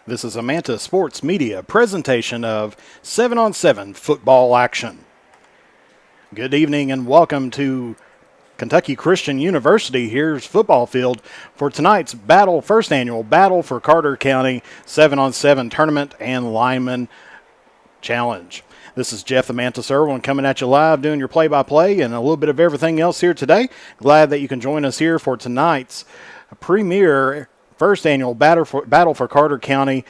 This is a Manta Sports Media presentation of 7-on-7 football action. Good evening and welcome to Kentucky Christian University. Here's football field for tonight's first annual Battle for Carter County 7-on-7 Tournament and Lineman Challenge. This is Jeff the Mantis Irwin coming at you live, doing your play-by-play and a little bit of everything else here today. Glad that you can join us here for tonight's premier first annual Battle for Carter County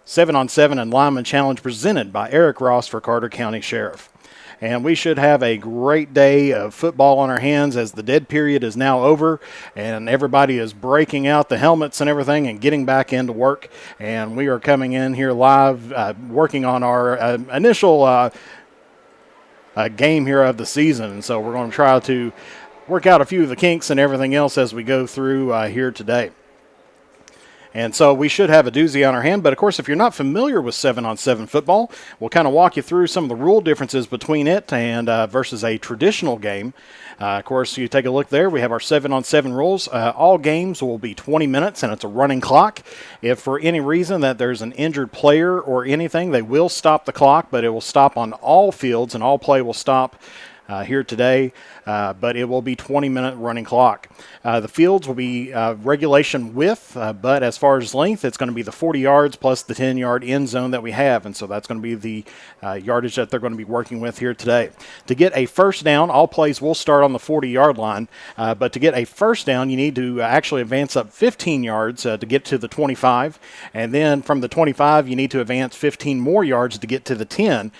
7-on-7 and Lineman Challenge presented by Eric Ross for Carter County Sheriff. And we should have a great day of football on our hands as the dead period is now over and everybody is breaking out the helmets and everything and getting back into work. And we are coming in here live, working on our initial game here of the season. And so we're going to try to work out a few of the kinks and everything else as we go through here today. And so we should have a doozy on our hand. But, of course, if you're not familiar with 7-on-7 football, we'll kind of walk you through some of the rule differences between it and versus a traditional game. Of course, you take a look there. We have our 7-on-7 rules. All games will be 20 minutes, and it's a running clock. If for any reason that there's an injured player or anything, they will stop the clock, but it will stop on all fields, and all play will stop here today, but it will be 20-minute running clock. The fields will be regulation width, but as far as length, it's going to be the 40 yards plus the 10-yard end zone that we have, and so that's going to be the yardage that they're going to be working with here today. To get a first down, all plays will start on the 40-yard line, but to get a first down, you need to actually advance up 15 yards to get to the 25, and then from the 25, you need to advance 15 more yards to get to the 10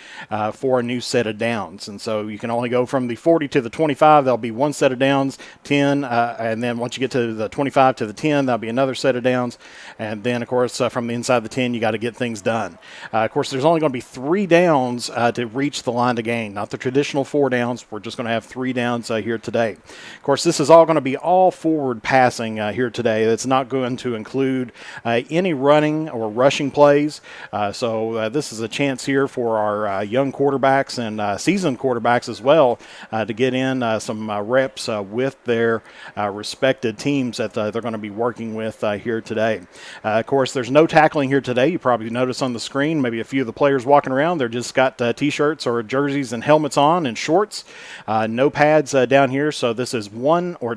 for a new set of downs, and so you can only go from the 40 to the 25, there'll be one set of downs, 10, and then once you get to the 25 to the 10, there'll be another set of downs, and then, of course, from the inside the 10, you got to get things done. Of course, there's only going to be 3 downs to reach the line to gain, not the traditional 4 downs. We're just going to have 3 downs here today. Of course, this is all going to be all forward passing here today. It's not going to include any running or rushing plays, so this is a chance here for our young quarterbacks and seasoned quarterbacks as well to get in some reps with their respected teams that they're going to be working with here today. Of course, there's no tackling here today. You probably notice on the screen maybe a few of the players walking around. They're just got T-shirts or jerseys and helmets on and shorts. No pads down here, so this is one or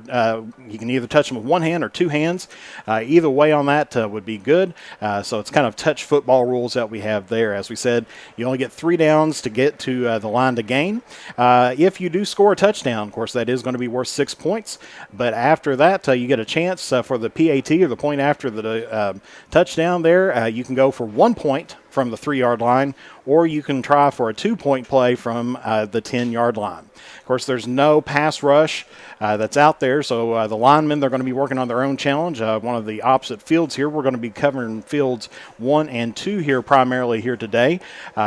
you can either touch them with one hand or 2 hands. Either way on that would be good. So it's kind of touch football rules that we have there. As we said, you only get 3 downs to get to the line to gain. If you do score a touchdown, of course, that is going to be worth 6 points. But after that, you get a chance for the PAT or the point after the touchdown there. You can go for 1 point from the 3-yard line, or you can try for a 2-point play from the 10-yard line. Of course, there's no pass rush that's out there, so the linemen, they're going to be working on their own challenge. One of the opposite fields here, we're going to be covering fields 1 and 2 here primarily here today.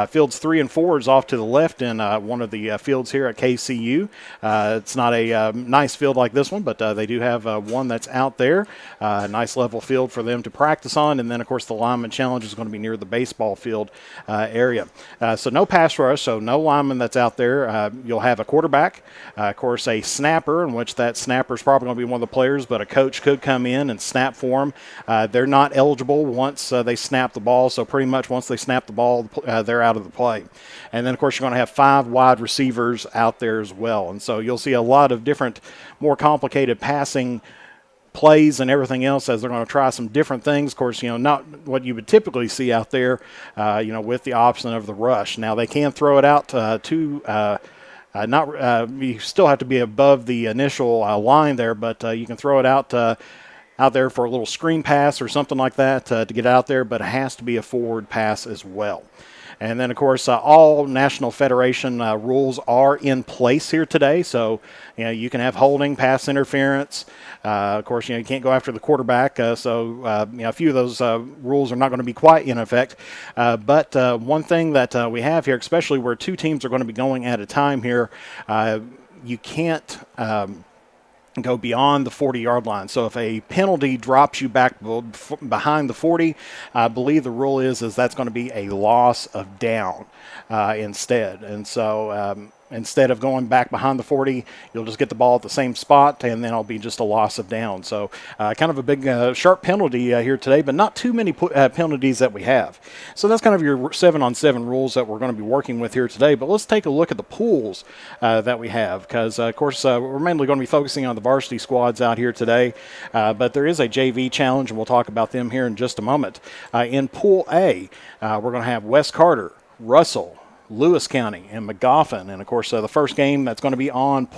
Fields 3 and 4 is off to the left in one of the fields here at KCU. It's not a nice field like this one, but they do have one that's out there. A nice level field for them to practice on, and then, of course, the lineman challenge is going to be near the baseball field area. So no pass rush, so no lineman that's out there. You'll have a quarterback, of course, a snapper, in which that snapper is probably going to be one of the players, but a coach could come in and snap for them. They're not eligible once they snap the ball, so pretty much once they snap the ball, they're out of the play. And then, of course, you're going to have 5 wide receivers out there as well. And so you'll see a lot of different, more complicated passing plays and everything else as they're going to try some different things. Of course, not what you would typically see out there, with the option of the rush. Now, they can throw it out you still have to be above the initial line there, but you can throw it out there for a little screen pass or something like that to get out there, but it has to be a forward pass as well. And then, of course, all National Federation rules are in place here today. So, you can have holding, pass interference. Of course, you can't go after the quarterback. So, a few of those rules are not going to be quite in effect. But one thing that we have here, especially where 2 teams are going to be going at a time here, you can't go beyond the 40-yard line. So if a penalty drops you back behind the 40, I believe the rule is that's going to be a loss of down instead. And so instead of going back behind the 40, you'll just get the ball at the same spot, and then it'll be just a loss of down. So kind of a big sharp penalty here today, but not too many penalties that we have. So that's kind of your 7-on-7 rules that we're going to be working with here today. But let's take a look at the pools that we have, because, of course, we're mainly going to be focusing on the varsity squads out here today. But there is a JV challenge, and we'll talk about them here in just a moment. In Pool A, we're going to have West Carter, Russell, Lewis County, and Magoffin. And, of course, the first game that's going to be on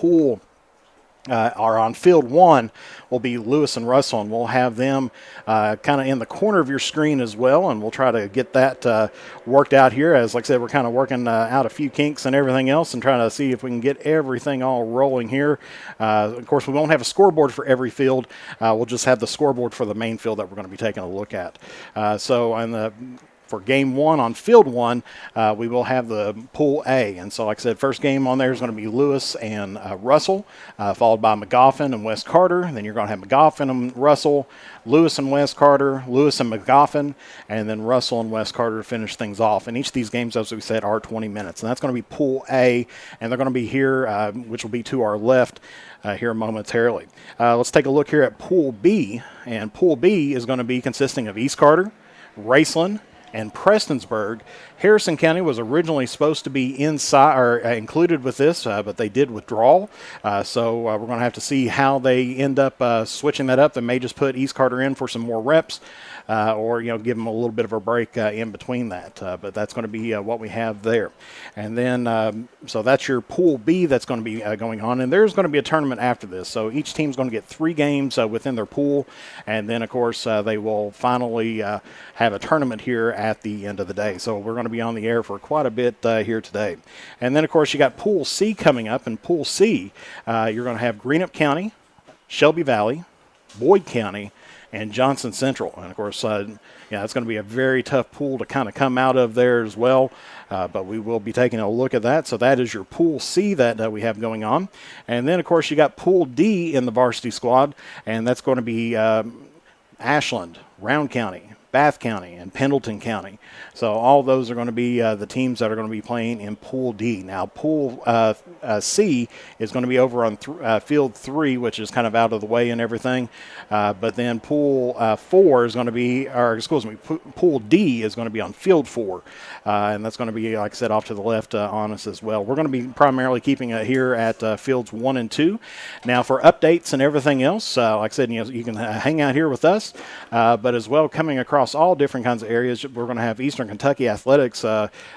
on field 1 will be Lewis and Russell, and we'll have them kind of in the corner of your screen as well, and we'll try to get that worked out here. As like I said, we're kind of working out a few kinks and everything else and trying to see if we can get everything all rolling here. Of course, we won't have a scoreboard for every field. We'll just have the scoreboard for the main field that we're going to be taking a look at. For game 1 on field 1, we will have the Pool A. And so, like I said, first game on there is going to be Lewis and Russell, followed by Magoffin and West Carter. Then you're going to have Magoffin and Russell, Lewis and West Carter, Lewis and Magoffin, and then Russell and West Carter to finish things off. And each of these games, as we said, are 20 minutes. And that's going to be Pool A, and they're going to be here, which will be to our left here momentarily. Let's take a look here at Pool B. And Pool B is going to be consisting of East Carter, Raceland, and Prestonsburg. Harrison County was originally supposed to be inside or included with this, but they did withdraw. So we're going to have to see how they end up switching that up. They may just put East Carter in for some more reps, or give them a little bit of a break in between that. But that's going to be what we have there. And then, so that's your Pool B that's going to be going on. And there's going to be a tournament after this. So each team's going to get 3 games within their pool. And then, of course, they will finally have a tournament here at the end of the day. So we're going to be on the air for quite a bit here today. And then, of course, you got Pool C coming up. In Pool C, you're going to have Greenup County, Shelby Valley, Boyd County, and Johnson Central. And, of course, it's going to be a very tough pool to kind of come out of there as well. But we will be taking a look at that. So that is your Pool C that we have going on. And then, of course, you got Pool D in the varsity squad, and that's going to be Ashland, Round County, Bath County, and Pendleton County. So all those are going to be the teams that are going to be playing in Pool D. Now, Pool C is going to be over on Field 3, which is kind of out of the way and everything. But then Pool 4 is going to be, Pool D is going to be on Field 4. And that's going to be, like I said, off to the left on us as well. We're going to be primarily keeping it here at Fields 1 and 2. Now, for updates and everything else, like I said, you can hang out here with us. But as well, coming across all different kinds of areas, we're going to have Eastern Kentucky Athletics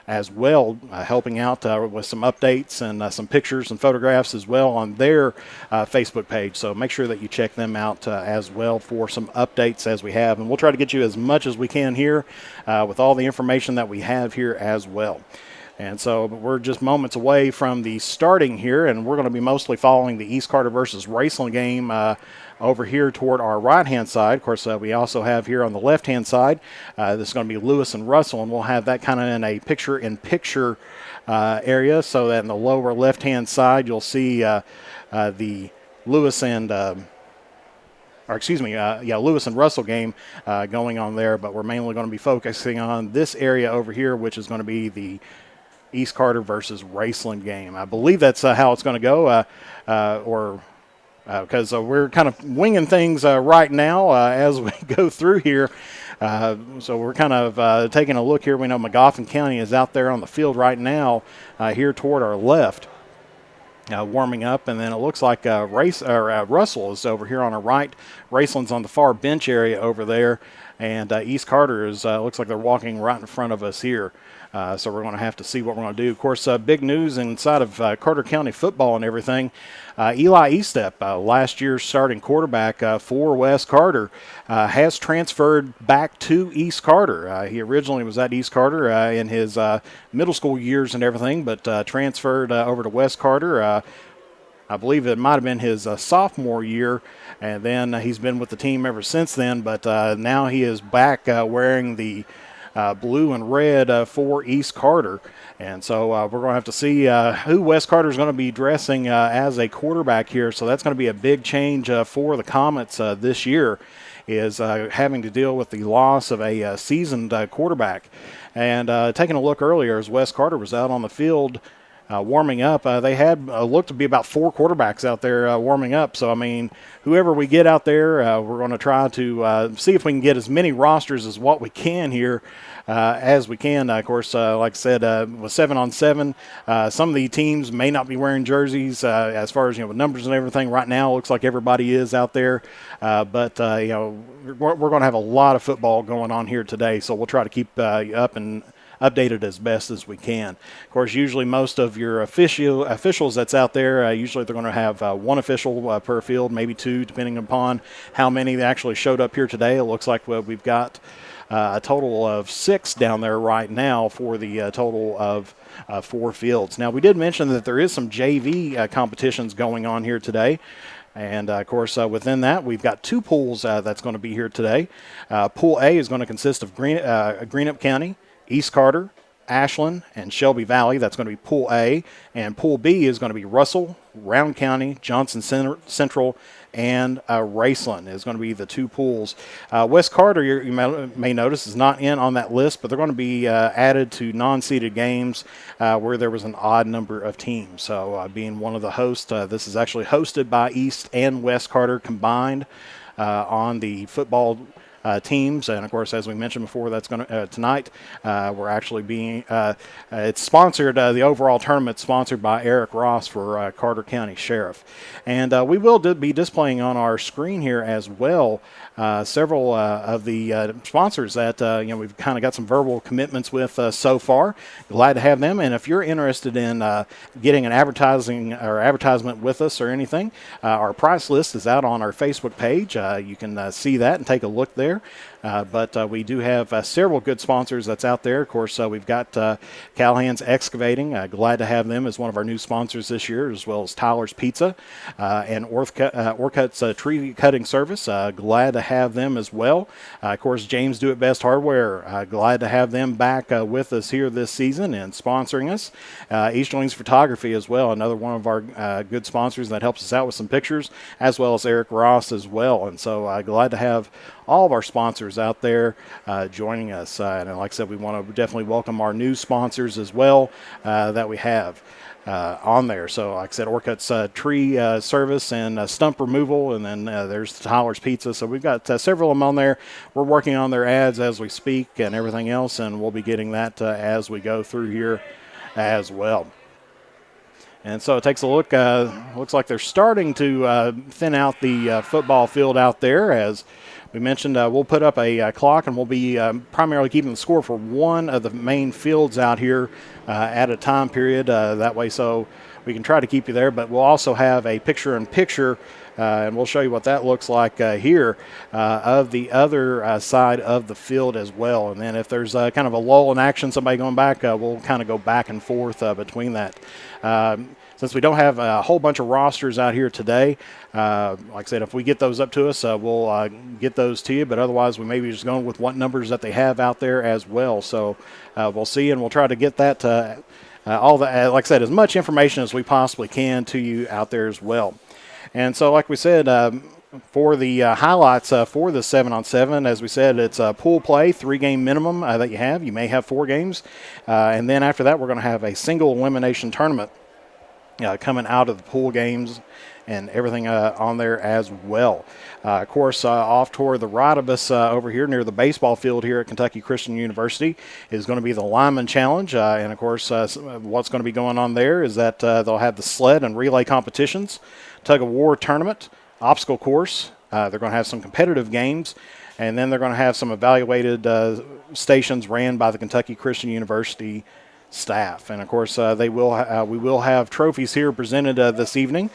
as well, helping out with some updates and some pictures and photographs as well on their Facebook page. So make sure that you check them out as well for some updates as we have. And we'll try to get you as much as we can here with all the information that we have here as well. And so we're just moments away from the starting here, and we're going to be mostly following the East Carter versus Raceland game over here toward our right-hand side. Of course, we also have here on the left-hand side, this is going to be Lewis and Russell, and we'll have that kind of in a picture-in-picture area, so that in the lower left-hand side you'll see the Lewis and Lewis and Russell game going on there, but we're mainly going to be focusing on this area over here, which is going to be the East Carter versus Raceland game. I believe that's how it's going to go, because we're kind of winging things right now as we go through here. So we're kind of taking a look here. We know Magoffin County is out there on the field right now here toward our left. Warming up, and then it looks like Russell is over here on our right. Raceland's on the far bench area over there, and East Carter is looks like they're walking right in front of us here. So we're going to have to see what we're going to do. Of course, big news inside of Carter County football and everything. Eli Estep, last year's starting quarterback for West Carter, has transferred back to East Carter. He originally was at East Carter in his middle school years and everything, but transferred over to West Carter. I believe it might have been his sophomore year, and then he's been with the team ever since then. But now he is back wearing the blue and red for East Carter. And so we're going to have to see who West Carter is going to be dressing as a quarterback here. So that's going to be a big change for the Comets this year, is having to deal with the loss of a seasoned quarterback. And taking a look earlier as West Carter was out on the field warming up. They had looked to be about 4 quarterbacks out there warming up. So, I mean, whoever we get out there, we're going to try to see if we can get as many rosters as what we can here as we can. Of course, like I said, with 7-on-7, some of the teams may not be wearing jerseys as far as, with numbers and everything. Right now, it looks like everybody is out there. But we're going to have a lot of football going on here today. So we'll try to keep you up and updated as best as we can. Of course, usually most of your officials that's out there, usually they're going to have one official per field, maybe 2, depending upon how many they actually showed up here today. It looks like we've got a total of 6 down there right now for the total of 4 fields. Now, we did mention that there is some JV competitions going on here today. And, of course, within that, we've got 2 pools that's going to be here today. Pool A is going to consist of Greenup County, East Carter, Ashland, and Shelby Valley. That's going to be Pool A. And Pool B is going to be Russell, Round County, Johnson Central, and Raceland is going to be the 2 pools. West Carter, you may notice, is not in on that list, but they're going to be added to non-seeded games where there was an odd number of teams. So being one of the hosts, this is actually hosted by East and West Carter combined on the football teams. And of course, as we mentioned before, that's going to tonight we're actually being it's sponsored, the overall tournament sponsored by Eric Ross for Carter County Sheriff. And we will be displaying on our screen here as well several of the sponsors that we've kind of got some verbal commitments with so far. Glad to have them. And if you're interested in getting an advertisement with us or anything, our price list is out on our Facebook page. You can see that and take a look there. But we do have several good sponsors that's out there. Of course, we've got Callahan's Excavating. Glad to have them as one of our new sponsors this year, as well as Tyler's Pizza and Orcut's Tree Cutting Service. Glad to have them as well. Of course, James Do It Best Hardware. Glad to have them back with us here this season and sponsoring us. Easterlings Photography as well, another one of our good sponsors that helps us out with some pictures, as well as Eric Ross as well. And so glad to have all of our sponsors out there joining us. And like I said, we want to definitely welcome our new sponsors as well that we have on there. So like I said, Orcut's Tree Service and Stump Removal, and then there's Tyler's Pizza. So we've got several of them on there. We're working on their ads as we speak and everything else, and we'll be getting that as we go through here as well. And so it takes a look. Looks like they're starting to thin out the football field out there. As we mentioned, we'll put up a clock, and we'll be primarily keeping the score for one of the main fields out here at a time period. That way, so we can try to keep you there. But we'll also have a picture-in-picture, and we'll show you what that looks like here of the other side of the field as well. And then if there's kind of a lull in action, somebody going back, we'll kind of go back and forth between that. Since we don't have a whole bunch of rosters out here today, like I said, if we get those up to us, we'll get those to you. But otherwise, we may be just going with what numbers that they have out there as well. So we'll see, and we'll try to get that all the like I said, as much information as we possibly can to you out there as well. And so, like we said, for the highlights for the 7-on-7, as we said, it's pool play, 3-game minimum that you have. You may have 4 games. And then after that, we're going to have a single elimination tournament coming out of the pool games and everything on there as well. Of course, off toward the right of us over here near the baseball field here at Kentucky Christian University is going to be the Lineman Challenge. And, of course, what's going to be going on there is that they'll have the sled and relay competitions, tug-of-war tournament, obstacle course. They're going to have some competitive games, and then they're going to have some evaluated stations ran by the Kentucky Christian University staff. And of course we will have trophies here presented this evening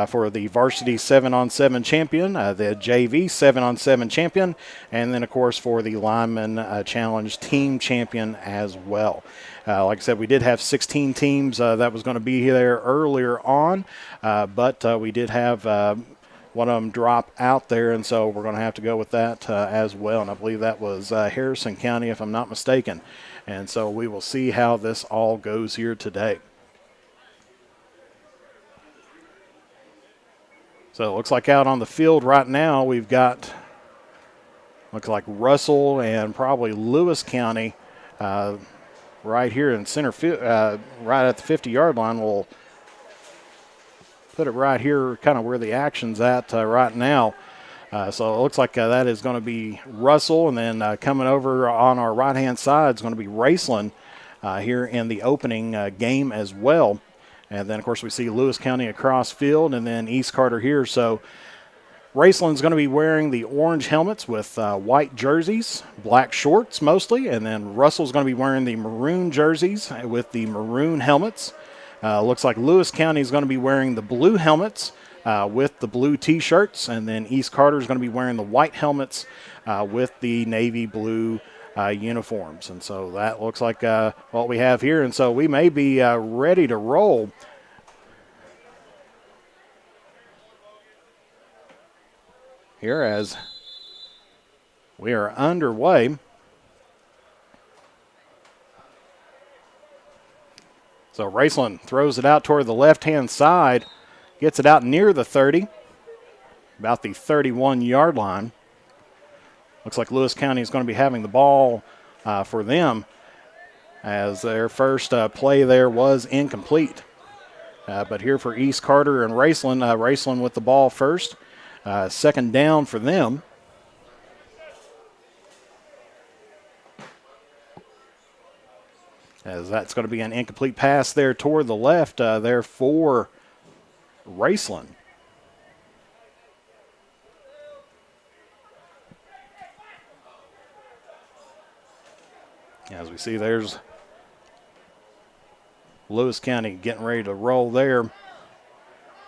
for the varsity 7-on-7 champion, the JV 7-on-7 champion, and then of course for the lineman challenge team champion as well. Like I said, we did have 16 teams that was going to be there earlier on, but we did have one of them drop out there, and so we're going to have to go with that as well. And I believe that was Harrison County, if I'm not mistaken. And so we will see how this all goes here today. So it looks like out on the field right now we've got, looks like Russell and probably Lewis County right here in center field, right at the 50-yard line. We'll put it right here, kind of where the action's at right now. So it looks like that is going to be Russell, and then coming over on our right-hand side is going to be Raceland here in the opening game as well. And then, of course, we see Lewis County across field, and then East Carter here. So Raceland's going to be wearing the orange helmets with white jerseys, black shorts mostly, and then Russell's going to be wearing the maroon jerseys with the maroon helmets. Looks like Lewis County is going to be wearing the blue helmets with the blue T-shirts, and then East Carter is going to be wearing the white helmets with the navy blue uniforms. And so that looks like what we have here, and so we may be ready to roll. Here as we are underway. So Raceland throws it out toward the left-hand side, gets it out near the 30, about the 31-yard line. Looks like Lewis County is going to be having the ball for them, as their first play there was incomplete. But here for East Carter and Raceland, Raceland with the ball first. Second down for them. As that's going to be an incomplete pass there toward the left there for Raceland. As we see, there's Lewis County getting ready to roll there.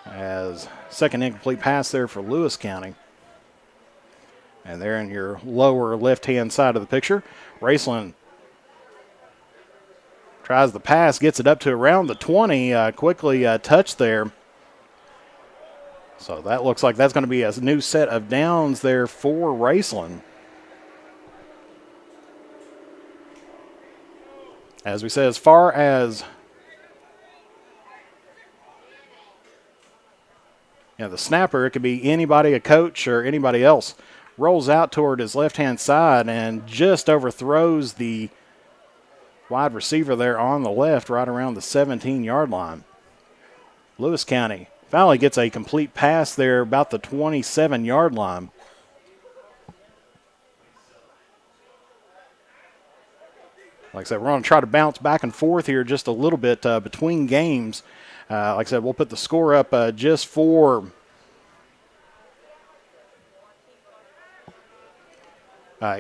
As second incomplete pass there for Lewis County. And there in your lower left-hand side of the picture, Raceland tries the pass, gets it up to around the 20, quickly touched there. So that looks like that's going to be a new set of downs there for Raceland. As we said, as far as the snapper, it could be anybody, a coach or anybody else, rolls out toward his left-hand side and just overthrows the wide receiver there on the left right around the 17-yard line. Lewis County finally gets a complete pass there about the 27-yard line. Like I said, we're going to try to bounce back and forth here just a little bit between games. Like I said, we'll put the score up just for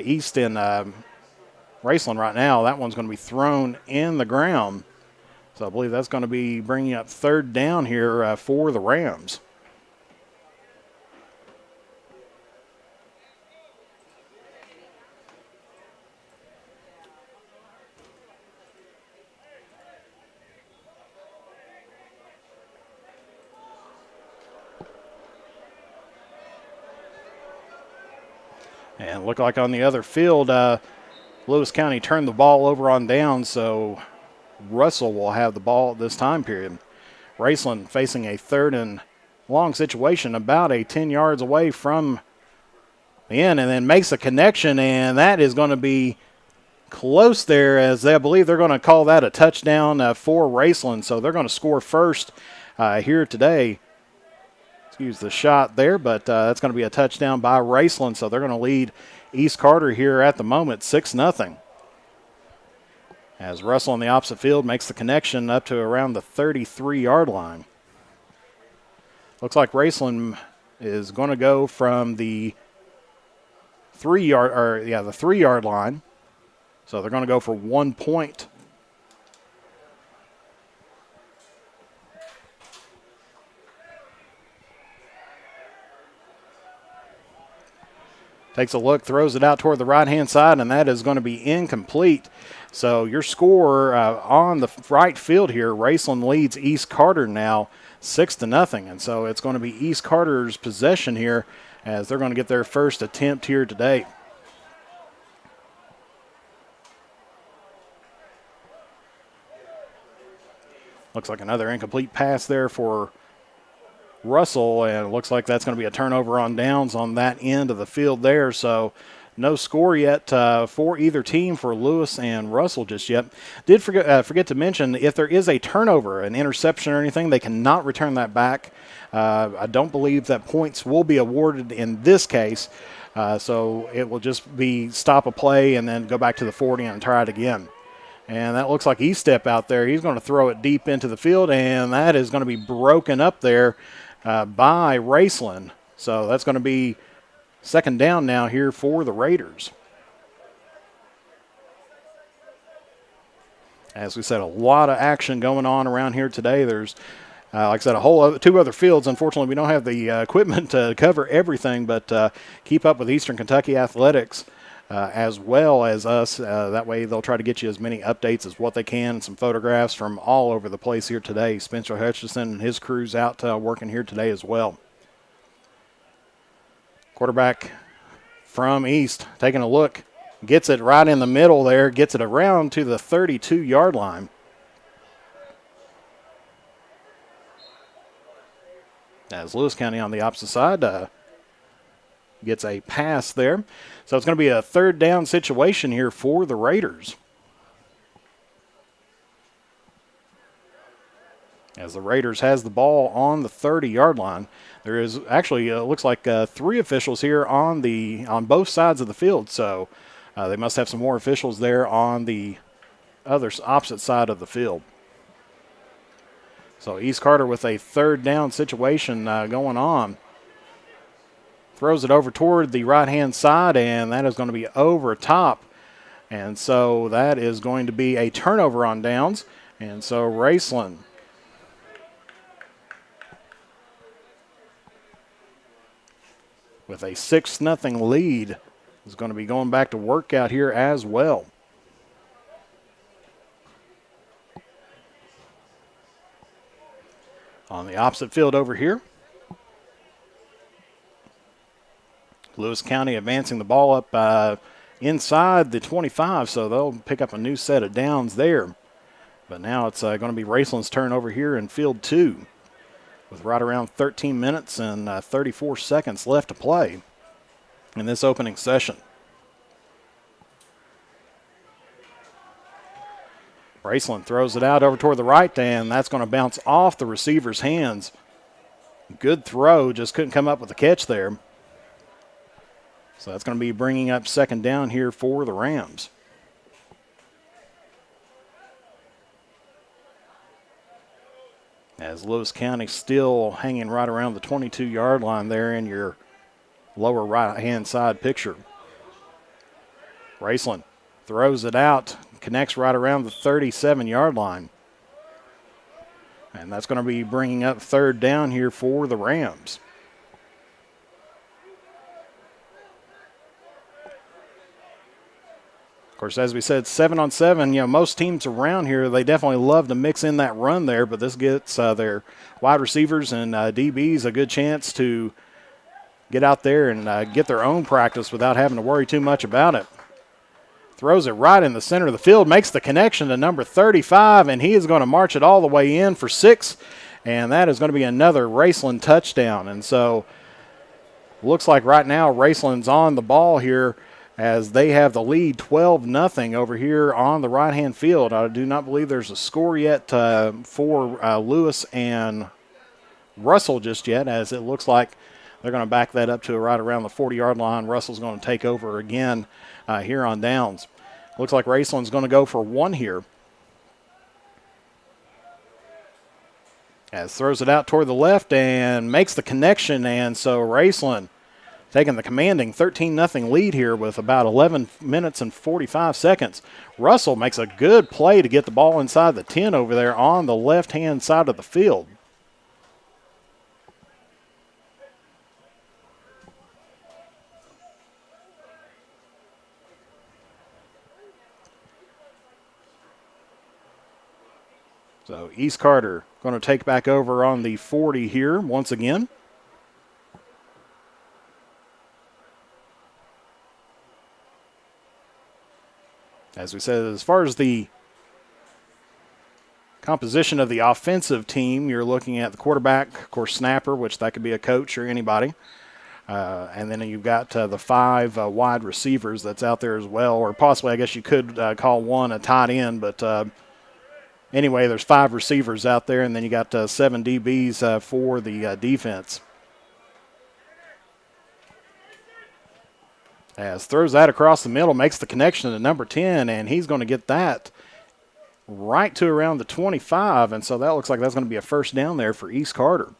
East and Raceland right now. That one's going to be thrown in the ground. So I believe that's going to be bringing up third down here for the Rams. And look like on the other field, Lewis County turned the ball over on down, so Russell will have the ball at this time period. Raceland facing a third and long situation, about 10 yards away from the end, and then makes a connection, and that is going to be close there, as I believe they're going to call that a touchdown for Raceland, so they're going to score first here today. Excuse the shot there, but that's going to be a touchdown by Raceland, so they're going to lead East Carter here at the moment 6-0. As Russell on the opposite field makes the connection up to around the 33-yard line. Looks like Raceland is going to go from the 3-yard line. So they're going to go for 1 point. Takes a look, throws it out toward the right-hand side, and that is going to be incomplete. So your score on the right field here, Raceland leads East Carter now 6-0. And so it's going to be East Carter's possession here as they're going to get their first attempt here today. Looks like another incomplete pass there for Russell, and it looks like that's going to be a turnover on downs on that end of the field there. So No score yet for either team for Lewis and Russell just yet. Did forget to mention, if there is a turnover, an interception or anything, they cannot return that back. I don't believe that points will be awarded in this case. So it will just be stop a play and then go back to the 40 and try it again. And that looks like E-step out there. He's going to throw it deep into the field, and that is going to be broken up there by Raceland. So that's going to be second down now here for the Raiders. As we said, a lot of action going on around here today. There's, like I said, two other fields. Unfortunately, we don't have the equipment to cover everything, but keep up with Eastern Kentucky athletics as well as us. That way they'll try to get you as many updates as what they can, some photographs from all over the place here today. Spencer Hutchison and his crew's out working here today as well. Quarterback from East taking a look, gets it right in the middle there, gets it around to the 32-yard line. As Lewis County on the opposite side gets a pass there. So it's going to be a third down situation here for the Raiders. As the Raiders has the ball on the 30-yard line. There is actually looks like three officials here on both sides of the field, so they must have some more officials there on the opposite side of the field. So East Carter with a third down situation going on. Throws it over toward the right-hand side, and that is going to be over top. And so that is going to be a turnover on downs. And so Raceland with a 6-0 lead is going to be going back to work out here as well. On the opposite field over here, Lewis County advancing the ball up inside the 25, so they'll pick up a new set of downs there. But now it's going to be Raceland's turn over here in field 2 with right around 13 minutes and 34 seconds left to play in this opening session. Raceland throws it out over toward the right, and that's going to bounce off the receiver's hands. Good throw, just couldn't come up with a catch there. So that's going to be bringing up second down here for the Rams. As Lewis County still hanging right around the 22-yard line there in your lower right-hand side picture. Raceland throws it out, connects right around the 37-yard line. And that's going to be bringing up third down here for the Rams. Of course, as we said, 7-on-7, most teams around here, they definitely love to mix in that run there, but this gets their wide receivers and DBs a good chance to get out there and get their own practice without having to worry too much about it. Throws it right in the center of the field, makes the connection to number 35, and he is going to march it all the way in for 6, and that is going to be another Raceland touchdown. And so looks like right now Raceland's on the ball here as they have the lead 12-0 over here on the right-hand field. I do not believe there's a score yet for Lewis and Russell just yet, as it looks like they're going to back that up to right around the 40-yard line. Russell's going to take over again here on downs. Looks like Raceland's going to go for 1 here. As throws it out toward the left and makes the connection, and so Raceland taking the commanding 13-0 lead here with about 11 minutes and 45 seconds. Russell makes a good play to get the ball inside the 10 over there on the left-hand side of the field. So East Carter going to take back over on the 40 here once again. As we said, as far as the composition of the offensive team, you're looking at the quarterback, of course, snapper, which that could be a coach or anybody. And then you've got the 5 wide receivers that's out there as well, or possibly I guess you could call one a tight end, but anyway, there's 5 receivers out there, and then you got 7 DBs for the defense. As throws that across the middle, makes the connection to number 10, and he's going to get that right to around the 25, and so that looks like that's going to be a first down there for East Carter.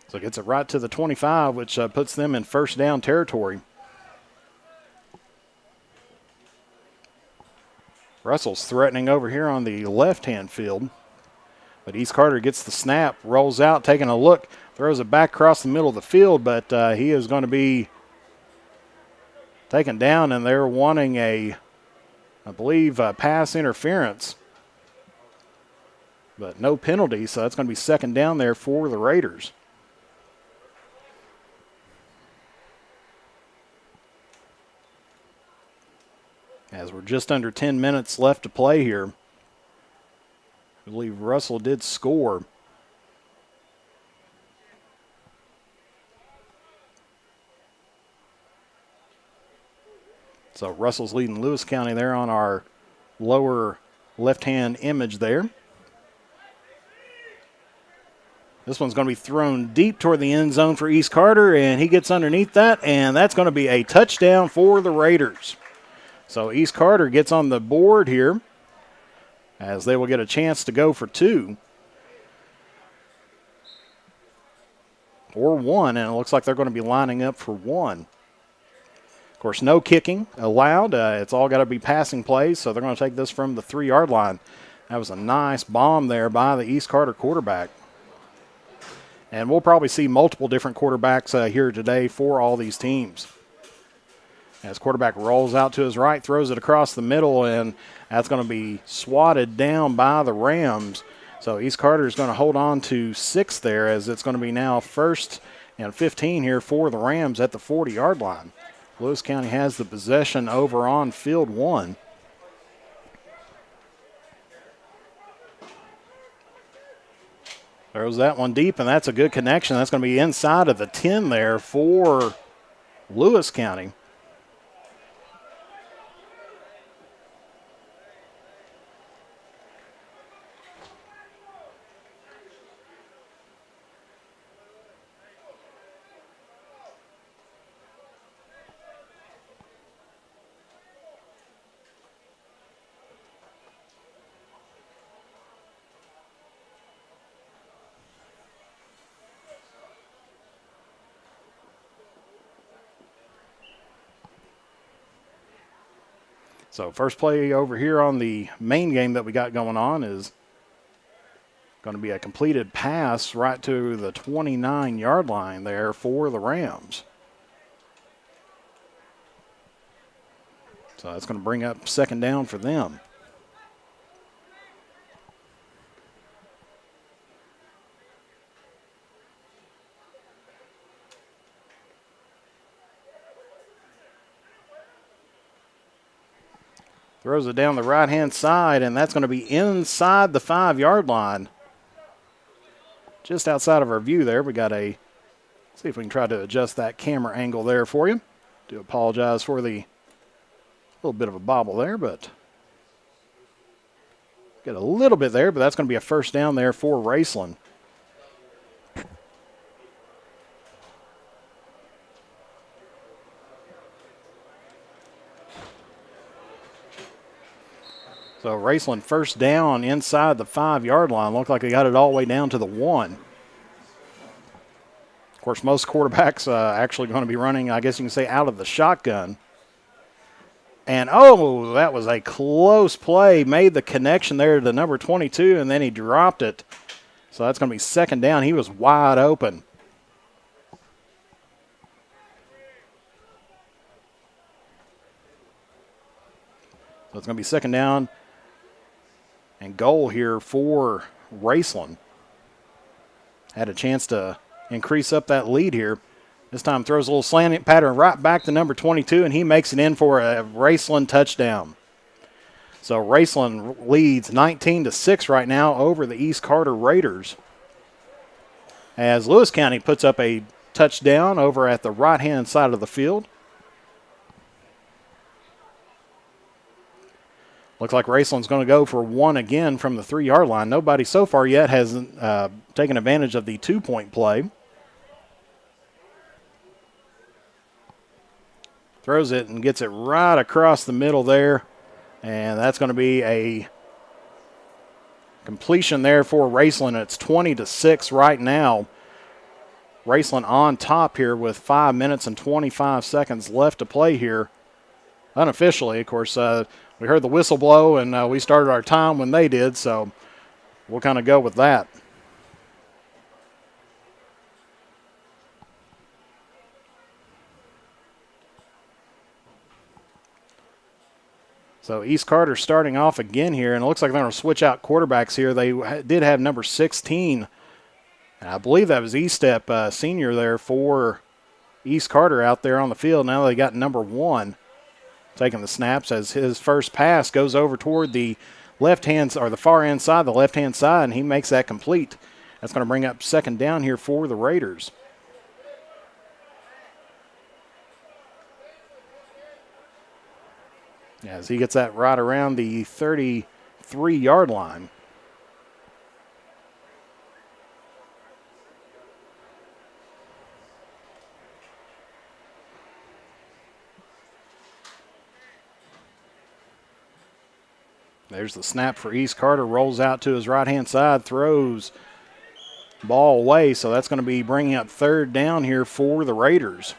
So gets it right to the 25, which puts them in first down territory. Russell's threatening over here on the left-hand field. But East Carter gets the snap, rolls out, taking a look, throws it back across the middle of the field, but he is going to be taken down, and they're wanting I believe, pass interference. But no penalty, so that's going to be second down there for the Raiders. As we're just under 10 minutes left to play here. I believe Russell did score. So Russell's leading Lewis County there on our lower left-hand image there. This one's going to be thrown deep toward the end zone for East Carter, and he gets underneath that, and that's going to be a touchdown for the Raiders. So East Carter gets on the board here, as they will get a chance to go for 2 or 1, and it looks like they're going to be lining up for 1. Of course, no kicking allowed. It's all got to be passing plays, so they're going to take this from the 3-yard line. That was a nice bomb there by the East Carter quarterback. And we'll probably see multiple different quarterbacks here today for all these teams. As quarterback rolls out to his right, throws it across the middle, and that's going to be swatted down by the Rams. So East Carter is going to hold on to 6 there, as it's going to be now 1st and 15 here for the Rams at the 40-yard line. Lewis County has the possession over on field 1. Throws that one deep, and that's a good connection. That's going to be inside of the 10 there for Lewis County. So first play over here on the main game that we got going on is going to be a completed pass right to the 29-yard line there for the Rams. So that's going to bring up second down for them. Throws it down the right-hand side, and that's going to be inside the 5-yard line. Just outside of our view there. We got see if we can try to adjust that camera angle there for you. Do apologize for the little bit of a bobble there, but get a little bit there, but that's going to be a first down there for Raceland. So Raceland first down inside the 5-yard line. Looked like they got it all the way down to the 1. Of course, most quarterbacks actually going to be running, I guess you can say, out of the shotgun. And, oh, that was a close play. Made the connection there to the number 22, and then he dropped it. So that's going to be second down. He was wide open. So it's going to be second down and goal here for Raceland. Had a chance to increase up that lead here. This time throws a little slanting pattern right back to number 22, and he makes it in for a Raceland touchdown. So Raceland leads 19-6 right now over the East Carter Raiders, as Lewis County puts up a touchdown over at the right-hand side of the field. Looks like Raceland's going to go for one again from the 3-yard line. Nobody so far yet has taken advantage of the 2-point play. Throws it and gets it right across the middle there. And that's going to be a completion there for Raceland. It's 20-6 right now. Raceland on top here with 5 minutes and 25 seconds left to play here. Unofficially, of course, we heard the whistle blow and we started our time when they did, so we'll kind of go with that. So East Carter starting off again here, and it looks like they're going to switch out quarterbacks here. They did have number 16, and I believe that was Estep senior there for East Carter out there on the field. Now they got number 1 taking the snaps as his first pass goes over toward the left hand or the far end side, the left hand side, and he makes that complete. That's going to bring up second down here for the Raiders. As he gets that right around the 33-yard line. There's the snap for East Carter, rolls out to his right-hand side, throws ball away, so that's going to be bringing up third down here for the Raiders.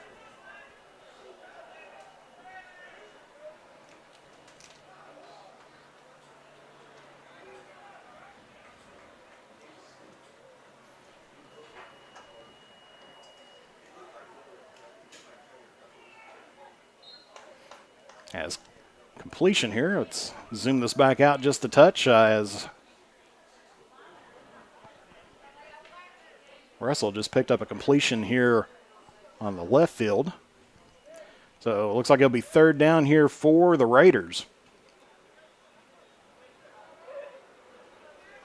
As completion here, let's zoom this back out just a touch as Russell just picked up a completion here on the left field. So it looks like it'll be third down here for the Raiders.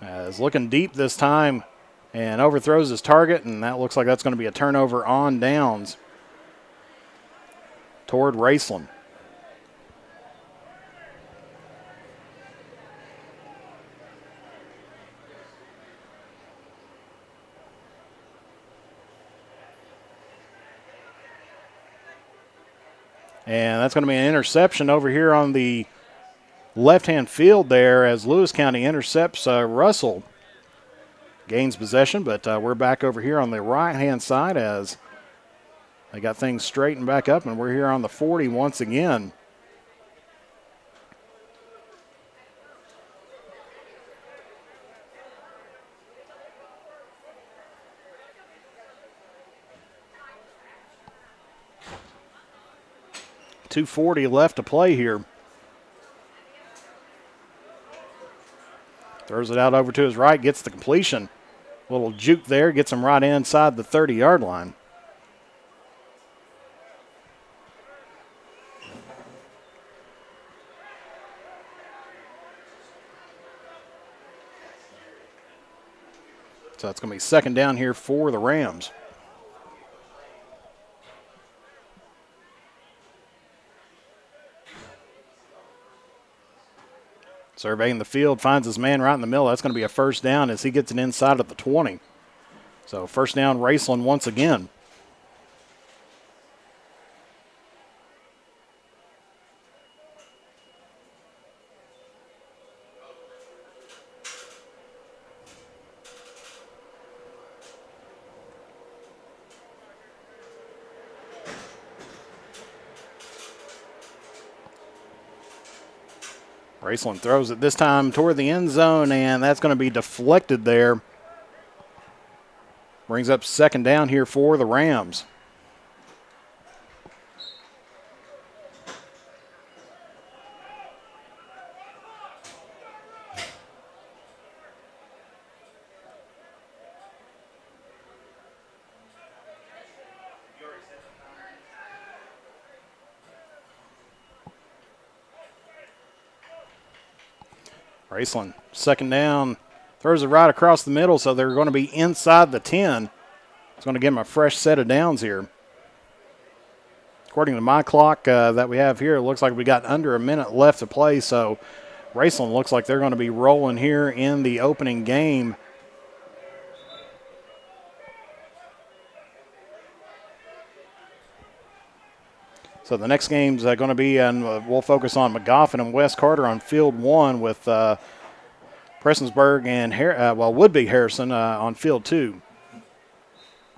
As looking deep this time and overthrows his target, and that looks like that's going to be a turnover on downs toward Raceland. And that's going to be an interception over here on the left-hand field there as Lewis County intercepts Russell. Gains possession, but we're back over here on the right-hand side as they got things straightened back up, and we're here on the 40 once again. .240 left to play here. Throws it out over to his right, gets the completion. A little juke there, gets him right inside the 30-yard line. So it's going to be second down here for the Rams. Surveying the field, finds his man right in the middle. That's going to be a first down as he gets it inside of the 20. So first down, Raceland once again. Raceland throws it this time toward the end zone, and that's going to be deflected there. Brings up second down here for the Rams. Raceland, second down, throws it right across the middle, so they're going to be inside the 10. It's going to give them a fresh set of downs here. According to my clock that we have here, it looks like we got under a minute left to play, so Raceland looks like they're going to be rolling here in the opening game. So the next game's going to be, and we'll focus on McGoffin and West Carter on field 1 with Prestonsburg and would-be Harrison on field 2.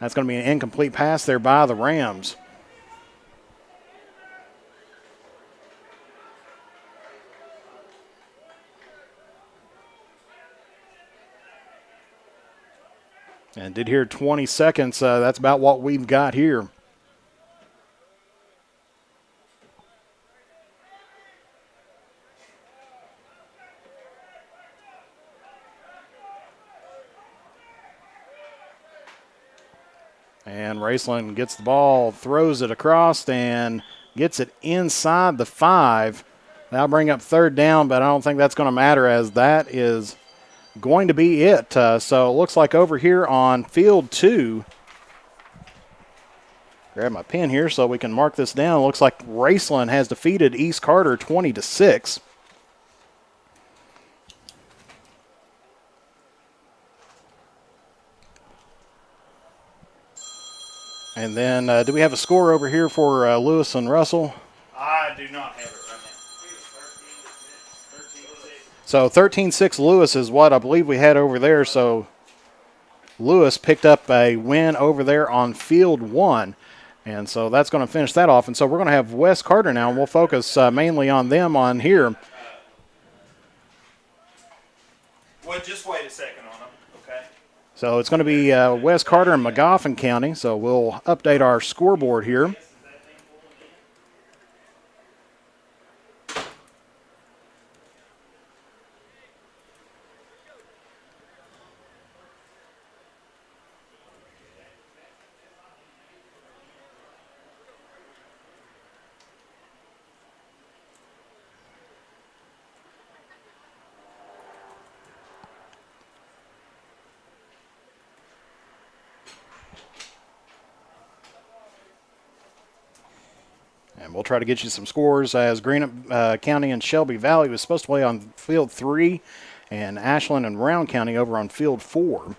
That's going to be an incomplete pass there by the Rams. And did hear 20 seconds. That's about what we've got here. And Raceland gets the ball, throws it across, and gets it inside the 5. That'll bring up third down, but I don't think that's going to matter as that is going to be it. So it looks like over here on field 2, grab my pen here so we can mark this down. It looks like Raceland has defeated East Carter 20-6. And then do we have a score over here for Lewis and Russell? I do not have it right now. So 13-6 Lewis is what I believe we had over there. So Lewis picked up a win over there on field 1. And so that's going to finish that off. And so we're going to have West Carter now, and we'll focus mainly on them on here. Well, just wait a second on them, okay? So it's going to be West Carter and McGoffin County. So we'll update our scoreboard here. And we'll try to get you some scores as Greenup County and Shelby Valley was supposed to play on field 3, and Ashland and Round County over on field 4.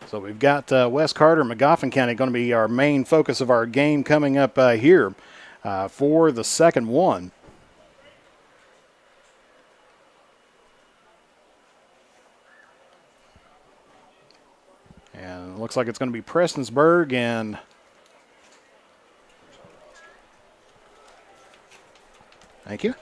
So we've got West Carter and McGoffin County going to be our main focus of our game coming up here for the second one. And it looks like it's going to be Prestonsburg and thank you.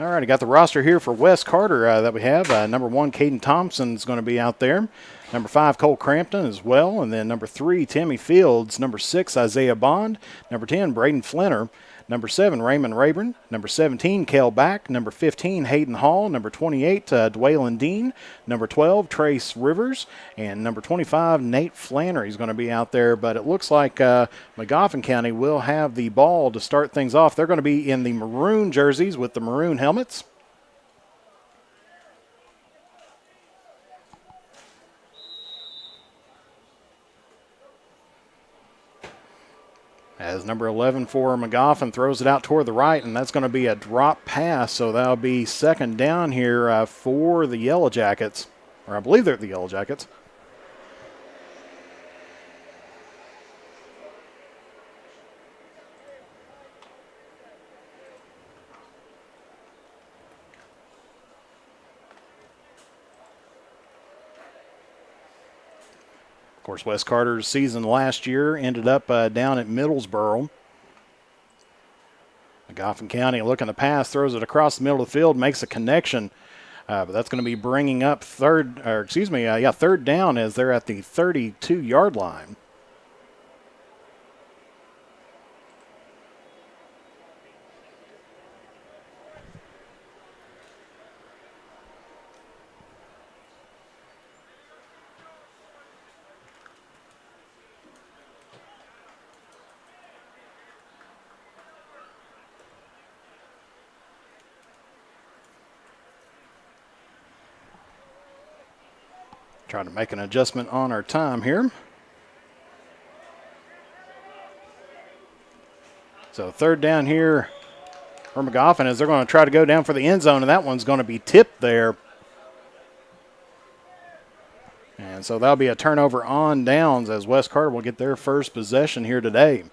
All right, I got the roster here for West Carter that we have. Number 1, Caden Thompson is going to be out there. Number 5, Cole Crampton as well. And then number 3, Timmy Fields. Number 6, Isaiah Bond. Number 10, Braden Flinner. Number 7, Raymond Rayburn. Number 17, Cale Back. Number 15, Hayden Hall. Number 28, Dwaylon Dean. Number 12, Trace Rivers. And number 25, Nate Flannery is going to be out there. But it looks like McGoffin County will have the ball to start things off. They're going to be in the maroon jerseys with the maroon helmets. As number 11 for McGoffin throws it out toward the right, and that's going to be a drop pass. So that'll be second down here for the Yellow Jackets, or I believe they're the Yellow Jackets. Of course, Wes Carter's season last year ended up down at Middlesboro. Goffin County looking to pass, throws it across the middle of the field, makes a connection. But that's going to be bringing up third down as they're at the 32-yard line. Trying to make an adjustment on our time here. So third down here for McGoffin as they're going to try to go down for the end zone, and that one's going to be tipped there. And so that'll be a turnover on downs as West Carter will get their first possession here today.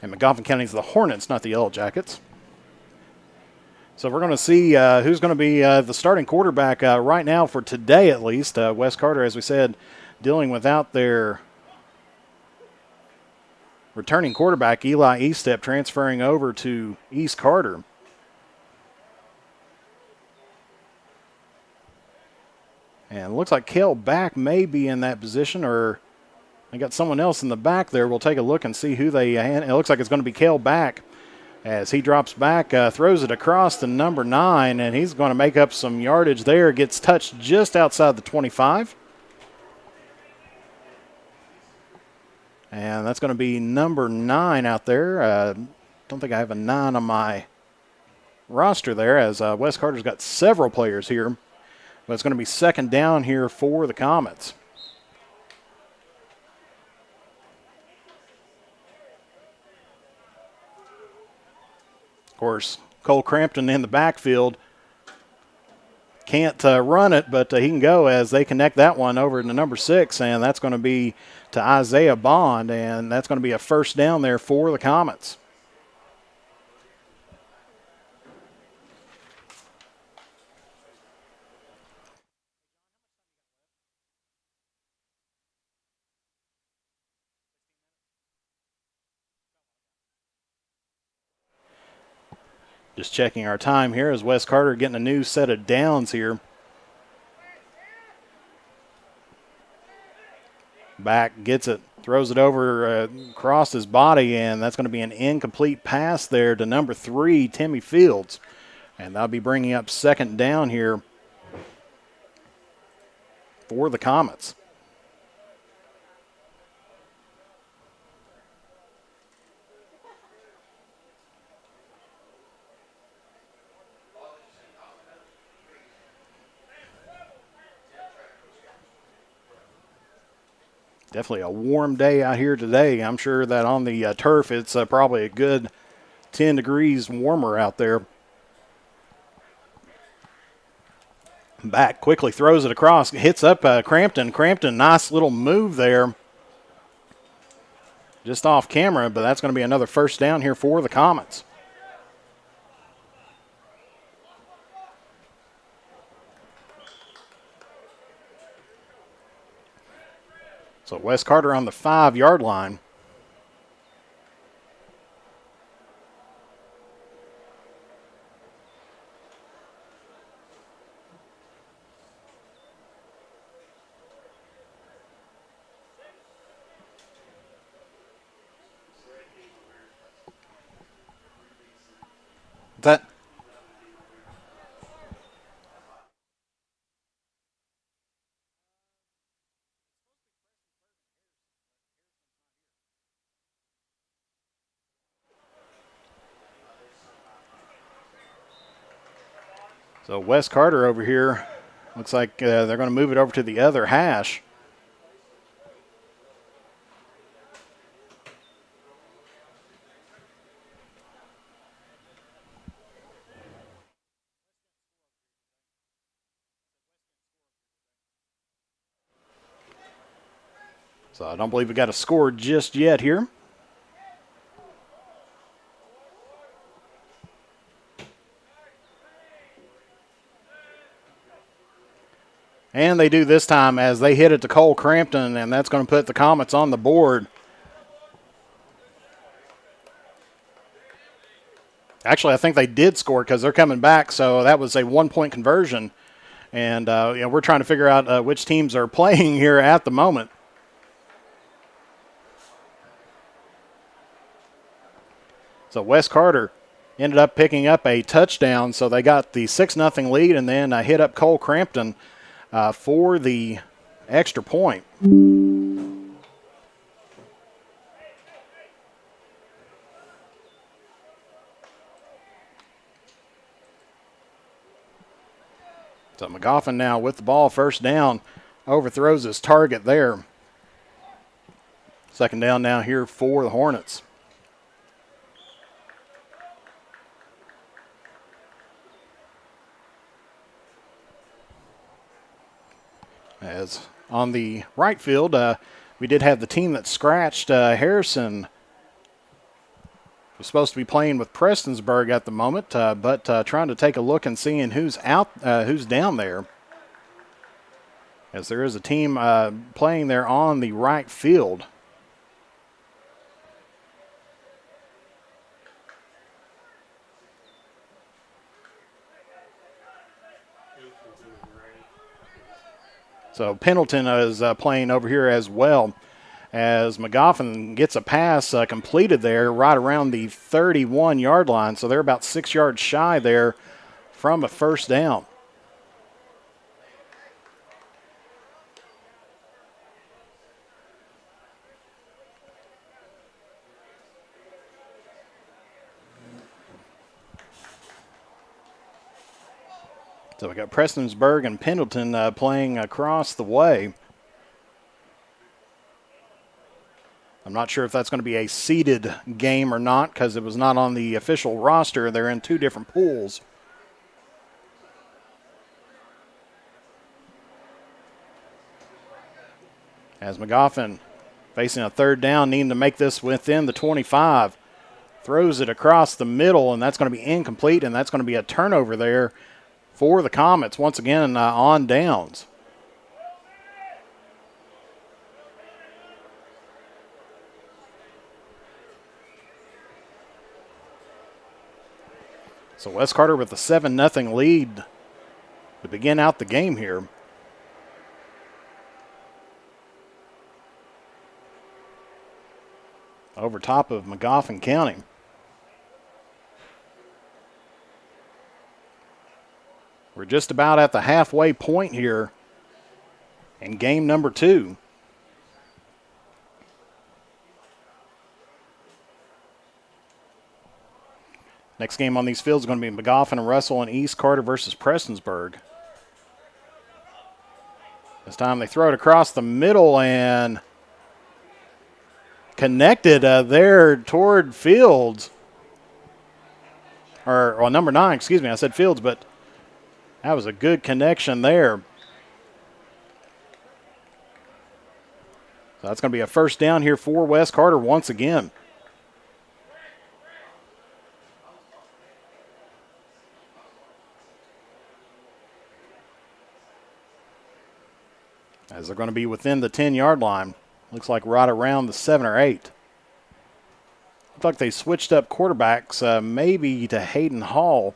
And McGoffin County's the Hornets, not the Yellow Jackets. So we're going to see who's going to be the starting quarterback right now for today at least. West Carter, as we said, dealing without their returning quarterback, Eli Eastep, transferring over to East Carter. And it looks like Cale Back may be in that position, or they got someone else in the back there. We'll take a look and see who they hand. It looks like it's going to be Cale Back as he drops back, throws it across to number 9, and he's going to make up some yardage there. Gets touched just outside the 25. And that's going to be number 9 out there. Don't think I have a 9 on my roster there, as West Carter's got several players here. But it's going to be second down here for the Comets. Of course, Cole Crampton in the backfield. Can't run it, but he can go as they connect that one over to number 6, and that's going to be to Isaiah Bond, and that's going to be a first down there for the Comets. Just checking our time here as Wes Carter getting a new set of downs here. Back gets it, throws it over across his body, and that's going to be an incomplete pass there to number 3, Timmy Fields. And that'll be bringing up second down here for the Comets. Definitely a warm day out here today. I'm sure that on the turf it's probably a good 10 degrees warmer out there. Back quickly throws it across, hits up Crampton. Crampton, nice little move there. Just off camera, but that's going to be another first down here for the Comets. So Wes Carter on the 5-yard line. That So Wes Carter over here, looks like they're going to move it over to the other hash. So I don't believe we got a score just yet here. And they do this time as they hit it to Cole Crampton, and that's going to put the Comets on the board. Actually, I think they did score because they're coming back, so that was a one-point conversion. And we're trying to figure out which teams are playing here at the moment. So Wes Carter ended up picking up a touchdown, so they got the 6-0 lead and then hit up Cole Crampton for the extra point. So McGoffin now with the ball, first down, overthrows his target there. Second down now here for the Hornets. As on the right field, we did have the team that scratched. Harrison was supposed to be playing with Prestonsburg at the moment, but trying to take a look and seeing who's down there. As there is a team playing there on the right field. So Pendleton is playing over here as well, as McGoffin gets a pass completed there right around the 31-yard line. So they're about 6 yards shy there from a first down. So we got Prestonsburg and Pendleton playing across the way. I'm not sure if that's going to be a seeded game or not because it was not on the official roster. They're in two different pools. As McGoffin facing a third down, needing to make this within the 25. Throws it across the middle, and that's going to be incomplete, and that's going to be a turnover there for the Comets, once again on downs. So Wes Carter with a 7-0 lead to begin out the game here. Over top of McGoffin County. We're just about at the halfway point here in game number 2. Next game on these fields is going to be McGoffin and Russell and East Carter versus Prestonsburg. This time they throw it across the middle and connected there toward Fields. Or number 9, excuse me, I said Fields, but that was a good connection there. So that's going to be a first down here for Wes Carter once again. As they're going to be within the 10-yard line. Looks like right around the 7 or 8. Looks like they switched up quarterbacks, maybe to Hayden Hall.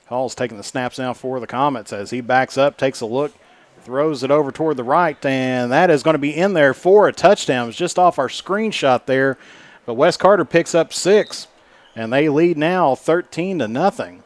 Hall's taking the snaps now for the Comets as he backs up, takes a look, throws it over toward the right, and that is going to be in there for a touchdown. It was just off our screenshot there, but Wes Carter picks up 6, and they lead now 13-0.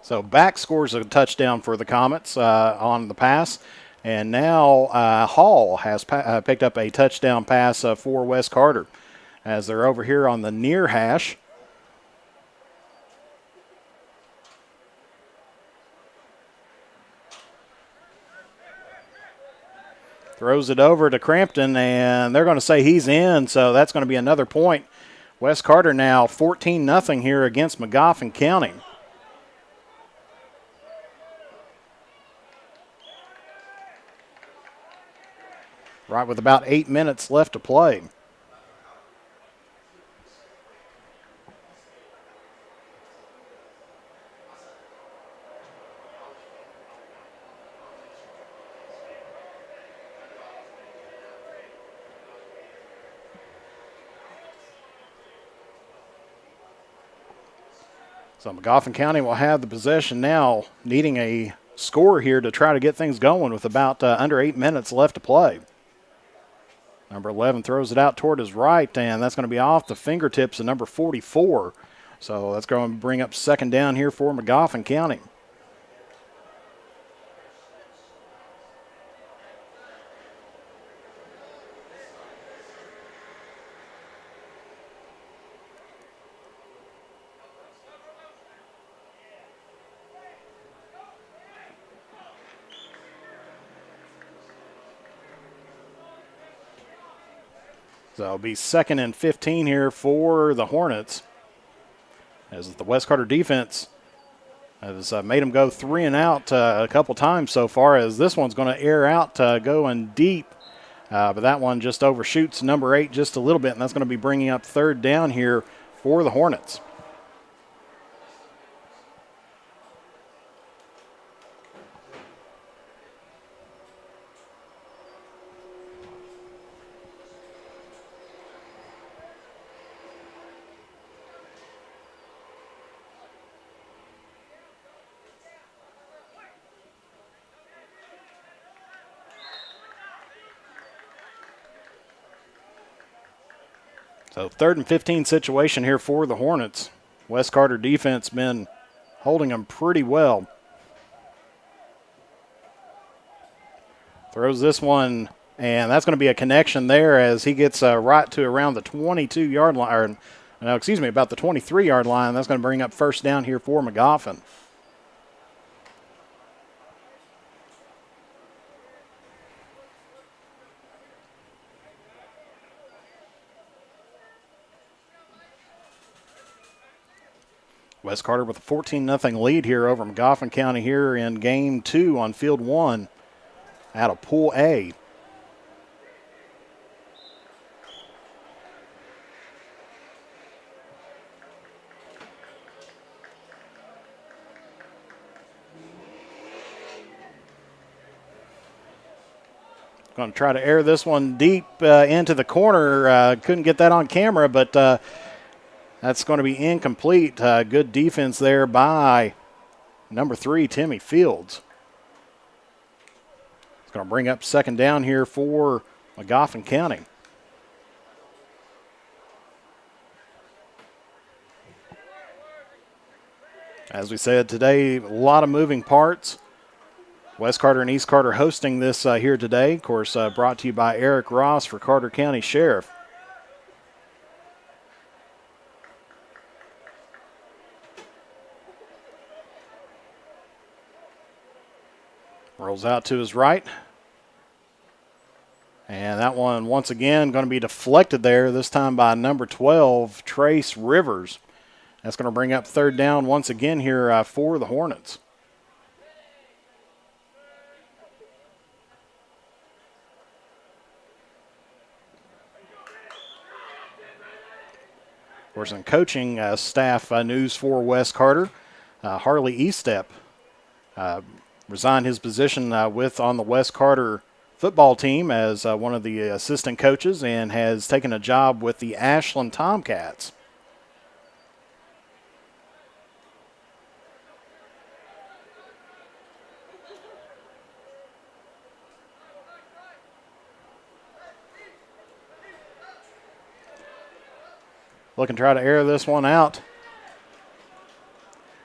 So back scores a touchdown for the Comets on the pass. And now Hall has picked up a touchdown pass for Wes Carter as they're over here on the near hash. Throws it over to Crampton, and they're going to say he's in, so that's going to be another point. West Carter now 14-0 here against Magoffin County. Right with about 8 minutes left to play. So Magoffin County will have the possession now, needing a score here to try to get things going with about under 8 minutes left to play. Number 11 throws it out toward his right, and that's going to be off the fingertips of number 44. So that's going to bring up second down here for Magoffin County. So it'll be 2nd and 15 here for the Hornets, as the West Carter defense has made them go 3 and out a couple times so far, as this one's going to air out going deep. But that one just overshoots number 8 just a little bit, and that's going to be bringing up third down here for the Hornets. So 3rd and 15 situation here for the Hornets. West Carter defense been holding them pretty well. Throws this one, and that's going to be a connection there as he gets right to around the 22-yard line, or no, excuse me, about the 23-yard line. That's going to bring up first down here for Magoffin. West Carter with a 14-0 lead here over Magoffin County here in Game 2 on Field 1 out of Pool A. Going to try to air this one deep into the corner. Couldn't get that on camera, but that's going to be incomplete. Good defense there by number 3, Timmy Fields. It's going to bring up second down here for Magoffin County. As we said today, a lot of moving parts. West Carter and East Carter hosting this here today. Of course, brought to you by Eric Ross for Carter County Sheriff. Rolls out to his right. And that one, once again, going to be deflected there, this time by number 12, Trace Rivers. That's going to bring up third down once again here for the Hornets. Of course, in coaching staff news for West Carter, Harley Eastep resigned his position on the West Carter football team as one of the assistant coaches and has taken a job with the Ashland Tomcats. Looking to try to air this one out.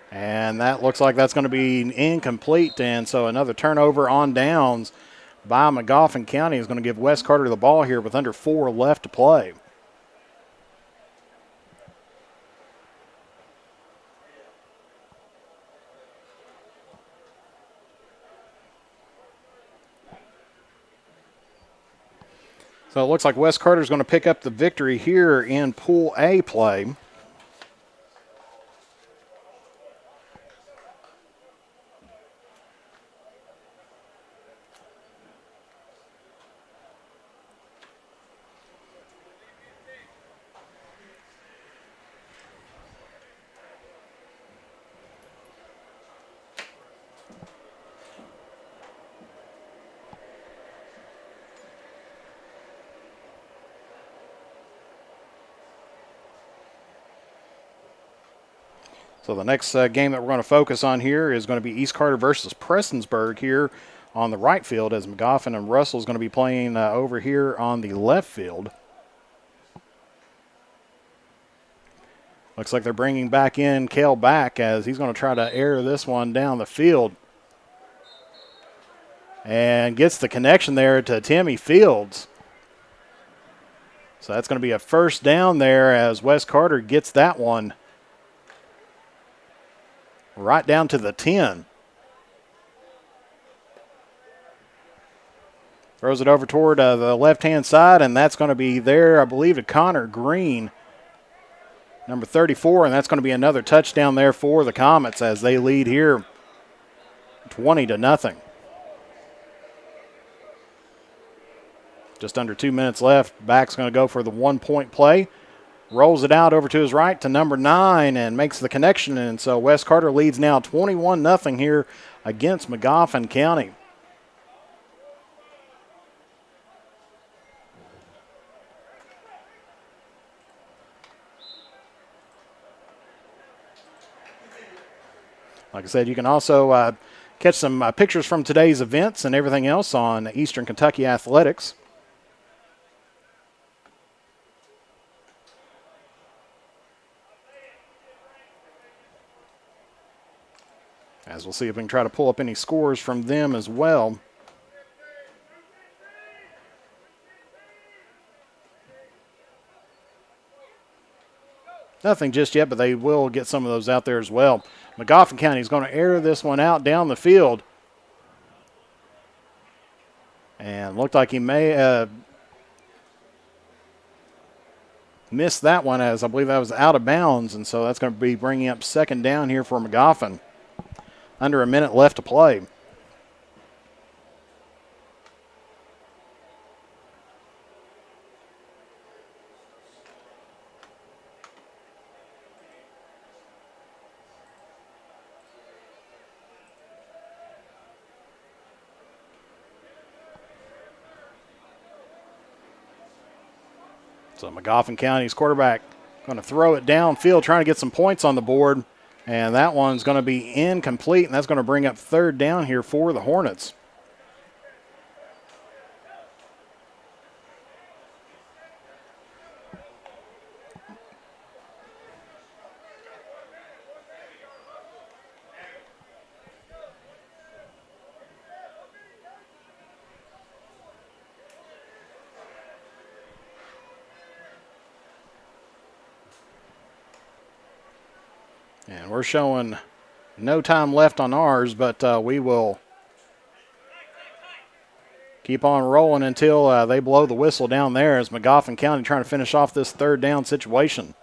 And that looks like that's going to be incomplete. And so another turnover on downs by Magoffin County is going to give West Carter the ball here with under 4 left to play. So it looks like West Carter's going to pick up the victory here in Pool A play. So the next game that we're going to focus on here is going to be East Carter versus Prestonsburg here on the right field, as McGoffin and Russell is going to be playing over here on the left field. Looks like they're bringing back in Cale Back, as he's going to try to air this one down the field. And gets the connection there to Timmy Fields. So that's going to be a first down there, as West Carter gets that one right down to the 10. Throws it over toward the left-hand side, and that's going to be there, I believe, to Connor Green, number 34, and that's going to be another touchdown there for the Comets as they lead here 20-0. Just under 2 minutes left. Back's going to go for the 1-point play. Rolls it out over to his right to number 9 and makes the connection. And so West Carter leads now 21-0 here against McGoffin County. Like I said, you can also catch some pictures from today's events and everything else on Eastern Kentucky Athletics. As we'll see if we can try to pull up any scores from them as well. Nothing just yet, but they will get some of those out there as well. McGoffin County is going to air this one out down the field. And looked like he may miss that one, as I believe that was out of bounds. And so that's going to be bringing up second down here for McGoffin. Under a minute left to play. So McGoffin County's quarterback going to throw it downfield, trying to get some points on the board. And that one's going to be incomplete, and that's going to bring up third down here for the Hornets. And we're showing no time left on ours, but we will keep on rolling until they blow the whistle down there, as McGoffin County trying to finish off this third down situation.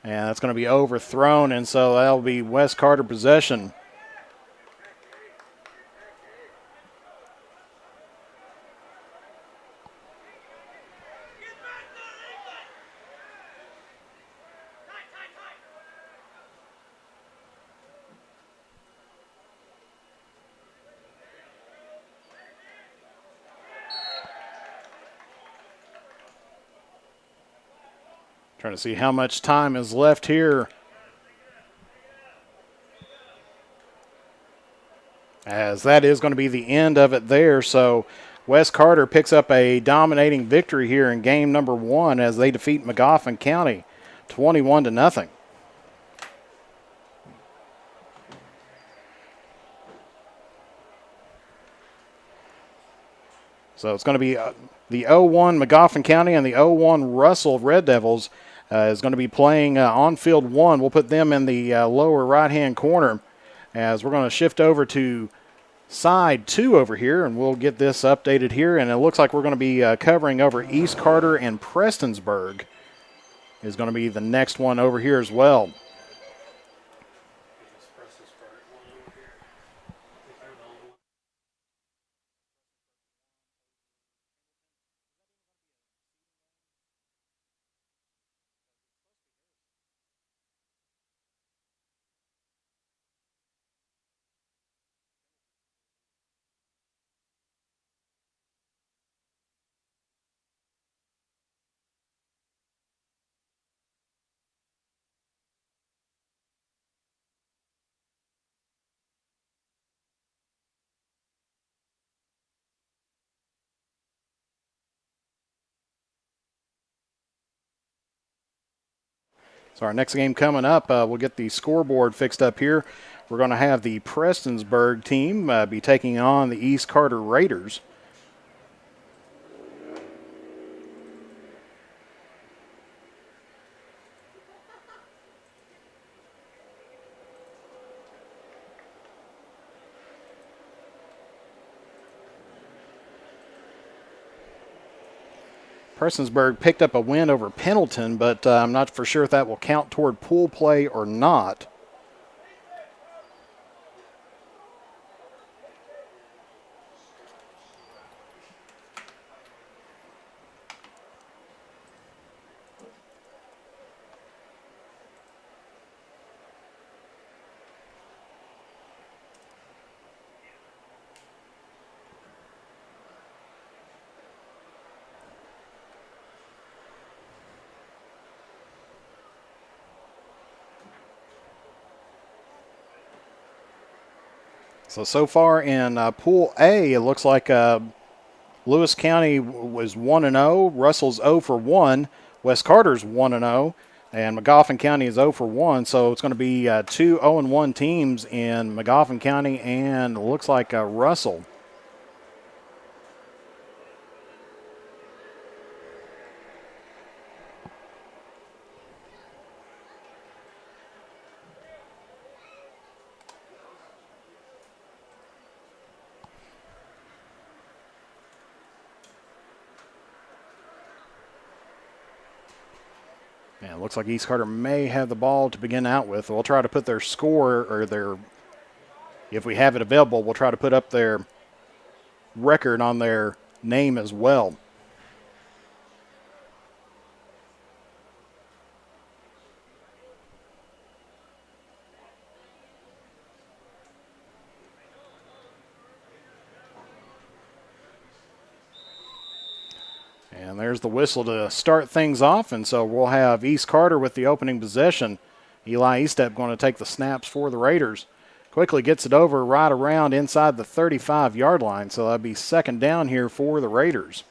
And that's going to be overthrown, and so that'll be West Carter possession. Trying to see how much time is left here, as that is going to be the end of it there. So West Carter picks up a dominating victory here in game number 1 as they defeat McGoffin County 21-0. So it's going to be the 0-1 McGoffin County and the 0-1 Russell Red Devils is going to be playing on field 1. We'll put them in the lower right-hand corner, as we're going to shift over to side 2 over here, and we'll get this updated here. And it looks like we're going to be covering over East Carter and Prestonsburg is going to be the next one over here as well. So our next game coming up, we'll get the scoreboard fixed up here. We're going to have the Prestonsburg team be taking on the East Carter Raiders. Prestonsburg picked up a win over Pendleton, but I'm not for sure if that will count toward pool play or not. So far in Pool A, it looks like Lewis County was 1-0, Russell's 0 for 1, West Carter's 1-0, and Magoffin County is 0 for 1. So it's going to be 2 0-1 teams in Magoffin County and it looks like Russell. Yeah, it looks like East Carter may have the ball to begin out with. We'll try to put their score or if we have it available, we'll try to put up their record on their name as well. And there's the whistle to start things off, and so we'll have East Carter with the opening possession. Eli Estep going to take the snaps for the Raiders. Quickly gets it over right around inside the 35-yard line, so that'll be second down here for the Raiders.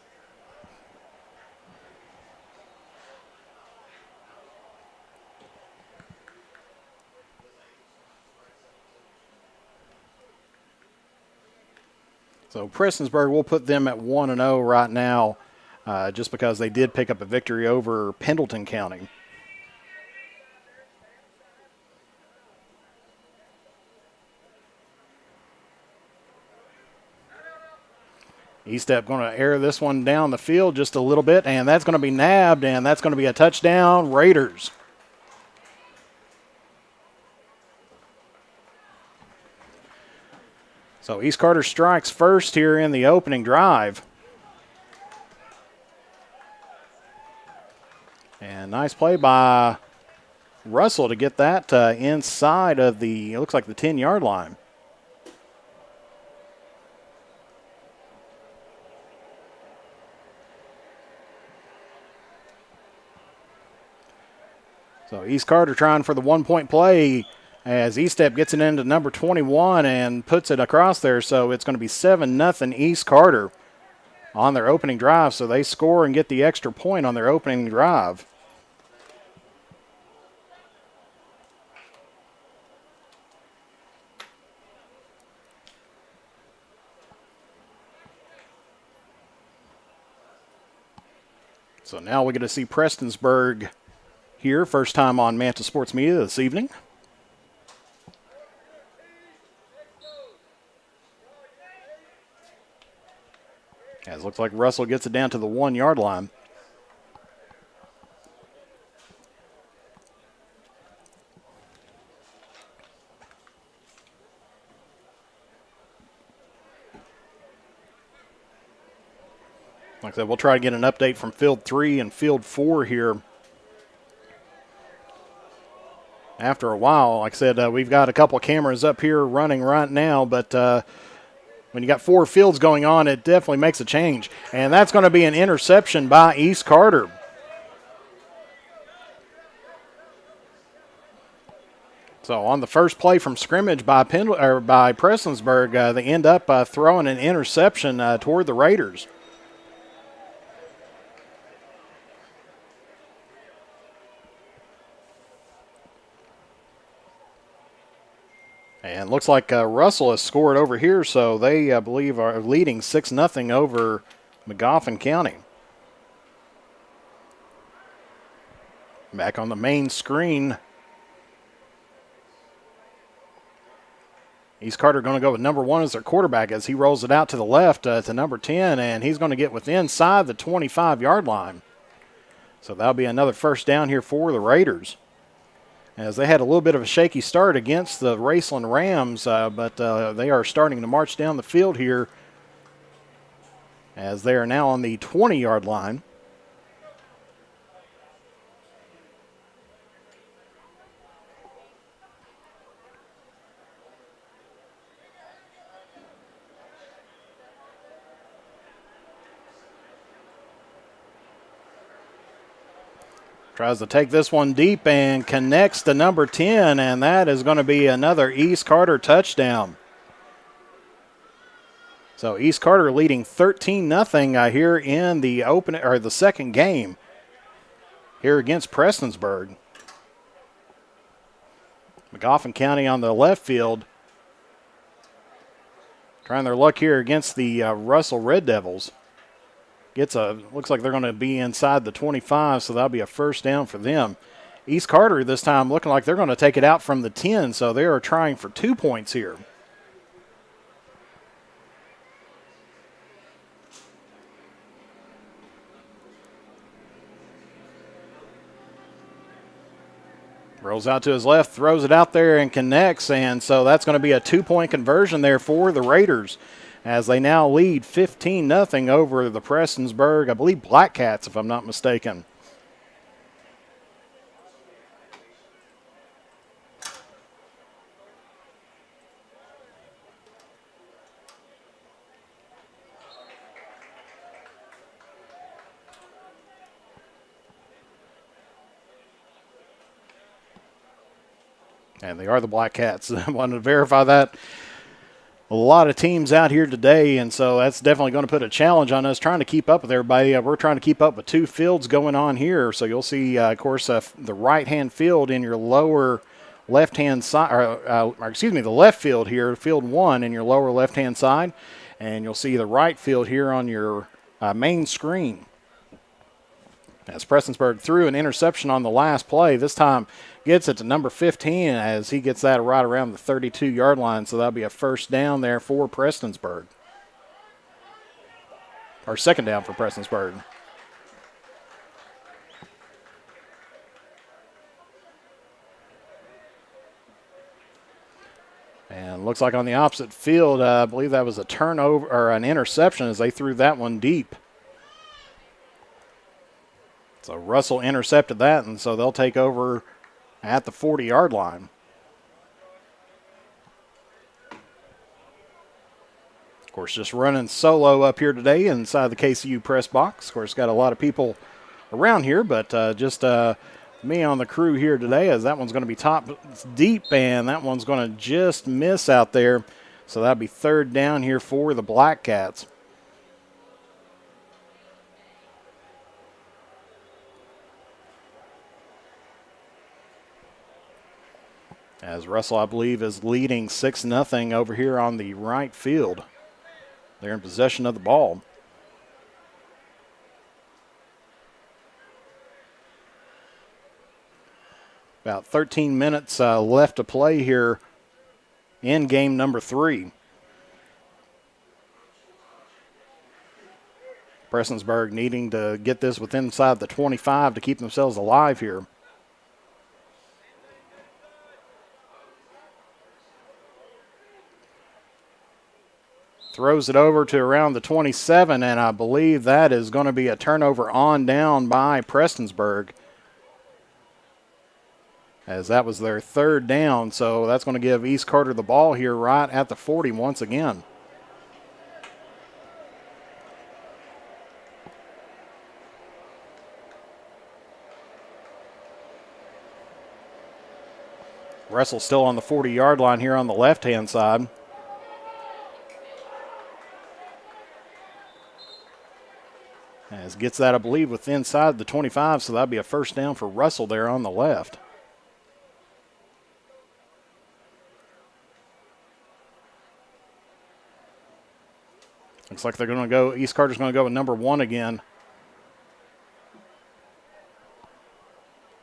So Prestonsburg will put them at 1-0 right now, just because they did pick up a victory over Pendleton County. Estep going to air this one down the field just a little bit, and that's going to be nabbed, and that's going to be a touchdown, Raiders. So East Carter strikes first here in the opening drive. And nice play by Russell to get that inside of the, it looks like the 10-yard line. So East Carter trying for the one-point play as Estep gets it into number 21 and puts it across there. So it's going to be 7-0 East Carter on their opening drive. So they score and get the extra point on their opening drive. So now we get to see Prestonsburg here, first time on Manta Sports Media this evening. looks like Russell gets it down to the 1 yard line. Like I said, we'll try to get an update from field 3 and field 4 here. After a while, like I said, we've got a couple cameras up here running right now, but when you got 4 fields going on, it definitely makes a change. And that's going to be an interception by East Carter. So on the first play from scrimmage by Prestonsburg, they end up throwing an interception toward the Raiders. And looks like Russell has scored over here, so they, I believe, are leading 6-0 over Magoffin County. Back on the main screen. East Carter going to go with number 1 as their quarterback as he rolls it out to the left to number 10, and he's going to get within inside the 25-yard line. So that'll be another first down here for the Raiders, as they had a little bit of a shaky start against the Raceland Rams, but they are starting to march down the field here as they are now on the 20-yard line. Tries to take this one deep and connects to number 10, and that is going to be another East Carter touchdown. So East Carter leading 13-0 here in the second game here against Prestonsburg. Magoffin County on the left field trying their luck here against the Russell Red Devils. Looks like they're going to be inside the 25, so that'll be a first down for them. East Carter this time looking like they're going to take it out from the 10, so they are trying for 2 points here. Rolls out to his left, throws it out there and connects, and so that's going to be a 2-point conversion there for the Raiders, as they now lead 15-0 over the Prestonsburg, I believe, Black Cats, if I'm not mistaken. And they are the Black Cats. I wanted to verify that. A lot of teams out here today, and so that's definitely going to put a challenge on us trying to keep up with everybody. We're trying to keep up with 2 fields going on here. So you'll see, of course, the right-hand field in your lower left-hand side, the left field here, field 1 in your lower left-hand side, and you'll see the right field here on your main screen. As Prestonsburg threw an interception on the last play, this time gets it to number 15 as he gets that right around the 32-yard line. So that'll be a first down there for Prestonsburg. Or second down for Prestonsburg. And looks like on the opposite field, I believe that was a turnover or an interception as they threw that one deep. So Russell intercepted that, and so they'll take over at the 40-yard line. Of course, just running solo up here today inside the KCU press box. Of course, got a lot of people around here, but just me on the crew here today, as that one's going to be top deep, and that one's going to just miss out there. So that'll be third down here for the Black Cats. As Russell, I believe, is leading 6-0 over here on the right field. They're in possession of the ball. About 13 minutes left to play here in game number 3. Prestonsburg needing to get this within inside the 25 to keep themselves alive here. Throws it over to around the 27, and I believe that is going to be a turnover on down by Prestonsburg, as that was their third down. So that's going to give East Carter the ball here right at the 40 once again. Russell still on the 40-yard line here on the left-hand side. As gets that, I believe, with inside the 25, so that'll be a first down for Russell there on the left. Looks like they're going to go, East Carter's going to go with number 1 again.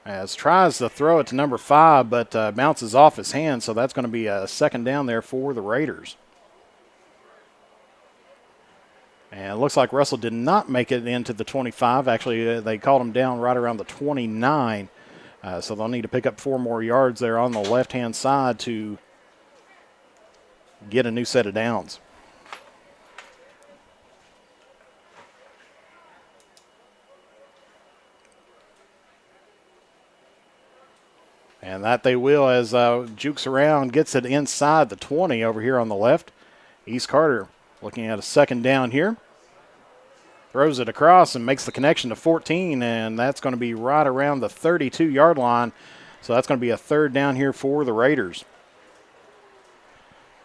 As tries to throw it to number 5, but bounces off his hand, so that's going to be a second down there for the Raiders. And it looks like Russell did not make it into the 25. Actually, they called him down right around the 29. So they'll need to pick up 4 more yards there on the left-hand side to get a new set of downs. And that they will as jukes around, gets it inside the 20 over here on the left. East Carter looking at a second down here. Throws it across and makes the connection to 14, and that's going to be right around the 32-yard line. So that's going to be a third down here for the Raiders.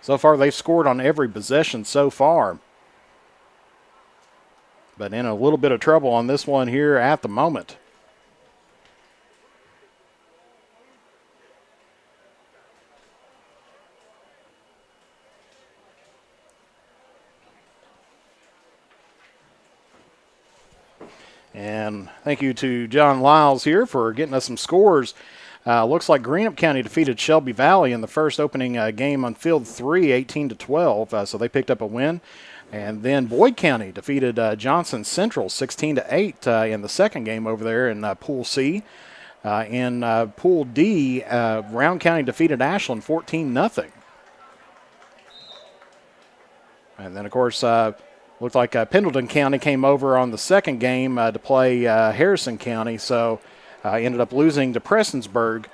So far, they've scored on every possession so far, but in a little bit of trouble on this one here at the moment. And thank you to John Lyles here for getting us some scores. Looks like Greenup County defeated Shelby Valley in the first opening game on Field 3, 18-12. So they picked up a win. And then Boyd County defeated Johnson Central 16-8 in the second game over there in Pool C. In Pool D, Round County defeated Ashland 14-0. And then, of course, looked like Pendleton County came over on the second game to play Harrison County, so ended up losing to Prestonsburg.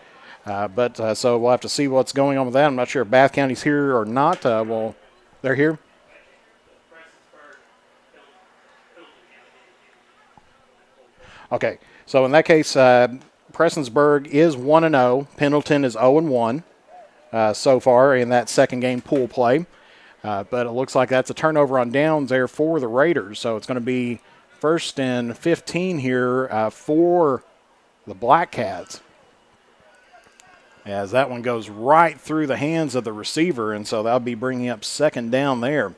So we'll have to see what's going on with that. I'm not sure if Bath County's here or not. Well, they're here. Okay, so in that case, Prestonsburg is 1-0. Pendleton is 0-1 so far in that second game pool play. But it looks like that's a turnover on downs there for the Raiders. So it's going to be 1st and 15 here for the Black Cats. As that one goes right through the hands of the receiver, and so that'll be bringing up second down there.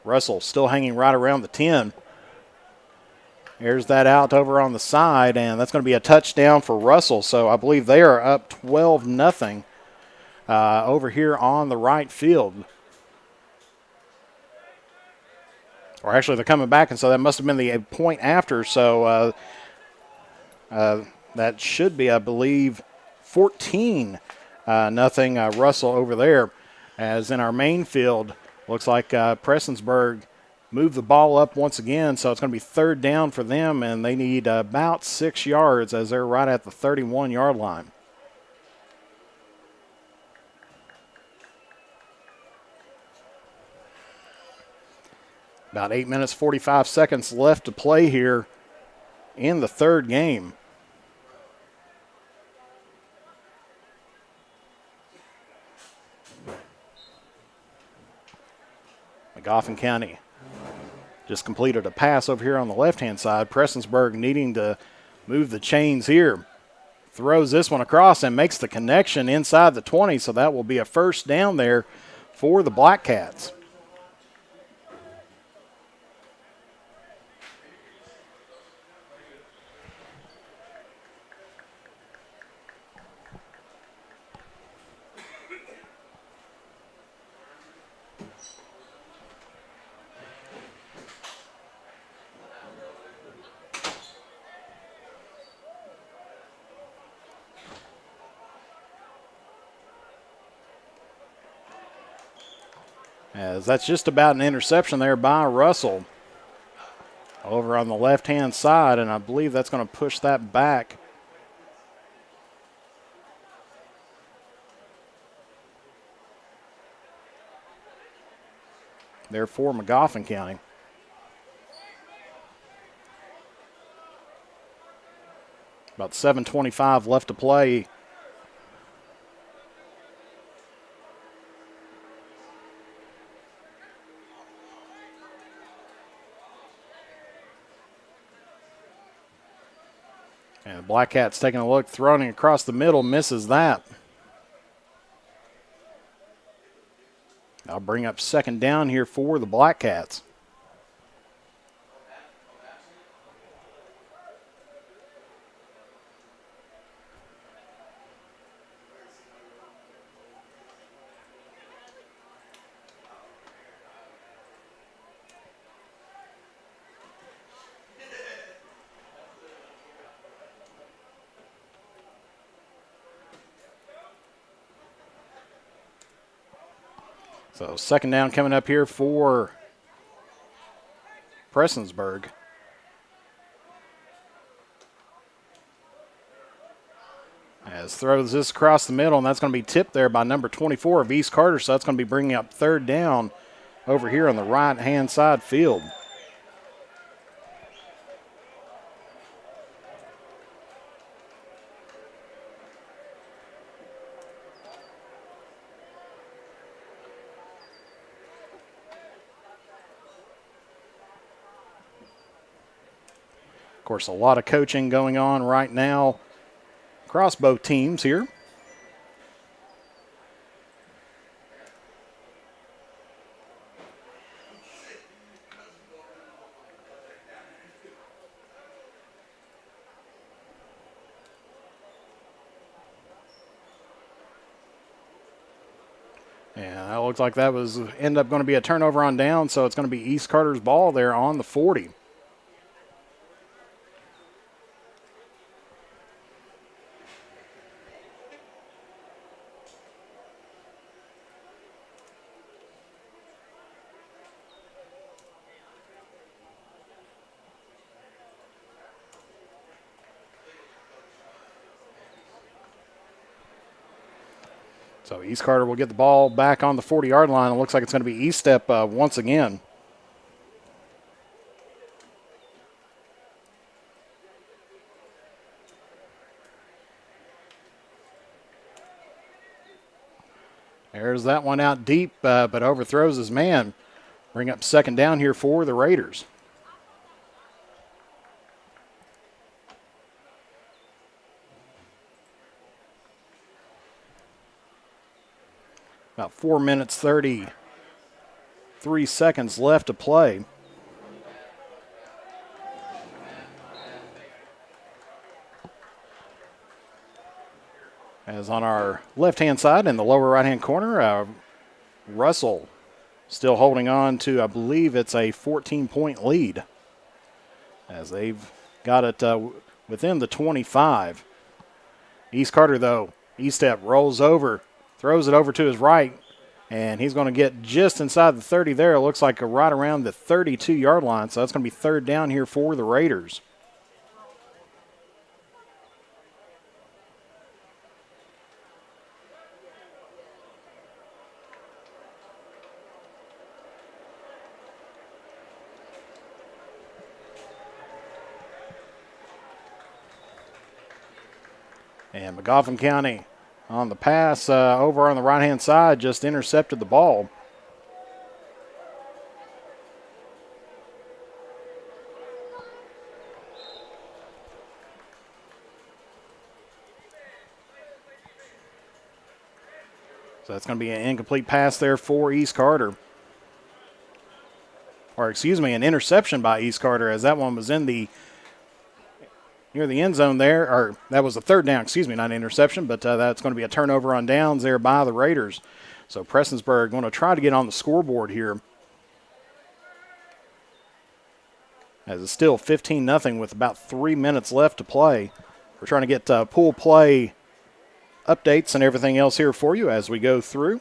Russell still hanging right around the 10. Here's that out over on the side, and that's going to be a touchdown for Russell. So I believe they are up 12-0. Over here on the right field. Or actually, they're coming back, and so that must have been the point after. So that should be, I believe, 14-0 Russell over there. As in our main field, looks like Prestonsburg moved the ball up once again, so it's going to be third down for them, and they need about 6 yards as they're right at the 31-yard line. About 8 minutes, 45 seconds left to play here in the third game. Goffin County just completed a pass over here on the left-hand side. Prestonsburg needing to move the chains here. Throws this one across and makes the connection inside the 20, so that will be a first down there for the Black Cats. As that's just about an interception there by Russell over on the left-hand side, and I believe that's going to push that back. There for Magoffin County. About 7:25 left to play. And the Black Cats taking a look, throwing it across the middle, misses that. I'll bring up second down here for the Black Cats. So second down coming up here for Prestonsburg. As throws this across the middle, and that's going to be tipped there by number 24 of East Carter, so that's going to be bringing up third down over here on the right-hand side field. Of course, a lot of coaching going on right now across both teams here. And that looks like that was end up going to be a turnover on down, so it's going to be East Carter's ball there on the 40. So East Carter will get the ball back on the 40-yard line. It looks like it's going to be East Step once again. There's that one out deep, but overthrows his man. Bring up second down here for the Raiders. About 4 minutes, 33 seconds left to play. As on our left-hand side in the lower right-hand corner, Russell still holding on to, I believe it's a 14-point lead. As they've got it within the 25. East Carter, though, E-step rolls over, throws it over to his right, and he's going to get just inside the 30 there. It looks like right around the 32-yard line, so that's going to be third down here for the Raiders. And Magoffin County on the pass over on the right-hand side just intercepted the ball. So that's going to be an incomplete pass there for East Carter. Or excuse me, an interception by East Carter, as that one was in the near the end zone there, or that was a third down, excuse me, not an interception, but that's going to be a turnover on downs there by the Raiders. So Prestonsburg going to try to get on the scoreboard here. As it's still 15-0 with about 3 minutes left to play. We're trying to get pool play updates and everything else here for you as we go through.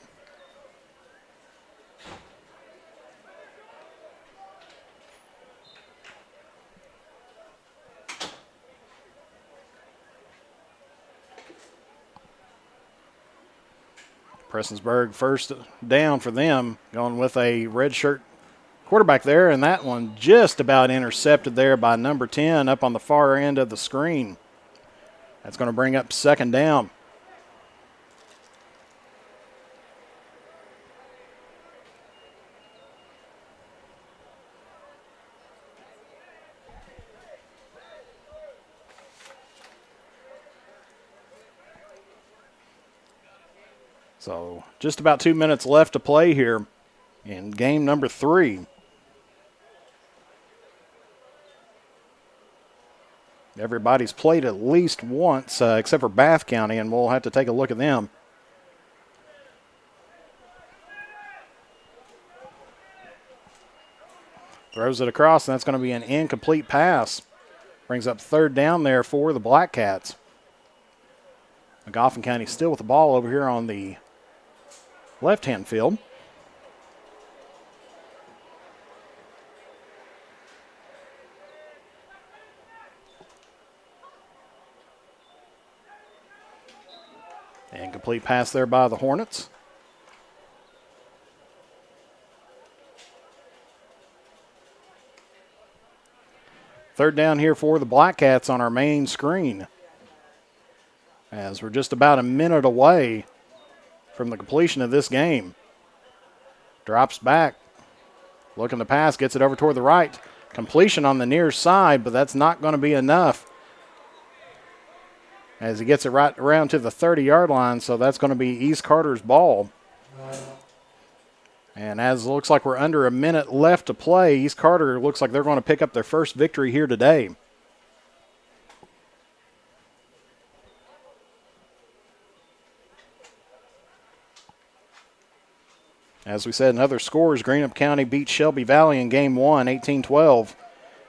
Prestonsburg first down for them, going with a red shirt quarterback there, and that one just about intercepted there by number 10 up on the far end of the screen. That's going to bring up second down. So just about 2 minutes left to play here in game number 3. Everybody's played at least once, except for Bath County, and we'll have to take a look at them. Throws it across, and that's going to be an incomplete pass. Brings up third down there for the Black Cats. Magoffin County still with the ball over here on the left-hand field. Incomplete pass there by the Hornets. Third down here for the Black Cats on our main screen, as we're just about a minute away from the completion of this game. Drops back, looking to pass, gets it over toward the right. Completion on the near side, but that's not going to be enough, as he gets it right around to the 30-yard line, so that's going to be East Carter's ball. And as it looks like we're under a minute left to play, East Carter looks like they're going to pick up their first victory here today. As we said in other scores, Greenup County beat Shelby Valley in game 1, 18-12.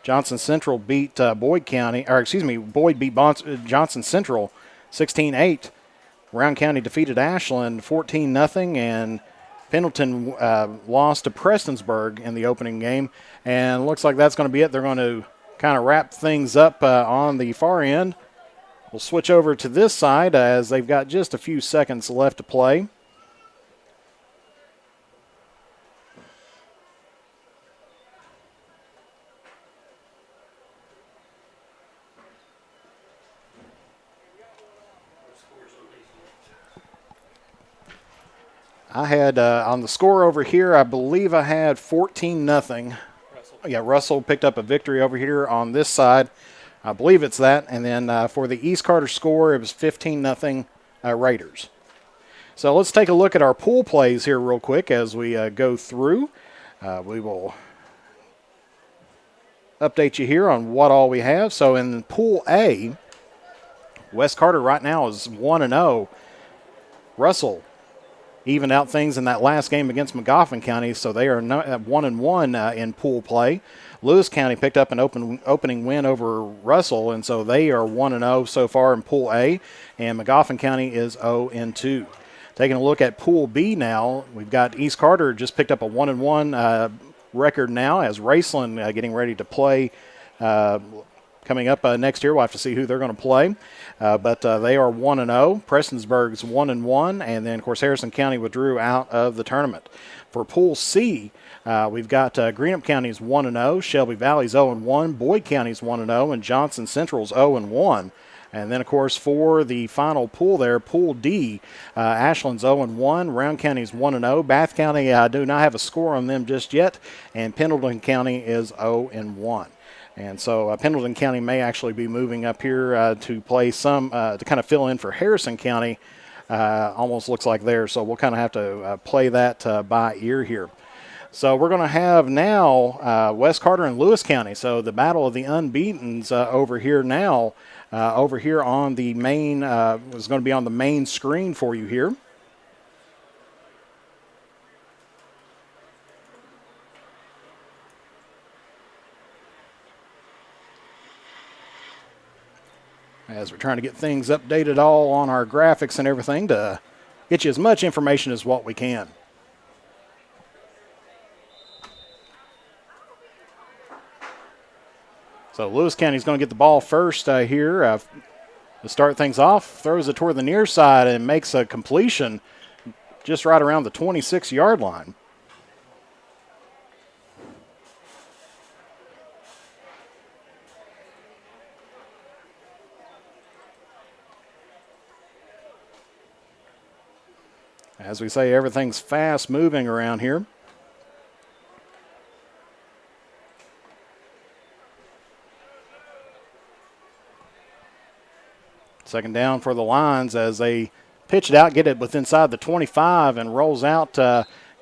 Johnson Central beat Boyd beat Johnson Central 16-8. Round County defeated Ashland 14-0, and Pendleton lost to Prestonsburg in the opening game, and looks like that's going to be it. They're going to kind of wrap things up on the far end. We'll switch over to this side as they've got just a few seconds left to play. I had on the score over here, I believe I had 14-0. Yeah, Russell picked up a victory over here on this side. I believe it's that. And then for the East Carter score, it was 15-0 Raiders. So let's take a look at our pool plays here real quick as we go through. We will update you here on what all we have. So in Pool A, West Carter right now is 1-0. Russell evened out things in that last game against Magoffin County, so they are 1-1 in pool play. Lewis County picked up an opening win over Russell, and so they are 1-0 so far in Pool A, and Magoffin County is 0-2. Taking a look at Pool B now, we've got East Carter just picked up a 1-1 record now, as Raceland getting ready to play coming up next year. We'll have to see who they're going to play. But they are 1-0. Prestonsburg's 1-1. And then, of course, Harrison County withdrew out of the tournament. For Pool C, we've got Greenup County's 1-0. Shelby Valley's 0-1. Boyd County's 1-0. And Johnson Central's 0-1. And then, of course, for the final pool there, Pool D, Ashland's 0-1. Round County's 1-0. Bath County, I do not have a score on them just yet. And Pendleton County is 0-1. And so Pendleton County may actually be moving up here to play some, to kind of fill in for Harrison County. Almost looks like there. So we'll kind of have to play that by ear here. So we're going to have now West Carter and Lewis County. So the battle of the unbeatens over here now, over here on the main, is going to be on the main screen for you here. As we're trying to get things updated all on our graphics and everything to get you as much information as what we can. So Lewis County's going to get the ball first here to start things off. Throws it toward the near side and makes a completion. just right around the 26-yard line. As we say, everything's fast moving around here. Second down for the Lions as they pitch it out, get it with inside the 25 and rolls out,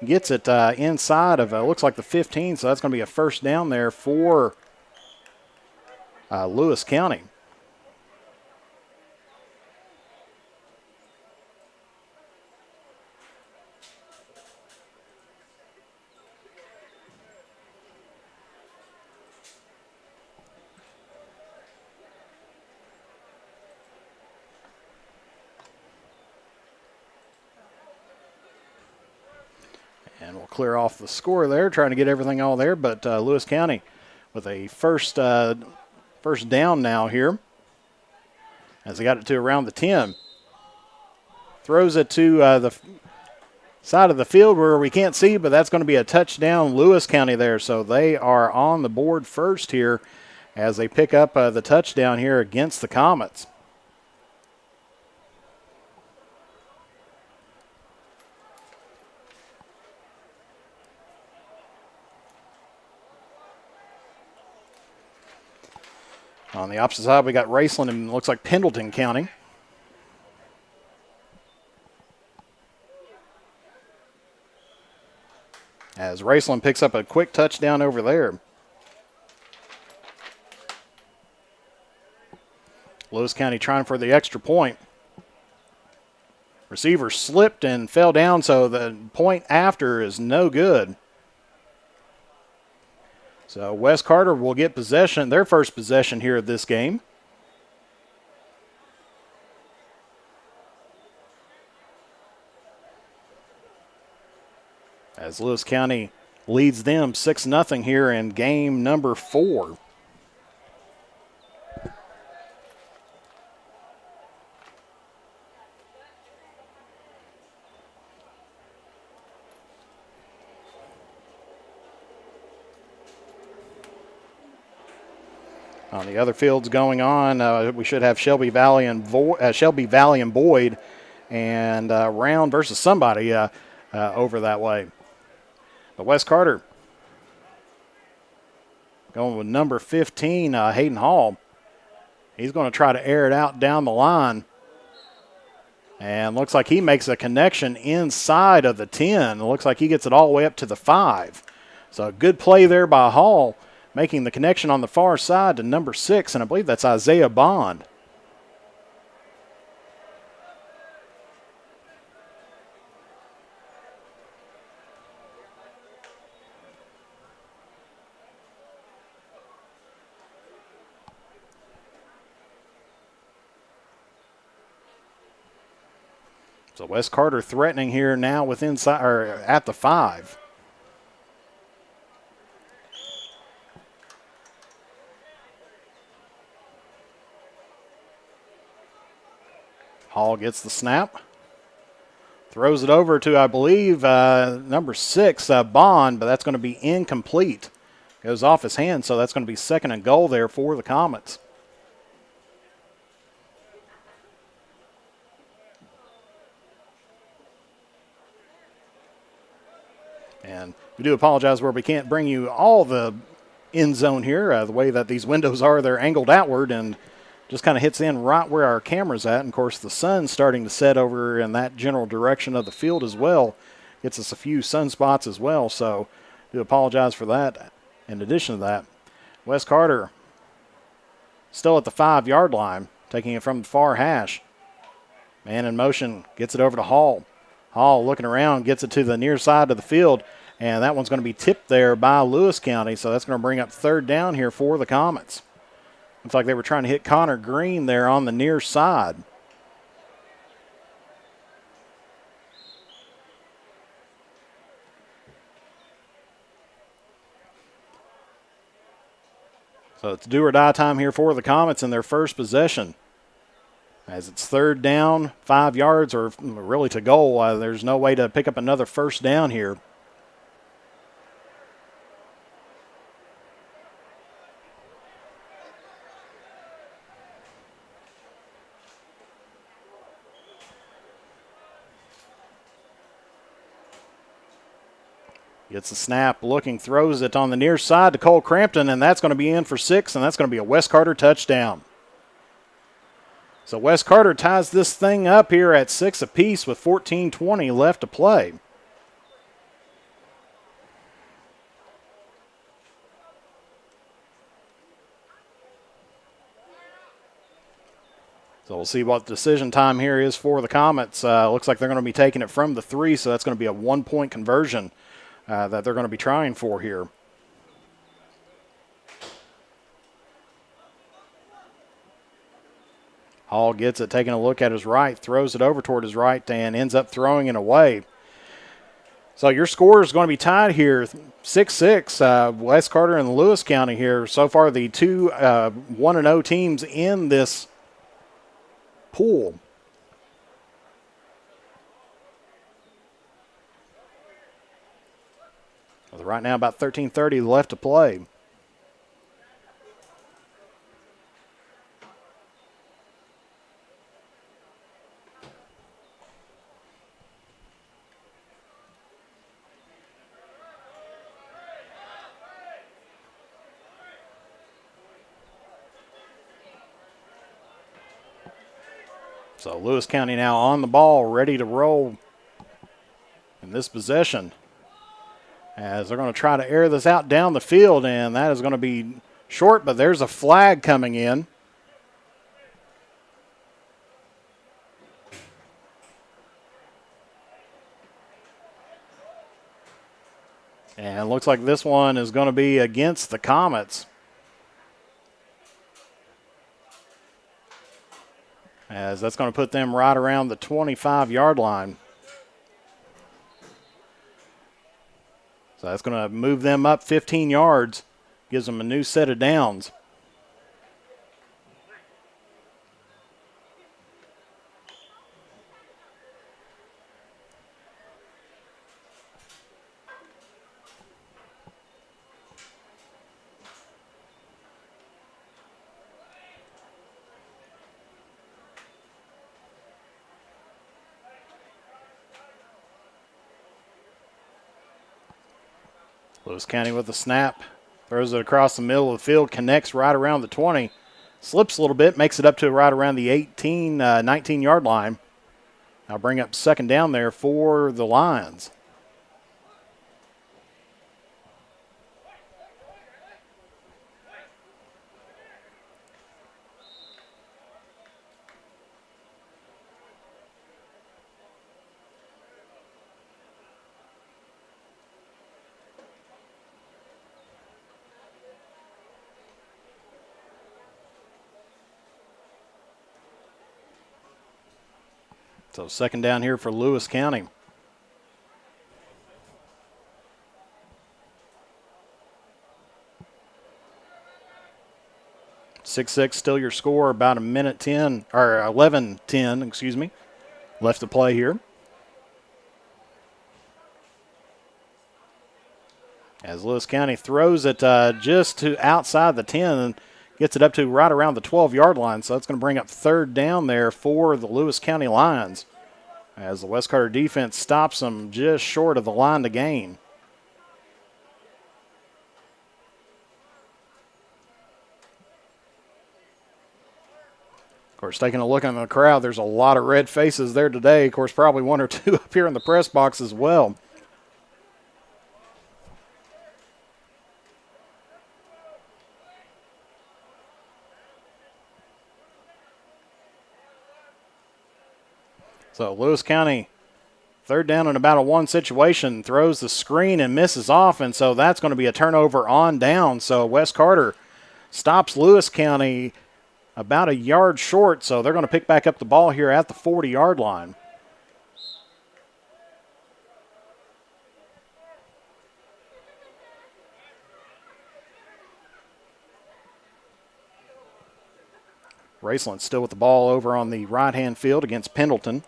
gets it inside of, looks like the 15, so that's going to be a first down there for Lewis County. And we'll clear off the score there, trying to get everything all there. But Lewis County with a first down now here as they got it to around the 10. Throws it to the side of the field where we can't see, but that's going to be a touchdown, Lewis County there. So they are on the board first here as they pick up the touchdown here against the Comets. On the opposite side, we got Raceland and looks like Pendleton County. As Raceland picks up a quick touchdown over there. Lewis County trying for the extra point. Receiver slipped and fell down, so the point after is no good. So West Carter will get possession, their first possession here of this game. As Lewis County leads them 6-0 here in game number 4. On the other fields going on, we should have Shelby Valley and Boyd and Round versus somebody over that way. But West Carter going with number 15, Hayden Hall. He's going to try to air it out down the line. And looks like he makes a connection inside of the 10. It looks like he gets it all the way up to the 5. So a good play there by Hall, making the connection on the far side to number 6, and I believe that's Isaiah Bond. So West Carter threatening here now with inside or at the 5. Hall gets the snap. Throws it over to, I believe, number 6, Bond, but that's going to be incomplete. Goes off his hand, so that's going to be second and goal there for the Comets. And we do apologize where we can't bring you all the end zone here. The way that these windows are, they're angled outward and just kind of hits in right where our camera's at. And, of course, the sun's starting to set over in that general direction of the field as well. Gets us a few sunspots as well, so do apologize for that. In addition to that, Wes Carter still at the 5-yard line, taking it from the far hash. Man in motion, gets it over to Hall. Hall looking around, gets it to the near side of the field, and that one's going to be tipped there by Lewis County, so that's going to bring up third down here for the Comets. Looks like they were trying to hit Connor Green there on the near side. So it's do or die time here for the Comets in their first possession. As it's third down, 5 yards, or really to goal. There's no way to pick up another first down here. Gets the snap, looking, throws it on the near side to Cole Crampton, and that's going to be in for 6, and that's going to be a Wes Carter touchdown. So Wes Carter ties this thing up here at 6 apiece with 14:20 left to play. So we'll see what decision time here is for the Comets. Looks like they're going to be taking it from the 3, so that's going to be a 1-point conversion that they're going to be trying for here. Hall gets it, taking a look at his right, throws it over toward his right, and ends up throwing it away. So your score is going to be tied here, 6-6. Wes Carter and Lewis County here. So far, the two 1-0 teams in this pool. With right now about 13:30 left to play. So Lewis County now on the ball, ready to roll in this possession. As they're going to try to air this out down the field, and that is going to be short, but there's a flag coming in. And it looks like this one is going to be against the Comets. As that's going to put them right around the 25-yard line. So that's going to move them up 15 yards, gives them a new set of downs. Lewis County with the snap, throws it across the middle of the field, connects right around the 20, slips a little bit, makes it up to right around the 19-yard line. I'll bring up second down there for the Lions. So second down here for Lewis County. Six still your score, about a minute 10, or 11:10, excuse me, left to play here. As Lewis County throws it just to outside the 10 and gets it up to right around the 12-yard line. So that's going to bring up third down there for the Lewis County Lions. As the Wes Carter defense stops them just short of the line to gain. Of course, taking a look in the crowd, there's a lot of red faces there today. Of course, probably one or two up here in the press box as well. So Lewis County, third down and about a 1 situation, throws the screen and misses off, and so that's going to be a turnover on down. So Wes Carter stops Lewis County about a yard short, so they're going to pick back up the ball here at the 40-yard line. Raceland still with the ball over on the right-hand field against Pendleton.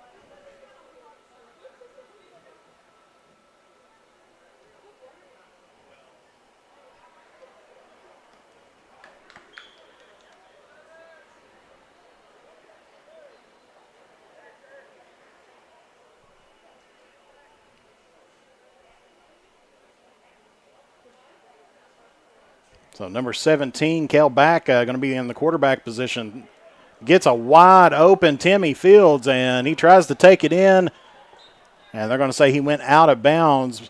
So number 17, Cal Back, going to be in the quarterback position. Gets a wide open Timmy Fields, and he tries to take it in. And they're going to say he went out of bounds.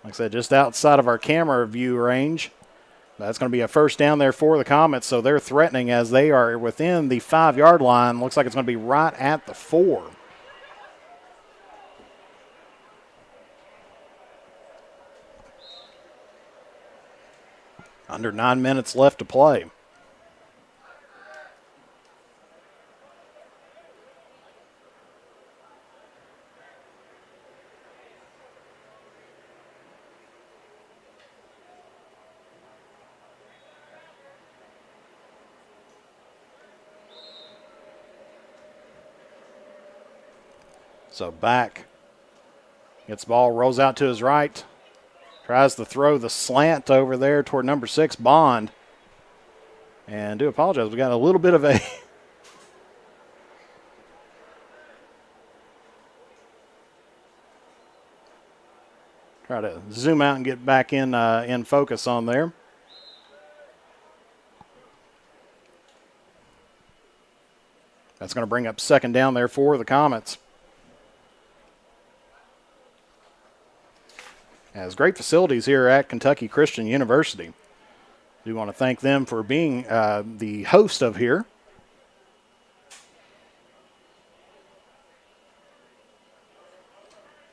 Like I said, just outside of our camera view range. That's going to be a first down there for the Comets, so they're threatening as they are within the 5-yard line. Looks like it's going to be right at the 4. Under 9 minutes left to play. So Back gets the ball, rolls out to his right, tries to throw the slant over there toward number 6, Bond. And do apologize, we got a little bit of a try to zoom out and get back in focus on there. That's going to bring up second down there for the Comets. Has great facilities here at Kentucky Christian University. We want to thank them for being the host of here.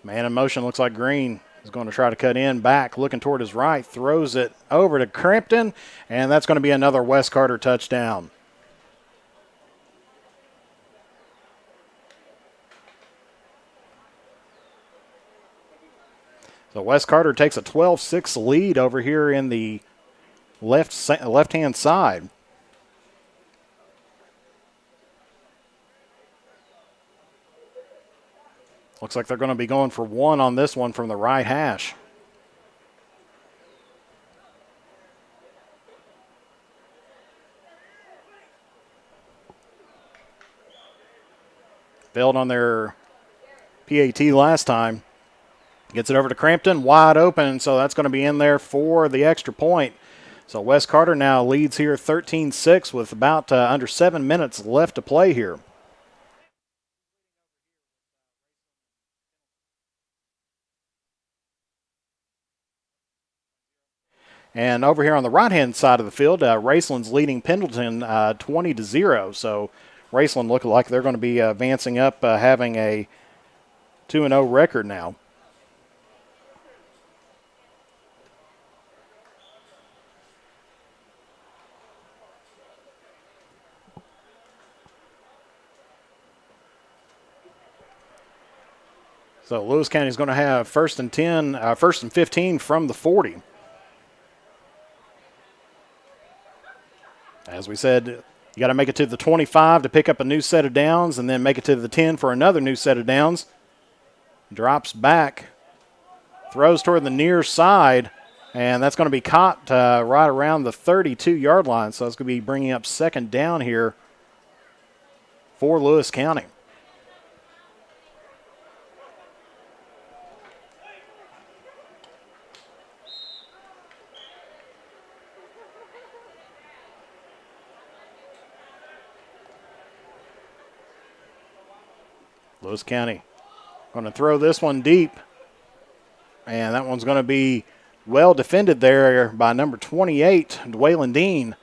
Man in motion, looks like Green is going to try to cut in. Back looking toward his right, throws it over to Crampton, and that's going to be another Wes Carter touchdown. So Wes Carter takes a 12-6 lead over here in the left-hand side. Looks like they're going to be going for one on this one from the right hash. Failed on their PAT last time. Gets it over to Crampton, wide open, so that's going to be in there for the extra point. So Wes Carter now leads here 13-6 with about under 7 minutes left to play here. And over here on the right-hand side of the field, Raceland's leading Pendleton 20-0. So Raceland look like they're going to be advancing up, having a 2-0 record now. So Lewis County is going to have first and 15 from the 40. As we said, you got to make it to the 25 to pick up a new set of downs, and then make it to the 10 for another new set of downs. Drops back, throws toward the near side, and that's going to be caught right around the 32-yard line. So it's going to be bringing up second down here for Lewis County. Lewis County going to throw this one deep, and that one's going to be well defended there by number 28, Dwaylon Dean,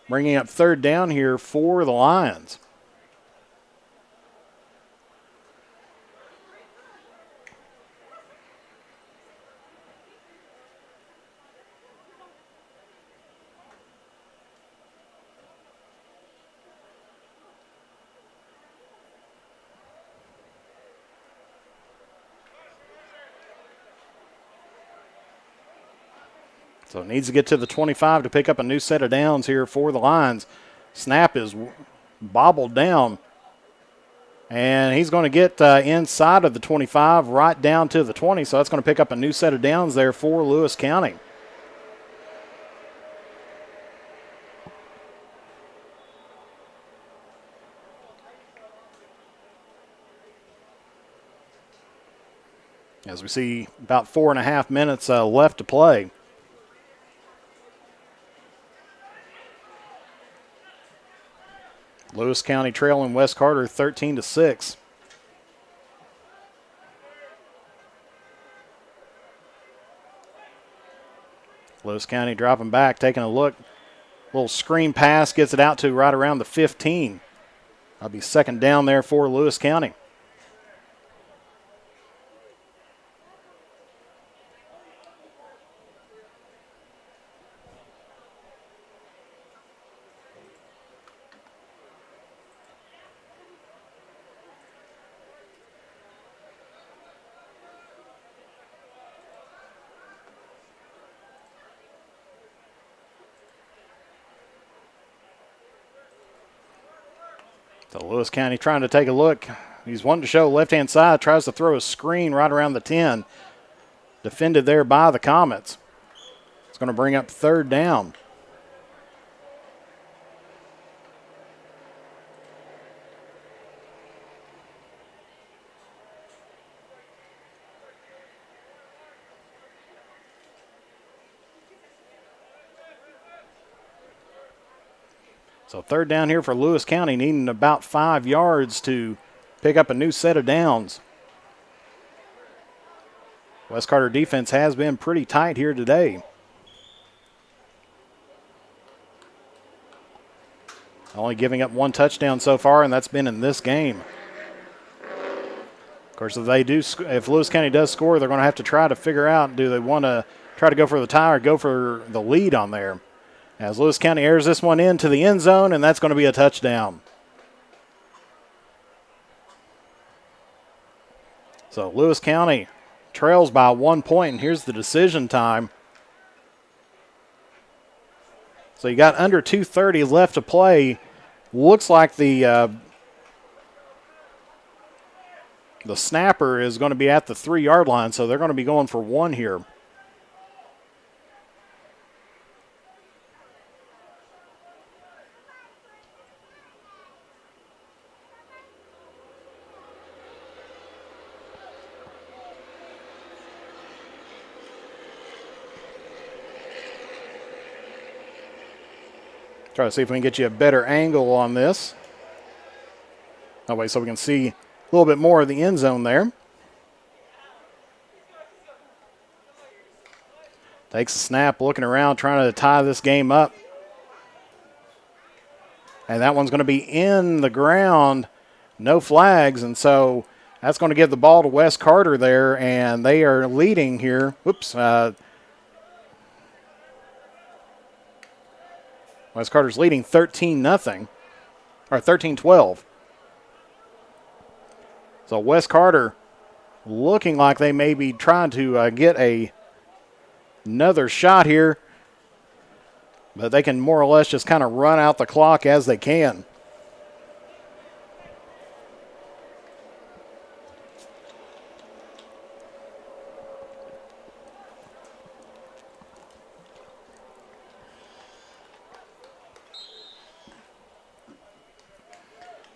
bringing up third down here for the Lions. So it needs to get to the 25 to pick up a new set of downs here for the Lions. Snap is bobbled down. And he's going to get inside of the 25, right down to the 20. So that's going to pick up a new set of downs there for Lewis County. As we see about 4.5 minutes left to play. Lewis County trailing West Carter 13-6. Lewis County dropping back, taking a look. Little screen pass, gets it out to right around the 15. That'll be second down there for Lewis County. So Lewis County trying to take a look. He's wanting to show left-hand side, tries to throw a screen right around the 10. Defended there by the Comets. It's going to bring up third down. So third down here for Lewis County, needing about 5 yards to pick up a new set of downs. West Carter defense has been pretty tight here today. Only giving up 1 touchdown so far, and that's been in this game. Of course, if Lewis County does score, they're going to have to try to figure out, do they want to try to go for the tie or go for the lead on there? As Lewis County airs this one into the end zone, and that's going to be a touchdown. So Lewis County trails by 1 point, and here's the decision time. So you got under 2:30 left to play. Looks like the snapper is going to be at the 3-yard line, so they're going to be going for 1 here. Try to see if we can get you a better angle on this. That way so we can see a little bit more of the end zone there. Takes a snap, looking around, trying to tie this game up. And that one's going to be in the ground, no flags, and so that's going to give the ball to West Carter there, and they are leading here. Whoops. West Carter's leading 13-0, or 13-12. So West Carter looking like they may be trying to get another shot here, but they can more or less just kind of run out the clock as they can.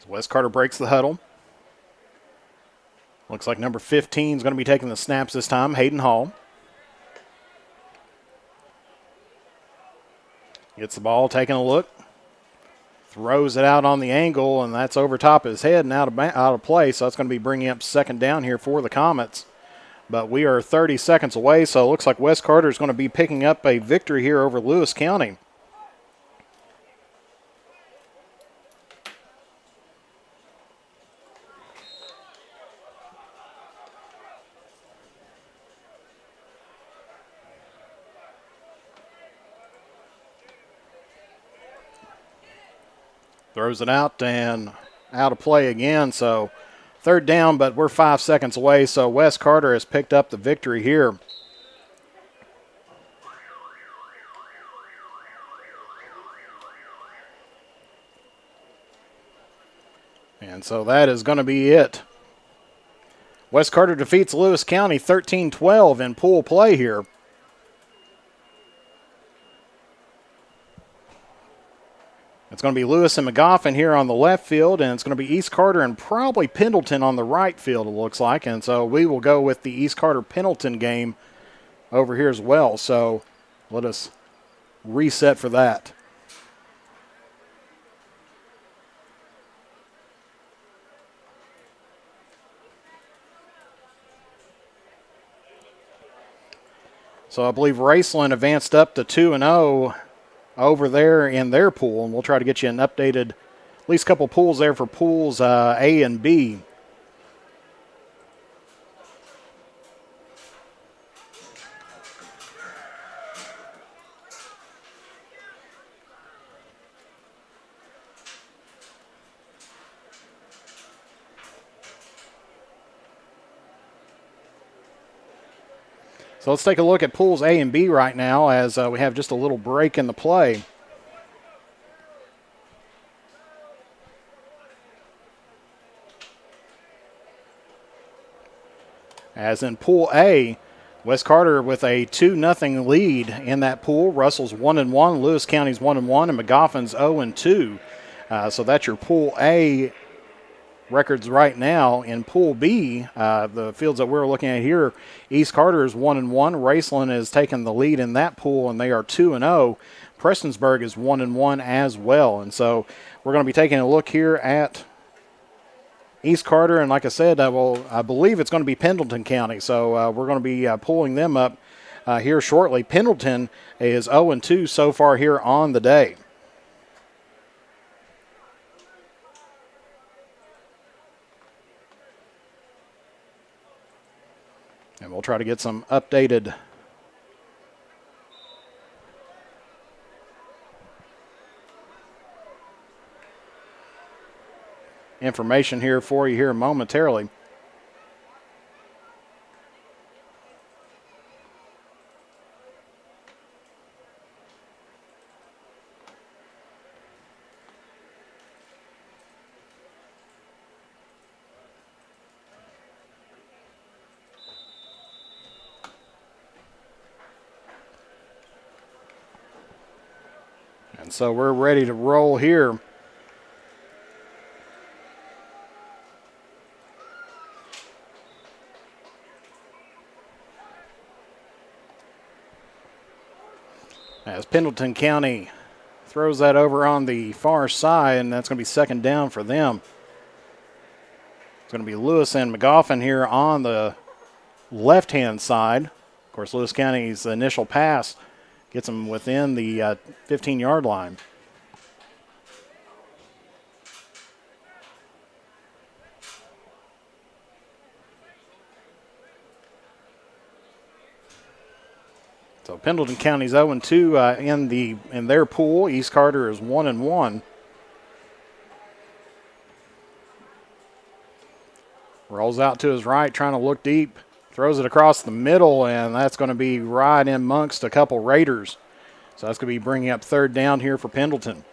West Carter breaks the huddle. Looks like number 15 is going to be taking the snaps this time, Hayden Hall. Gets the ball, taking a look. Throws it out on the angle, and that's over top of his head and out of play, so that's going to be bringing up second down here for the Comets. But we are 30 seconds away, so it looks like West Carter is going to be picking up a victory here over Lewis County. Throws it out and out of play again. So third down, but we're 5 seconds away. So West Carter has picked up the victory here. And so that is going to be it. West Carter defeats Lewis County 13-12 in pool play here. It's going to be Lewis and McGoffin here on the left field, and it's going to be East Carter and probably Pendleton on the right field, it looks like. And so we will go with the East Carter-Pendleton game over here as well. So let us reset for that. So I believe Raceland advanced up to 2-0 over there in their pool, and we'll try to get you an updated, at least a couple pools there for pools A and B. So let's take a look at pools A and B right now as we have just a little break in the play. As in Pool A, West Carter with a 2-0 lead in that pool. Russell's 1-1, Lewis County's 1-1, and McGoffin's 0-2. So that's your Pool A records right now. In Pool B, the fields that we're looking at here, East Carter is 1-1. Raceland has taken the lead in that pool, and they are 2-0. Prestonsburg is 1-1 as well. And so we're going to be taking a look here at East Carter, and like I said, I believe it's going to be Pendleton County. So we're going to be pulling them up here shortly. Pendleton is 0-2 so far here on the day. And we'll try to get some updated information here for you here momentarily. And so we're ready to roll here. As Pendleton County throws that over on the far side, and that's going to be second down for them. It's going to be Lewis and McGoffin here on the left-hand side. Of course, Lewis County's initial pass gets them within the 15-yard line. So Pendleton County's 0-2 in their pool. East Carter is 1-1. Rolls out to his right, trying to look deep. Throws it across the middle, and that's going to be right in amongst a couple Raiders. So that's going to be bringing up third down here for Pendleton.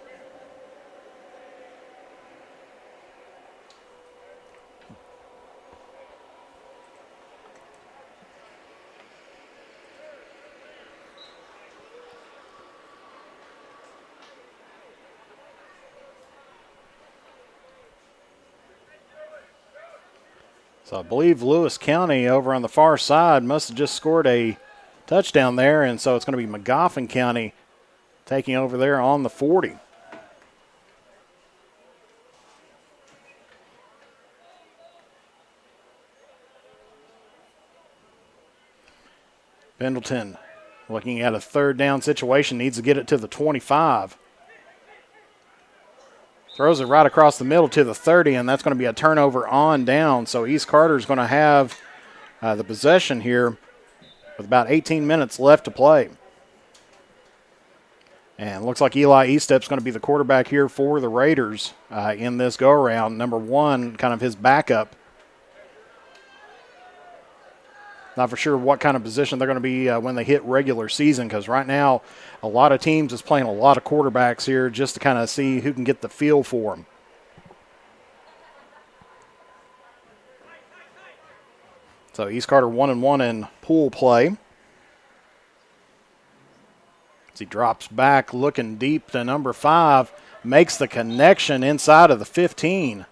So I believe Lewis County over on the far side must have just scored a touchdown there, and so it's going to be McGoffin County taking over there on the 40. Pendleton looking at a third down situation, needs to get it to the 25. Throws it right across the middle to the 30, and that's going to be a turnover on down. So East Carter is going to have the possession here with about 18 minutes left to play. And looks like Eli Eastep's going to be the quarterback here for the Raiders in this go-around. Number one, kind of his backup. Not for sure what kind of position they're going to be when they hit regular season, because right now a lot of teams is playing a lot of quarterbacks here just to kind of see who can get the feel for them. So East Carter 1-1 in pool play. As he drops back, looking deep to number 5, makes the connection inside of the 15.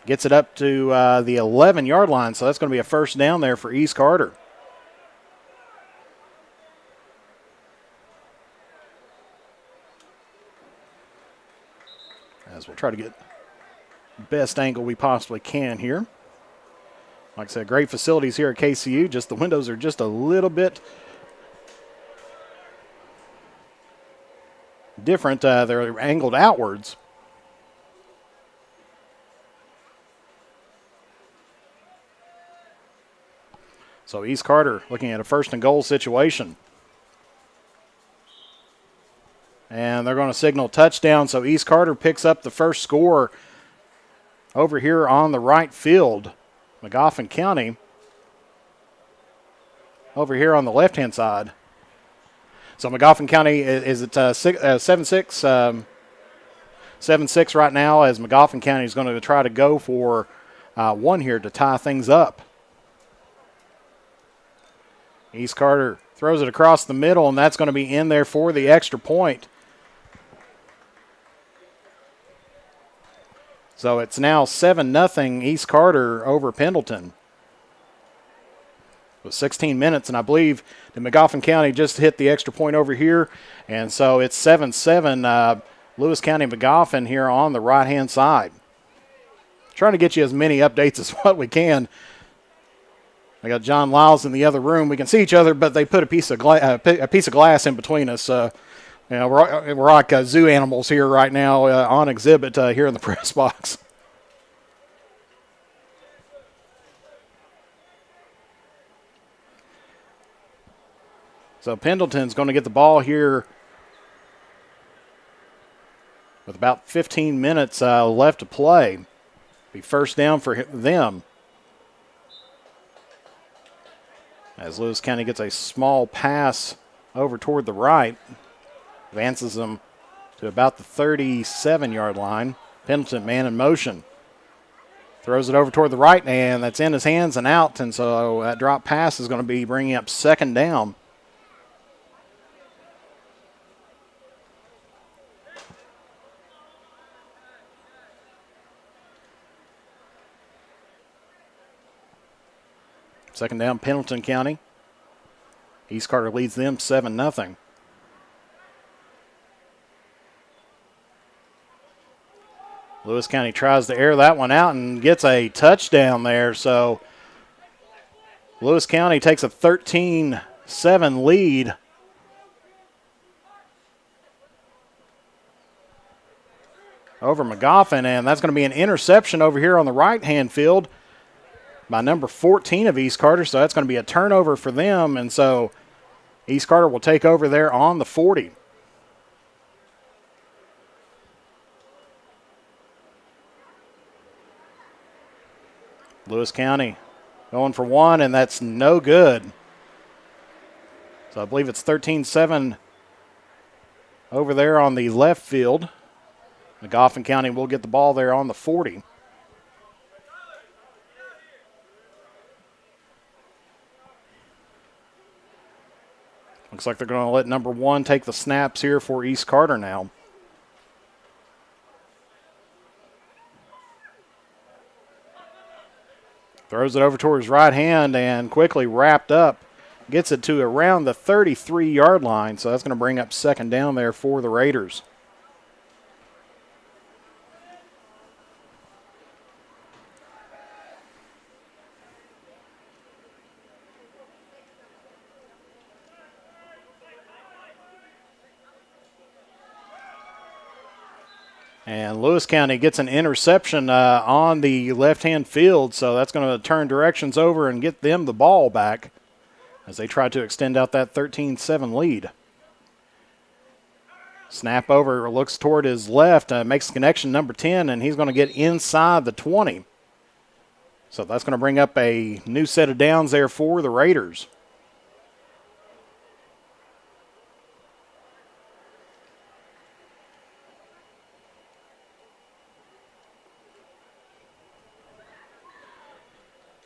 Gets it up to the 11-yard line, so that's going to be a first down there for East Carter. As we'll try to get the best angle we possibly can here. Like I said, great facilities here at KCU, just the windows are just a little bit different. They're angled outwards. So East Carter looking at a first and goal situation. And they're going to signal touchdown, so East Carter picks up the first score over here on the right field. Magoffin County over here on the left-hand side. So Magoffin County is at 7-6. 7-6 right now, as Magoffin County is going to try to go for one here to tie things up. East Carter throws it across the middle, and that's going to be in there for the extra point. So it's now 7-0 East Carter over Pendleton. With 16 minutes, and I believe the Magoffin County just hit the extra point over here, and so it's 7-7 Lewis County Magoffin here on the right-hand side. Trying to get you as many updates as what we can. I got John Lyles in the other room. We can see each other, but they put a piece of glass in between us. We're like zoo animals here right now on exhibit here in the press box. So Pendleton's going to get the ball here with about 15 minutes left to play. Be first down for them. As Lewis County gets a small pass over toward the right. Advances them to about the 37-yard line. Pendleton man in motion. Throws it over toward the right, and that's in his hands and out. And so that drop pass is going to be bringing up second down. Second down, Pendleton County. East Carter leads them 7-0. Lewis County tries to air that one out and gets a touchdown there. So Lewis County takes a 13-7 lead. Over Magoffin, and that's going to be an interception over here on the right-hand field by number 14 of East Carter, so that's going to be a turnover for them, and so East Carter will take over there on the 40. Lewis County going for one, and that's no good. So I believe it's 13-7 over there on the left field. Magoffin County will get the ball there on the 40. Looks like they're going to let number 1 take the snaps here for East Carter now. Throws it over toward his right hand and quickly wrapped up. Gets it to around the 33-yard line, so that's going to bring up second down there for the Raiders. And Lewis County gets an interception on the left-hand field, so that's going to turn directions over and get them the ball back as they try to extend out that 13-7 lead. Snap over, looks toward his left, makes the connection, number 10, and he's going to get inside the 20. So that's going to bring up a new set of downs there for the Raiders.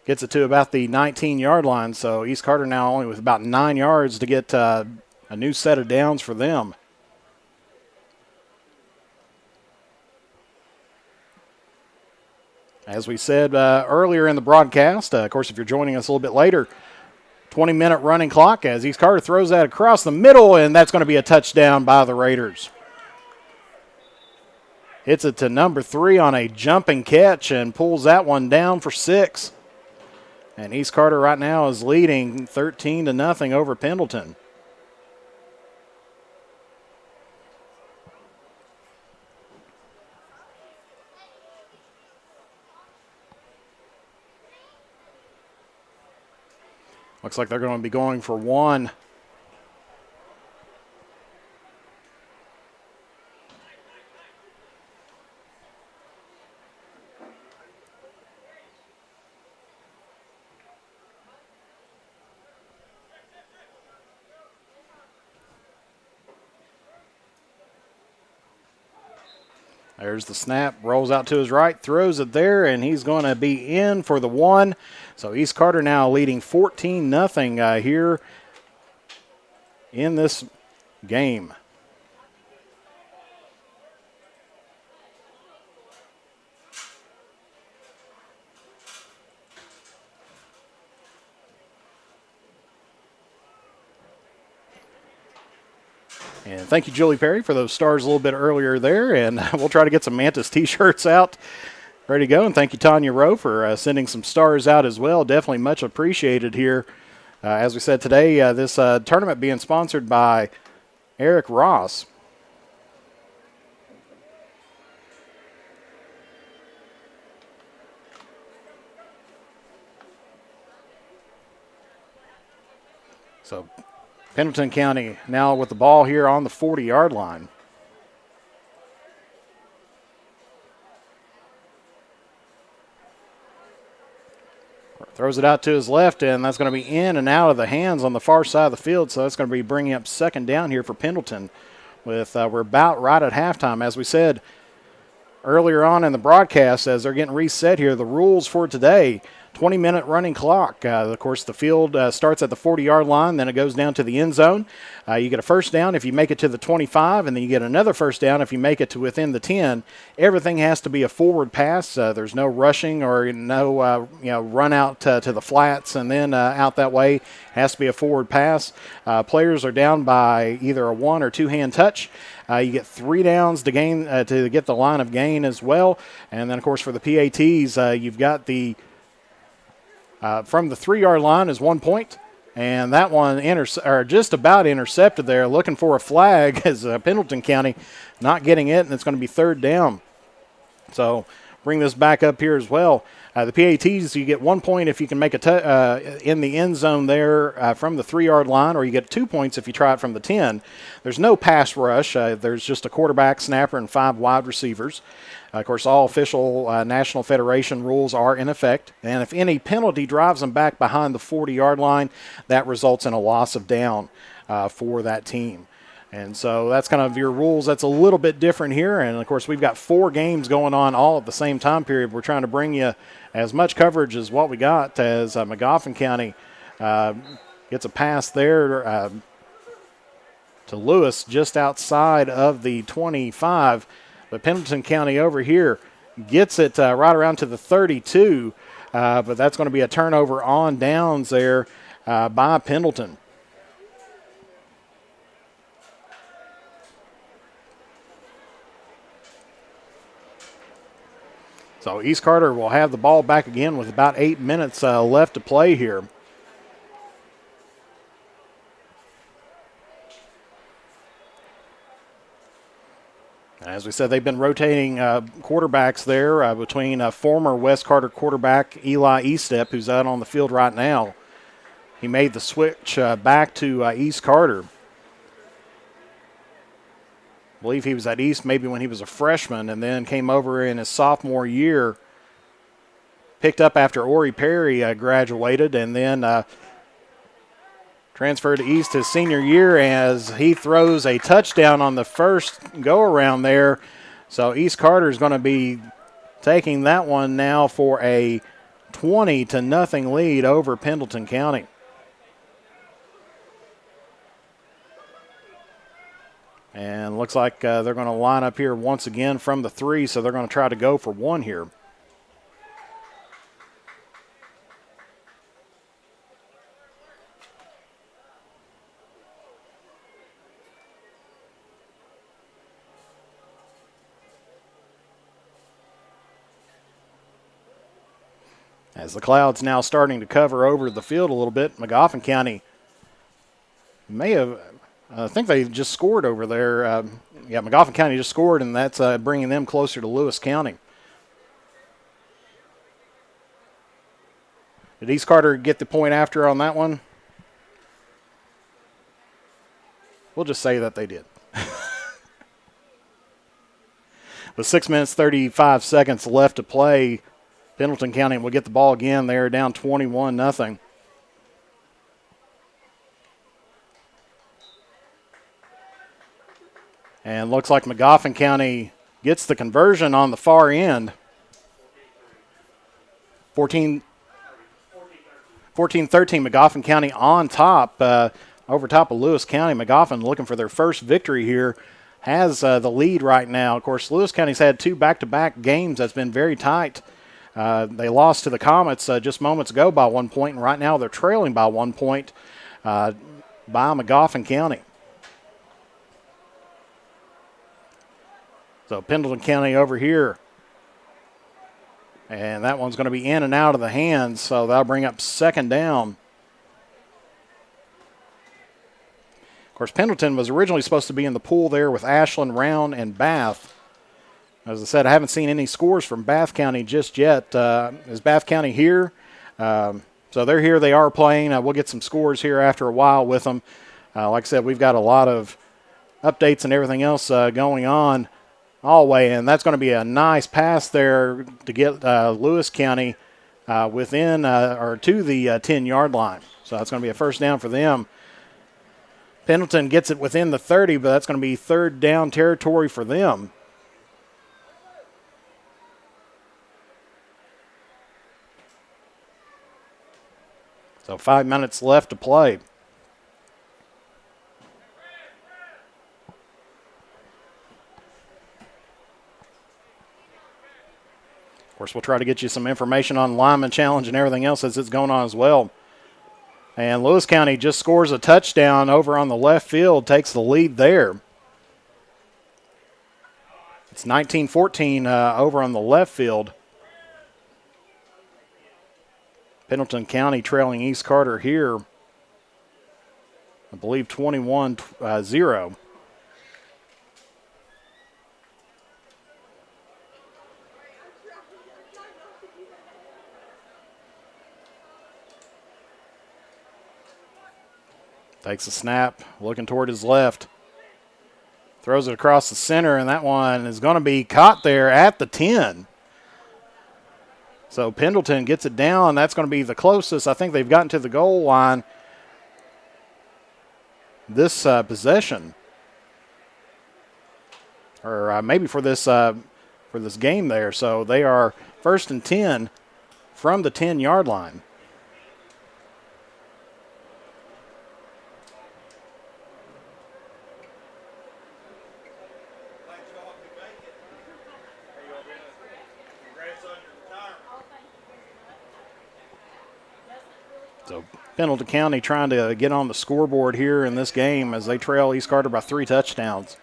Gets it to about the 19-yard line, so East Carter now only with about 9 yards to get a new set of downs for them. As we said earlier in the broadcast, of course, if you're joining us a little bit later, 20-minute running clock as East Carter throws that across the middle, and that's going to be a touchdown by the Raiders. Hits it to number 3 on a jumping catch and pulls that one down for 6. And East Carter right now is leading 13-0 over Pendleton. Looks like they're going to be going for 1. There's the snap, rolls out to his right, throws it there, and he's going to be in for the 1. So East Carter now leading 14-0 here in this game. And thank you, Julie Perry, for those stars a little bit earlier there. And we'll try to get some Mantis T-shirts out, ready to go. And thank you, Tanya Rowe, for sending some stars out as well. Definitely much appreciated here. As we said today, this tournament being sponsored by Eric Ross. So Pendleton County now with the ball here on the 40-yard line. Throws it out to his left, and that's going to be in and out of the hands on the far side of the field, so that's going to be bringing up second down here for Pendleton. We're about right at halftime. As we said earlier on in the broadcast, as they're getting reset here, the rules for today, 20-minute running clock. Of course, the field starts at the 40-yard line, then it goes down to the end zone. You get a first down if you make it to the 25, and then you get another first down if you make it to within the 10. Everything has to be a forward pass. There's no rushing or no run out to the flats and then out that way. It has to be a forward pass. Players are down by either a one or two hand touch. You get 3 downs to gain to get the line of gain as well. And then, of course, for the PATs, you've got the from the 3-yard line is 1 point, and that one just about intercepted there, looking for a flag as Pendleton County not getting it, and it's going to be third down. So bring this back up here as well. The PATs, you get 1 point if you can make in the end zone there from the 3-yard line, or you get 2 points if you try it from the 10. There's no pass rush. There's just a quarterback, snapper, and 5 wide receivers. Of course, all official National Federation rules are in effect, and if any penalty drives them back behind the 40-yard line, that results in a loss of down for that team. And so that's kind of your rules. That's a little bit different here, and, of course, we've got 4 games going on all at the same time period. We're trying to bring you as much coverage as what we got as Magoffin County gets a pass there to Lewis just outside of the 25. But Pendleton County over here gets it right around to the 32, but that's going to be a turnover on downs there by Pendleton. So East Carter will have the ball back again with about 8 minutes left to play here. As we said, they've been rotating quarterbacks there between former West Carter quarterback Eli Eastep, who's out on the field right now. He made the switch back to East Carter. I believe he was at East maybe when he was a freshman and then came over in his sophomore year, picked up after Ori Perry graduated, and then transferred to East his senior year as he throws a touchdown on the first go-around there. So East Carter is going to be taking that one now for a 20-0 lead over Pendleton County. And looks like they're going to line up here once again from the 3, so they're going to try to go for 1 here. As the clouds now starting to cover over the field a little bit, Magoffin County may have, I think they just scored over there. Magoffin County just scored, and that's bringing them closer to Lewis County. Did East Carter get the point after on that one? We'll just say that they did. With 6 minutes, 35 seconds left to play, Pendleton County will get the ball again. They're down 21-0. And looks like Magoffin County gets the conversion on the far end. 14-13, Magoffin County on top, over top of Lewis County. Magoffin looking for their first victory here, has the lead right now. Of course, Lewis County's had 2 back-to-back games that's been very tight. They lost to the Comets just moments ago by 1 point, and right now they're trailing by 1 point by Magoffin County. So Pendleton County over here. And that one's going to be in and out of the hands, so that'll bring up 2nd down. Of course, Pendleton was originally supposed to be in the pool there with Ashland, Round, and Bath. As I said, I haven't seen any scores from Bath County just yet. Is Bath County here? So they're here. They are playing. We'll get some scores here after a while with them. Like I said, we've got a lot of updates and everything else going on all the way, and that's going to be a nice pass there to get Lewis County within or to the 10-yard line. So that's going to be a first down for them. Pendleton gets it within the 30, but that's going to be 3rd down territory for them. So 5 minutes left to play. Of course, we'll try to get you some information on lineman challenge and everything else as it's going on as well. And Lewis County just scores a touchdown over on the left field, takes the lead there. It's 19-14 over on the left field. Pendleton County trailing East Carter here, I believe 21-0. Takes a snap, looking toward his left. Throws it across the center, and that one is going to be caught there at the 10. So Pendleton gets it down. That's going to be the closest. I think they've gotten to the goal line this possession. Or maybe for this game there. So they are 1st and 10 from the 10-yard line. So Pendleton County trying to get on the scoreboard here in this game as they trail East Carter by 3 touchdowns.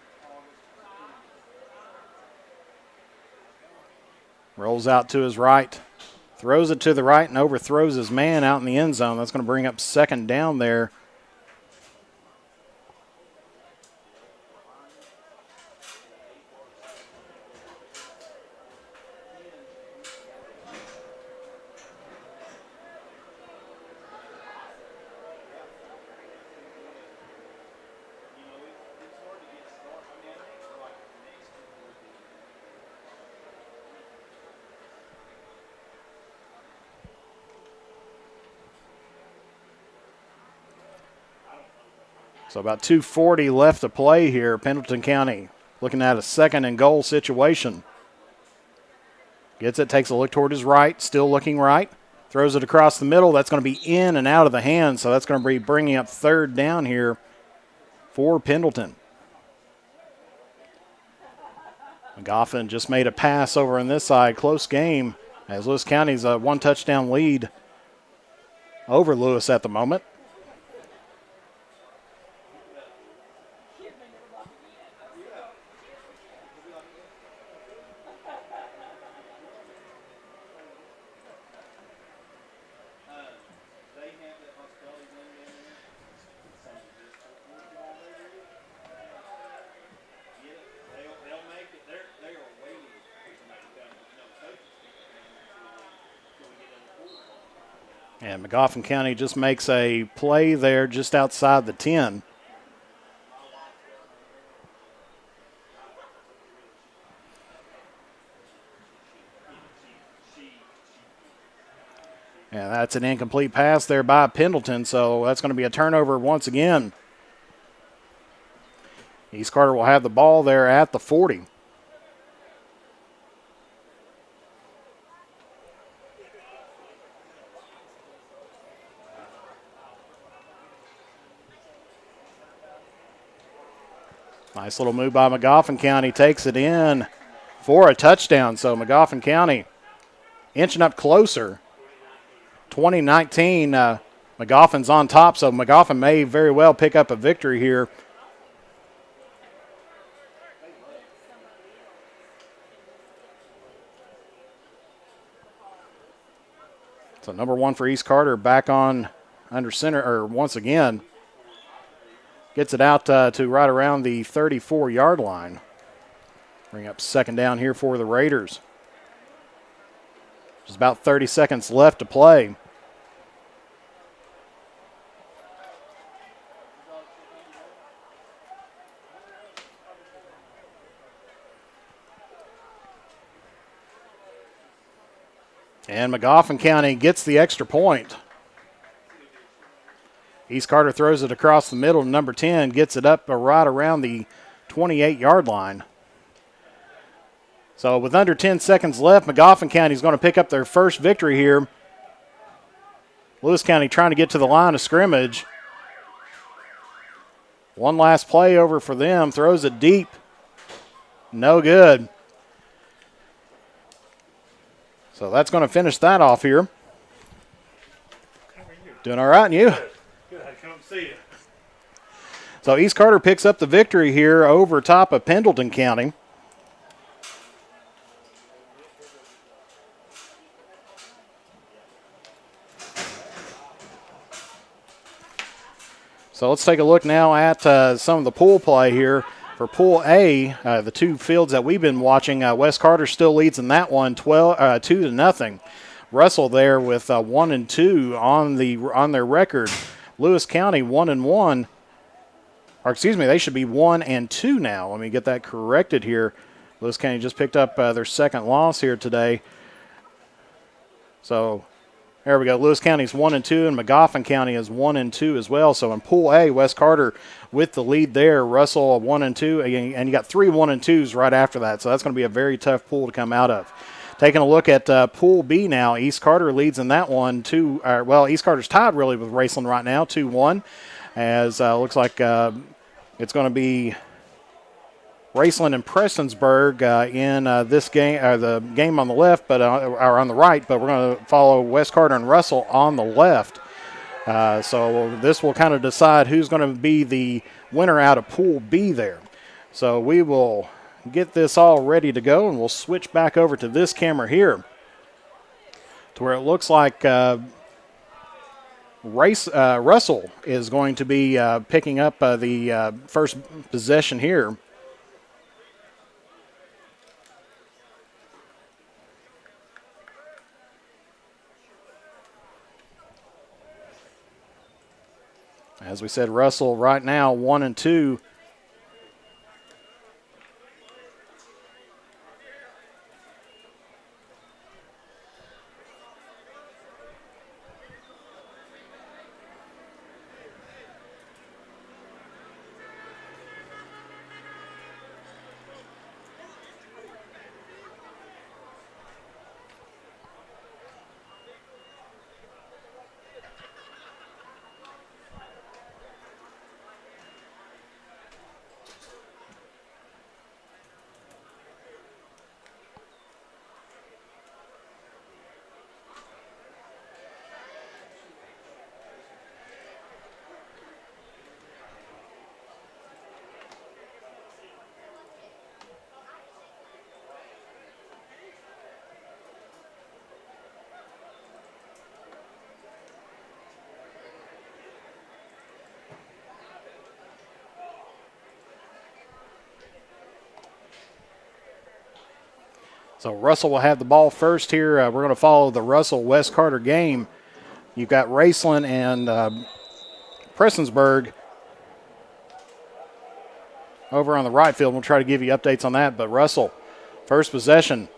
Rolls out to his right, throws it to the right and overthrows his man out in the end zone. That's going to bring up 2nd down there. So about 2:40 left to play here. Pendleton County looking at a 2nd and goal situation. Gets it, takes a look toward his right, still looking right. Throws it across the middle. That's going to be in and out of the hands, so that's going to be bringing up third down here for Pendleton. McGoffin just made a pass over on this side. Close game as Lewis County's a one-touchdown lead over Lewis at the moment. And McGoffin County just makes a play there just outside the 10. And that's an incomplete pass there by Pendleton, so that's going to be a turnover once again. East Carter will have the ball there at the 40. Nice little move by McGoffin County. Takes it in for a touchdown. So McGoffin County inching up closer. 2019, McGoffin's on top, so McGoffin may very well pick up a victory here. So number one for East Carter back on under center, or once again. Gets it out to right around the 34-yard line. Bring up second down here for the Raiders. There's about 30 seconds left to play. And McGoffin County gets the extra point. East Carter throws it across the middle. Number 10 gets it up right around the 28-yard line. So with under 10 seconds left, McGoffin County is going to pick up their first victory here. Lewis County trying to get to the line of scrimmage. One last play over for them. Throws it deep. No good. So that's going to finish that off here. Doing all right, and you? Good. I come see you. So East Carter picks up the victory here over top of Pendleton County. So let's take a look now at some of the pool play here. For Pool A, the two fields that we've been watching, West Carter still leads in that one, 2-0. Russell there with 1-2 on their record. Lewis County 1-1. Or excuse me, they should be 1-2 now. Let me get that corrected here. Lewis County just picked up their second loss here today. So there we go. Lewis County's 1-2, and McGoffin County is 1-2 as well. So in Pool A, West Carter with the lead there. Russell 1-2, and you got 3 1-2s right after that. So that's going to be a very tough pool to come out of. Taking a look at Pool B now, East Carter leads in that one. East Carter's tied really with Raceland right now, 2-1. As looks like it's going to be Raceland and Prestonsburg in this game, the game on the left, or on the right, but we're going to follow West Carter and Russell on the left. So this will kind of decide who's going to be the winner out of Pool B there. So we will get this all ready to go, and we'll switch back over to this camera here to where it looks like Russell is going to be picking up the first possession here. As we said, Russell right now 1-2. So Russell will have the ball first here. We're going to follow the Russell-West Carter game. You've got Raceland and Prestonsburg over on the right field. We'll try to give you updates on that. But Russell, first possession,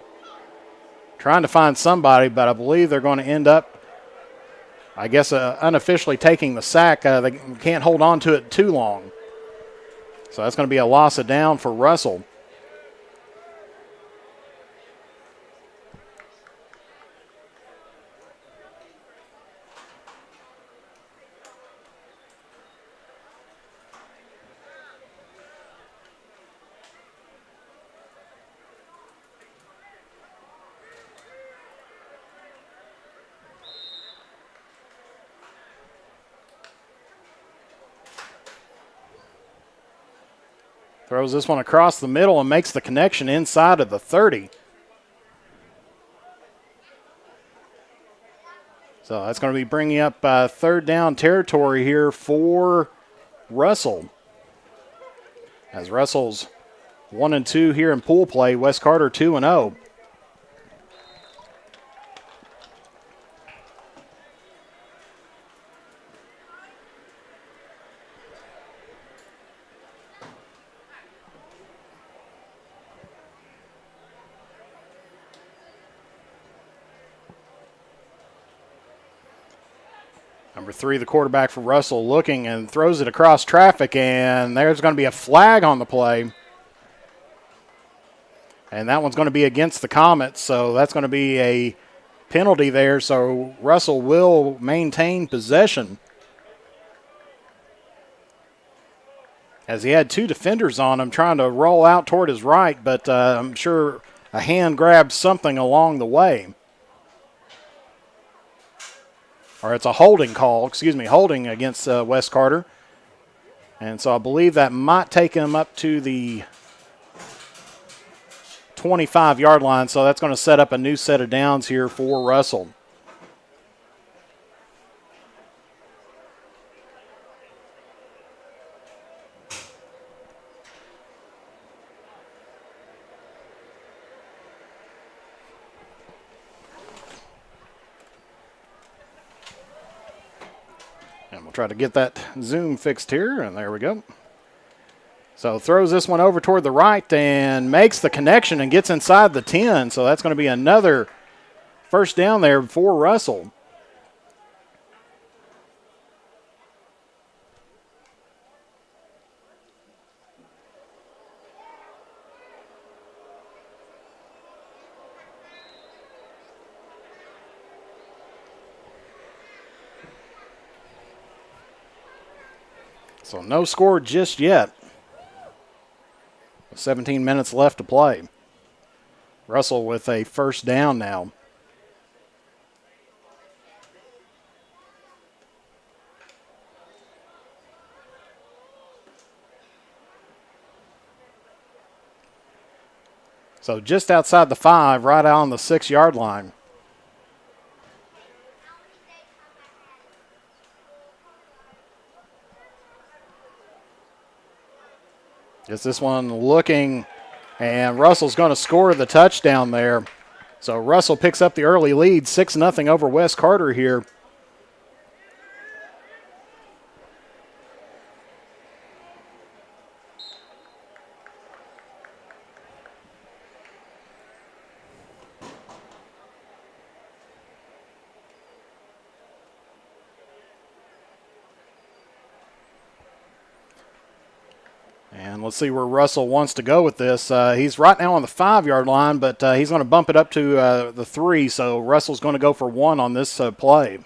trying to find somebody, but I believe they're going to end up, I guess, unofficially taking the sack. They can't hold on to it too long. So that's going to be a loss of down for Russell. Throws this one across the middle and makes the connection inside of the 30. So that's going to be bringing up third down territory here for Russell. As Russell's 1-2 here in pool play, West Carter 2-0. Number 3, the quarterback for Russell, looking and throws it across traffic, and there's going to be a flag on the play. And that one's going to be against the Comets, so that's going to be a penalty there. So Russell will maintain possession, as he had 2 defenders on him trying to roll out toward his right, but I'm sure a hand grabbed something along the way. Or it's a holding call, holding against West Carter. And so I believe that might take him up to the 25-yard line, so that's going to set up a new set of downs here for Russell. And we'll try to get that zoom fixed here, and there we go. So throws this one over toward the right and makes the connection and gets inside the 10. So that's going to be another first down there for Russell. So no score just yet. 17 minutes left to play. Russell with a first down now. So just outside the 5, right out on the 6-yard line. Gets this one looking, and Russell's going to score the touchdown there. So Russell picks up the early lead, 6-0 over West Carter here. And let's see where Russell wants to go with this. He's right now on the 5-yard line, but he's going to bump it up to the 3, so Russell's going to go for 1 on this play.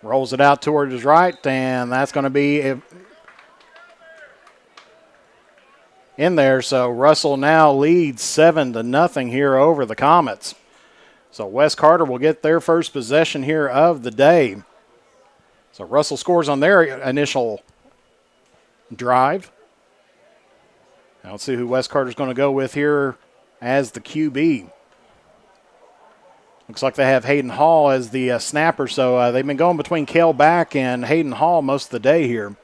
Rolls it out toward his right, and that's going to be in there. So Russell now leads 7-0 here over the Comets. So West Carter will get their first possession here of the day. So Russell scores on their initial drive. Now let's see who West Carter's going to go with here as the QB. Looks like they have Hayden Hall as the snapper, so they've been going between Cale Back and Hayden Hall most of the day here.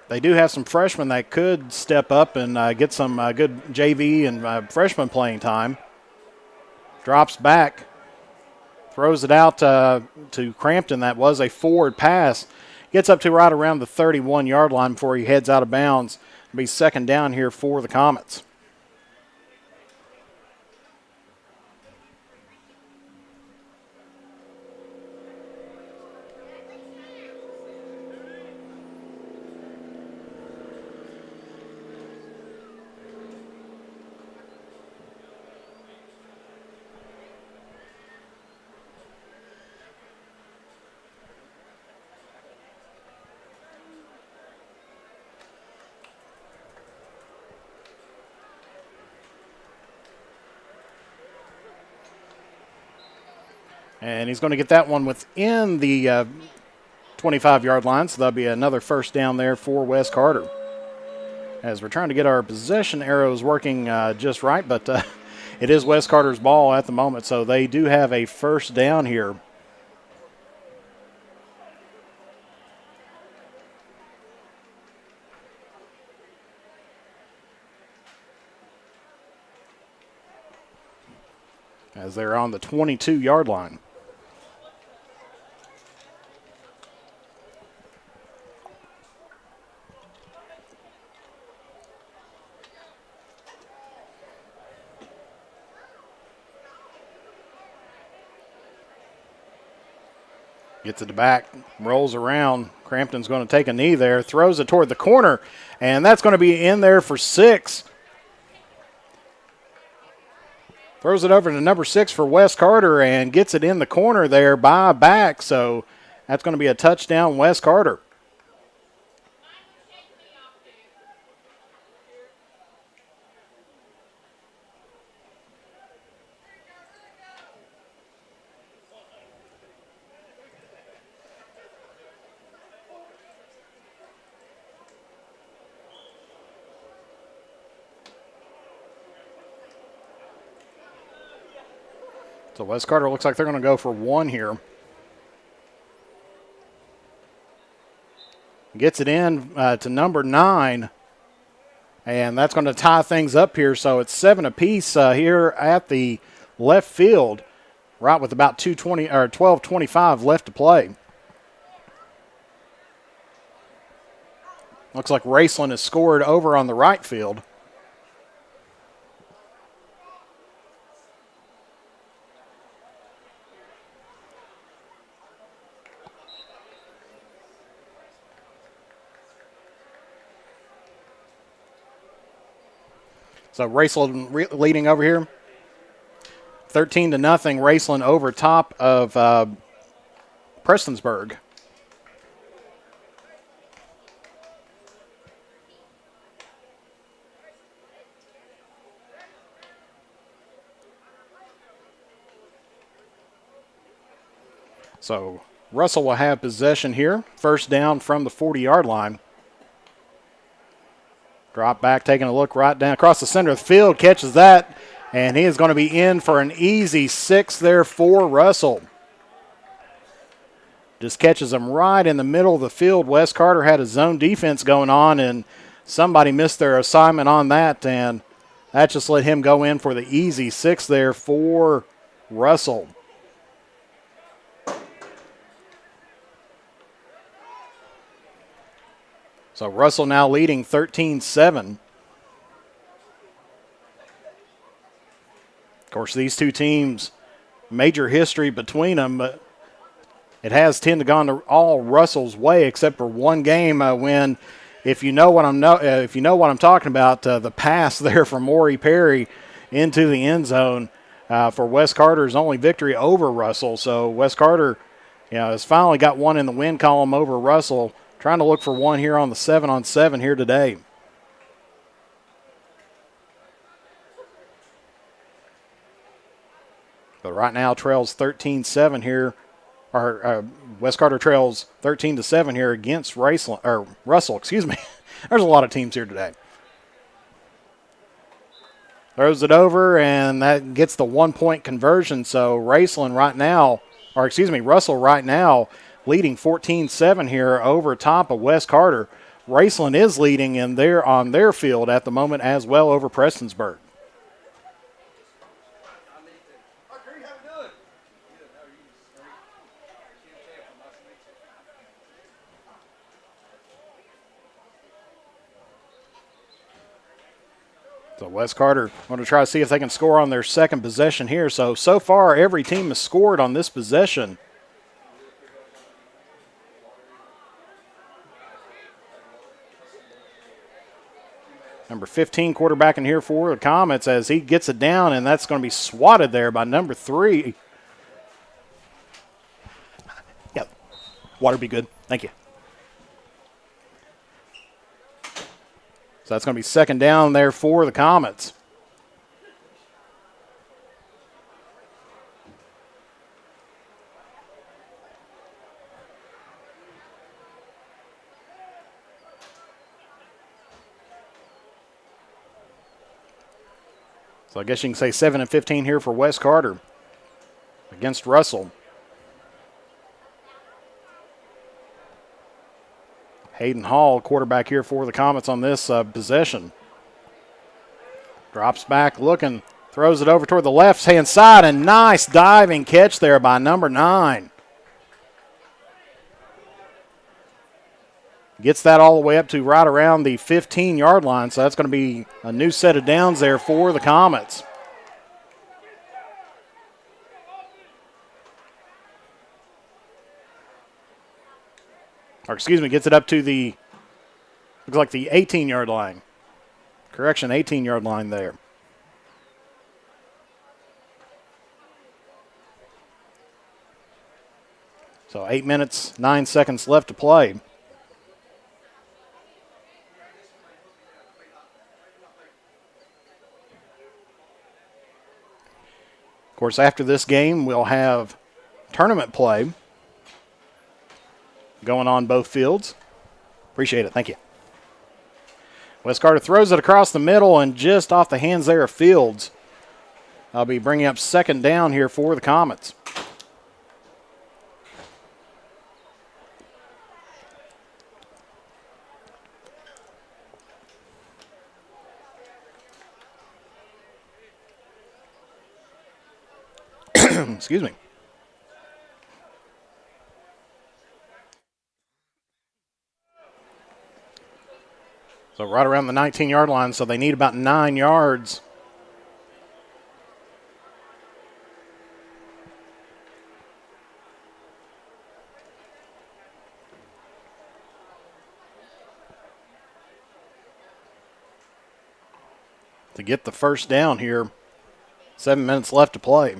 They do have some freshmen that could step up and get some good JV and freshman playing time. Drops back, throws it out to Crampton. That was a forward pass. Gets up to right around the 31-yard line before he heads out of bounds. It'll be second down here for the Comets. And he's going to get that one within the 25-yard line, so that'll be another first down there for Wes Carter. As we're trying to get our possession arrows working just right, but it is Wes Carter's ball at the moment, so they do have a first down here. As they're on the 22-yard line. Gets it to back, rolls around. Crampton's going to take a knee there, throws it toward the corner, and that's going to be in there for 6. Throws it over to number 6 for Wes Carter and gets it in the corner there by back, so that's going to be a touchdown, Wes Carter. So Wes Carter looks like they're going to go for 1 here. Gets it in to number 9. And that's going to tie things up here. So it's 7 apiece here at the left field, right with about 12:25 left to play. Looks like Raceland has scored over on the right field. So Raceland leading over here. 13-0, Raceland over top of Prestonsburg. So Russell will have possession here. First down from the 40-yard line. Drop back, taking a look right down across the center of the field, catches that, and he is going to be in for an easy 6 there for Russell. Just catches him right in the middle of the field. Wes Carter had a zone defense going on, and somebody missed their assignment on that, and that just let him go in for the easy 6 there for Russell. So Russell now leading 13-7. Of course, these two teams, major history between them, but it has tended to go all Russell's way except for one game when, if you know what I'm talking about, the pass there from Maury Perry into the end zone for Wes Carter's only victory over Russell. So Wes Carter, has finally got one in the win column over Russell. Trying to look for one here on the 7-on-7 here today. But right now trails 13-7 here. Wes Carter trails 13-7 here against Russell. Excuse me. There's a lot of teams here today. Throws it over, and that gets the 1-point conversion. So Russell right now leading 14-7 here over top of West Carter. Raceland is leading on their field at the moment as well over Prestonsburg. So West Carter going to try to see if they can score on their second possession here. So far, every team has scored on this possession. Number 15 quarterback in here for the Comets as he gets it down, and that's going to be swatted there by number 3. Yep. Water be good. Thank you. So that's going to be second down there for the Comets. So I guess you can say 7 and 15 here for West Carter against Russell. Hayden Hall, quarterback here for the Comets on this possession. Drops back looking, throws it over toward the left-hand side, and nice diving catch there by number 9. Gets that all the way up to right around the 15-yard line, so that's going to be a new set of downs there for the Comets. Gets it up to the, looks like the 18-yard line. Correction, 18-yard line there. So 8 minutes, 9 seconds left to play. Of course, after this game, we'll have tournament play going on both fields. Appreciate it. Thank you. West Carter throws it across the middle and just off the hands there of Fields. I'll be bringing up second down here for the Comets. Excuse me. So right around the 19-yard line, so they need about 9 yards. To get the first down here. 7 minutes left to play.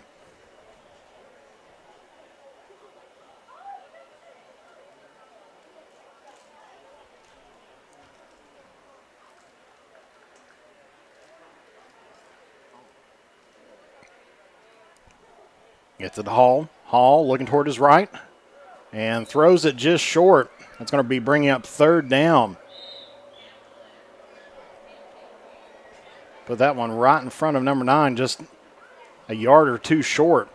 Gets it to Hall. Hall looking toward his right and throws it just short. That's going to be bringing up third down. Put that one right in front of number 9, just a yard or two short.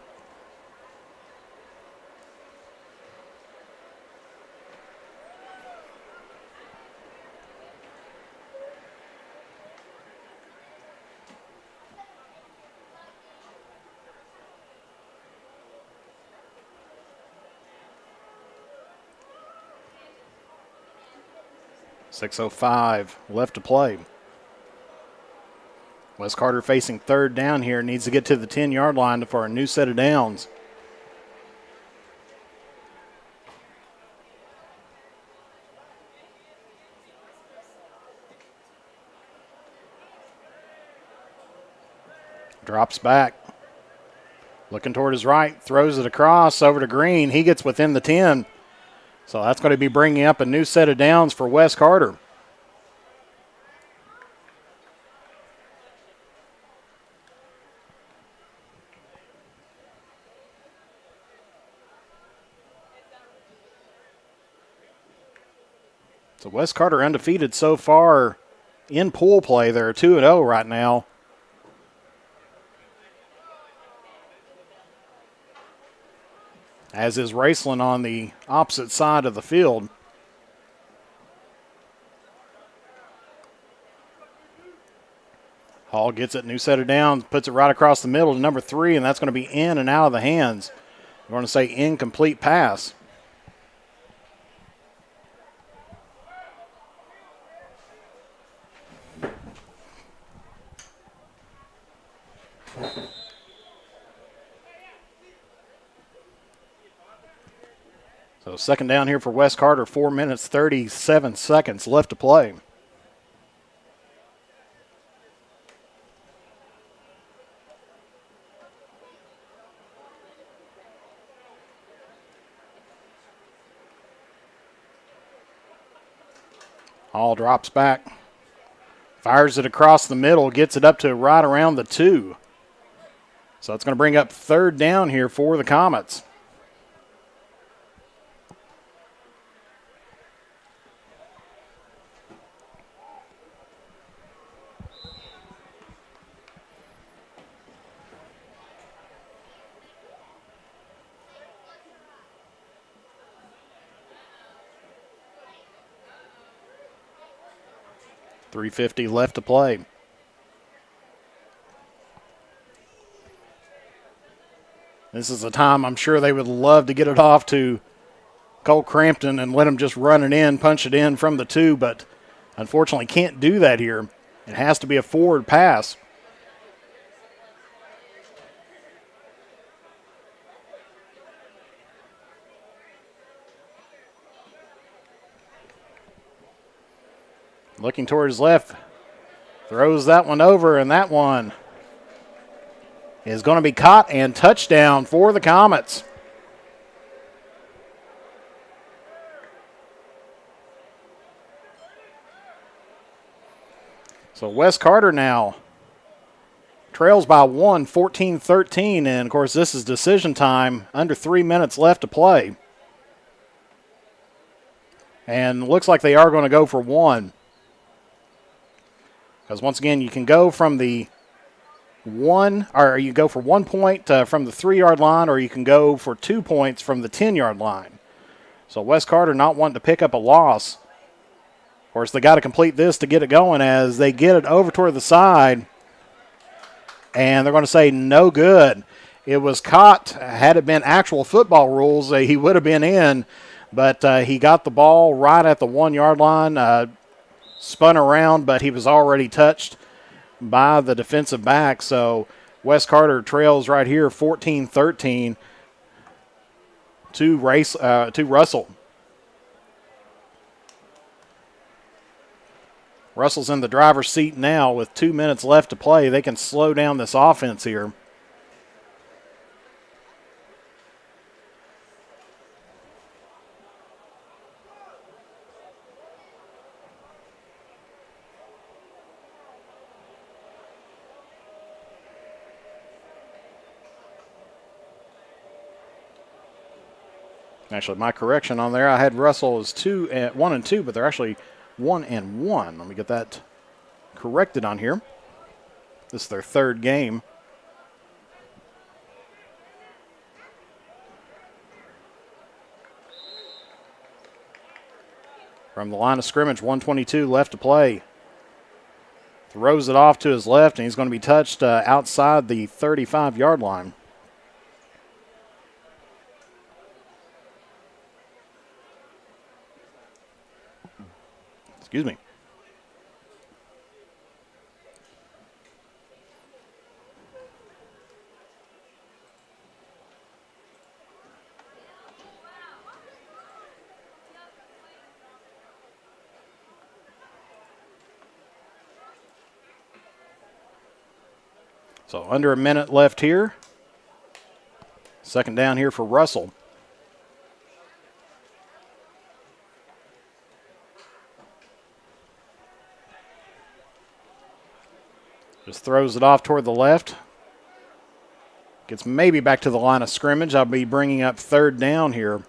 .605 left to play. West Carter facing third down here. Needs to get to the 10-yard line for a new set of downs. Drops back. Looking toward his right. Throws it across over to Green. He gets within the 10. So that's going to be bringing up a new set of downs for West Carter. So West Carter undefeated so far in pool play. They're 2-0 right now. as is Raceland on the opposite side of the field. Hall gets it, new set of downs, puts it right across the middle to number 3, and that's going to be in and out of the hands. We're going to say incomplete pass. So second down here for West Carter, 4 minutes, 37 seconds left to play. Hall drops back, fires it across the middle, gets it up to right around the 2. So it's going to bring up third down here for the Comets. .350 left to play. This is a time I'm sure they would love to get it off to Cole Crampton and let him just run it in, punch it in from the 2, but unfortunately can't do that here. It has to be a forward pass. Looking towards left, throws that one over, and that one is going to be caught and touchdown for the Comets. So West Carter now trails by 1, 14-13, and of course this is decision time, under 3 minutes left to play. And looks like they are going to go for 1. Because once again, you can go from the 1, or you go for 1 point from the 3-yard line, or you can go for 2 points from the 10-yard line. So West Carter not wanting to pick up a loss. Of course, they got to complete this to get it going as they get it over toward the side. And they're going to say no good. It was caught. Had it been actual football rules, he would have been in. But he got the ball right at the 1-yard line, spun around, but he was already touched by the defensive back. So West Carter trails right here 14-13 to Russell. Russell's in the driver's seat now with 2 minutes left to play. They can slow down this offense here. Actually, my correction on there, I had Russell as 1 and 2, but they're actually 1 and 1. Let me get that corrected on here. This is their third game. From the line of scrimmage, 1:22 left to play. Throws it off to his left, and he's going to be touched outside the 35-yard line. Excuse me. So under a minute left here. Second down here for Russell. Just throws it off toward the left. Gets maybe back to the line of scrimmage. I'll be bringing up third down here.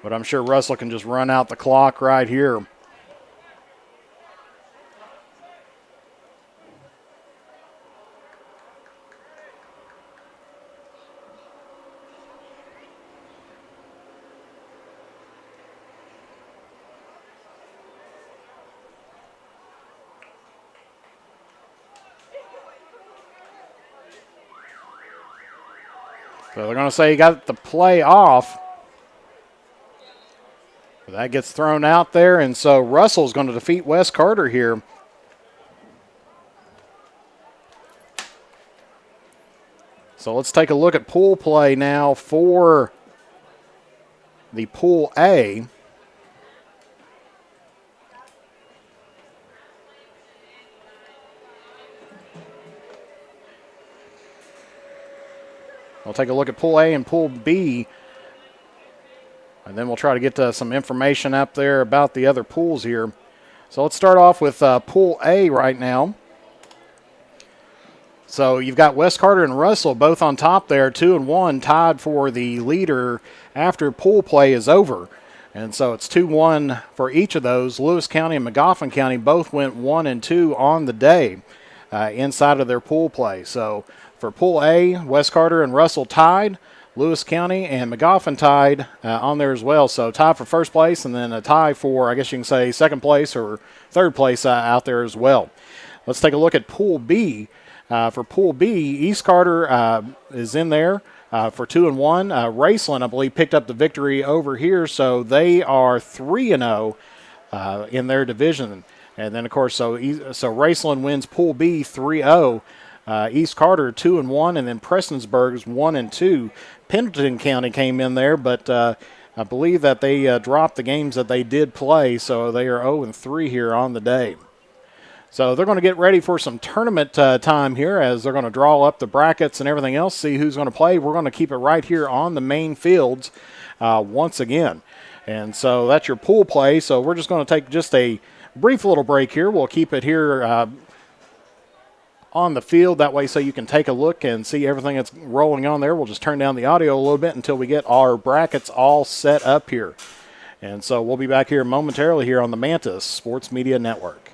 But I'm sure Russell can just run out the clock right here. So they're going to say he got the play off. That gets thrown out there, and so Russell's going to defeat Wes Carter here. So let's take a look at pool play now for the Pool A. We'll take a look at Pool A and Pool B, and then we'll try to get some information up there about the other pools here. So let's start off with Pool A right now. So you've got Wes Carter and Russell both on top there, 2-1, tied for the leader after pool play is over. And so it's 2-1 for each of those. Lewis County and Magoffin County both went 1-2 on the day inside of their pool play. So for Pool A, Wes Carter and Russell tied. Lewis County and Magoffin tied on there as well. So tie for first place, and then a tie for, I guess you can say, second place or third place out there as well. Let's take a look at Pool B. For Pool B, East Carter is in there for 2-1. Raceland, I believe, picked up the victory over here, so they are 3-0 in their division. And then, of course, so Raceland wins Pool B 3-0. East Carter 2-1, and then Prestonsburg's 1-2. Pendleton County came in there, but I believe that they dropped the games that they did play, so they are 0-3 here on the day. So they're going to get ready for some tournament time here as they're going to draw up the brackets and everything else, see who's going to play. We're going to keep it right here on the main fields once again. And so that's your pool play. So we're just going to take just a brief little break here. We'll keep it here on the field that way so you can take a look and see everything that's rolling on there. We'll just turn down the audio a little bit until we get our brackets all set up here. And so we'll be back here momentarily here on the Mantis Sports Media Network.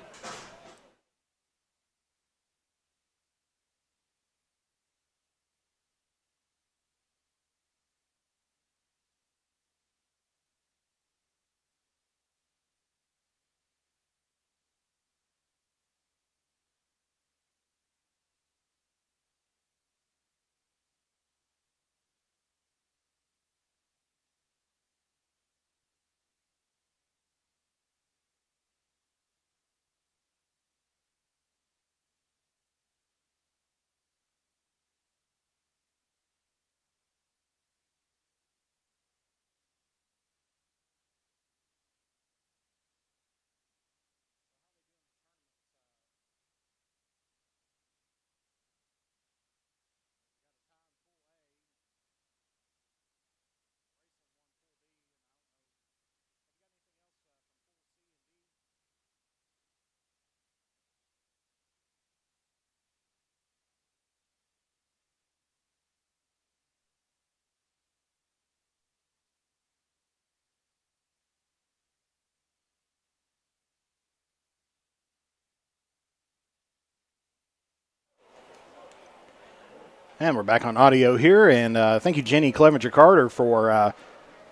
And we're back on audio here, and thank you, Jenny Clevenger Carter, for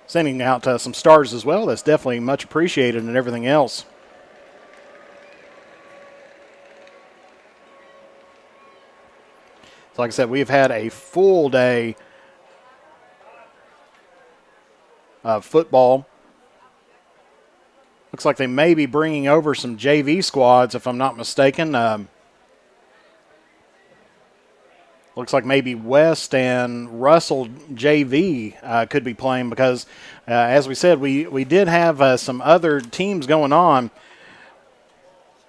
sending out some stars as well. That's definitely much appreciated and everything else. So like I said, we've had a full day of football. Looks like they may be bringing over some JV squads, if I'm not mistaken. Looks like maybe West and Russell JV could be playing because, as we said, we did have some other teams going on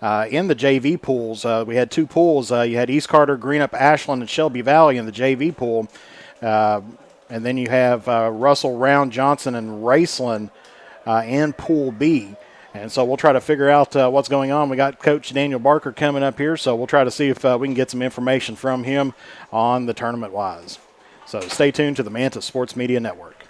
in the JV pools. We had two pools. You had East Carter, Greenup, Ashland, and Shelby Valley in the JV pool. And then you have Russell, Round, Johnson, and Raceland in Pool B. And so we'll try to figure out what's going on. We got Coach Daniel Barker coming up here, so we'll try to see if we can get some information from him on the tournament-wise. So stay tuned to the Mantis Sports Media Network.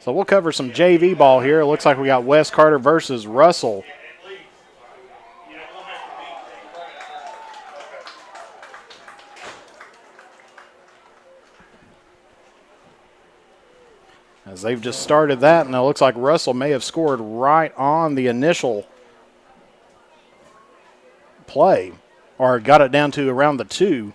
So we'll cover some JV ball here. It looks like we got Wes Carter versus Russell. As they've just started that, and it looks like Russell may have scored right on the initial play, or got it down to around the 2.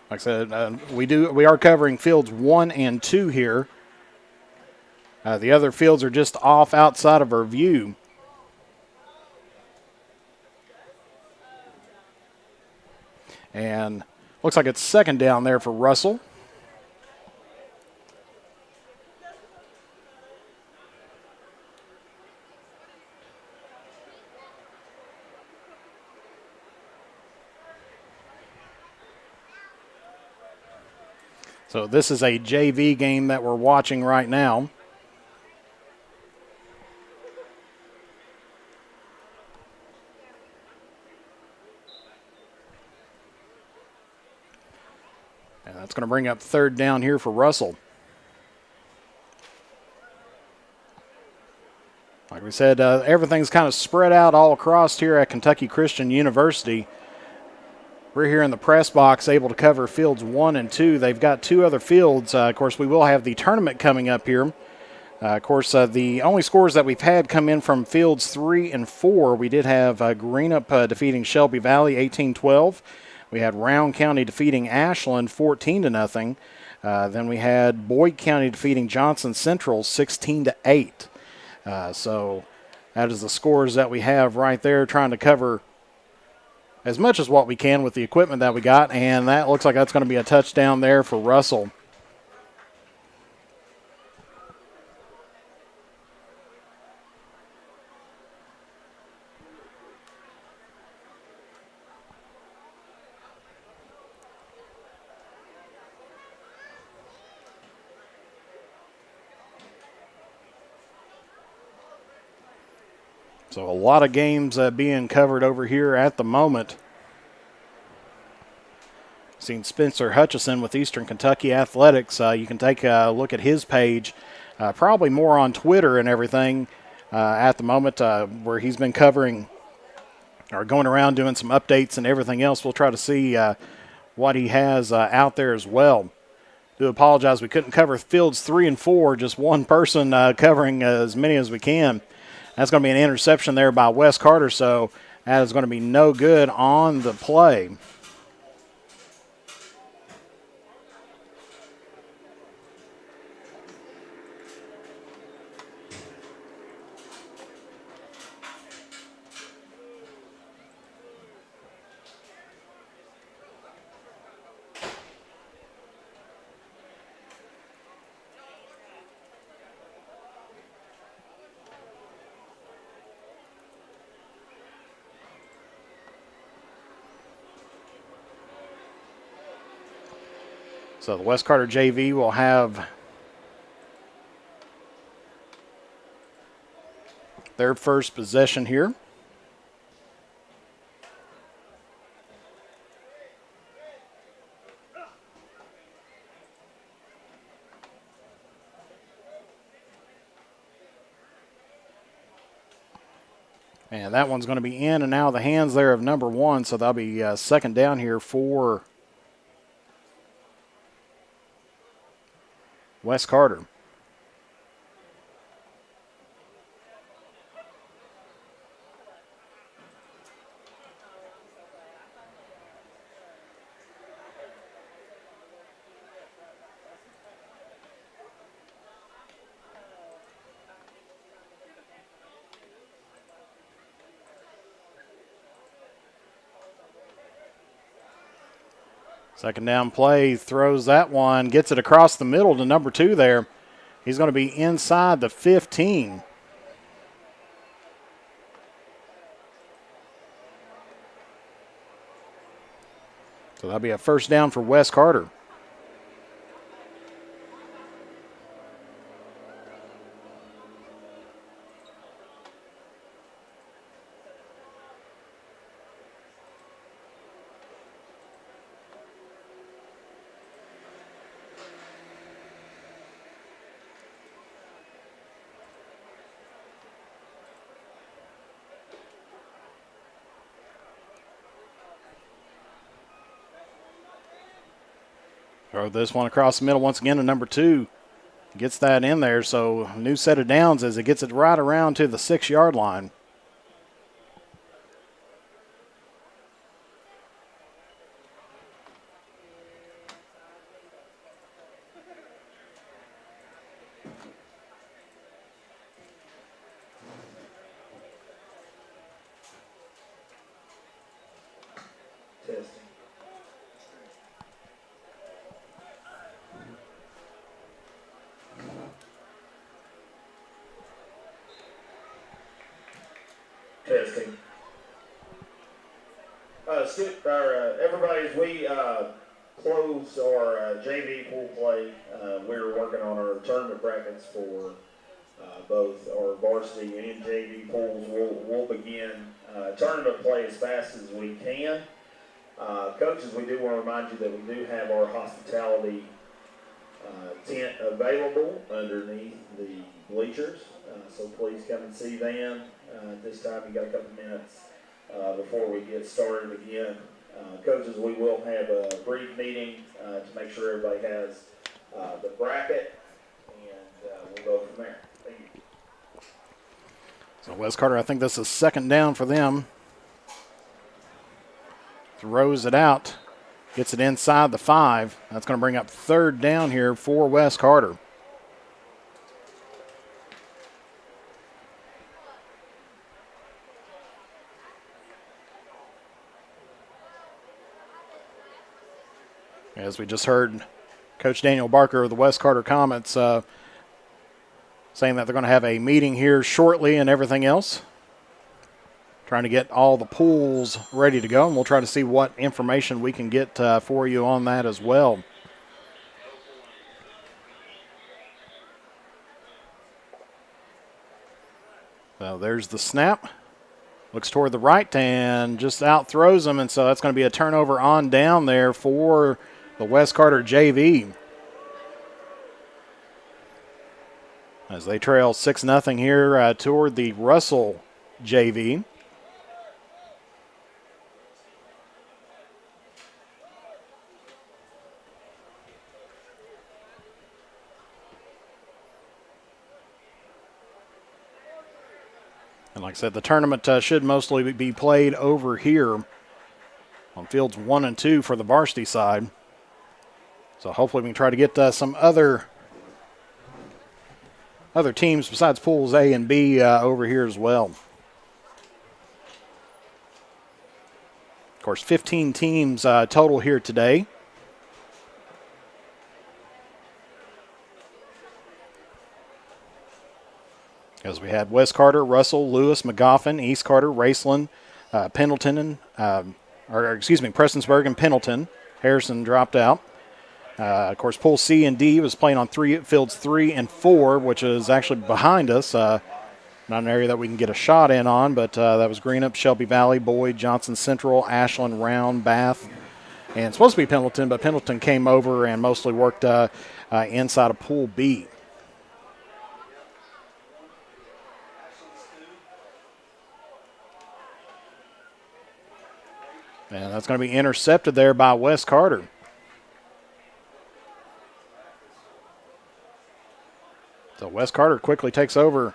Like I said, we are covering fields 1 and 2 here. The other fields are just off outside of our view. And looks like it's second down there for Russell. So this is a JV game that we're watching right now. And that's going to bring up third down here for Russell. Like we said, everything's kind of spread out all across here at Kentucky Christian University. We're here in the press box able to cover fields 1 and 2. They've got 2 other fields. Of course, we will have the tournament coming up here. Of course, the only scores that we've had come in from fields 3 and 4. We did have Greenup defeating Shelby Valley 18-12. We had Round County defeating Ashland 14-0. Then we had Boyd County defeating Johnson Central 16-8. So that is the scores that we have right there, trying to cover as much as what we can with the equipment that we got. And that looks like that's going to be a touchdown there for Russell. So a lot of games being covered over here at the moment. Seen Spencer Hutchison with Eastern Kentucky Athletics. You can take a look at his page, probably more on Twitter and everything at the moment, where he's been covering or going around doing some updates and everything else. We'll try to see what he has out there as well. Do apologize, we couldn't cover fields 3 and 4, just one person covering as many as we can. That's going to be an interception there by Wes Carter, so that is going to be no good on the play. So the Wes Carter JV will have their first possession here. And that one's going to be in and out of the hands there of number 1, so that'll be second down here for Wes Carter. Second down play, throws that one, gets it across the middle to number 2 there. He's going to be inside the 15. So that'll be a first down for Wes Carter. Throw this one across the middle once again to number 2. Gets that in there, so new set of downs as it gets it right around to the 6-yard line. Testing. Testing. Everybody, as we close our JV pool play, we're working on our tournament brackets for both our varsity and JV pools. We'll begin tournament play as fast as we can. Coaches, we do want to remind you that we do have our hospitality tent available underneath the bleachers, so please come and see them. At this time, you got a couple minutes before we get started again. Coaches, we will have a brief meeting to make sure everybody has the bracket, and we'll go from there. Thank you. So Wes Carter, I think this is second down for them. Throws it out. Gets it inside the 5. That's going to bring up third down here for Wes Carter. As we just heard Coach Daniel Barker of the Wes Carter Comets saying that they're going to have a meeting here shortly and everything else. Trying to get all the pools ready to go, and we'll try to see what information we can get for you on that as well. So there's the snap. Looks toward the right and just out throws him, and so that's going to be a turnover on down there for the Wes Carter JV. As they trail 6-0 here toward the Russell JV. And like I said, the tournament should mostly be played over here on fields 1 and 2 for the varsity side. So hopefully we can try to get some other teams besides pools A and B over here as well. Of course, 15 teams total here today. As we had West Carter, Russell, Lewis, McGoffin, East Carter, Raceland, Pendleton, Prestonsburg and Pendleton. Harrison dropped out. Of course, Pool C and D was playing on fields 3 and 4, which is actually behind us. Not an area that we can get a shot in on, but that was Greenup, Shelby Valley, Boyd, Johnson Central, Ashland, Round, Bath, and it's supposed to be Pendleton, but Pendleton came over and mostly worked inside of Pool B. And that's going to be intercepted there by Wes Carter. So Wes Carter quickly takes over.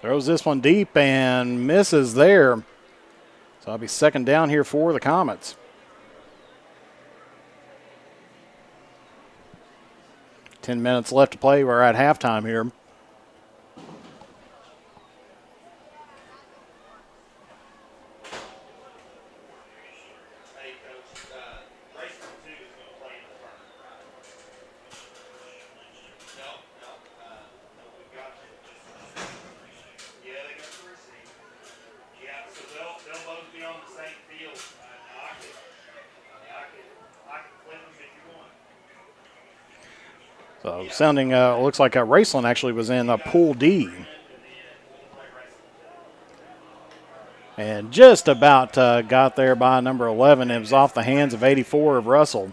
Throws this one deep and misses there. So it'll be second down here for the Comets. 10 minutes left to play. We're at halftime here. So sounding looks like Raceland actually was in Pool D. And just about got there by number 11. It was off the hands of 84 of Russell.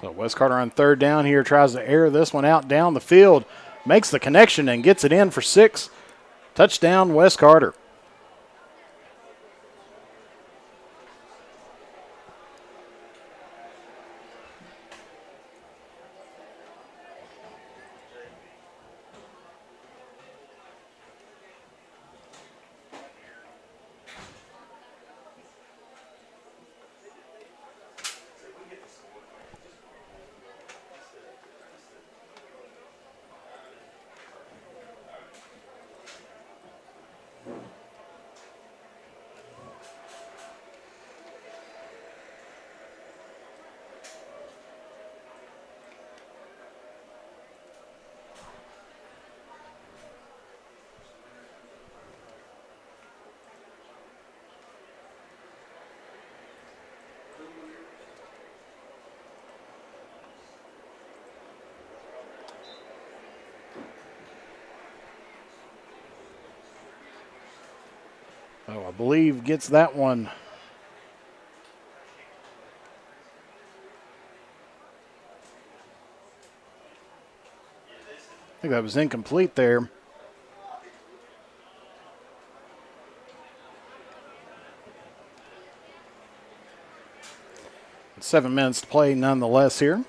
So Wes Carter on third down here tries to air this one out down the field, makes the connection and gets it in for 6. Touchdown, Wes Carter. Oh, I believe gets that one. I think that was incomplete there. It's 7 minutes to play nonetheless here.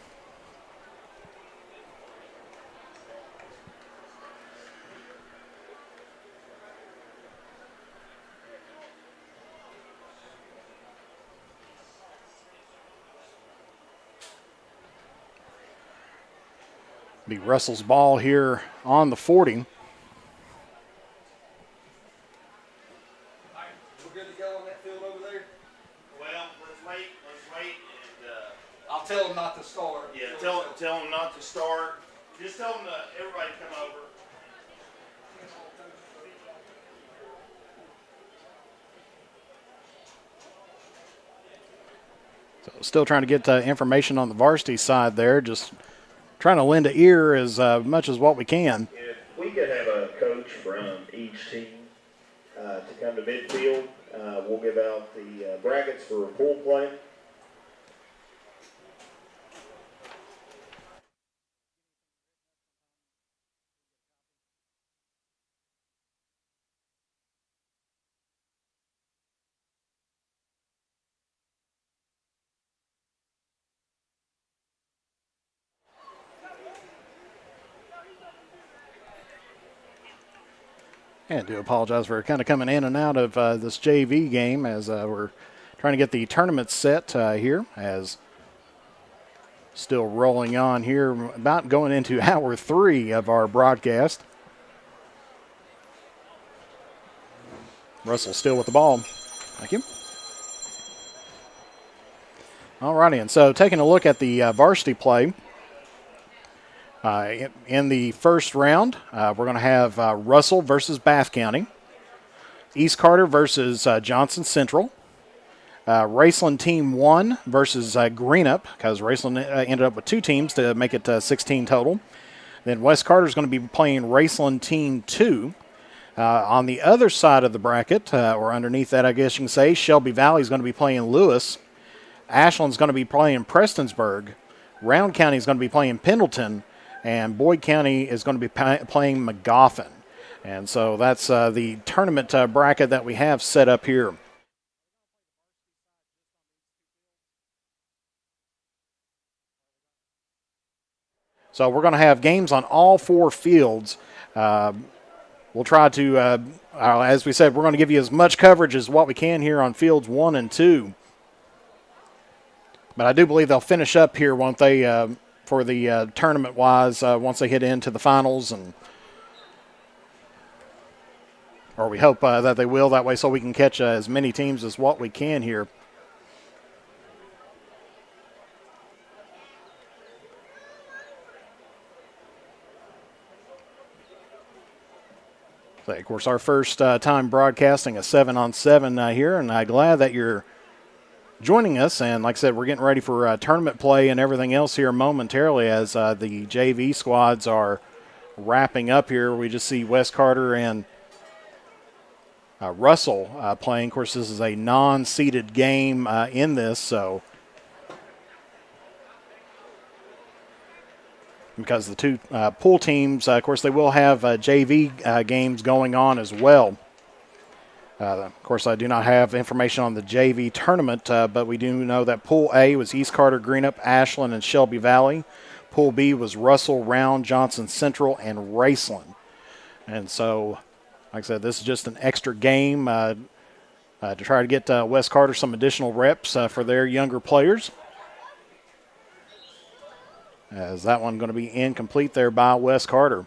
Be Russell's ball here on the 40. We're good to go on that field over there? Well, let's wait, and I'll tell them not to start. yeah, tell them not to start. Just tell them everybody come over. So still trying to get information on the varsity side there, just trying to lend an ear as much as what we can. If we could have a coach from each team to come to midfield, we'll give out the brackets for pool play. And do apologize for kind of coming in and out of this JV game as we're trying to get the tournament set here, as still rolling on here, about going into hour 3 of our broadcast. Russell still with the ball. Thank you. All righty, and so taking a look at the varsity play. In the first round, we're going to have Russell versus Bath County, East Carter versus Johnson Central, Raceland Team 1 versus Greenup, because Raceland ended up with 2 teams to make it 16 total. Then West Carter is going to be playing Raceland Team 2. On the other side of the bracket, or underneath that, I guess you can say, Shelby Valley is going to be playing Lewis. Ashland's going to be playing Prestonsburg. Round County is going to be playing Pendleton. And Boyd County is going to be playing McGoffin. And so that's the tournament bracket that we have set up here. So we're going to have games on all 4 fields. We'll try to, as we said, we're going to give you as much coverage as what we can here on fields 1 and 2. But I do believe they'll finish up here, won't they, for the tournament-wise, once they hit into the finals, or we hope that they will that way, so we can catch as many teams as what we can here. So, of course, our first time broadcasting a 7-on-7 here, and I'm glad that you're joining us. And like I said, we're getting ready for tournament play and everything else here momentarily as the JV squads are wrapping up here. We just see Wes Carter and Russell playing. Of course, this is a non-seeded game in this, so because the 2 pool teams, of course, they will have JV games going on as well. Of course, I do not have information on the JV tournament, but we do know that Pool A was East Carter, Greenup, Ashland, and Shelby Valley. Pool B was Russell, Round, Johnson Central, and Raceland. And so, like I said, this is just an extra game to try to get Wes Carter some additional reps for their younger players. As that one going to be incomplete there by Wes Carter.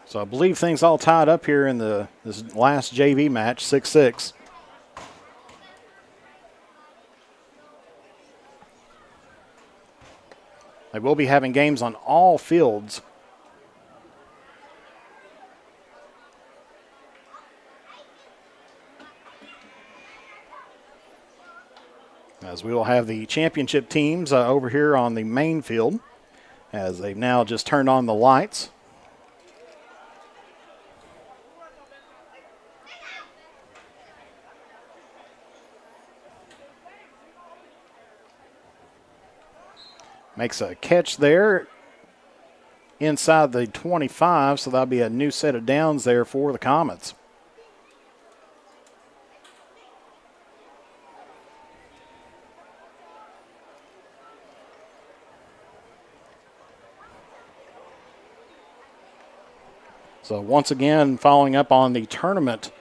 So I believe things all tied up here in this last JV match, 6-6. They will be having games on all fields. As we will have the championship teams over here on the main field, as they've now just turned on the lights. Makes a catch there inside the 25, so that'll be a new set of downs there for the Comets. So once again, following up on the tournament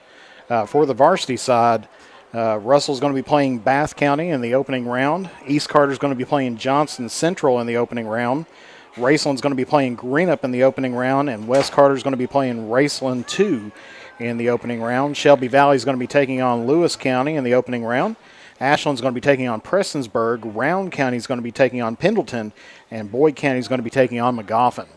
for the varsity side, Russell's going to be playing Bath County in the opening round. East Carter's going to be playing Johnson Central in the opening round. Raceland's going to be playing Greenup in the opening round, and West Carter's going to be playing Raceland 2 in the opening round. Shelby Valley's going to be taking on Lewis County in the opening round. Ashland's going to be taking on Prestonsburg. Round County's going to be taking on Pendleton, and Boyd County's going to be taking on Magoffin.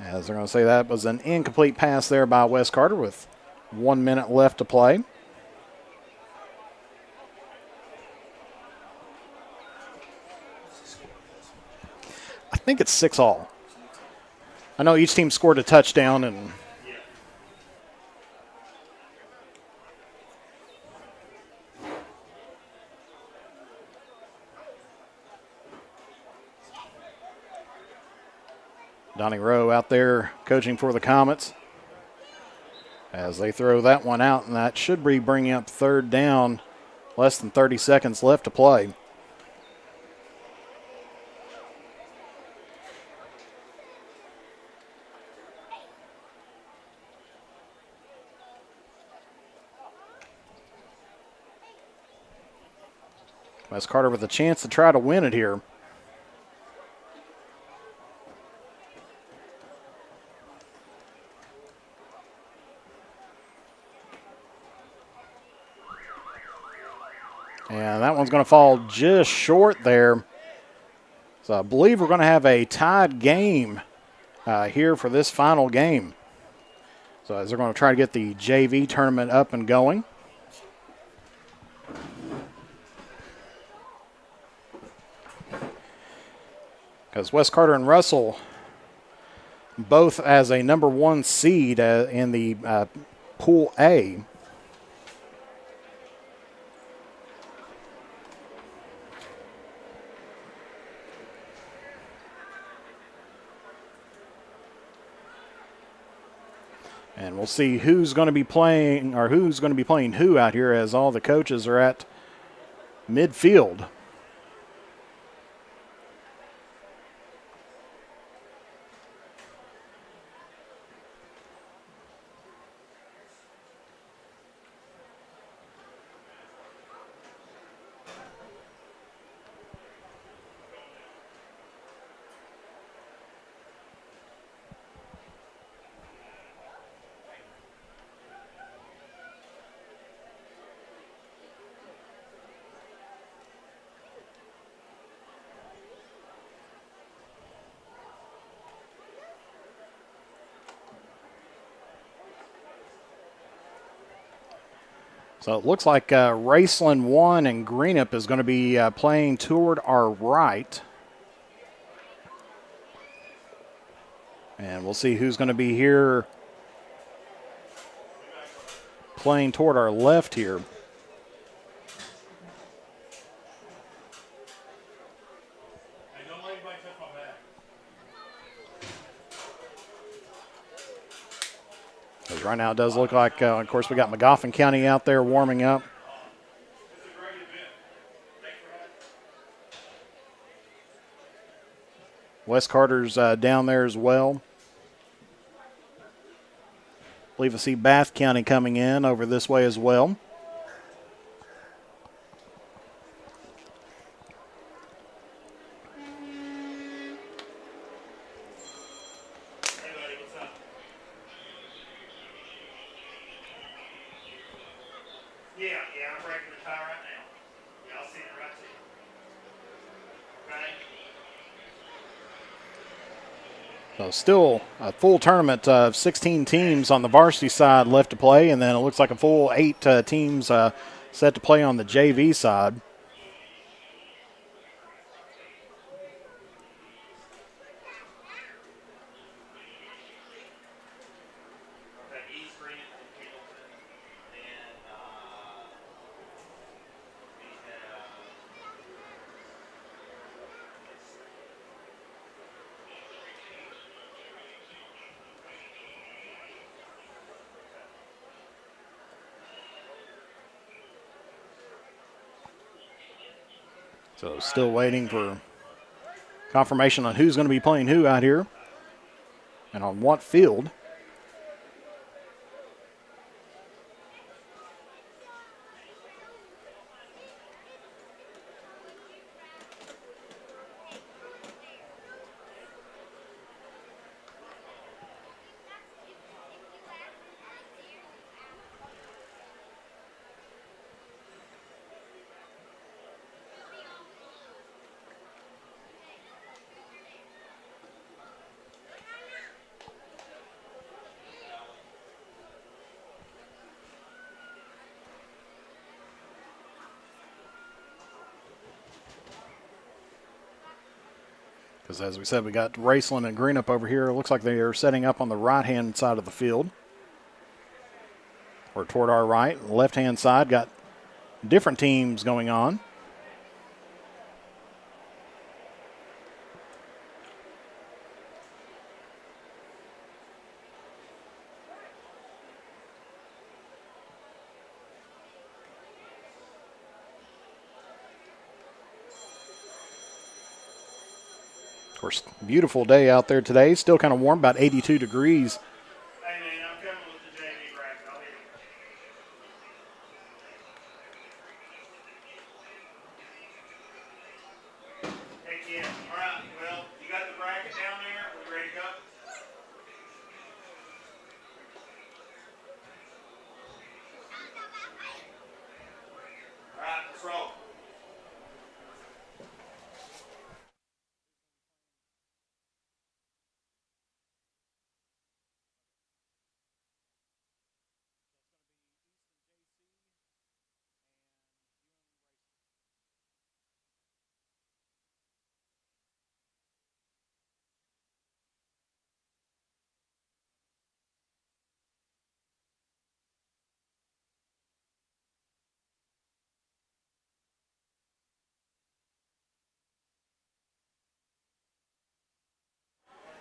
As they're going to say, that was an incomplete pass there by Wes Carter with 1 minute left to play. I think it's 6-all. I know each team scored a touchdown, and Donnie Rowe out there coaching for the Comets as they throw that one out, and that should be bringing up third down. Less than 30 seconds left to play. Wes Carter with a chance to try to win it here. And that one's going to fall just short there. So I believe we're going to have a tied game here for this final game. So as they're going to try to get the JV tournament up and going. Because Wes Carter and Russell, both as a number 1 seed in the Pool A. And we'll see who's going to be playing or who's going to be playing who out here as all the coaches are at midfield. So it looks like Raceland 1 and Greenup is going to be playing toward our right. And we'll see who's going to be here playing toward our left here. Hey, don't let anybody touch my bag. Because right now it does look like, of course, we got Magoffin County out there warming up. It's a great event. Thanks for having me. Wes Carter's down there as well. I believe I see Bath County coming in over this way as well. Hey, buddy, what's up? Yeah, I'm breaking the tie right now. Yeah, I'll send it right to you. Okay? So still a full tournament of 16 teams on the varsity side left to play, and then it looks like a full 8 teams set to play on the JV side. Okay, East Green and Pendleton. And, we have... So still waiting for confirmation on who's going to be playing who out here and on what field. Because as we said, we got Raceland and Greenup over here. It looks like they are setting up on the right-hand side of the field, or toward our right. The left-hand side got different teams going on. Of course, beautiful day out there today. Still kind of warm, about 82 degrees. Hey, man, I'm coming with the JV bracket. I'll hit it. Heck yeah. All right, well, you got the bracket down there? Are we ready to go? All right, let's roll.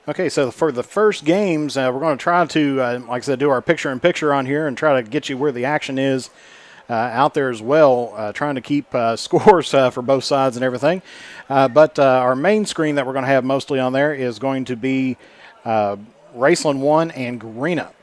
Okay, so for the first games, we're going to try to, like I said, do our picture-in-picture on here and try to get you where the action is out there as well, trying to keep scores for both sides and everything. But our main screen that we're going to have mostly on there is going to be Raceland 1 and Greenup.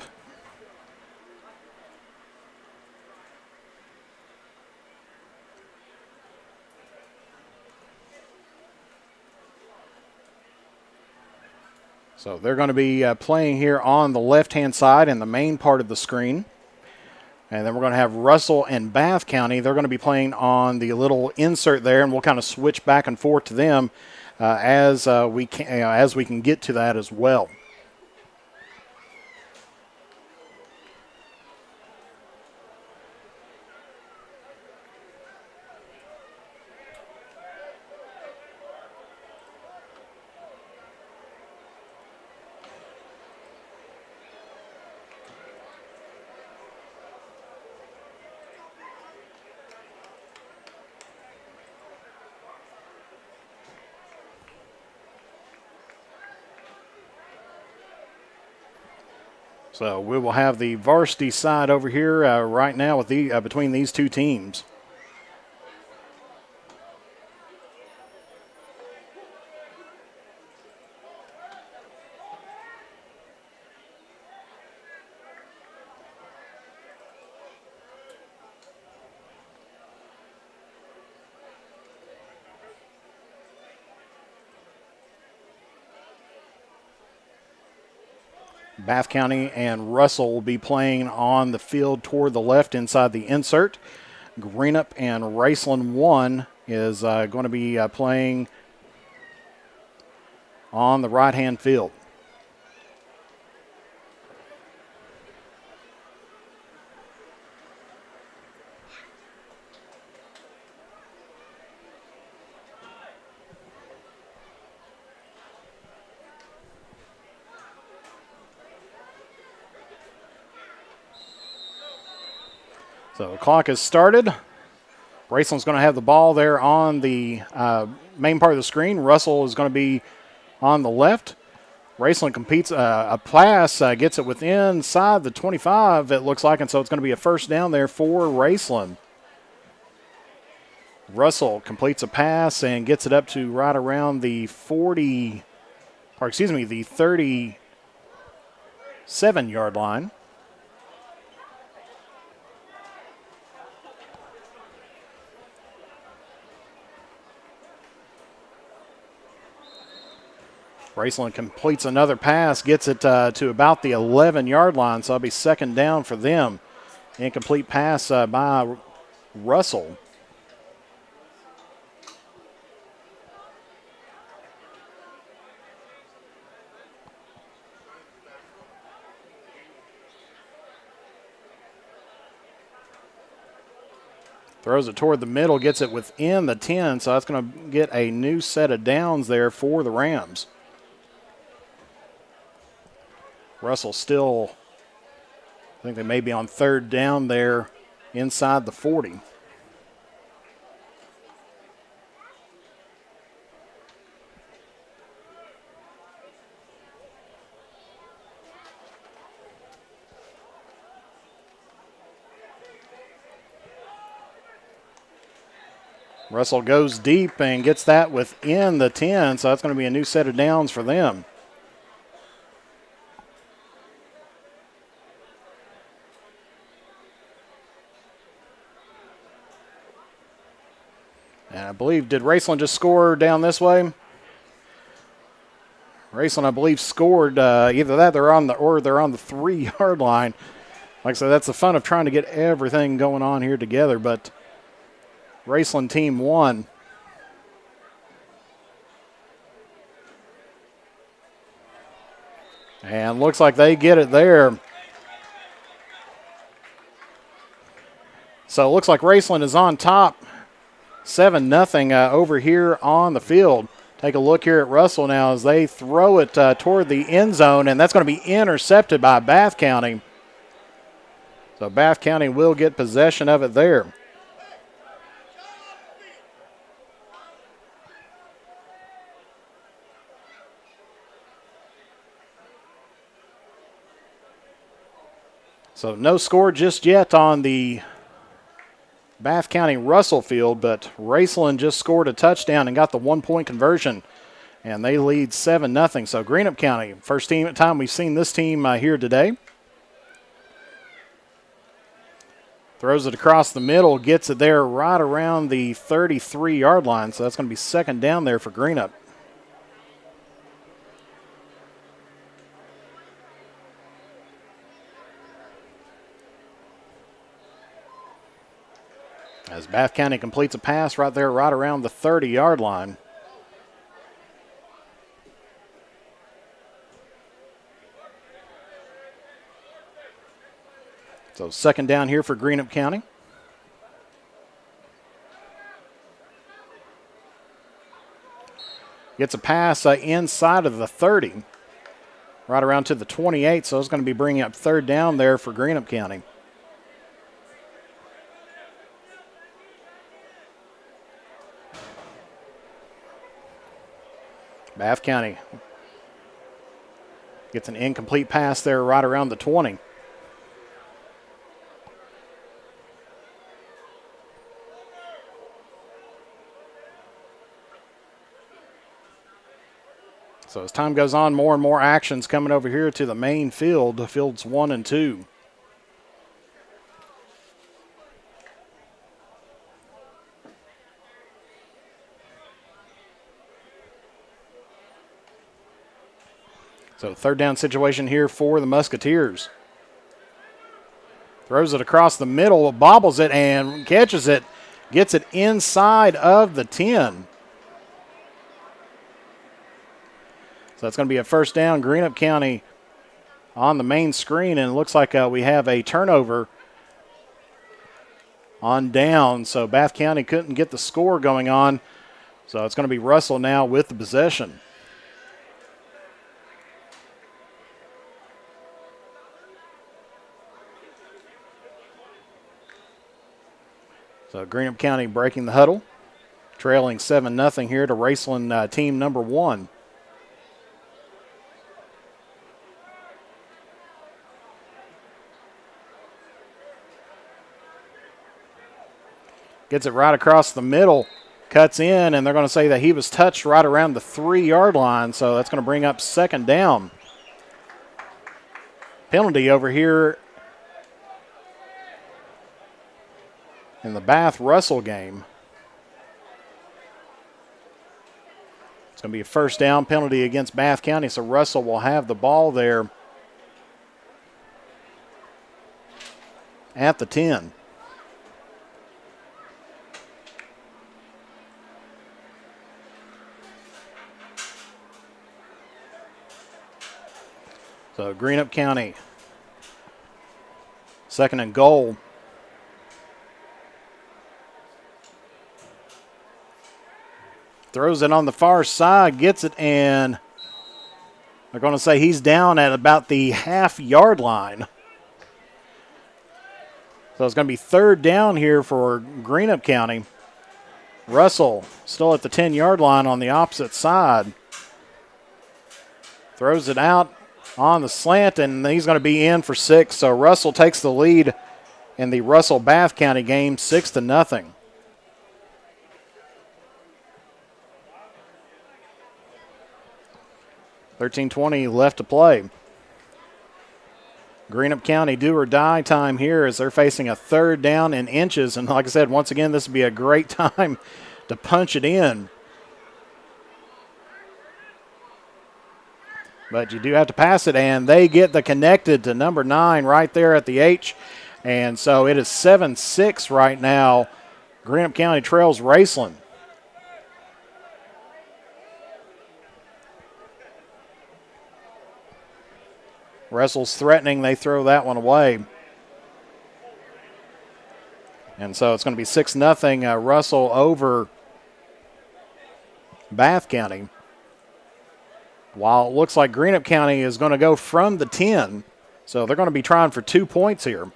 So they're going to be playing here on the left-hand side in the main part of the screen. And then we're going to have Russell and Bath County. They're going to be playing on the little insert there, and we'll kind of switch back and forth to them as we can get to that as well. So we will have the varsity side over here right now with the between these two teams. Bath County and Russell will be playing on the field toward the left inside the insert. Greenup and Raceland 1 is going to be playing on the right-hand field. So the clock has started. Raceland's going to have the ball there on the main part of the screen. Russell is going to be on the left. Raceland competes a pass, gets it within inside the 25, it looks like, and so it's going to be a first down there for Raceland. Russell completes a pass and gets it up to right around the 37-yard line. Raceland completes another pass, gets it to about the 11-yard line, so it'll be second down for them. Incomplete pass by Russell. Throws it toward the middle, gets it within the 10, so that's going to get a new set of downs there for the Rams. Russell still, I think they may be on third down there inside the 40. Russell goes deep and gets that within the 10, so that's going to be a new set of downs for them. And I believe, did Raceland just score down this way? Raceland, I believe, scored either that they're on the 3-yard line. Like I said, that's the fun of trying to get everything going on here together, but Raceland team won. And looks like they get it there. So it looks like Raceland is on top, 7-0 over here on the field. Take a look here at Russell now as they throw it toward the end zone, and that's going to be intercepted by Bath County. So Bath County will get possession of it there. So no score just yet on the Bath County Russell field, but Raceland just scored a touchdown and got the 1-point conversion, and they lead 7-0. So Greenup County, first time we've seen this team here today. Throws it across the middle, gets it there right around the 33-yard line, so that's going to be second down there for Greenup. As Bath County completes a pass right there, right around the 30-yard line. So second down here for Greenup County. Gets a pass inside of the 30, right around to the 28, so it's going to be bringing up third down there for Greenup County. Bath County gets an incomplete pass there right around the 20. So as time goes on, more and more actions coming over here to the main field, fields 1 and 2. So third down situation here for the Musketeers. Throws it across the middle, bobbles it and catches it, gets it inside of the 10. So that's going to be a first down. Greenup County on the main screen, and it looks like we have a turnover on down. So Bath County couldn't get the score going on. So it's going to be Russell now with the possession. So Greenup County breaking the huddle, trailing 7-0 here to Raceland team number 1. Gets it right across the middle, cuts in, and they're going to say that he was touched right around the 3-yard line, so that's going to bring up second down. Penalty over here in the Bath-Russell game. It's going to be a first down penalty against Bath County, so Russell will have the ball there at the 10. So Greenup County, second and goal. Throws it on the far side, gets it, and they're going to say he's down at about the half-yard line. So it's going to be third down here for Greenup County. Russell still at the 10-yard line on the opposite side. Throws it out on the slant, and he's going to be in for 6. So Russell takes the lead in the Russell-Bath County game, 6-0. $13:20 left to play. Greenup County do or die time here as they're facing a third down in inches. And like I said, once again, this would be a great time to punch it in. But you do have to pass it, and they get the connected to number 9 right there at the H. And so it is 7-6 right now. Greenup County trails Raceland. Russell's threatening. They throw that one away. And so it's going to be 6-0 Russell over Bath County. While it looks like Greenup County is going to go from the 10. So they're going to be trying for 2 points here.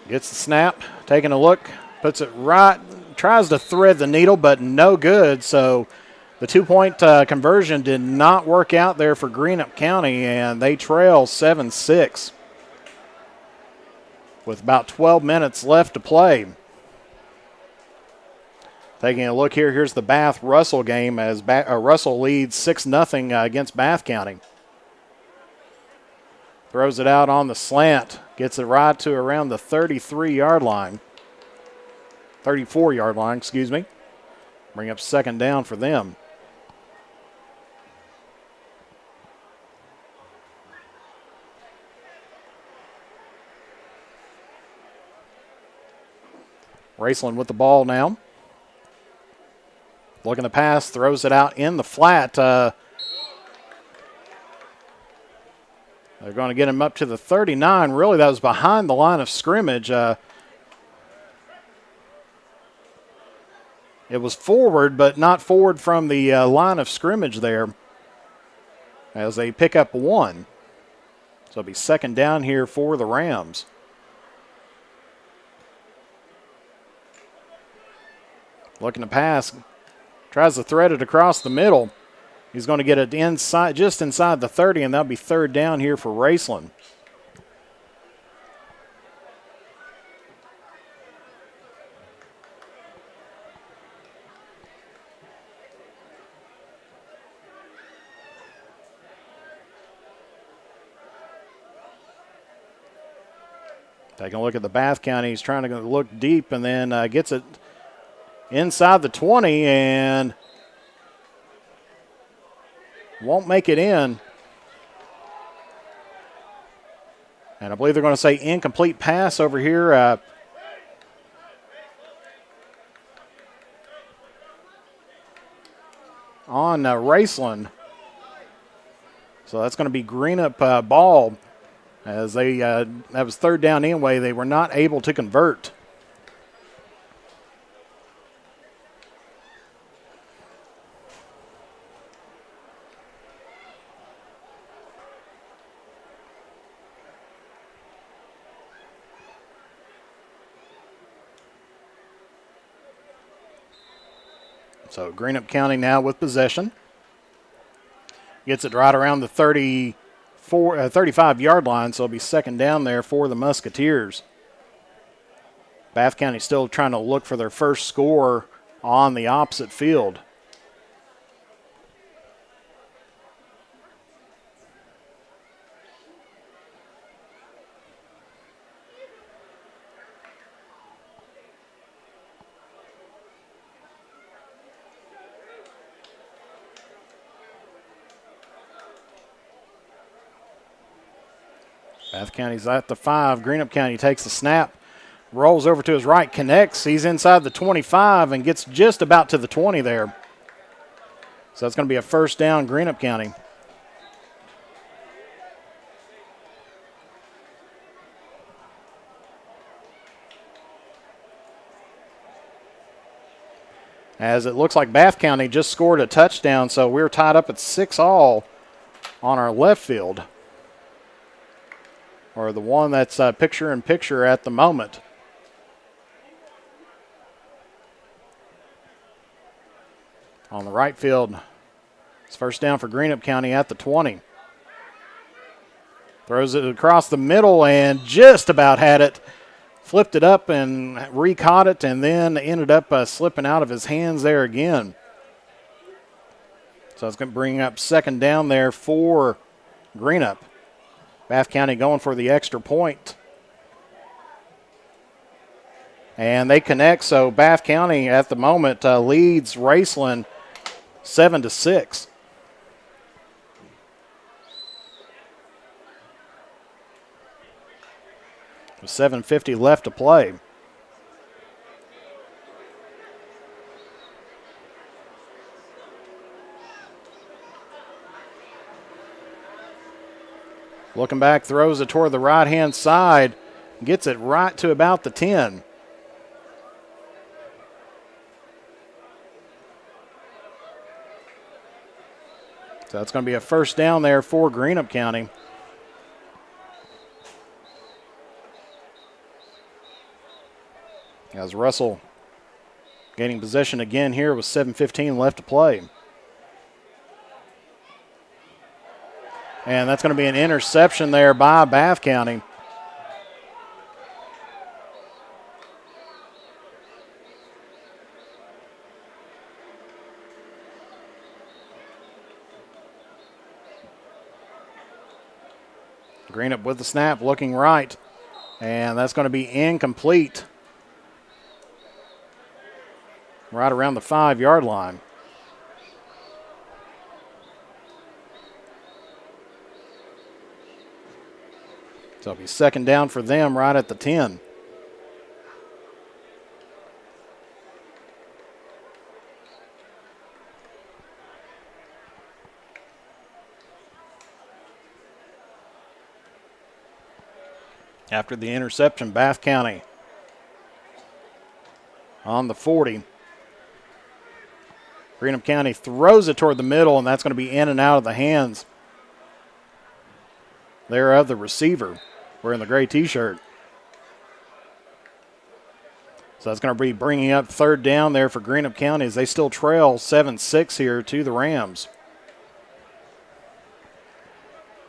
Gets the snap, taking a look, puts it right tries to thread the needle, but no good. So the 2-point conversion did not work out there for Greenup County, and they trail 7-6 with about 12 minutes left to play. Taking a look here, here's the Bath-Russell game as Russell leads 6-0 against Bath County. Throws it out on the slant, gets it right to around the 33-yard line. 34-yard line, excuse me. Bring up second down for them. Raceland with the ball now. Looking to pass, throws it out in the flat. They're going to get him up to the 39. Really, that was behind the line of scrimmage. It was forward, but not forward from the line of scrimmage there as they pick up 1. So it'll be second down here for the Rams. Looking to pass. Tries to thread it across the middle. He's going to get it inside, just inside the 30, and that'll be third down here for Raceland. Taking a look at the Bath County. He's trying to look deep and then gets it inside the 20 and won't make it in. And I believe they're going to say incomplete pass over here. On Raceland. So that's going to be Greenup ball as they that was third down anyway. They were not able to convert. So Greenup County now with possession. Gets it right around the 35-yard line, so it'll be second down there for the Musketeers. Bath County still trying to look for their first score on the opposite field. Bath County's at the 5. Greenup County takes the snap, rolls over to his right, connects. He's inside the 25 and gets just about to the 20 there. So that's going to be a first down, Greenup County. As it looks like Bath County just scored a touchdown, so we're tied up at 6-all on our left field. Or the one that's picture-in-picture at the moment. On the right field, it's first down for Greenup County at the 20. Throws it across the middle and just about had it. Flipped it up and re-caught it and then ended up slipping out of his hands there again. So it's going to bring up second down there for Greenup. Bath County going for the extra point. And they connect, so Bath County at the moment leads Raceland 7-6. With 7:50 left to play. Looking back, throws it toward the right-hand side. Gets it right to about the 10. So that's going to be a first down there for Greenup County. As Russell Gaining possession again here with 7:15 left to play. And that's going to be an interception there by Bath County. Greenup with the snap, looking right. And that's going to be incomplete. Right around the 5-yard line. So it'll be second down for them right at the 10. After the interception, Bath County on the 40. Greenup County throws it toward the middle, and that's going to be in and out of the hands there of the receiver wearing the gray T-shirt. So that's going to be bringing up third down there for Greenup County as they still trail 7-6 here to the Rams.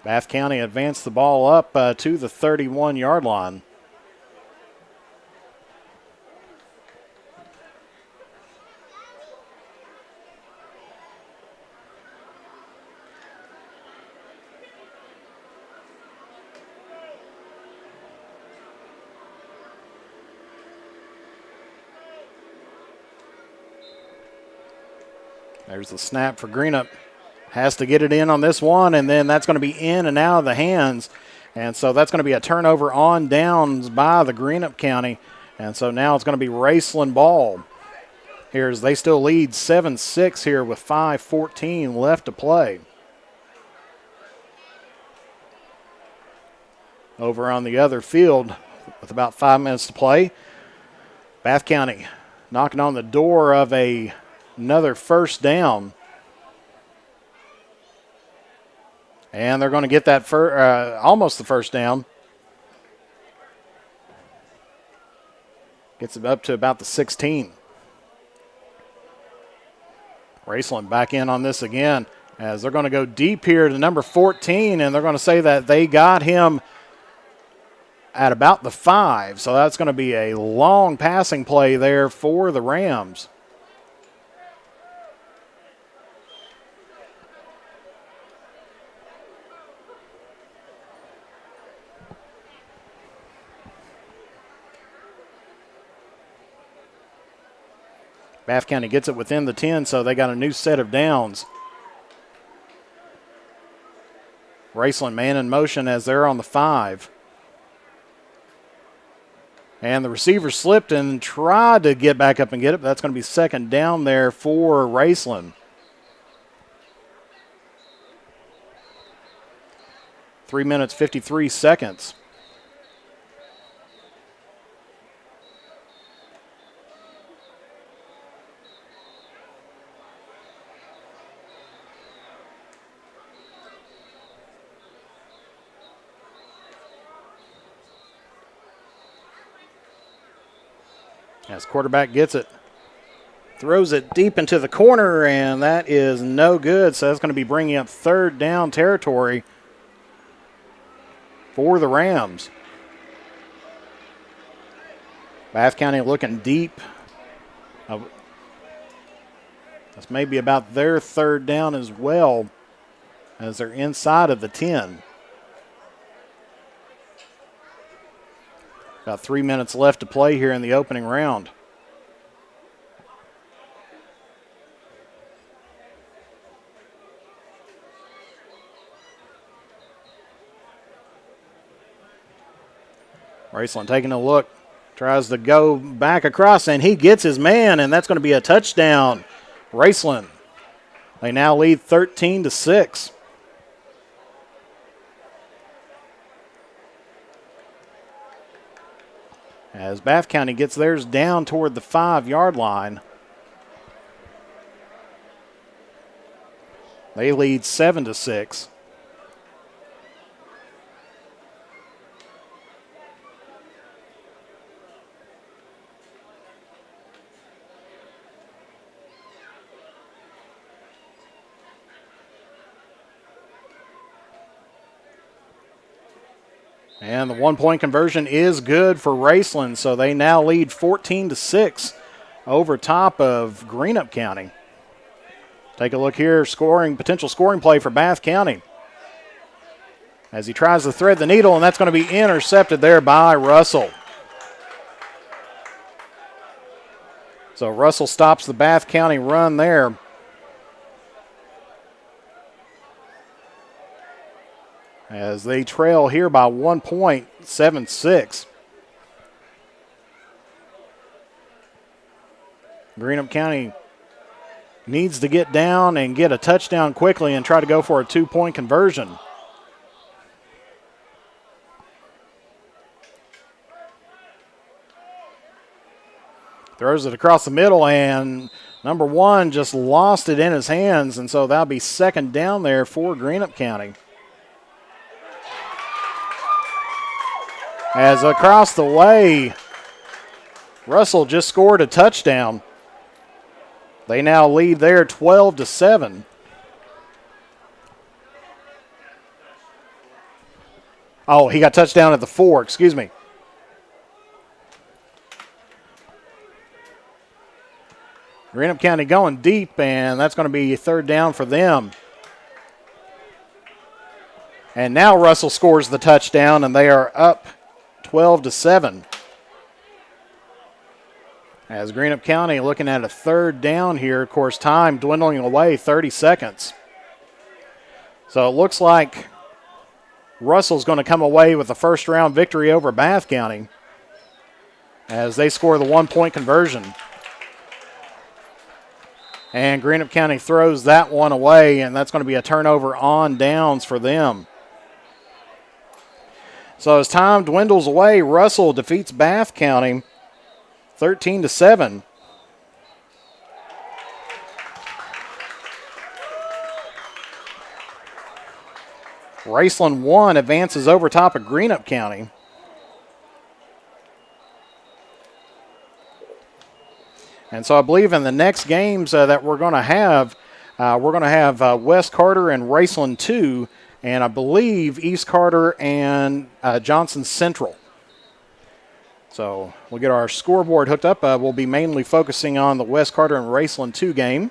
Bath County advanced the ball up to the 31-yard line. There's the snap for Greenup. Has to get it in on this one, and then that's going to be in and out of the hands. And so that's going to be a turnover on downs by the Greenup County. And so now it's going to be Raceland ball. Here's they still lead 7-6 here with 5:14 left to play. Over on the other field with about 5 minutes to play, Bath County knocking on the door of another first down. And they're going to get that almost the first down. Gets it up to about the 16. Raceland back in on this again as they're going to go deep here to number 14, and they're going to say that they got him at about the 5. So that's going to be a long passing play there for the Rams. Bath County gets it within the 10, so they got a new set of downs. Raceland man in motion as they're on the 5. And the receiver slipped and tried to get back up and get it, but that's going to be second down there for Raceland. 3 minutes, 53 seconds. As quarterback gets it, throws it deep into the corner, and that is no good. So that's going to be bringing up third down territory for the Rams. Bath County looking deep. That's maybe about their third down as well, as they're inside of the 10. About 3 minutes left to play here in the opening round. Raceland taking a look, tries to go back across, and he gets his man, and that's going to be a touchdown. Raceland. They now lead 13-6. As Bath County gets theirs down toward the 5-yard line. They lead 7-6. And the 1-point conversion is good for Raceland, so they now lead 14-6 over top of Greenup County. Take a look here, potential scoring play for Bath County. As he tries to thread the needle, and that's going to be intercepted there by Russell. So Russell stops the Bath County run there. As they trail here by 1 point, 7-6. Greenup County needs to get down and get a touchdown quickly and try to go for a 2-point conversion. Throws it across the middle, and number 1 just lost it in his hands, and so that'll be second down there for Greenup County. As across the way, Russell just scored a touchdown. They now lead there 12-7. Oh, he got touchdown at the 4, excuse me. Greenup County going deep, and that's going to be third down for them. And now Russell scores the touchdown, and they are up 12-7. As Greenup County looking at a third down here, of course, time dwindling away, 30 seconds. So it looks like Russell's going to come away with a first-round victory over Bath County as they score the 1-point conversion. And Greenup County throws that one away, and that's going to be a turnover on downs for them. So as time dwindles away, Russell defeats Bath County 13-7. Raceland 1 advances over top of Greenup County. And so I believe in the next games that we're going to have West Carter and Raceland 2, and I believe East Carter and Johnson Central. So we'll get our scoreboard hooked up. We'll be mainly focusing on the West Carter and Raceland 2 game.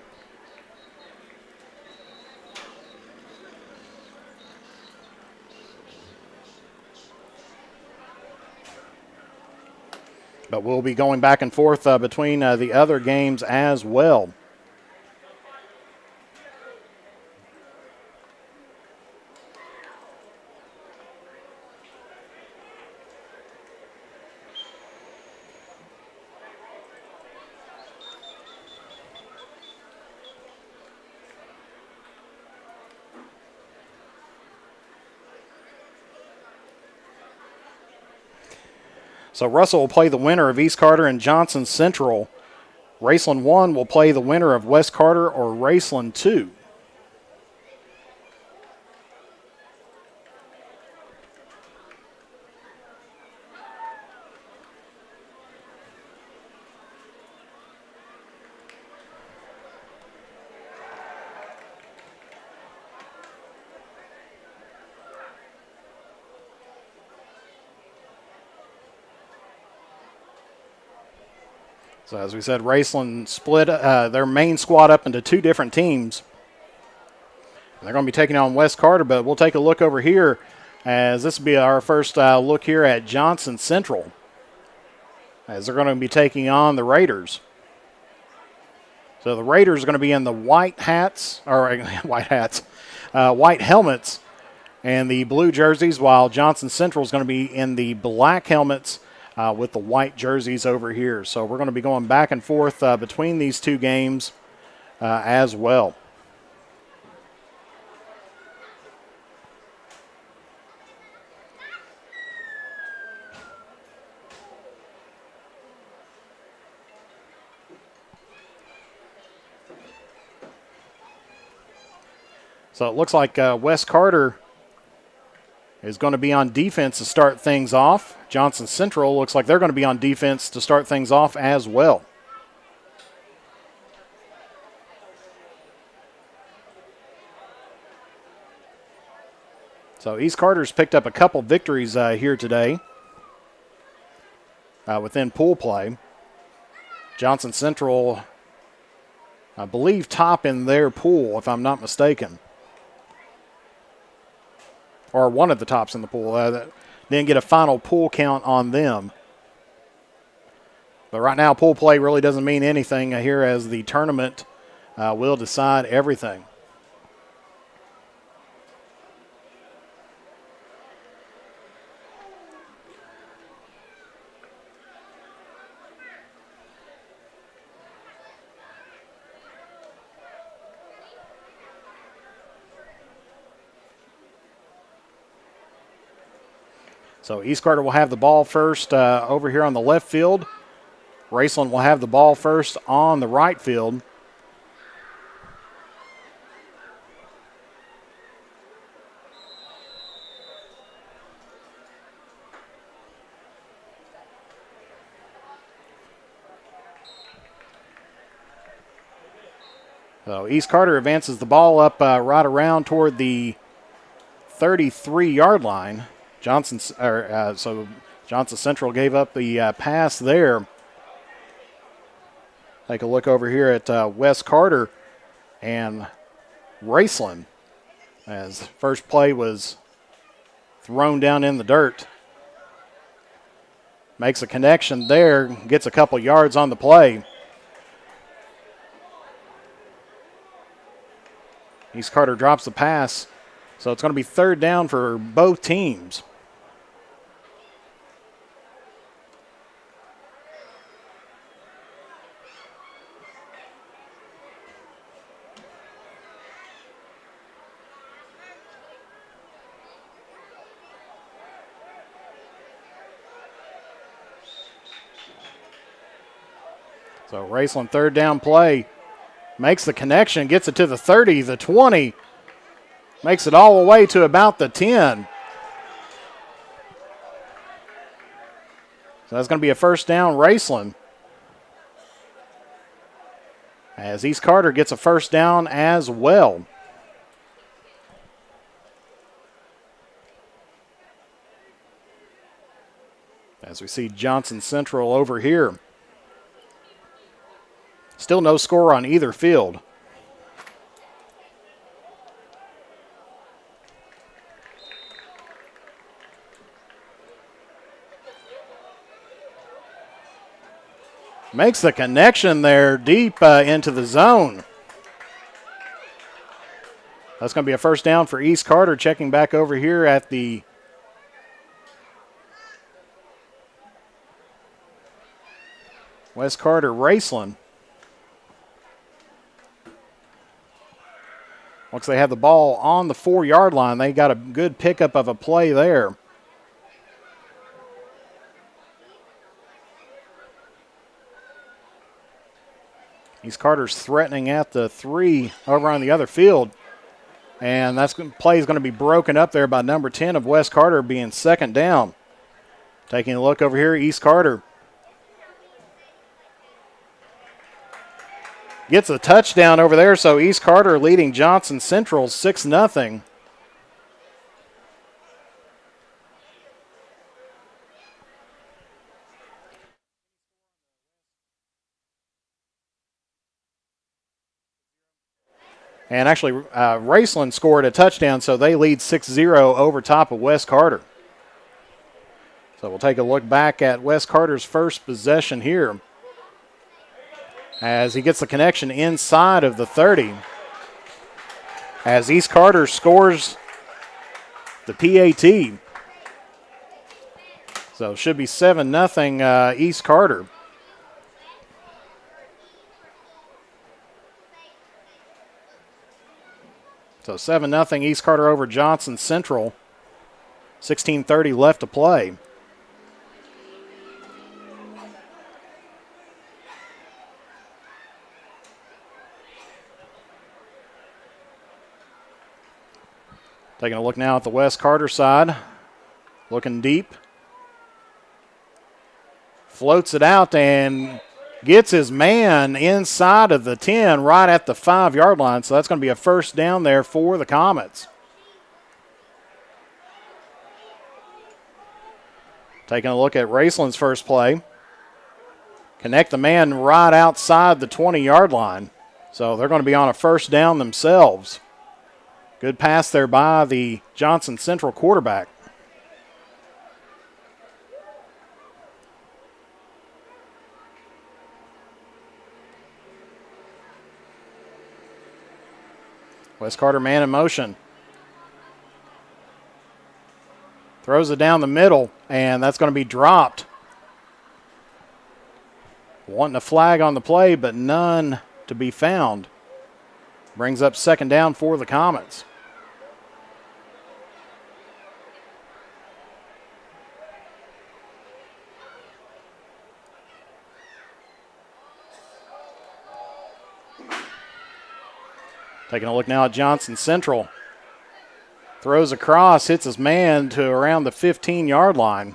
But we'll be going back and forth between the other games as well. So Russell will play the winner of East Carter and Johnson Central. Raceland 1 will play the winner of West Carter or Raceland 2. So as we said, Raceland split their main squad up into two different teams. They're going to be taking on West Carter, but we'll take a look over here as this will be our first look here at Johnson Central, as they're going to be taking on the Raiders. So the Raiders are going to be in the white helmets and the blue jerseys, while Johnson Central is going to be in the black helmets with the white jerseys over here. So we're going to be going back and forth between these two games as well. So it looks like West Carter is going to be on defense to start things off. Johnson Central looks like they're going to be on defense to start things off as well. So East Carter's picked up a couple victories here today within pool play. Johnson Central, I believe, top in their pool, if I'm not mistaken. Or one of the tops in the pool. Didn't get a final pool count on them. But right now, pool play really doesn't mean anything here, as the tournament will decide everything. So East Carter will have the ball first over here on the left field. Raceland will have the ball first on the right field. So East Carter advances the ball up right around toward the 33-yard line. Johnson Central gave up the pass there. Take a look over here at West Carter and Raceland, as first play was thrown down in the dirt. Makes a connection there, gets a couple yards on the play. East Carter drops the pass, so it's going to be third down for both teams. So Raceland third down play. Makes the connection, gets it to the 30, the 20. Makes it all the way to about the 10. So that's going to be a first down, Raceland. As East Carter gets a first down as well. As we see Johnson Central over here. Still no score on either field. Makes the connection there deep into the zone. That's going to be a first down for East Carter. Checking back over here at the West Carter Raceland. Once they have the ball on the 4-yard line, they got a good pickup of a play there. East Carter's threatening at the 3 over on the other field. And that play is going to be broken up there by number 10 of West Carter, being second down. Taking a look over here, East Carter gets a touchdown over there, so East Carter leading Johnson Central 6-0. And actually, Raceland scored a touchdown, so they lead 6-0 over top of West Carter. So we'll take a look back at West Carter's first possession here, as he gets the connection inside of the 30. As East Carter scores the PAT. So it should be 7-0 East Carter. So 7-0 East Carter over Johnson Central. 16:30 left to play. Taking a look now at the West Carter side. Looking deep. Floats it out and gets his man inside of the 10 right at the 5-yard line. So that's going to be a first down there for the Comets. Taking a look at Raceland's first play. Connect the man right outside the 20-yard line. So they're going to be on a first down themselves. Good pass there by the Johnson Central quarterback. Wes Carter man in motion. Throws it down the middle, and that's going to be dropped. Wanting a flag on the play, but none to be found. Brings up second down for the Comets. Taking a look now at Johnson Central. Throws across, hits his man to around the 15-yard line.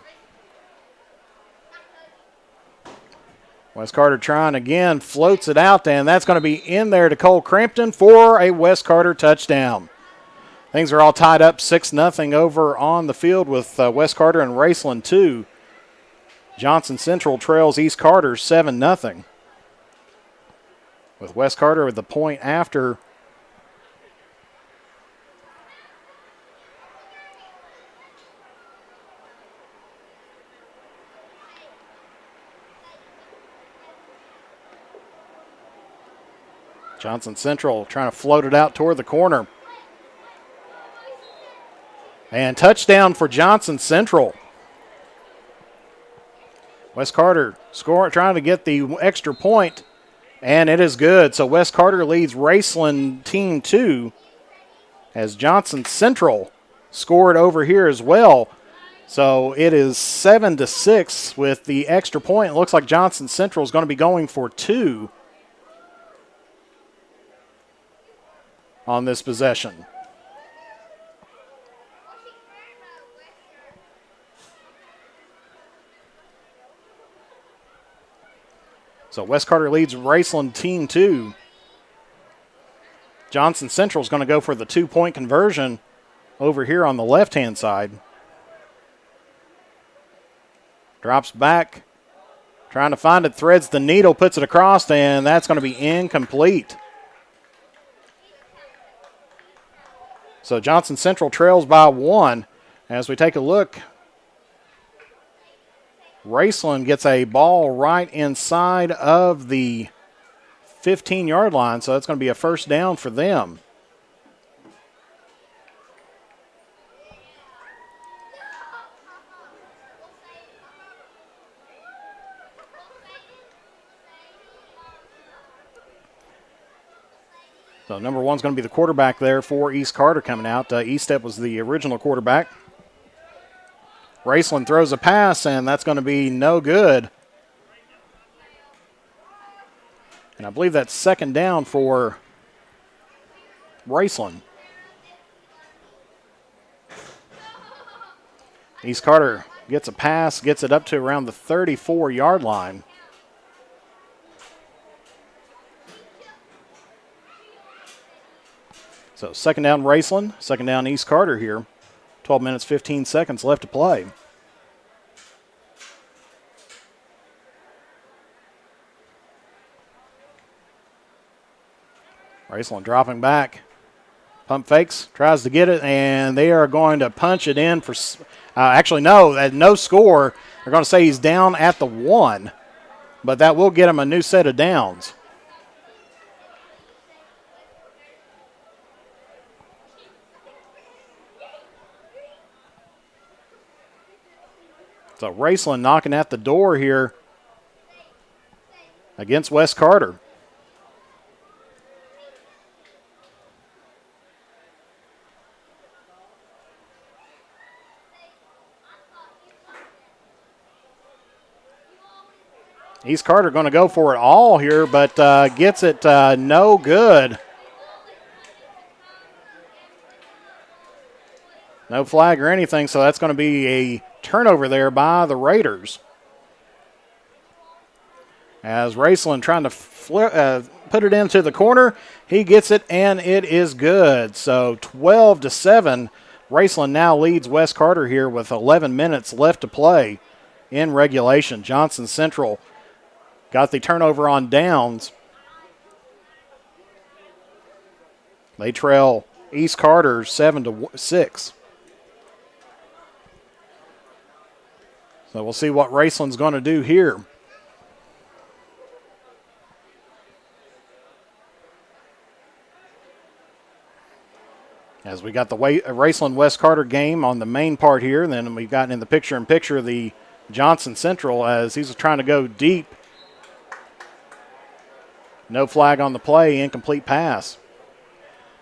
Wes Carter trying again, floats it out, and that's going to be in there to Cole Crampton for a Wes Carter touchdown. Things are all tied up 6-0 over on the field with Wes Carter and Raceland 2. Johnson Central trails East Carter 7-0. With Wes Carter with the point after. Johnson Central trying to float it out toward the corner. And touchdown for Johnson Central. Wes Carter trying to get the extra point, and it is good. So Wes Carter leads Raceland Team 2 as Johnson Central scored over here as well. So it is 7-6 with the extra point. It looks like Johnson Central is going to be going for 2 on this possession. So Wes Carter leads Raceland Team 2. Johnson Central is going to go for the 2-point conversion over here on the left-hand side. Drops back, trying to find it, threads the needle, puts it across, and that's going to be incomplete. So Johnson Central trails by 1. As we take a look, Raceland gets a ball right inside of the 15-yard line, so that's going to be a first down for them. So number 1 is going to be the quarterback there for East Carter coming out. Eastep was the original quarterback. Raceland throws a pass, and that's going to be no good. And I believe that's second down for Raceland. East Carter gets a pass, gets it up to around the 34-yard line. So second down Raceland, second down East Carter here. 12 minutes, 15 seconds left to play. Raceland dropping back. Pump fakes, tries to get it, and they are going to punch it in for, actually no, at no score. They're going to say he's down at the 1, but that will get him a new set of downs. So Raceland knocking at the door here against Wes Carter. East Carter going to go for it all here, but gets it no good. No flag or anything, so that's going to be a turnover there by the Raiders. As Raceland trying to put it into the corner, he gets it, and it is good. So 12-7, Raceland now leads Wes Carter here with 11 minutes left to play. in regulation. Johnson Central got the turnover on downs. They trail East Carter 7-6. So we'll see what Raceland's going to do here. As we got the Raceland-West Carter game on the main part here, and then we've gotten in the picture-in-picture the Johnson Central as he's trying to go deep. No flag on the play, incomplete pass.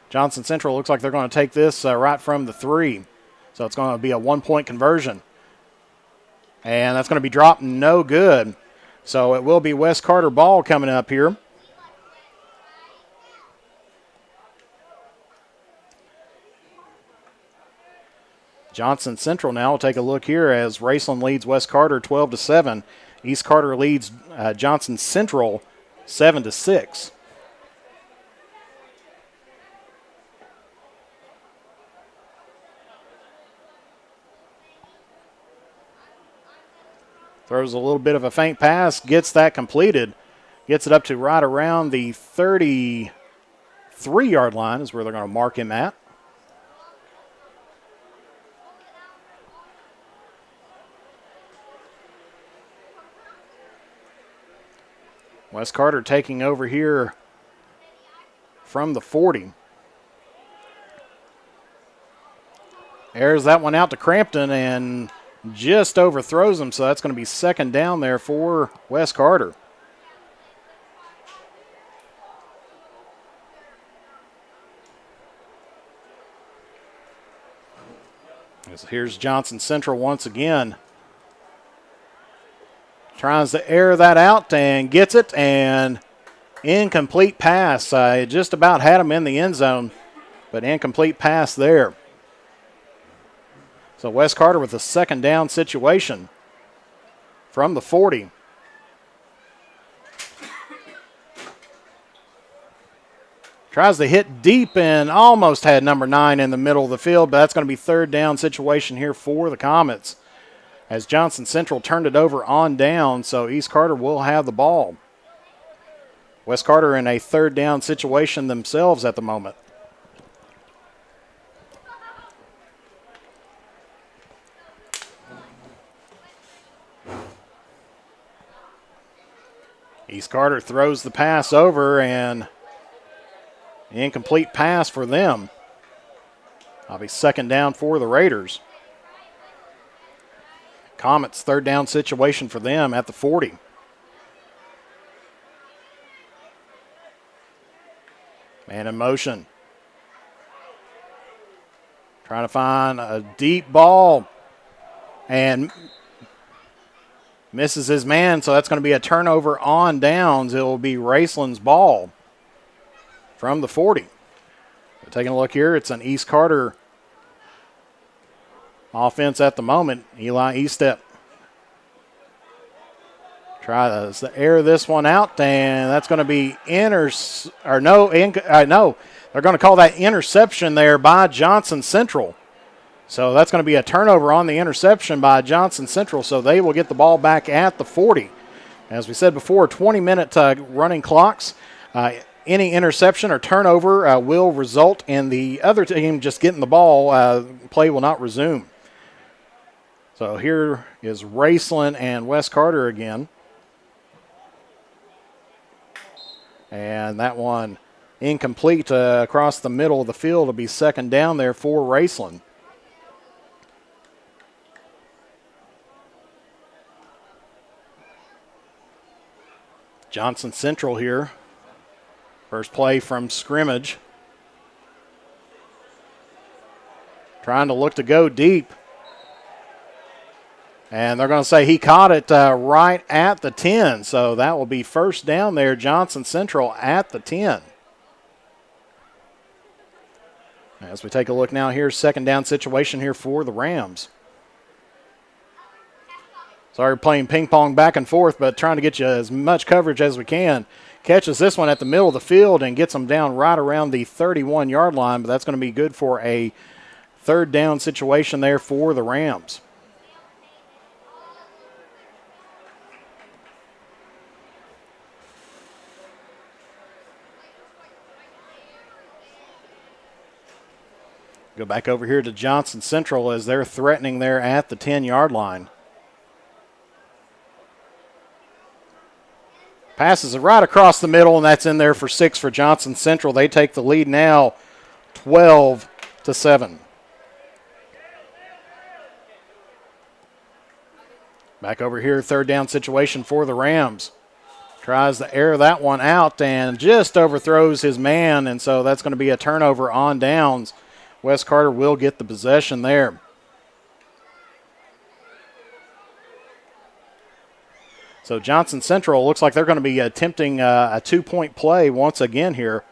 Johnson Central looks like they're going to take this right from the 3. So it's going to be a 1-point conversion. And that's going to be dropped no good. So it will be West Carter ball coming up here. Johnson Central now will take a look here as Raceland leads West Carter 12-7. East Carter leads Johnson Central 7-6. Throws a little bit of a faint pass, gets that completed, gets it up to right around the 33-yard line is where they're going to mark him at. West Carter taking over here from the 40. Airs that one out to Crampton and just overthrows him, so that's going to be second down there for West Carter. Here's Johnson Central once again. Tries to air that out and gets it, and incomplete pass. I just about had him in the end zone, but incomplete pass there. So West Carter with a second down situation from the 40. Tries to hit deep and almost had number 9 in the middle of the field, but that's going to be third down situation here for the Comets as Johnson Central turned it over on down, so East Carter will have the ball. West Carter in a third down situation themselves at the moment. East Carter throws the pass over and incomplete pass for them. That'll be second down for the Raiders. Comets third down situation for them at the 40. Man in motion. Trying to find a deep ball and misses his man, so that's going to be a turnover on downs. It will be Raceland's ball from the 40. Taking a look here, it's an East Carter offense at the moment. Eli Estep tries to air this one out, and that's going to be they're going to call that interception there by Johnson Central. So that's going to be a turnover on the interception by Johnson Central, so they will get the ball back at the 40. As we said before, 20-minute running clocks. Any interception or turnover will result in the other team just getting the ball. Play will not resume. So here is Raceland and West Carter again. And that one incomplete across the middle of the field will be second down there for Raceland. Johnson Central here. First play from scrimmage. Trying to look to go deep. And they're going to say he caught it right at the 10. So that will be first down there, Johnson Central at the 10. As we take a look now here, second down situation here for the Rams. Sorry, playing ping pong back and forth, but trying to get you as much coverage as we can. Catches this one at the middle of the field and gets them down right around the 31-yard line, but that's going to be good for a third down situation there for the Rams. Go back over here to Johnson Central as they're threatening there at the 10-yard line. Passes it right across the middle, and that's in there for 6 for Johnson Central. They take the lead now 12-7. Back over here, third down situation for the Rams. Tries to air that one out and just overthrows his man, and so that's going to be a turnover on downs. Wes Carter will get the possession there. So Johnson Central looks like they're going to be attempting a 2-point play once again here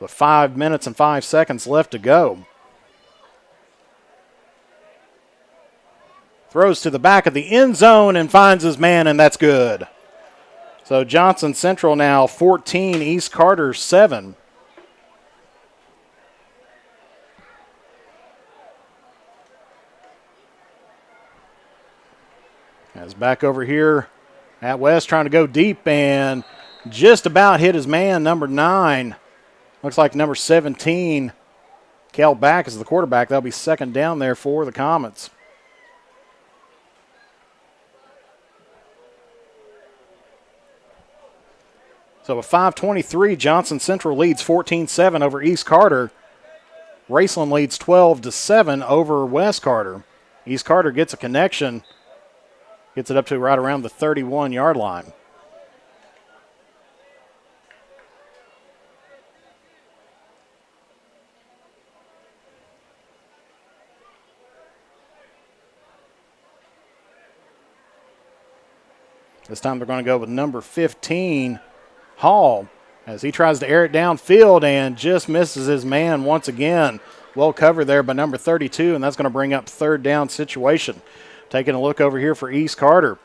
with 5 minutes and 5 seconds left to go. Throws to the back of the end zone and finds his man, and that's good. So Johnson Central now 14, East Carter 7. As back over here at West trying to go deep and just about hit his man, number 9. Looks like number 17, Kel Back is the quarterback. That'll be second down there for the Comets. So with 5:23, Johnson Central leads 14-7 over East Carter. Raceland leads 12-7 over West Carter. East Carter gets a connection, gets it up to right around the 31-yard line. This time they're going to go with number 15, Hall, as he tries to air it downfield and just misses his man once again. Well covered there by number 32, and that's going to bring up third down situation. Taking a look over here for East Carter.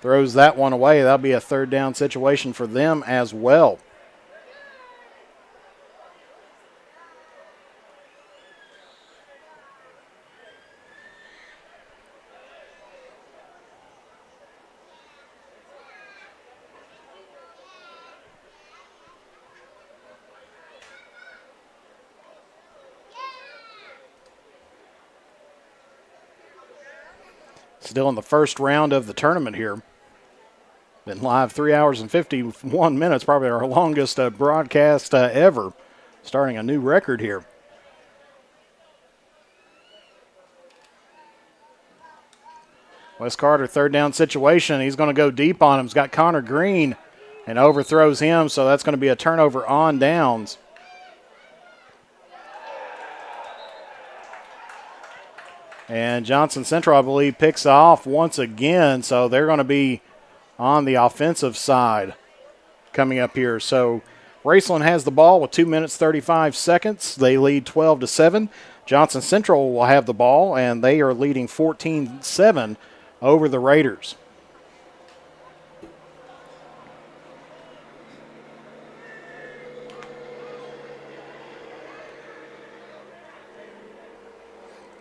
Throws that one away. That'll be a third down situation for them as well. Still in the first round of the tournament here. Been live 3 hours and 51 minutes, probably our longest broadcast ever. Starting a new record here. Wes Carter, third down situation. He's going to go deep on him. He's got Connor Green and overthrows him, so that's going to be a turnover on downs. And Johnson Central, I believe, picks off once again, so they're going to be on the offensive side coming up here. So Raceland has the ball with 2 minutes, 35 seconds. They lead 12-7. Johnson Central will have the ball, and they are leading 14-7 over the Raiders.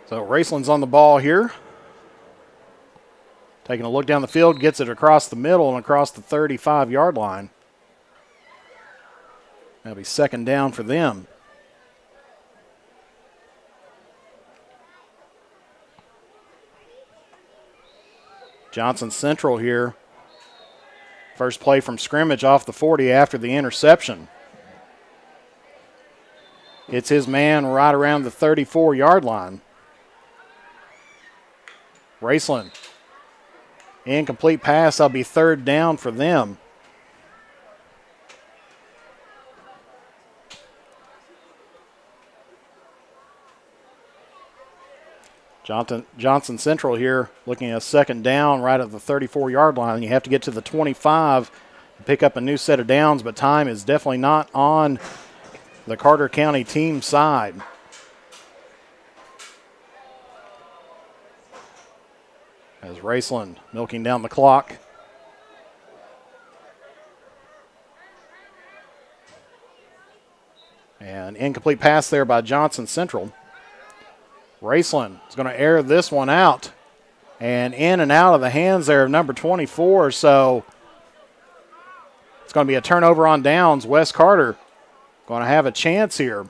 So Raceland's on the ball here. Taking a look down the field, gets it across the middle and across the 35-yard line. That'll be second down for them. Johnson Central here. First play from scrimmage off the 40 after the interception. It's his man right around the 34-yard line. Raceland. Incomplete pass. That'll be third down for them. Johnson Central here looking at a second down right at the 34-yard line. You have to get to the 25 to pick up a new set of downs, but time is definitely not on the Carter County team side. As Raceland milking down the clock. And incomplete pass there by Johnson Central. Raceland is going to air this one out. And in and out of the hands there of number 24. So it's going to be a turnover on downs. Wes Carter going to have a chance here.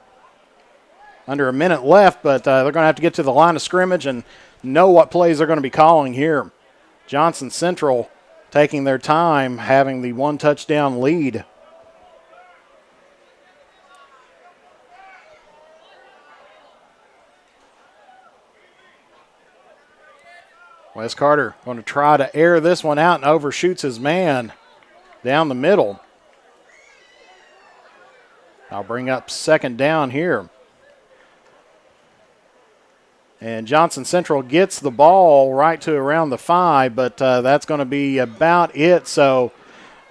under a minute left, but they're going to have to get to the line of scrimmage and know what plays they're going to be calling here. Johnson Central taking their time, having the one touchdown lead. Wes Carter going to try to air this one out and overshoots his man down the middle. I'll bring up second down here. And Johnson Central gets the ball right to around the 5, but that's going to be about it. So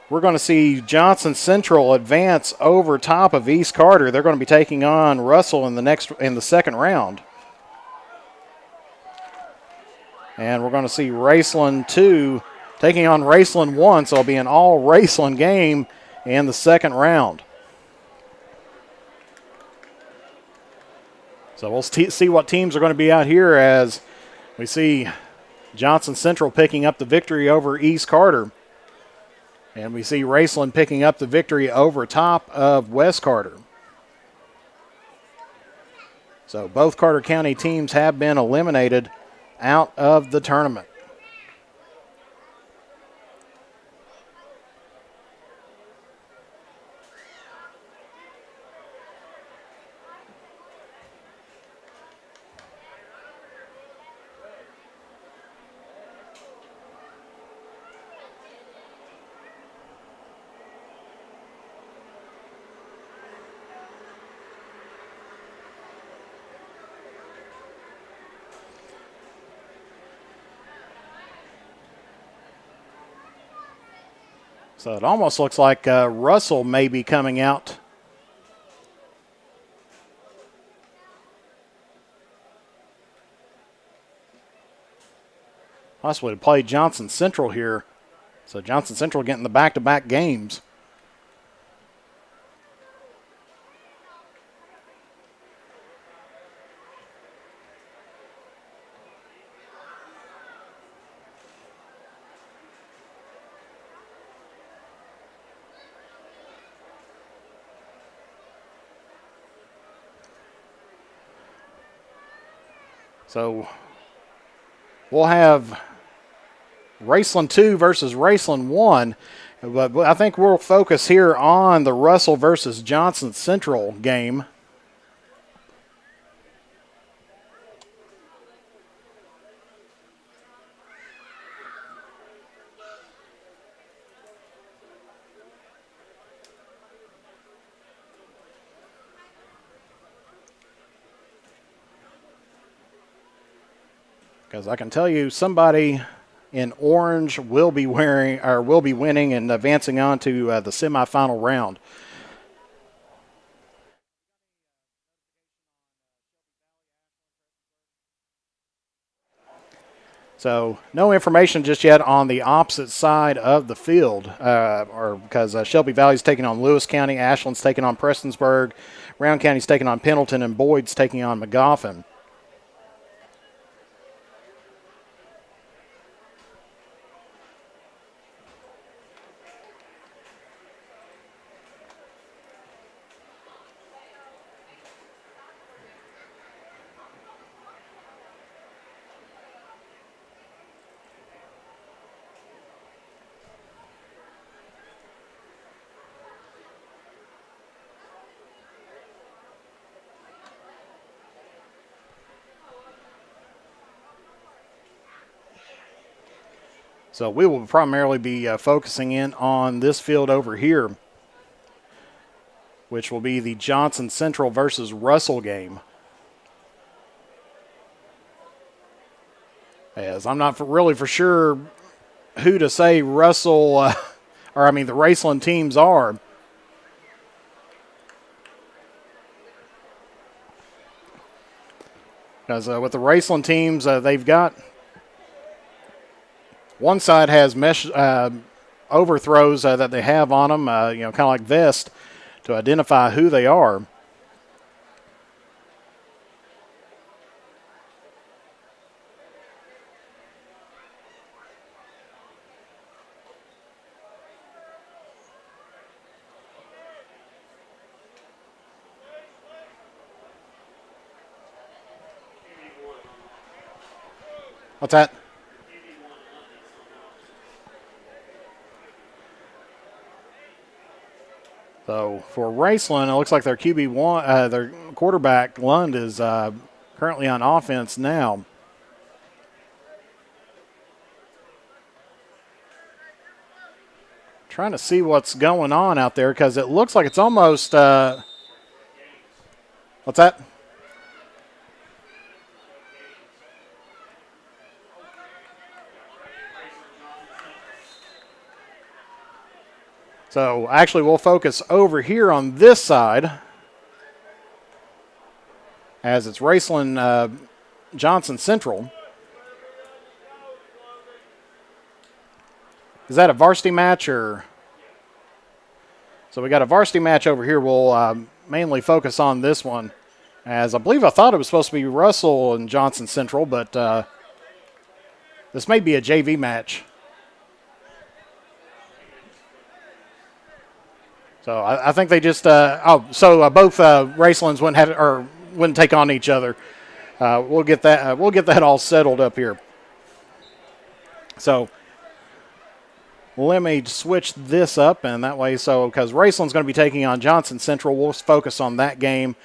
we're going to see Johnson Central advance over top of East Carter. They're going to be taking on Russell in the second round. And we're going to see Raceland 2 taking on Raceland 1, so it'll be an all Raceland game in the second round. So we'll see what teams are going to be out here as we see Johnson Central picking up the victory over East Carter. And we see Raceland picking up the victory over top of West Carter. So both Carter County teams have been eliminated out of the tournament. So it almost looks like Russell may be coming out. Possibly to play Johnson Central here. So Johnson Central getting the back-to-back games. So we'll have Raceland 2 versus Raceland 1. But I think we'll focus here on the Russell versus Johnson Central game. Because I can tell you somebody in orange will be winning and advancing on to the semifinal round. So no information just yet on the opposite side of the field, because Shelby Valley's taking on Lewis County, Ashland's taking on Prestonsburg, Round County's taking on Pendleton, and Boyd's taking on Magoffin. So we will primarily be focusing in on this field over here, which will be the Johnson Central versus Russell game. As I'm not really for sure who to say Russell, the Raceland teams are. Because with the Raceland teams, they've got one side has mesh overthrows that they have on them, kind of like vest, to identify who they are. What's that? So for Raceland, it looks like their QB1, their quarterback Lund is currently on offense now. Trying to see what's going on out there because it looks like it's almost. What's that? So actually, we'll focus over here on this side as it's Raceland Johnson Central. Is that a varsity match or? So we got a varsity match over here. We'll mainly focus on this one, as I thought it was supposed to be Russell and Johnson Central, but this may be a JV match. So I think they just both Racelands wouldn't take on each other. We'll get that all settled up here. So let me switch this up, and that way, because Raceland's going to be taking on Johnson Central, we'll focus on that game,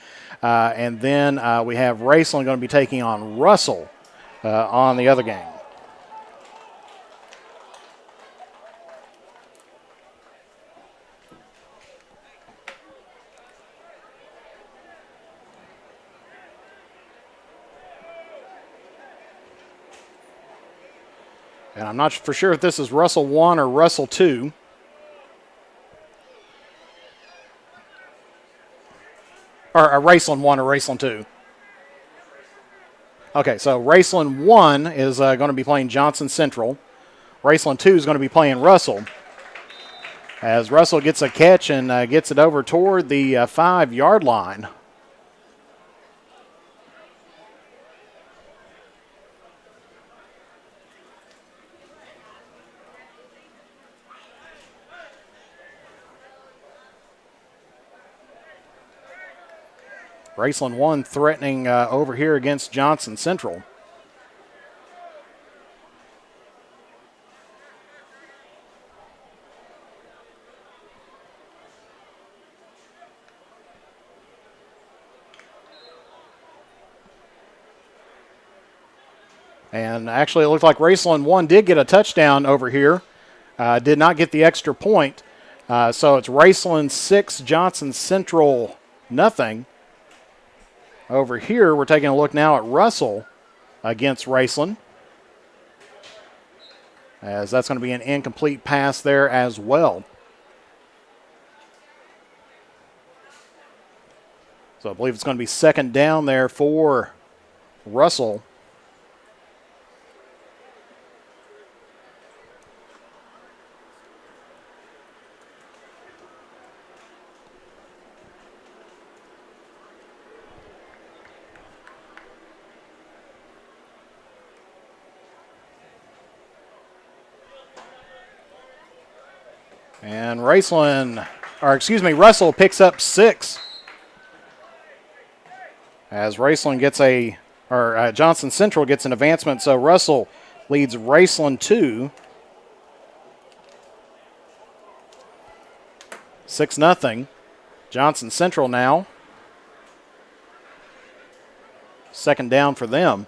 and then we have Raceland going to be taking on Russell on the other game. And I'm not for sure if this is Russell 1 or Russell 2. Or Raceland 1 or Raceland 2. Okay, so Raceland 1 is going to be playing Johnson Central. Raceland 2 is going to be playing Russell. As Russell gets a catch and gets it over toward the 5-yard line. Raceland 1 threatening over here against Johnson Central. And actually it looked like Raceland 1 did get a touchdown over here. Did not get the extra point. So it's Raceland 6, Johnson Central nothing. Over here, we're taking a look now at Russell against Raceland, as that's going to be an incomplete pass there as well. So I believe it's going to be second down there for Russell. And Russell picks up 6. As Johnson Central gets an advancement, so Russell leads Raceland 2. 6-0. Johnson Central now. Second down for them.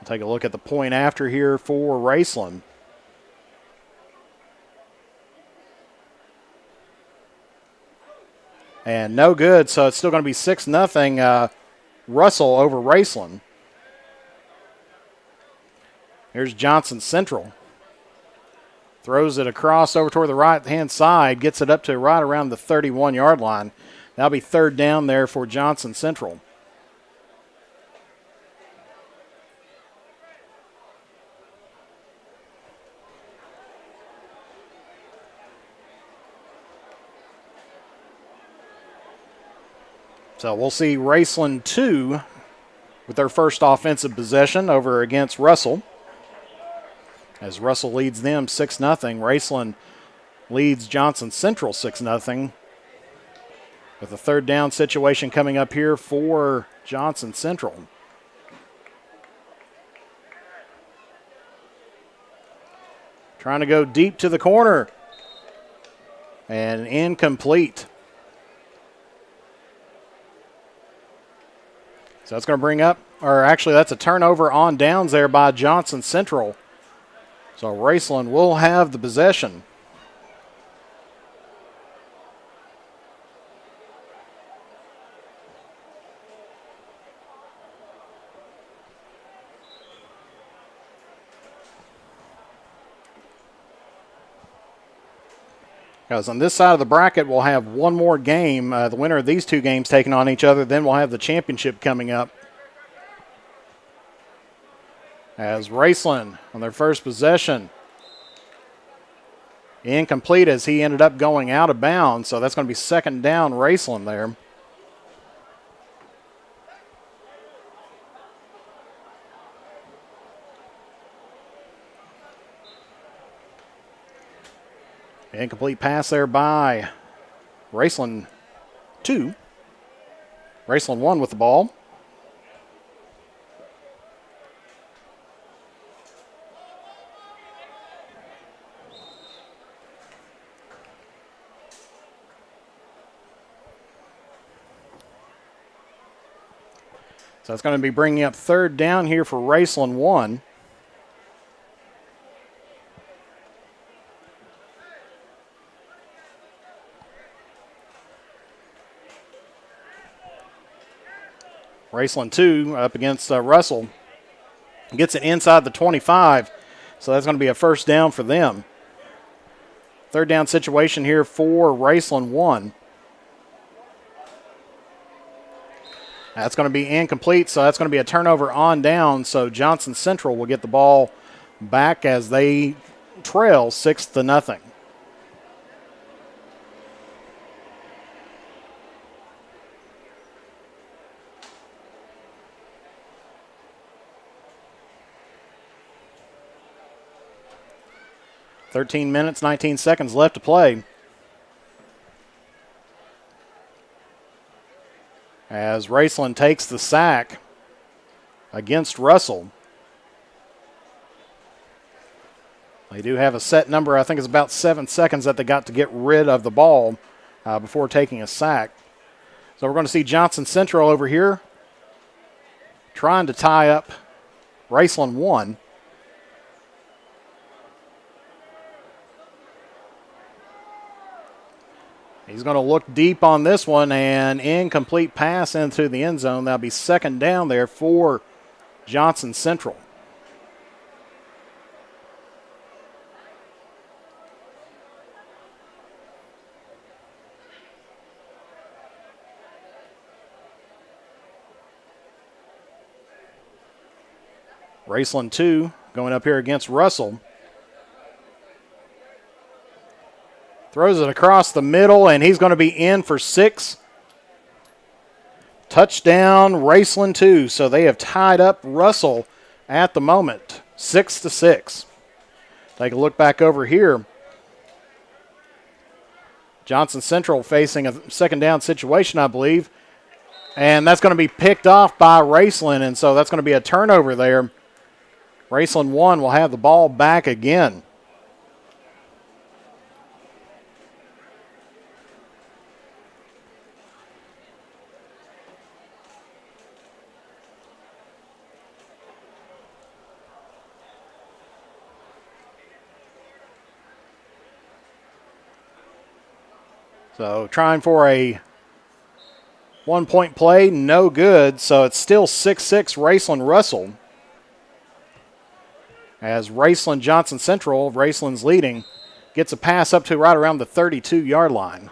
We'll take a look at the point after here for Raceland. And no good, so it's still going to be 6-0 Russell over Raceland. Here's Johnson Central. Throws it across over toward the right-hand side, gets it up to right around the 31-yard line. That'll be third down there for Johnson Central. So we'll see Raceland 2 with their first offensive possession over against Russell. As Russell leads them 6-0. Raceland leads Johnson Central 6-0. With a third down situation coming up here for Johnson Central. Trying to go deep to the corner. And incomplete. So that's going to bring up, or actually that's a turnover on downs there by Johnson Central. So Raceland will have the possession. Because on this side of the bracket, we'll have one more game. The winner of these two games taking on each other. Then we'll have the championship coming up. As Raceland on their first possession. Incomplete as he ended up going out of bounds. So that's going to be second down Raceland there. Incomplete pass there by Raceland 2. Raceland 1 with the ball. So it's going to be bringing up third down here for Raceland 1. Raceland 2 up against Russell. Gets it inside the 25, so that's going to be a first down for them. Third down situation here for Raceland 1. That's going to be incomplete, so that's going to be a turnover on down, so Johnson Central will get the ball back as they trail 6-0. .13 minutes, 19 seconds left to play. As Raceland takes the sack against Russell. They do have a set number. I think it's about 7 seconds that they got to get rid of the ball before taking a sack. So we're going to see Johnson Central over here trying to tie up Raceland 1. He's going to look deep on this one, and incomplete pass into the end zone. That'll be second down there for Johnson Central. Raceland 2 going up here against Russell. Throws it across the middle, and he's going to be in for 6. Touchdown, Raceland 2. So they have tied up Russell at the moment, 6-6. Take a look back over here. Johnson Central facing a second down situation, I believe. And that's going to be picked off by Raceland, and so that's going to be a turnover there. Raceland 1 will have the ball back again. So trying for a 1-point play, no good. So it's still 6-6 Raceland Russell. As Raceland Johnson Central, Raceland's leading, gets a pass up to right around the 32-yard line.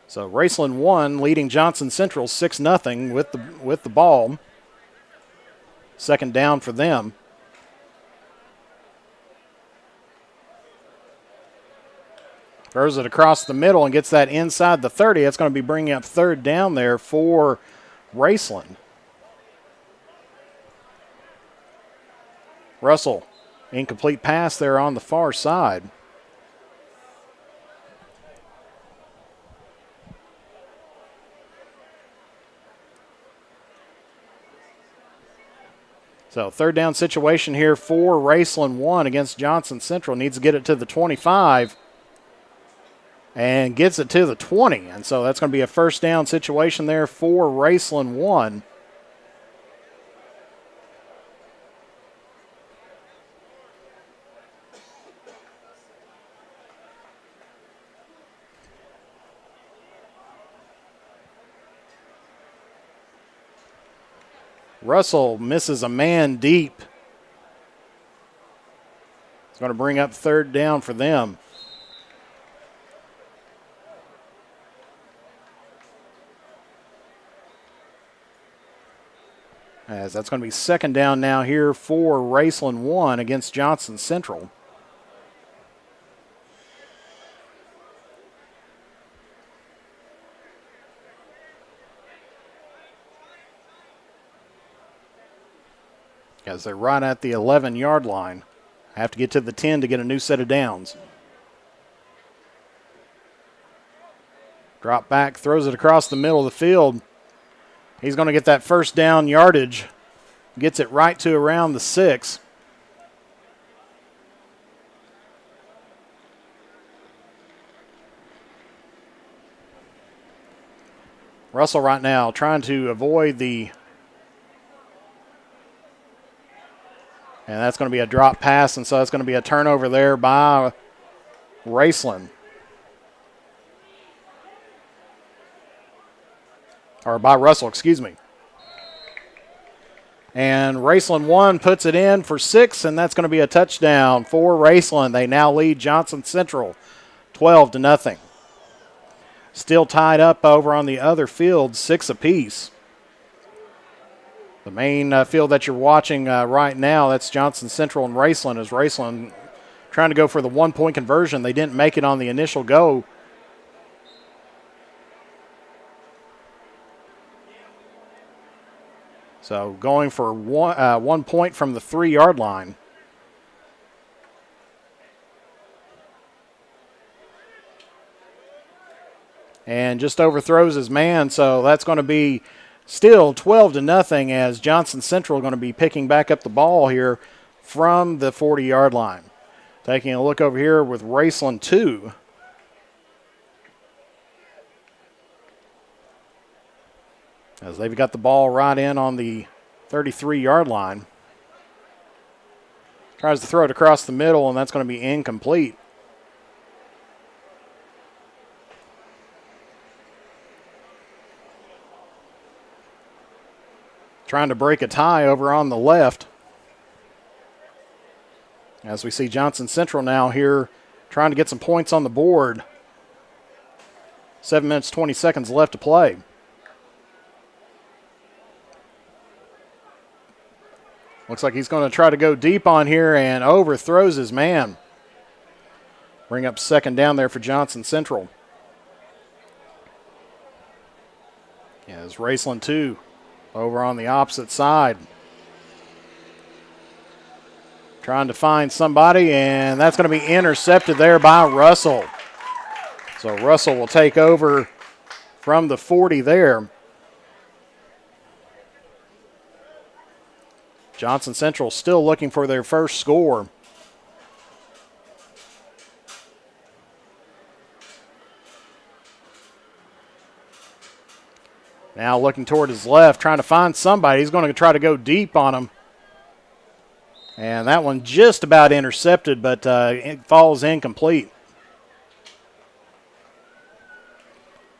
So Raceland 1 leading Johnson Central 6-0 with the ball. Second down for them. Throws it across the middle and gets that inside the 30. That's going to be bringing up third down there for Raceland. Russell, incomplete pass there on the far side. So third down situation here for Raceland 1 against Johnson Central. Needs to get it to the 25 and gets it to the 20. And so that's going to be a first down situation there for Raceland 1. Russell misses a man deep. It's going to bring up third down for them. As that's going to be second down now here for Raceland 1 against Johnson Central. As they're right at the 11-yard line. Have to get to the 10 to get a new set of downs. Drop back, throws it across the middle of the field. He's going to get that first down yardage. Gets it right to around the 6. Russell right now trying to avoid the... And that's going to be a drop pass, and so that's going to be a turnover there by Raceland. Or by Russell, excuse me. And Raceland 1 puts it in for 6, and that's going to be a touchdown for Raceland. They now lead Johnson Central 12-0. Still tied up over on the other field, 6 apiece. The main field that you're watching right now, that's Johnson Central and Raceland, is Raceland trying to go for the 1-point conversion. They didn't make it on the initial go. So going for 1 point from the 3-yard line. And just overthrows his man, so that's going to be still 12-0 as Johnson Central going to be picking back up the ball here from the 40-yard line. Taking a look over here with Raceland 2. As they've got the ball right in on the 33-yard line. Tries to throw it across the middle, and that's going to be incomplete. Trying to break a tie over on the left. As we see Johnson Central now here trying to get some points on the board. 7 minutes, 20 seconds left to play. Looks like he's going to try to go deep on here and overthrows his man. Bring up second down there for Johnson Central. As Raceland 2 over on the opposite side. Trying to find somebody, and that's going to be intercepted there by Russell. So Russell will take over from the 40 there. Johnson Central still looking for their first score. Now looking toward his left, trying to find somebody. He's going to try to go deep on him. And that one just about intercepted, but it falls incomplete.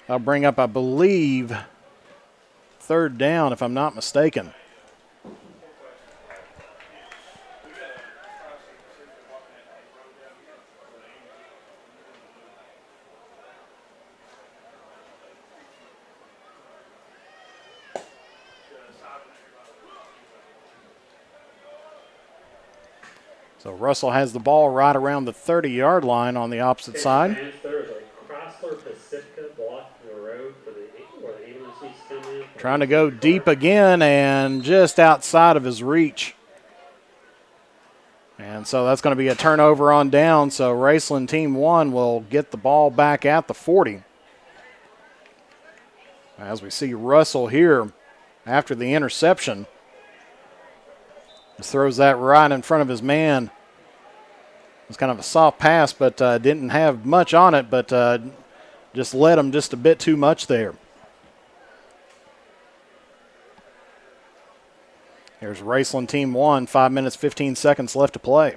I'll bring up, I believe, third down if I'm not mistaken. So Russell has the ball right around the 30-yard line on the opposite side. There is a Chrysler Pacifica blocking the road for where the ambulances come in. Trying to go deep again and just outside of his reach. And so that's going to be a turnover on down. So Raceland Team 1 will get the ball back at the 40. As we see Russell here after the interception. Just throws that right in front of his man. It's kind of a soft pass, but didn't have much on it, but just led him just a bit too much there. Here's Raceland Team 1, 5 minutes, 15 seconds left to play.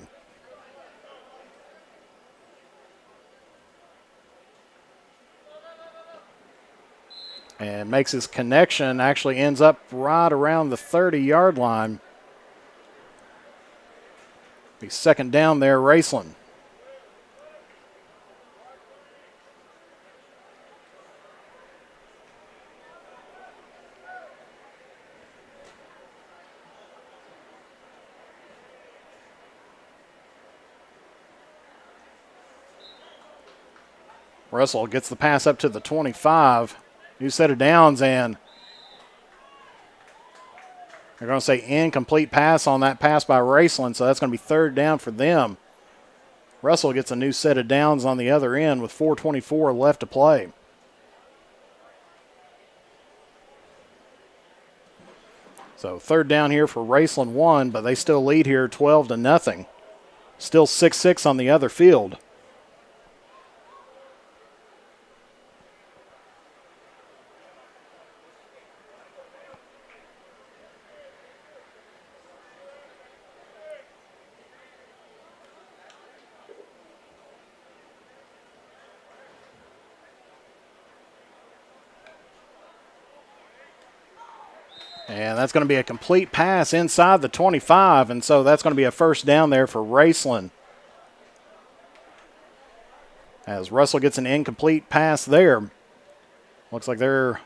And makes his connection, actually ends up right around the 30-yard line. Be second down there, Raceland. Russell gets the pass up to the 25. New set of downs, and they're going to say incomplete pass on that pass by Raceland, so that's going to be third down for them. Russell gets a new set of downs on the other end with 4:24 left to play. So third down here for Raceland 1, but they still lead here 12-0. Still 6-6 on the other field. And that's going to be a complete pass inside the 25, and so that's going to be a first down there for Raceland. As Russell gets an incomplete pass there. Looks like they're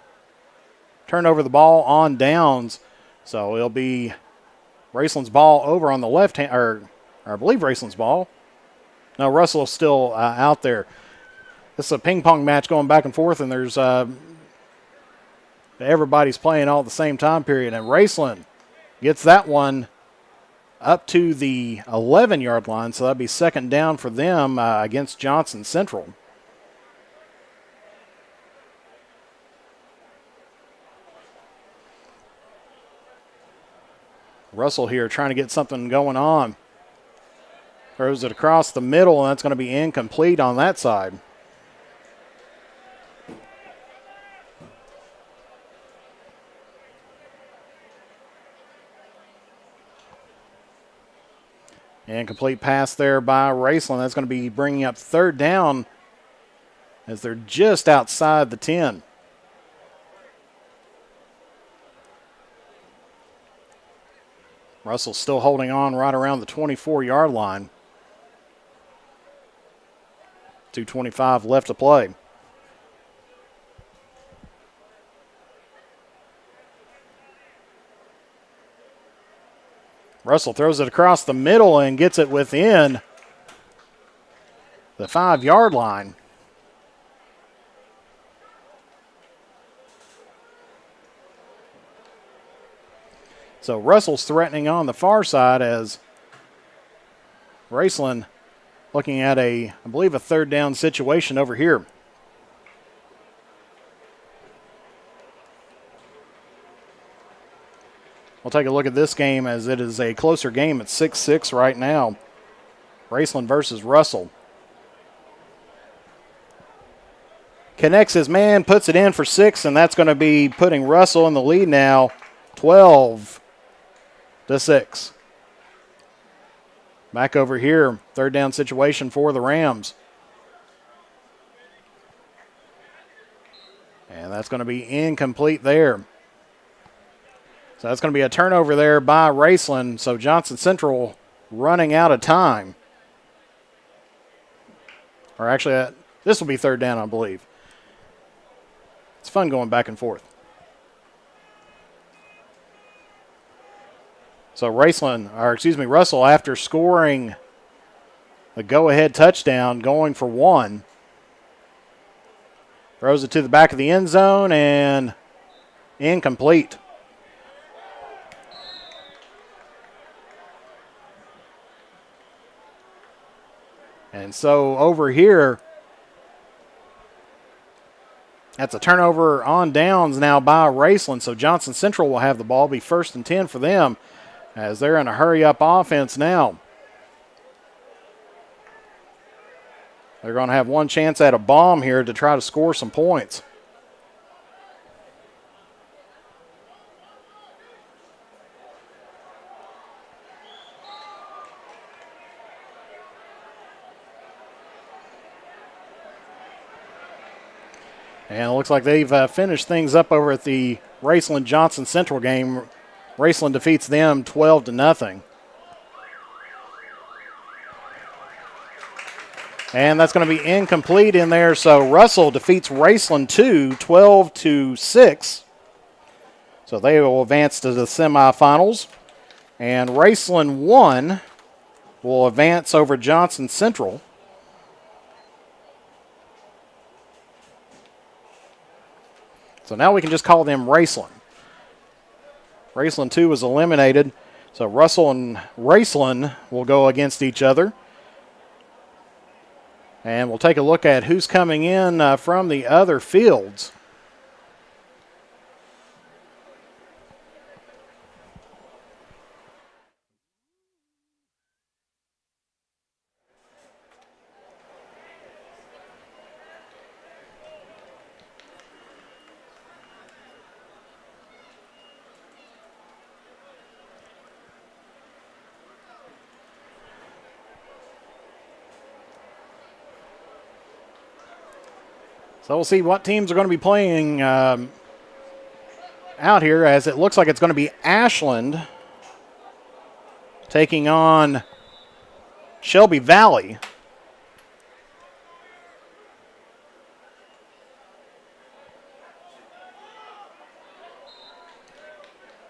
turning over the ball on downs, so it'll be Raceland's ball over on the left hand, or I believe Raceland's ball. No, Russell's still out there. This is a ping pong match going back and forth, and there's everybody's playing all at the same time period, and Raceland gets that one up to the 11-yard line, so that'd be second down for them against Johnson Central. Russell here trying to get something going on. Throws it across the middle, and that's going to be incomplete on that side. Incomplete pass there by Raceland. That's going to be bringing up third down as they're just outside the 10. Russell's still holding on right around the 24-yard line. 2:25 left to play. Russell throws it across the middle and gets it within the 5-yard line. So Russell's threatening on the far side as Raceland looking at I believe a third down situation over here. We'll take a look at this game as it is a closer game at 6-6 right now. Raceland versus Russell. Connects his man, puts it in for 6, and that's going to be putting Russell in the lead now, 12-6. Back over here, third down situation for the Rams. And that's going to be incomplete there. So that's going to be a turnover there by Raceland. So Johnson Central running out of time. Or actually, this will be third down, I believe. It's fun going back and forth. So Russell, after scoring the go-ahead touchdown, going for 1. Throws it to the back of the end zone and incomplete. And so over here, that's a turnover on downs now by Raceland. So Johnson Central will have the ball, be 1st and 10 for them. as they're in a hurry-up offense now. They're going to have one chance at a bomb here to try to score some points. And it looks like they've finished things up over at the Raceland-Johnson Central game. Raceland defeats them 12-0. And that's going to be incomplete in there. So Russell defeats Raceland 12-6. So they will advance to the semifinals. And Raceland 1 will advance over Johnson Central. So now we can just call them Raceland. Raceland 2 was eliminated. So Russell and Raceland will go against each other. And we'll take a look at who's coming in from the other fields. So we'll see what teams are going to be playing out here, as it looks like it's going to be Ashland taking on Shelby Valley.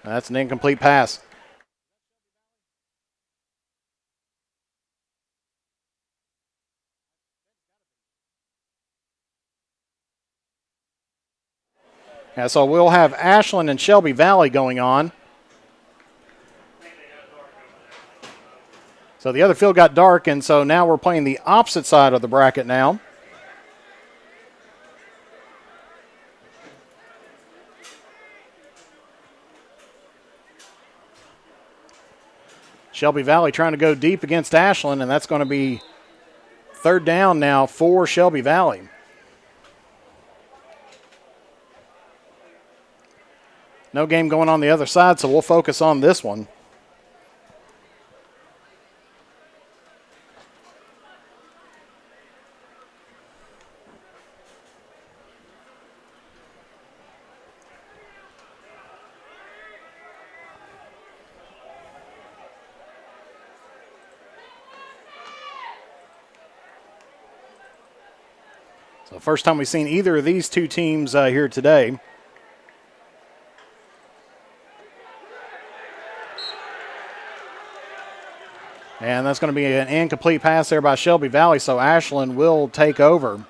That's an incomplete pass. Yeah, so we'll have Ashland and Shelby Valley going on. So the other field got dark, and so now we're playing the opposite side of the bracket now. Shelby Valley trying to go deep against Ashland, and that's going to be third down now for Shelby Valley. No game going on the other side, so we'll focus on this one. So first time we've seen either of these two teams here today. And that's going to be an incomplete pass there by Shelby Valley, so Ashland will take over.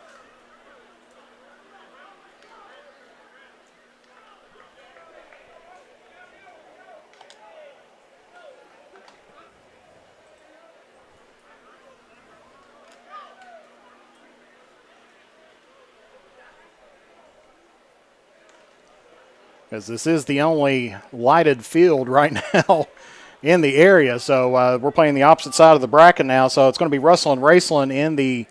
Because this is the only lighted field right now in the area. So we're playing the opposite side of the bracket now. So it's going to be Russell and Raceland in the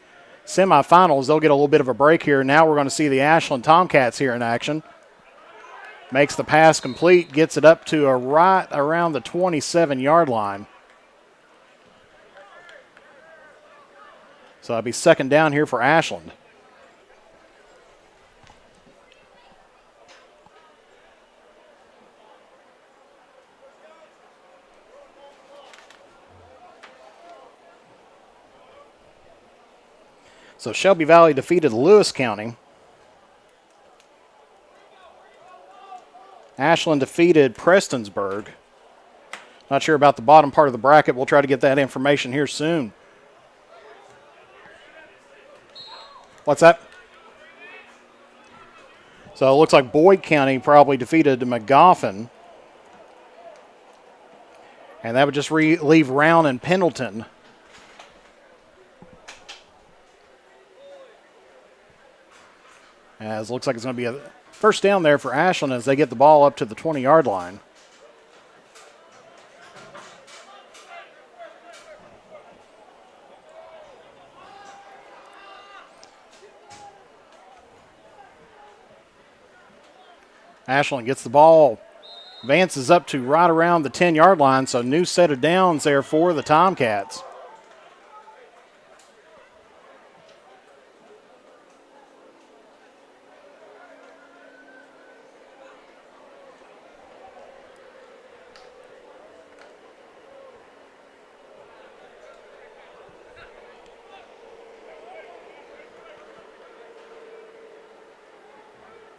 semifinals. They'll get a little bit of a break here. Now we're going to see the Ashland Tomcats here in action. Makes the pass complete, gets it up to right around the 27-yard line. So that'll be second down here for Ashland. So Shelby Valley defeated Lewis County. Ashland defeated Prestonsburg. Not sure about the bottom part of the bracket. We'll try to get that information here soon. What's that? So it looks like Boyd County probably defeated Magoffin. And that would just leave Round and Pendleton. As it looks like it's going to be a first down there for Ashland as they get the ball up to the 20-yard line. Ashland gets the ball, advances up to right around the 10-yard line, so new set of downs there for the Tomcats.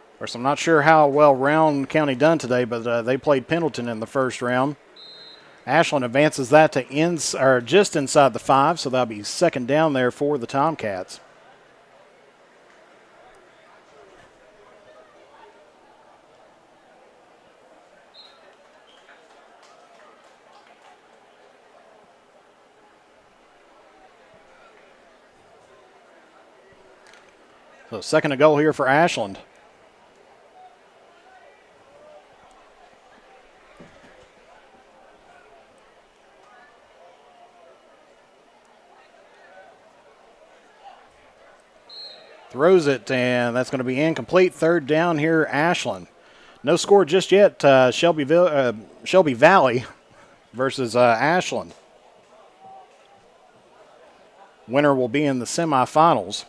Of course, I'm not sure how well Round County done today, but they played Pendleton in the first round. Ashland advances that to just inside the 5, so that'll be second down there for the Tomcats. So second to goal here for Ashland. Throws it, and that's going to be incomplete. Third down here, Ashland. No score just yet. Shelby Valley versus Ashland. Winner will be in the semifinals.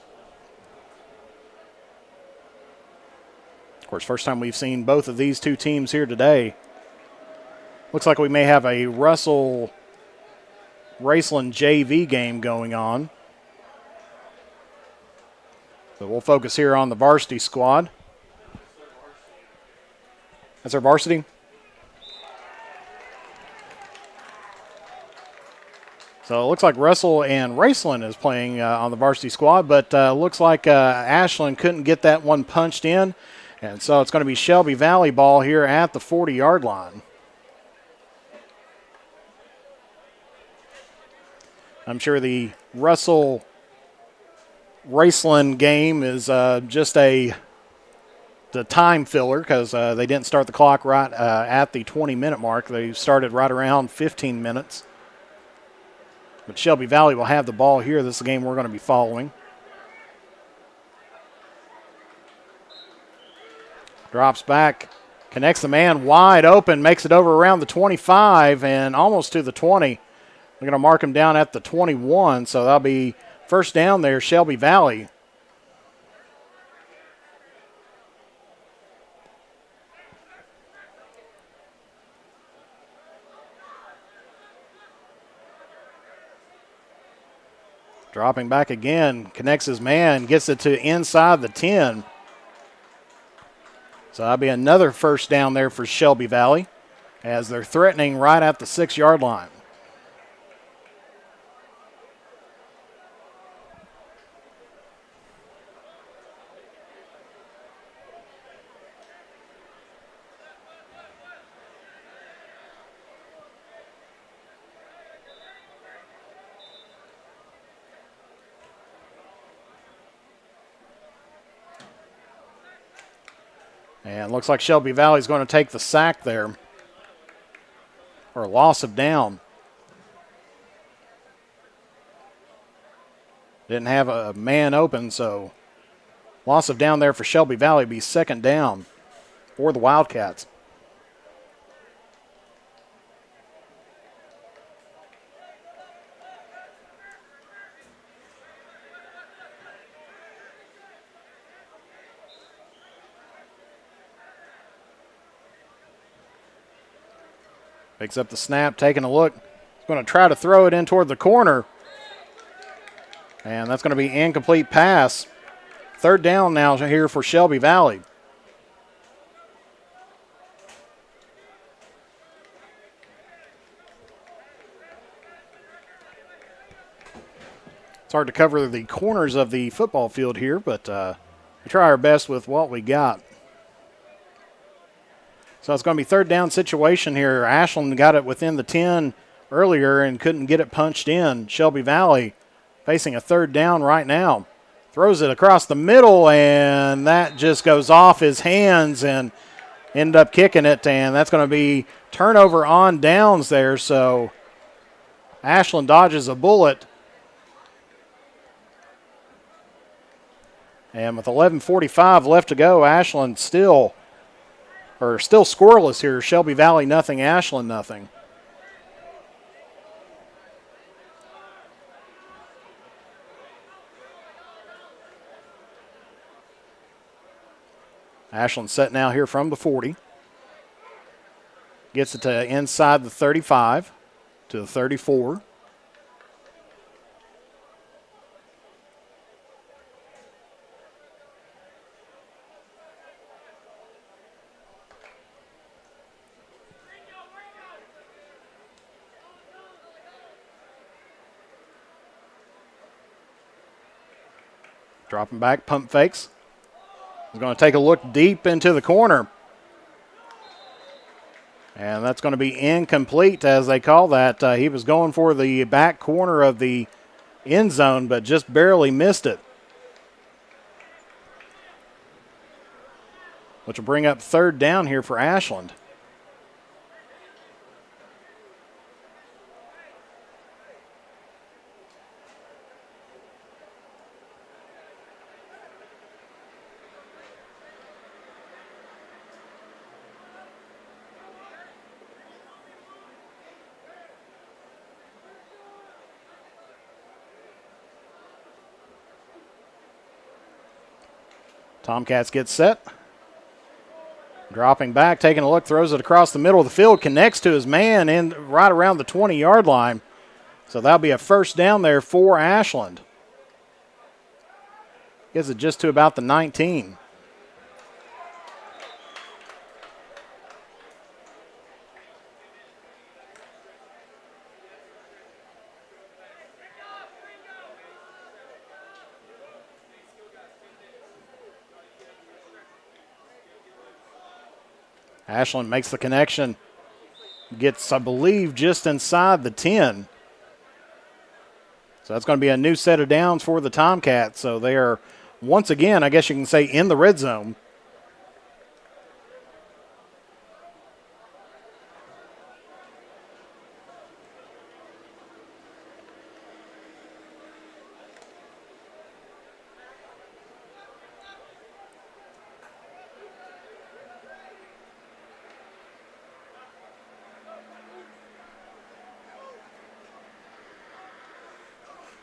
Of course, first time we've seen both of these two teams here today. Looks like we may have a Russell Raceland JV game going on. But we'll focus here on the varsity squad. That's our varsity. So it looks like Russell and Raceland is playing on the varsity squad, but looks like Ashland couldn't get that one punched in. And so it's going to be Shelby Valley ball here at the 40-yard line. I'm sure the Russell Raceland game is just the time filler because they didn't start the clock right at the 20-minute mark. They started right around 15 minutes. But Shelby Valley will have the ball here. This is the game we're going to be following. Drops back, connects the man wide open, makes it over around the 25 and almost to the 20. We're going to mark him down at the 21, so that'll be first down there, Shelby Valley. Dropping back again, connects his man, gets it to inside the 10. So that'll be another first down there for Shelby Valley as they're threatening right at the 6-yard line. And looks like Shelby Valley is going to take the sack there, or loss of down. Didn't have a man open, so loss of down there for Shelby Valley be second down for the Wildcats. Picks up the snap, taking a look. He's going to try to throw it in toward the corner. And that's going to be incomplete pass. Third down now here for Shelby Valley. It's hard to cover the corners of the football field here, but we try our best with what we got. So it's going to be third down situation here. Ashland got it within the 10 earlier and couldn't get it punched in. Shelby Valley facing a third down right now. Throws it across the middle, and that just goes off his hands and end up kicking it, and that's going to be turnover on downs there. So Ashland dodges a bullet. And with 11:45 left to go, Ashland still or still scoreless here. Shelby Valley nothing, Ashland nothing. Ashland set now here from the 40. Gets it to inside the 35 to the 34. Dropping back, pump fakes. He's going to take a look deep into the corner. And that's going to be incomplete, as they call that. He was going for the back corner of the end zone, but just barely missed it. Which will bring up third down here for Ashland. Tomcats get set. Dropping back, taking a look, throws it across the middle of the field, connects to his man in right around the 20-yard line. So that'll be a first down there for Ashland. Gets it just to about the 19. Ashland makes the connection. Gets, I believe, just inside the 10. So that's going to be a new set of downs for the Tomcats. So they are, once again, I guess you can say, in the red zone.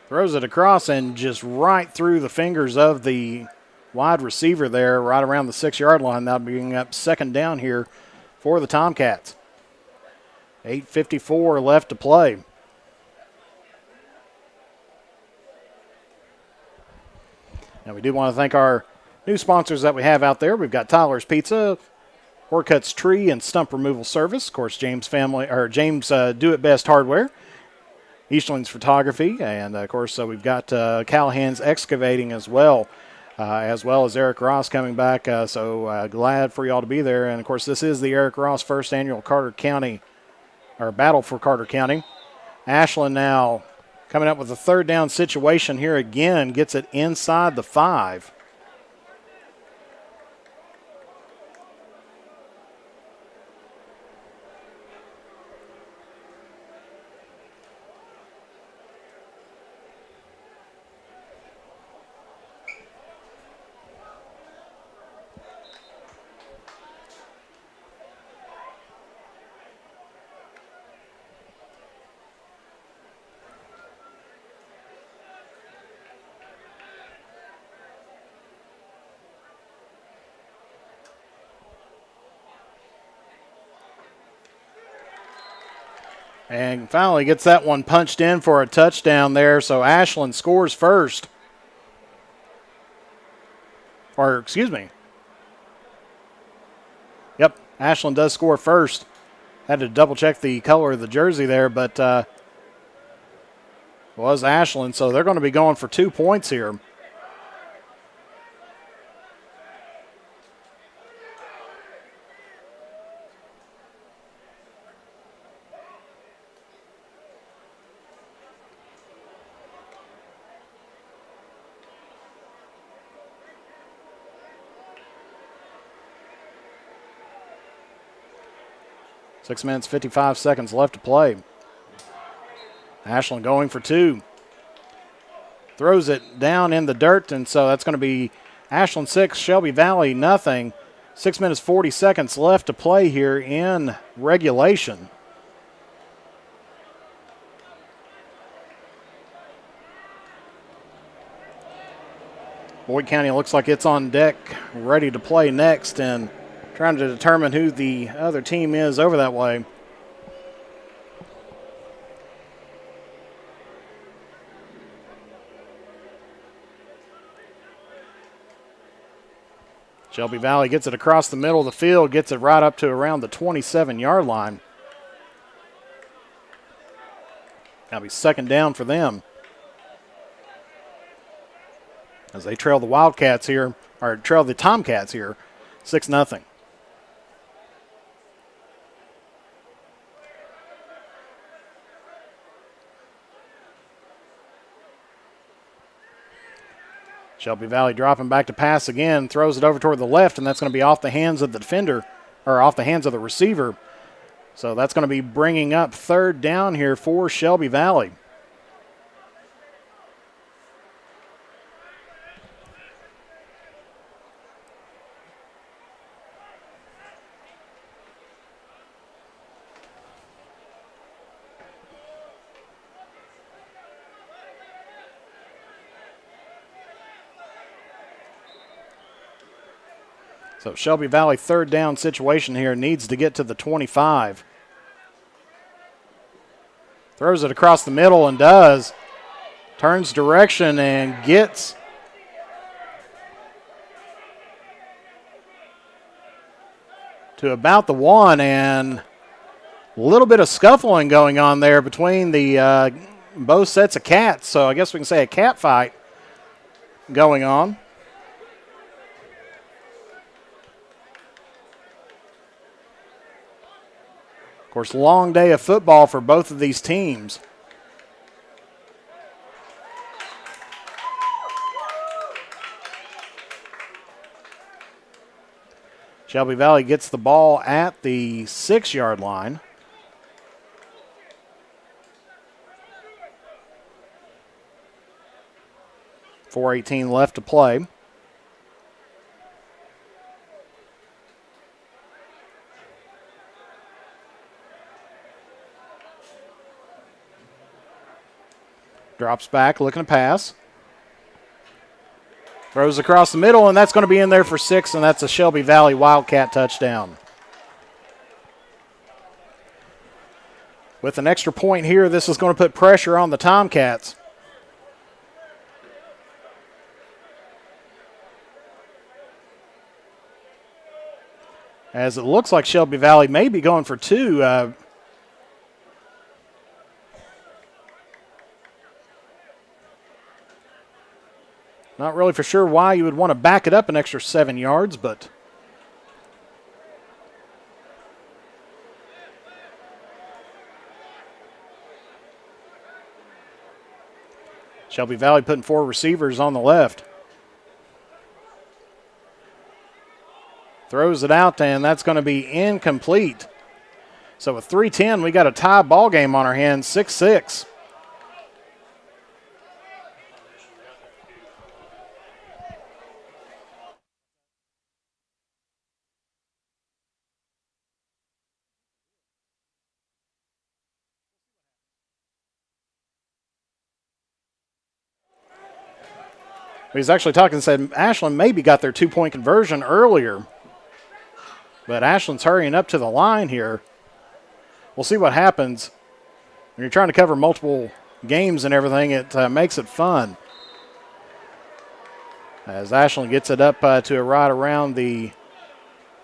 Throws it across and just right through the fingers of the wide receiver there, right around the 6-yard line. That'll bring up second down here for the Tomcats. 8:54 left to play. Now we do want to thank our new sponsors that we have out there. We've got Tyler's Pizza, Horcuts Tree and Stump Removal Service, of course, James Do It Best Hardware, Eastling's Photography, and of course we've got Callahan's Excavating as well as Eric Ross coming back. So glad for y'all to be there. And of course, this is the Eric Ross first annual Carter County, or Battle for Carter County. Ashland now coming up with a third down situation here again, gets it inside the 5. And finally gets that one punched in for a touchdown there. So Ashland scores first. Or, excuse me. Yep, Ashland does score first. Had to double check the color of the jersey there, but was Ashland. So they're going to be going for 2 points here. Six minutes, 55 seconds left to play. Ashland going for 2. Throws it down in the dirt, and so that's going to be Ashland 6, Shelby Valley nothing. 6 minutes 40 seconds left to play here in regulation. Boyd County looks like it's on deck, ready to play next, and trying to determine who the other team is over that way. Shelby Valley gets it across the middle of the field, gets it right up to around the 27-yard line. That'll be second down for them, as they trail the Wildcats here, or trail the Tomcats here, 6-0. Shelby Valley dropping back to pass again, throws it over toward the left, and that's going to be off the hands of the defender, or off the hands of the receiver. So that's going to be bringing up third down here for Shelby Valley. So Shelby Valley third down situation here, needs to get to the 25. Throws it across the middle and does. Turns direction and gets to about the 1, and a little bit of scuffling going on there between the both sets of cats. So I guess we can say a cat fight going on. Of course, long day of football for both of these teams. Shelby Valley gets the ball at the 6-yard line. .418 left to play. Drops back, looking to pass. Throws across the middle, and that's going to be in there for 6, and that's a Shelby Valley Wildcat touchdown. With an extra point here, this is going to put pressure on the Tomcats. As it looks like Shelby Valley may be going for 2. Not really for sure why you would want to back it up an extra 7 yards, but Shelby Valley putting 4 receivers on the left. Throws it out, and that's going to be incomplete. So with 3:10, we got a tie ball game on our hands, 6-6. He's actually talking, said Ashland maybe got their 2-point conversion earlier. But Ashland's hurrying up to the line here. We'll see what happens. When you're trying to cover multiple games and everything, it makes it fun. As Ashland gets it up to right around the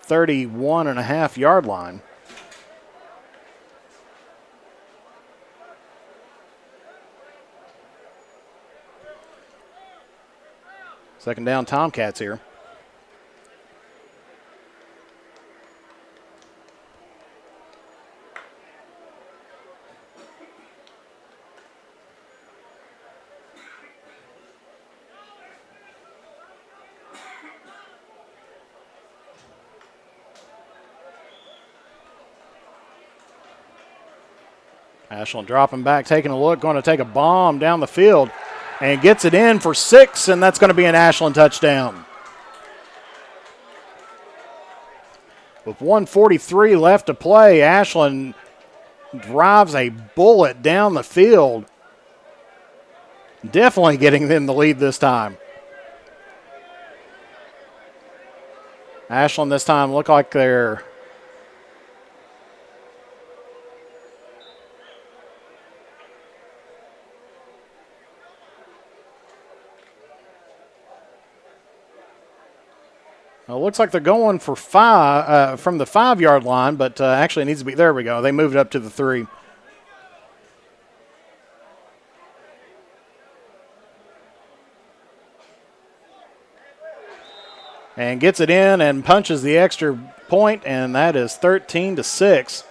31.5-yard line. Second down, Tomcats here. Ashland dropping back, taking a look, going to take a bomb down the field, and gets it in for 6, and that's going to be an Ashland touchdown. With 1:43 left to play, Ashland drives a bullet down the field. Definitely getting them the lead this time. Ashland this time look like they're looks like they're going for 5 from the 5-yard line, but actually it needs to be, there we go. They moved it up to the 3. And gets it in and punches the extra point, and that is 13-6.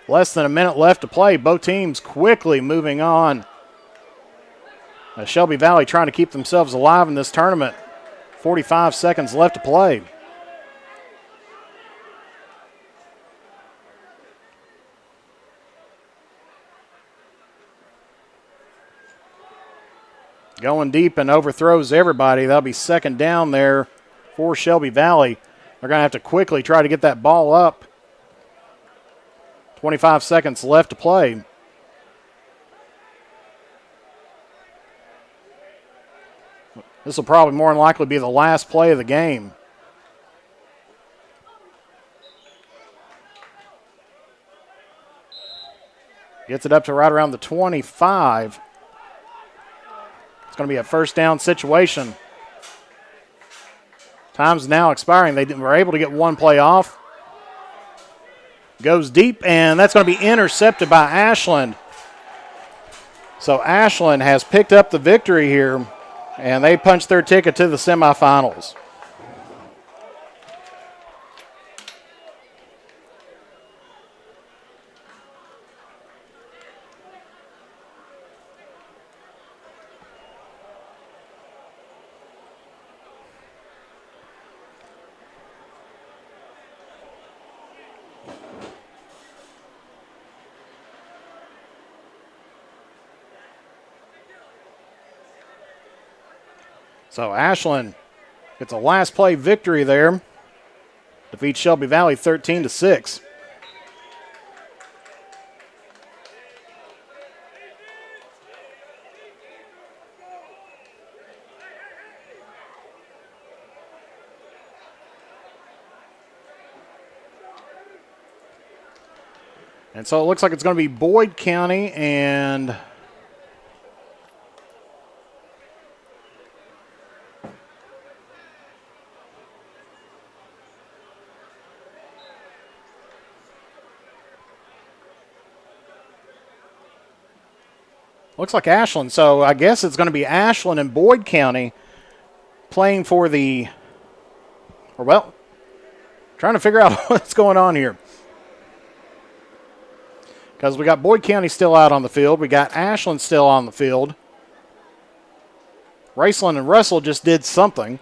Less than a minute left to play. Both teams quickly moving on. Shelby Valley trying to keep themselves alive in this tournament. 45 seconds left to play. Going deep and overthrows everybody. That'll be second down there for Shelby Valley. They're going to have to quickly try to get that ball up. 25 seconds left to play. This will probably more than likely be the last play of the game. Gets it up to right around the 25. It's going to be a first down situation. Time's now expiring. They were able to get one play off. Goes deep, and that's going to be intercepted by Ashland. So Ashland has picked up the victory here, and they punched their ticket to the semifinals. So Ashland gets a last play victory there. Defeats Shelby Valley 13-6. And so it looks like it's going to be Boyd County and looks like Ashland. So I guess it's going to be Ashland and Boyd County playing for the, or well, trying to figure out what's going on here. Because we got Boyd County still out on the field. We got Ashland still on the field. Raceland and Russell just did something.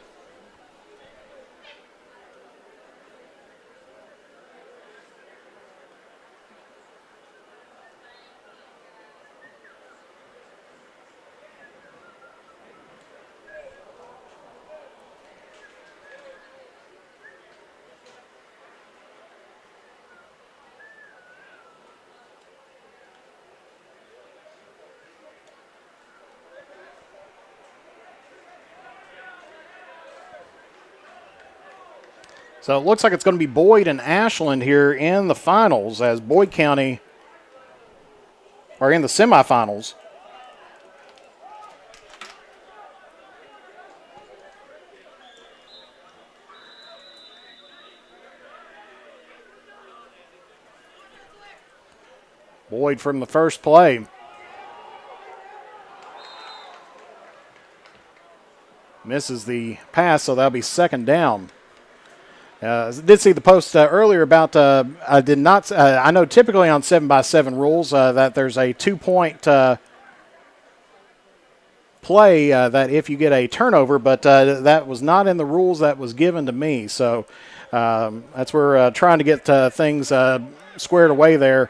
So it looks like it's going to be Boyd and Ashland here in the finals as Boyd County are in the semifinals. Boyd from the first play. Misses the pass, so that'll be second down. Did see the post earlier about I did not. I know typically on 7x7 rules that there's a 2-point play that if you get a turnover, but that was not in the rules that was given to me. So that's where we're trying to get things squared away there.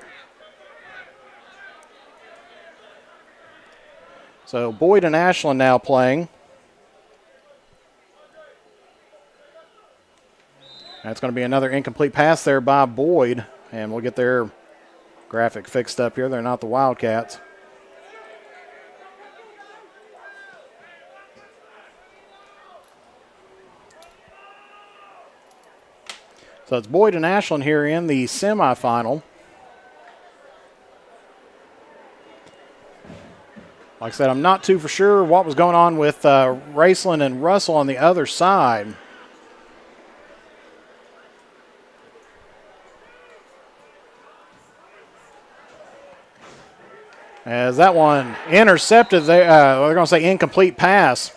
So Boyd and Ashland now playing. That's going to be another incomplete pass there by Boyd, and we'll get their graphic fixed up here. They're not the Wildcats. So it's Boyd and Ashland here in the semifinal. Like I said, I'm not too for sure what was going on with Raceland and Russell on the other side. As that one intercepted, they're going to say incomplete pass.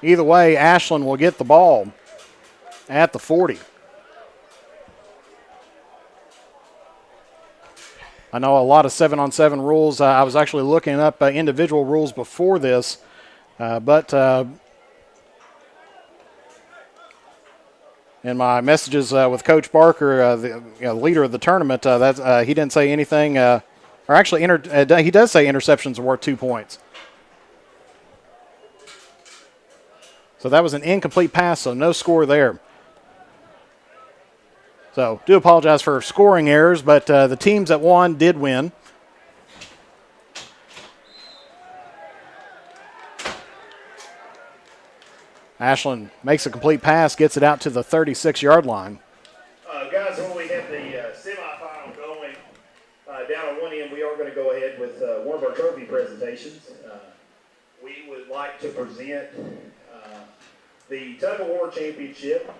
Either way, Ashland will get the ball at the 40. I know a lot of 7-on-7 rules. I was actually looking up individual rules before this, but in my messages with Coach Barker, the leader of the tournament, he didn't say anything. Or actually, he does say interceptions are worth 2 points. So that was an incomplete pass, so no score there. So do apologize for scoring errors, but the teams that won did win. Ashland makes a complete pass, gets it out to the 36-yard line. Guys, when we have the semifinal going down on one end, we are going to go ahead with one of our trophy presentations. We would like to present the Tug of War Championship.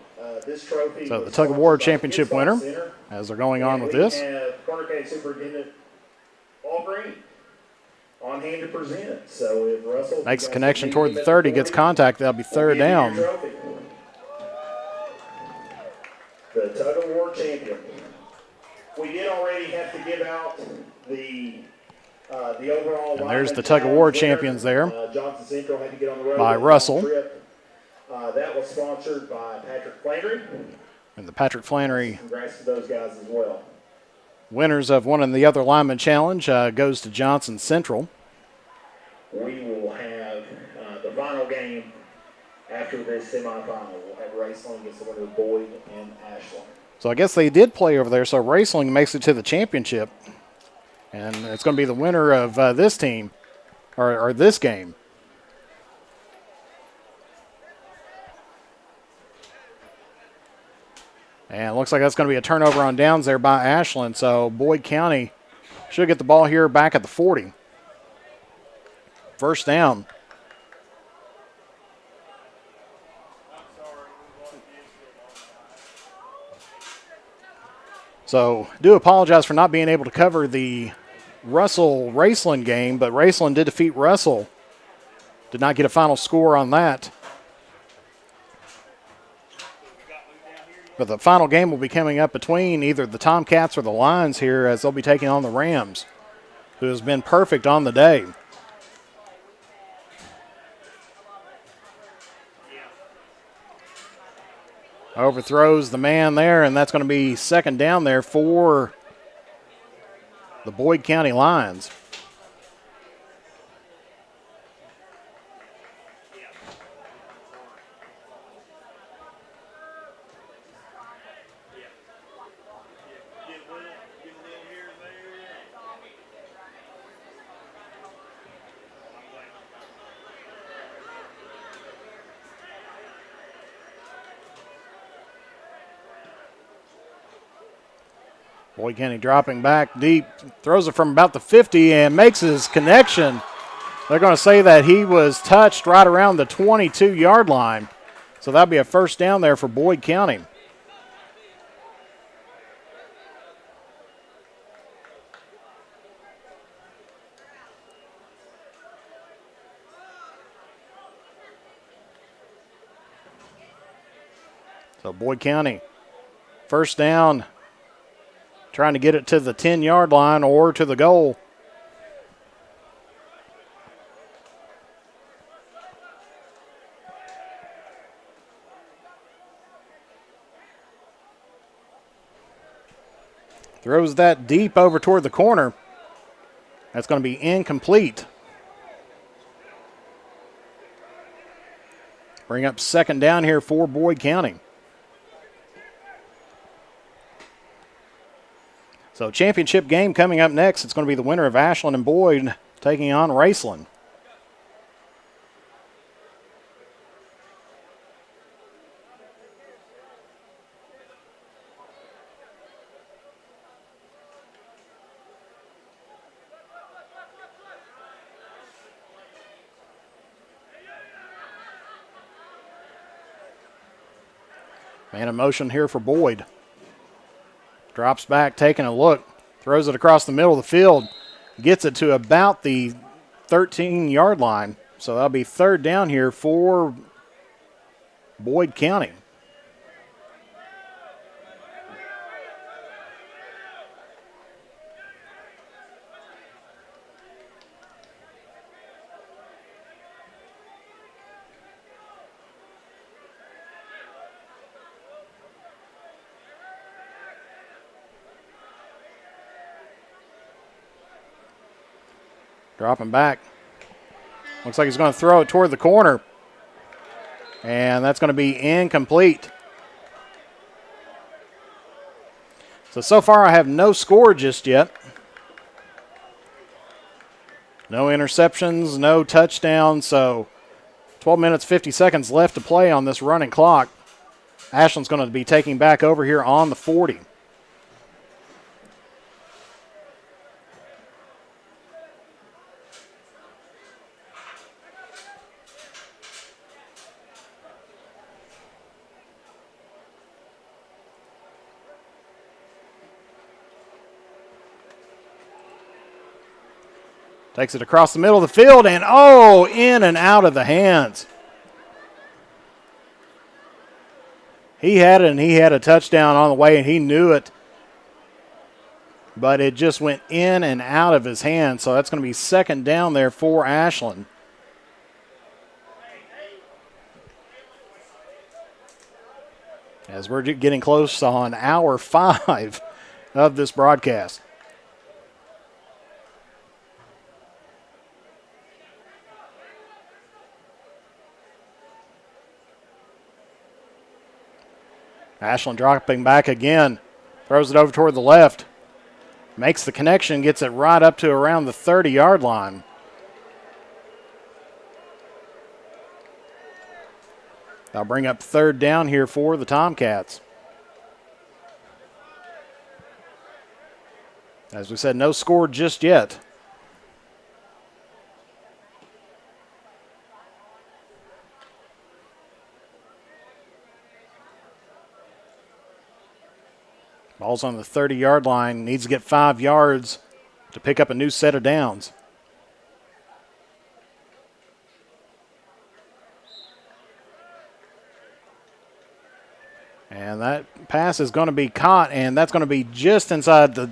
This trophy. So the Tug of War Championship winner, as they're going on with this. We have Carter County Superintendent Paul Green on hand to present. So if Russell makes a connection toward the 30, gets contact, that'll be third down. The Tug of War champion. We did already have to give out the overall. And there's the Tug of War champions there. Johnson Central had to get on the road by Russell. That was sponsored by Patrick Flannery. And the Patrick Flannery. Congrats to those guys as well. Winners of one and the other lineman challenge goes to Johnson Central. We will have the final game after this semifinal. We'll have Raceland against the winner of Boyd and Ashland. So I guess they did play over there. So Raceland makes it to the championship. And it's going to be the winner of this team, or this game. And it looks like that's going to be a turnover on downs there by Ashland. So Boyd County should get the ball here back at the 40. First down. So do apologize for not being able to cover the Russell-Raceland game, but Raceland did defeat Russell. Did not get a final score on that. But the final game will be coming up between either the Tomcats or the Lions here, as they'll be taking on the Rams, who has been perfect on the day. Overthrows the man there, and that's going to be second down there for the Boyd County Lions. Boyd County dropping back deep, throws it from about the 50 and makes his connection. They're going to say that he was touched right around the 22-yard line. So that'll be a first down there for Boyd County. So Boyd County, first down, trying to get it to the 10-yard line or to the goal. Throws that deep over toward the corner. That's going to be incomplete. Bring up second down here for Boyd County. So championship game coming up next. It's going to be the winner of Ashland and Boyd taking on Raceland. Man in motion here for Boyd. Drops back, taking a look. Throws it across the middle of the field. Gets it to about the 13-yard line. So that'll be third down here for Boyd County. Dropping back. Looks like he's going to throw it toward the corner. And that's going to be incomplete. So far I have no score just yet. No interceptions, no touchdowns. So 12 minutes, 50 seconds left to play on this running clock. Ashland's going to be taking back over here on the 40. Takes it across the middle of the field, and in and out of the hands. He had it, and he had a touchdown on the way, and he knew it. But it just went in and out of his hands, so that's going to be second down there for Ashland. As we're getting close on hour 5 of this broadcast. Ashland dropping back again. Throws it over toward the left. Makes the connection, gets it right up to around the 30-yard line. That'll bring up third down here for the Tomcats. As we said, no score just yet. Ball's on the 30-yard line. Needs to get 5 yards to pick up a new set of downs. And that pass is going to be caught, and that's going to be just inside the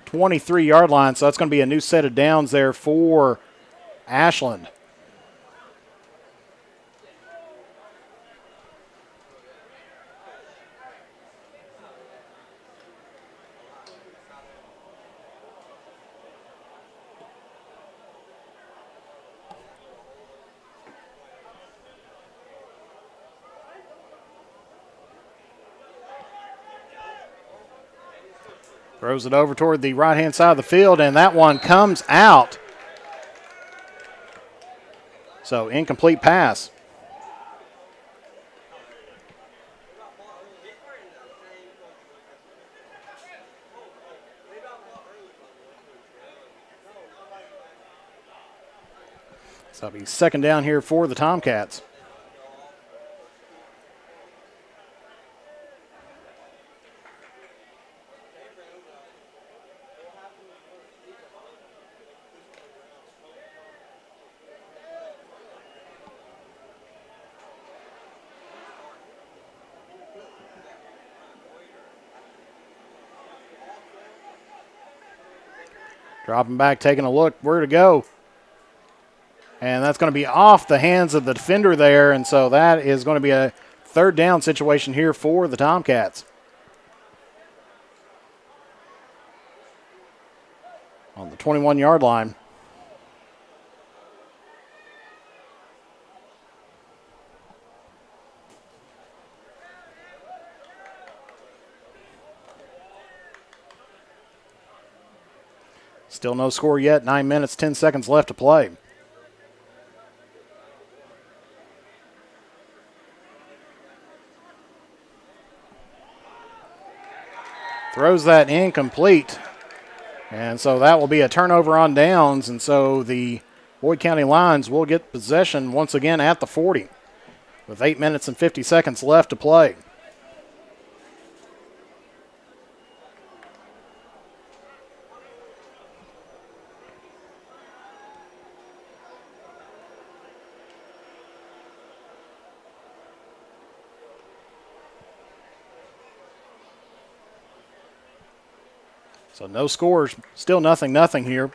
23-yard line. So that's going to be a new set of downs there for Ashland. Throws it over toward the right-hand side of the field, and that one comes out. So incomplete pass. So it'll be second down here for the Tomcats. Dropping back, taking a look, where to go. And that's going to be off the hands of the defender there, and so that is going to be a third down situation here for the Tomcats. On the 21-yard line. Still no score yet. 9 minutes, 10 seconds left to play. Throws that incomplete. And so that will be a turnover on downs. And so the Boyd County Lions will get possession once again at the 40 with 8 minutes and 50 seconds left to play. So no scores, still nothing here.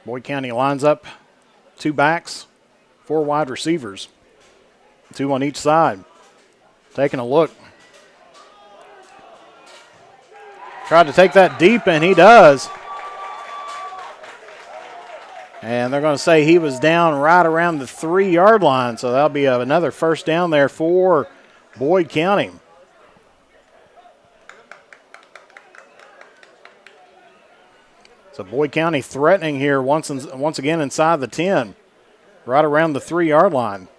Boyd County lines up 2 backs, 4 wide receivers, 2 on each side. Taking a look. Tried to take that deep, and he does. And they're going to say he was down right around the 3-yard line, so that'll be another first down there for Boyd County. So Boyd County threatening here once again inside the 10, right around the 3-yard line.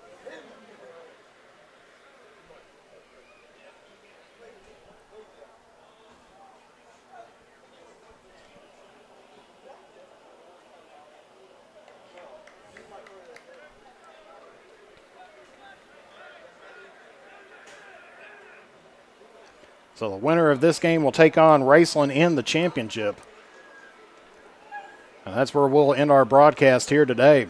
So the winner of this game will take on Raceland in the championship. And that's where we'll end our broadcast here today.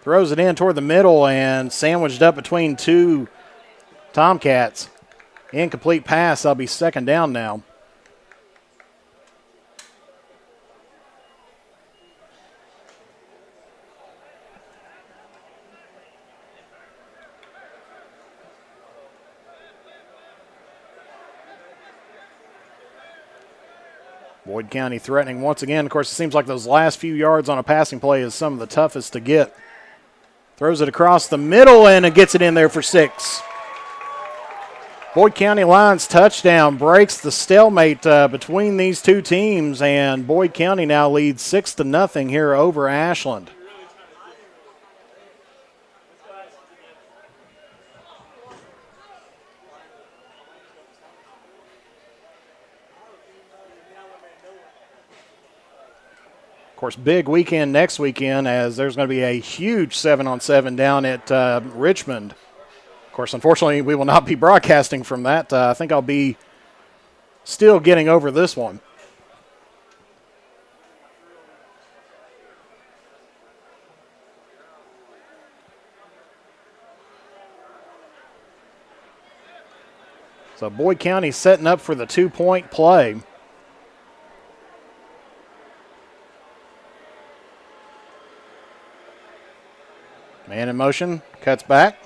Throws it in toward the middle and sandwiched up between 2 Tomcats. Incomplete pass. That'll be second down now. Boyd County threatening once again. Of course, it seems like those last few yards on a passing play is some of the toughest to get. Throws it across the middle, and it gets it in there for 6. Boyd County Lions touchdown breaks the stalemate between these 2 teams, and Boyd County now leads 6-0 here over Ashland. Of course, big weekend next weekend as there's going to be a huge 7-on-7 down at Richmond. Of course, unfortunately, we will not be broadcasting from that. I think I'll be still getting over this one. So Boyd County setting up for the 2-point play. Man in motion, cuts back.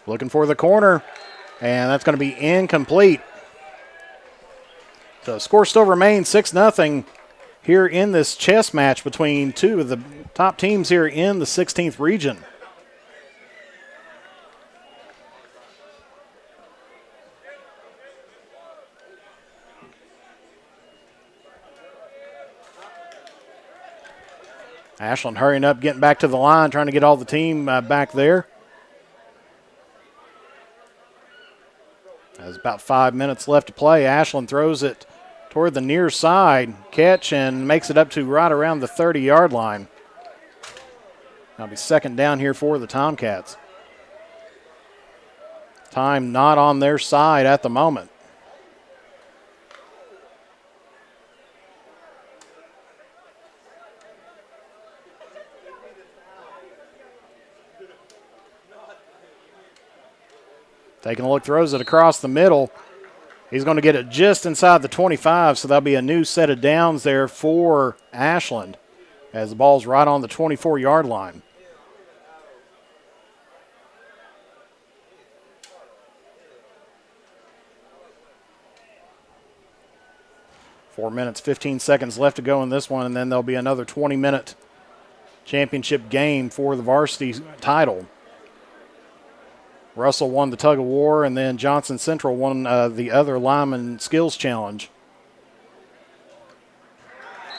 Looking for the corner, and that's going to be incomplete. So score still remains 6-0 here in this chess match between 2 of the top teams here in the 16th region. Ashland hurrying up, getting back to the line, trying to get all the team back there. There's about 5 minutes left to play. Ashland throws it toward the near side, catch, and makes it up to right around the 30-yard line. That'll be second down here for the Tomcats. Time not on their side at the moment. Taking a look, throws it across the middle. He's going to get it just inside the 25, so that'll be a new set of downs there for Ashland as the ball's right on the 24-yard line. Four minutes, 15 seconds left to go in this one, and then there'll be another 20-minute championship game for the varsity title. Russell won the tug of war, and then Johnson Central won the other lineman skills challenge.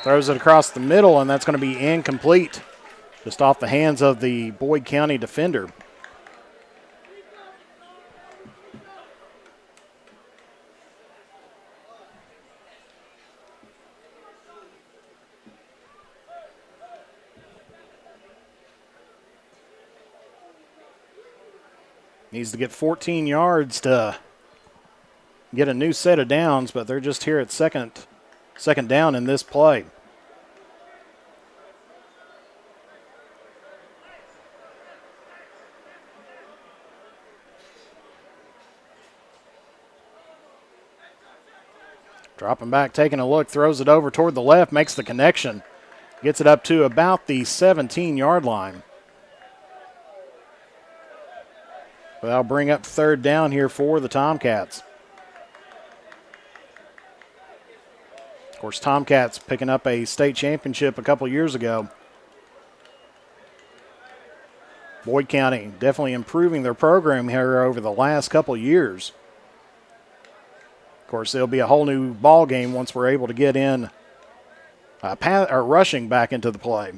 Throws it across the middle, and that's going to be incomplete. Just off the hands of the Boyd County defender. Needs to get 14 yards to get a new set of downs, but they're just here at second down in this play. Dropping back, taking a look, throws it over toward the left, makes the connection. Gets it up to about the 17-yard line. But that'll bring up third down here for the Tomcats. Of course, Tomcats picking up a state championship a couple years ago. Boyd County definitely improving their program here over the last couple years. Of course, it'll be a whole new ball game once we're able to get in rushing back into the play.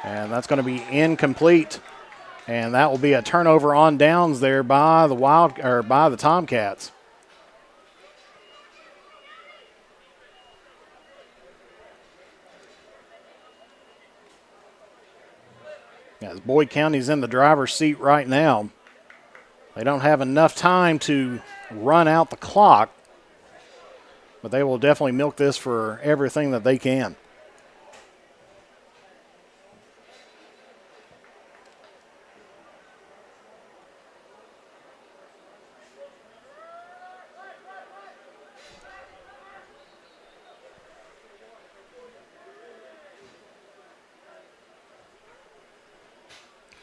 And that's going to be incomplete. And that will be a turnover on downs there by the Tomcats. As Boyd County's in the driver's seat right now. They don't have enough time to run out the clock, but they will definitely milk this for everything that they can.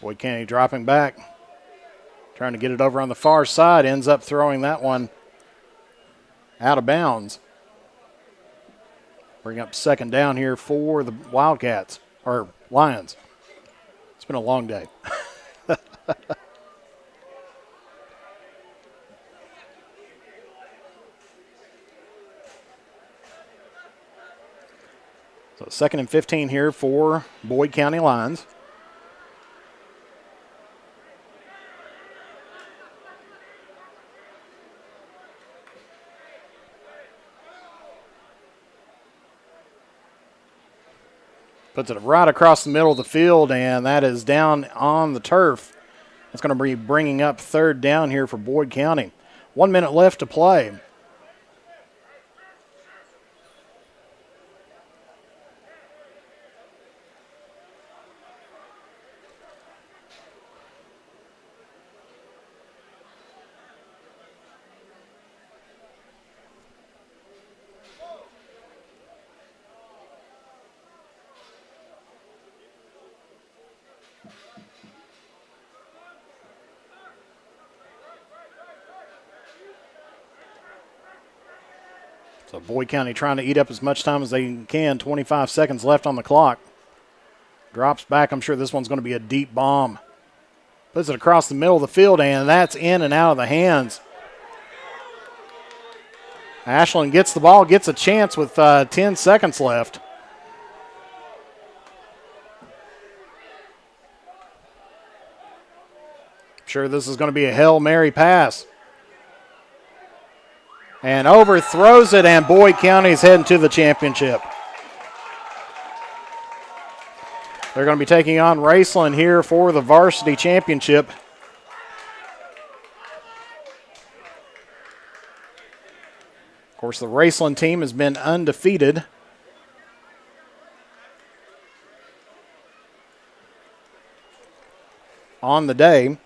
Boyd County dropping back, trying to get it over on the far side, ends up throwing that one out of bounds. Bring up second down here for the Wildcats, or Lions. It's been a long day. So 2nd and 15 here for Boyd County Lions. Puts it right across the middle of the field, and that is down on the turf. That's going to be bringing up third down here for Boyd County. 1 minute left to play. So Boyd County trying to eat up as much time as they can. 25 seconds left on the clock. Drops back. I'm sure this one's going to be a deep bomb. Puts it across the middle of the field, and that's in and out of the hands. Ashland gets the ball, gets a chance with 10 seconds left. Sure, this is going to be a Hail Mary pass. And overthrows it, and Boyd County's heading to the championship. They're going to be taking on Raceland here for the varsity championship. Of course, the Raceland team has been undefeated. On the day.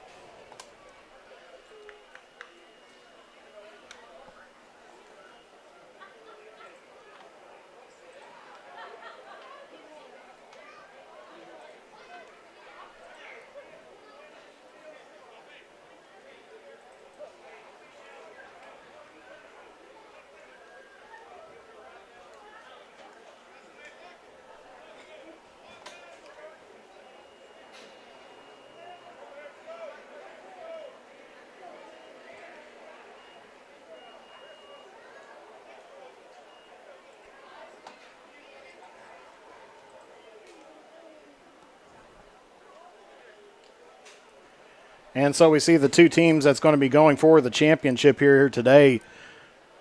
And so we see the two teams that's going to be going for the championship here today,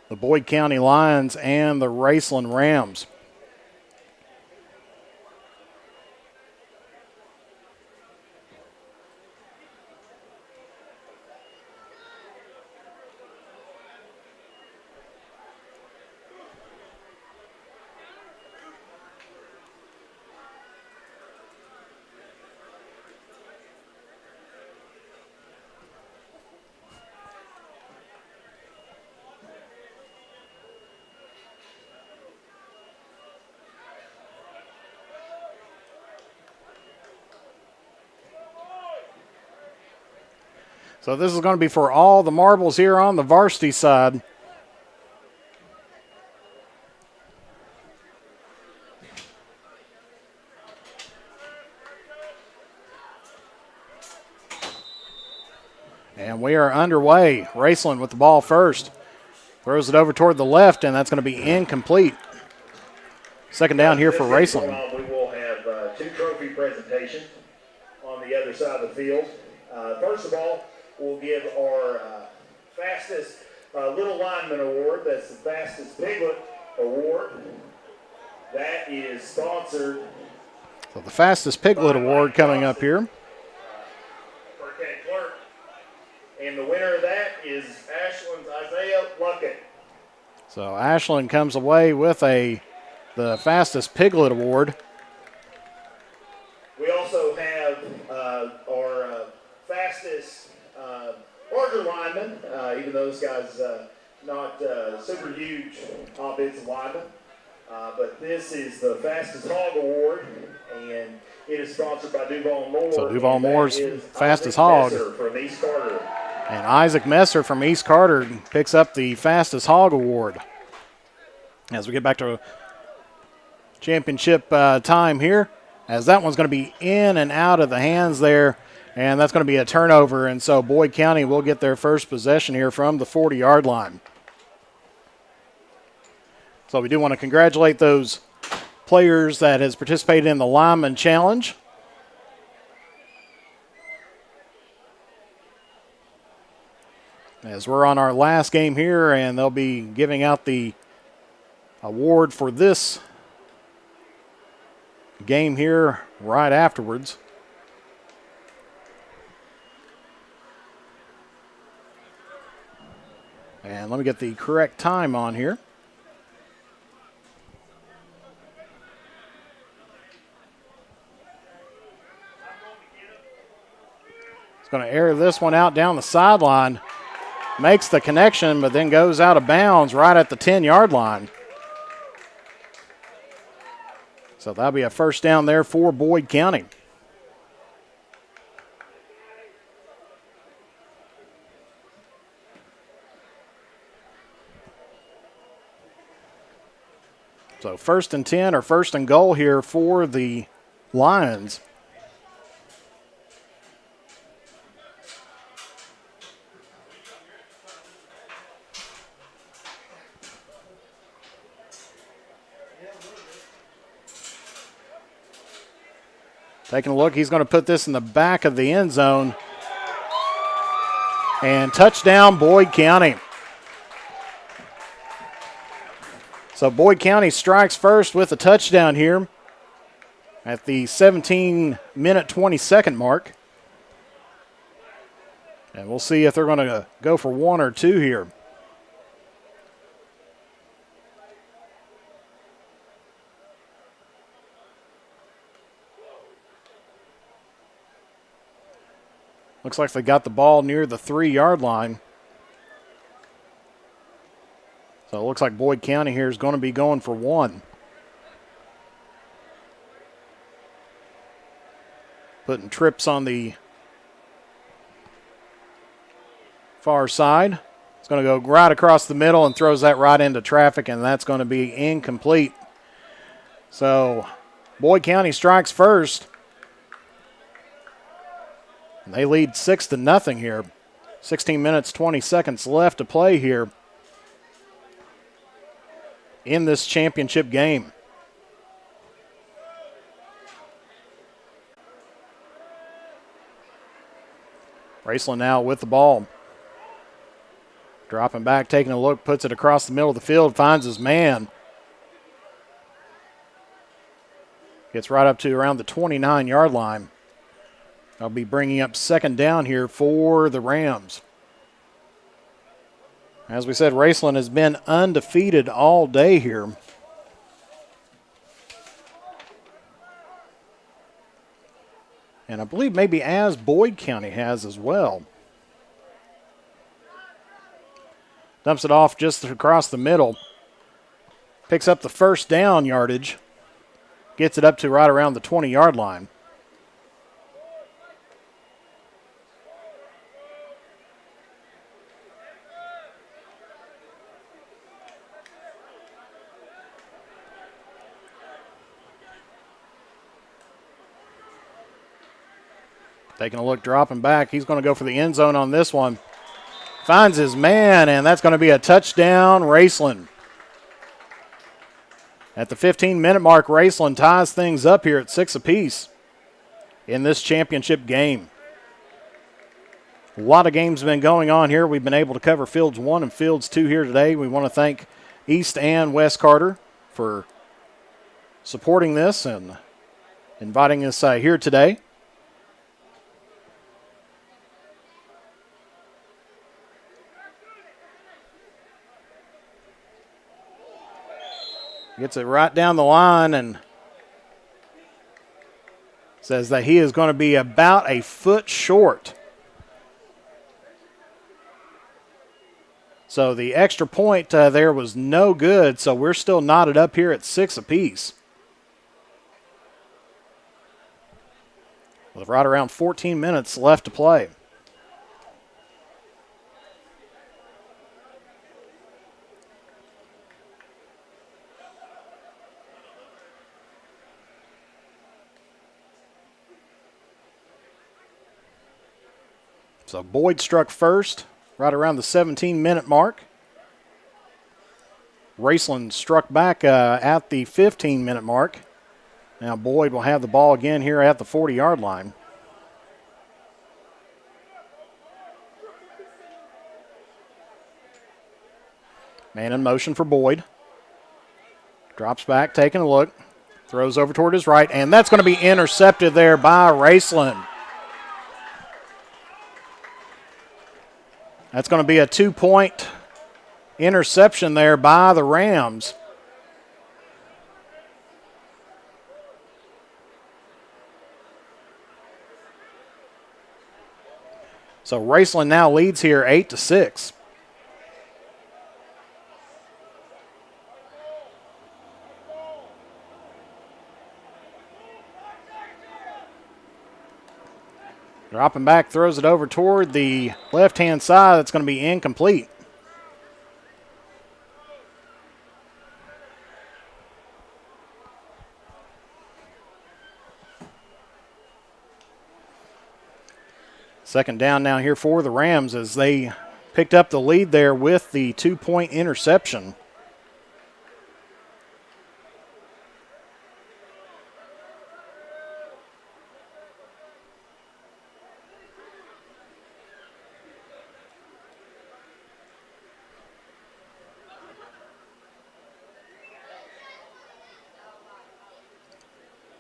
the Boyd County Lions and the Raceland Rams. So this is going to be for all the marbles here on the varsity side. And we are underway. Raceland with the ball first. Throws it over toward the left, and that's going to be incomplete. Second down here for Raceland. We will have two trophy presentations on the other side of the field. First of all, we'll give our fastest little lineman award. That's the fastest piglet award. That is sponsored. So the fastest piglet award coming up here. Clerk. And the winner of that is Ashland's Isaiah Luckett. So Ashland comes away with the fastest piglet award. We also have our fastest larger lineman, even though this guy's not super huge offensive lineman. But this is the fastest hog award, and it is sponsored by Duval Moore. So Duval Moore's fastest Isaac hog. Messer from East Carter. And Isaac Messer from East Carter picks up the fastest hog award. As we get back to championship time here, as that one's going to be in and out of the hands there, and that's going to be a turnover. And so Boyd County will get their first possession here from the 40-yard line. So we do want to congratulate those players that has participated in the Lineman Challenge. As we're on our last game here, and they'll be giving out the award for this game here right afterwards. And let me get the correct time on here. It's going to air this one out down the sideline. Makes the connection, but then goes out of bounds right at the 10-yard line. So that'll be a first down there for Boyd County. So 1st and 10 or 1st and goal here for the Lions. Taking a look, he's going to put this in the back of the end zone. And touchdown, Boyd County. So Boyd County strikes first with a touchdown here at the 17-minute, 20-second mark. And we'll see if they're going to go for one or two here. Looks like they got the ball near the 3-yard line. So it looks like Boyd County here is going to be going for one. Putting trips on the far side. It's going to go right across the middle and throws that right into traffic, and that's going to be incomplete. So Boyd County strikes first. And they lead 6-0 here. 16 minutes, 20 seconds left to play here in this championship game. Raceland now with the ball. Dropping back, taking a look, puts it across the middle of the field, finds his man. Gets right up to around the 29-yard line. I'll be bringing up second down here for the Rams. As we said, Raceland has been undefeated all day here. And I believe maybe as Boyd County has as well. Dumps it off just across the middle. Picks up the first down yardage. Gets it up to right around the 20-yard line. Taking a look, dropping back. He's going to go for the end zone on this one. Finds his man, and that's going to be a touchdown, Raceland. At the 15-minute mark, Raceland ties things up here at 6 apiece in this championship game. A lot of games have been going on here. We've been able to cover Fields 1 and Fields 2 here today. We want to thank East and West Carter for supporting this and inviting us here today. Gets it right down the line and says that he is going to be about a foot short. So the extra point there was no good, so we're still knotted up here at 6 apiece. With right around 14 minutes left to play. So Boyd struck first, right around the 17-minute mark. Raceland struck back at the 15-minute mark. Now Boyd will have the ball again here at the 40-yard line. Man in motion for Boyd. Drops back, taking a look. Throws over toward his right, and that's going to be intercepted there by Raceland. That's going to be a 2-point interception there by the Rams. So Raceland now leads here 8-6. Dropping back, throws it over toward the left-hand side. That's going to be incomplete. Second down now here for the Rams as they picked up the lead there with the 2-point interception.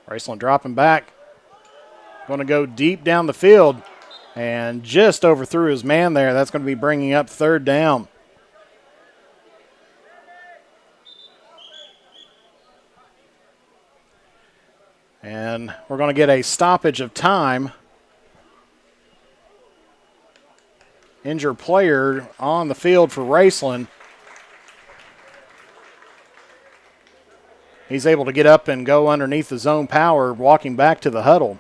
Raceland dropping back. Going to go deep down the field and just overthrew his man there. That's going to be bringing up third down. And we're going to get a stoppage of time. Injured player on the field for Raceland. He's able to get up and go underneath the zone power, walking back to the huddle.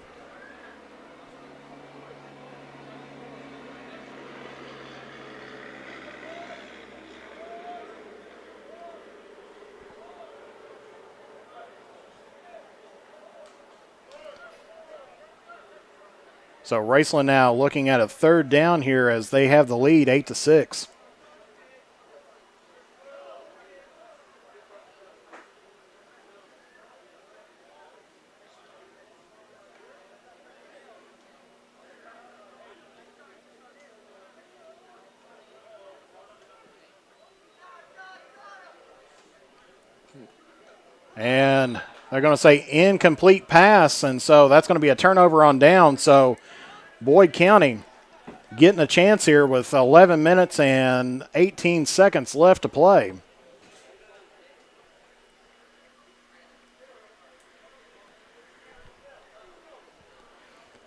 So Raceland now looking at a third down here as they have the lead 8-6. And they're going to say incomplete pass, and so that's going to be a turnover on down. So Boyd County getting a chance here with 11 minutes and 18 seconds left to play.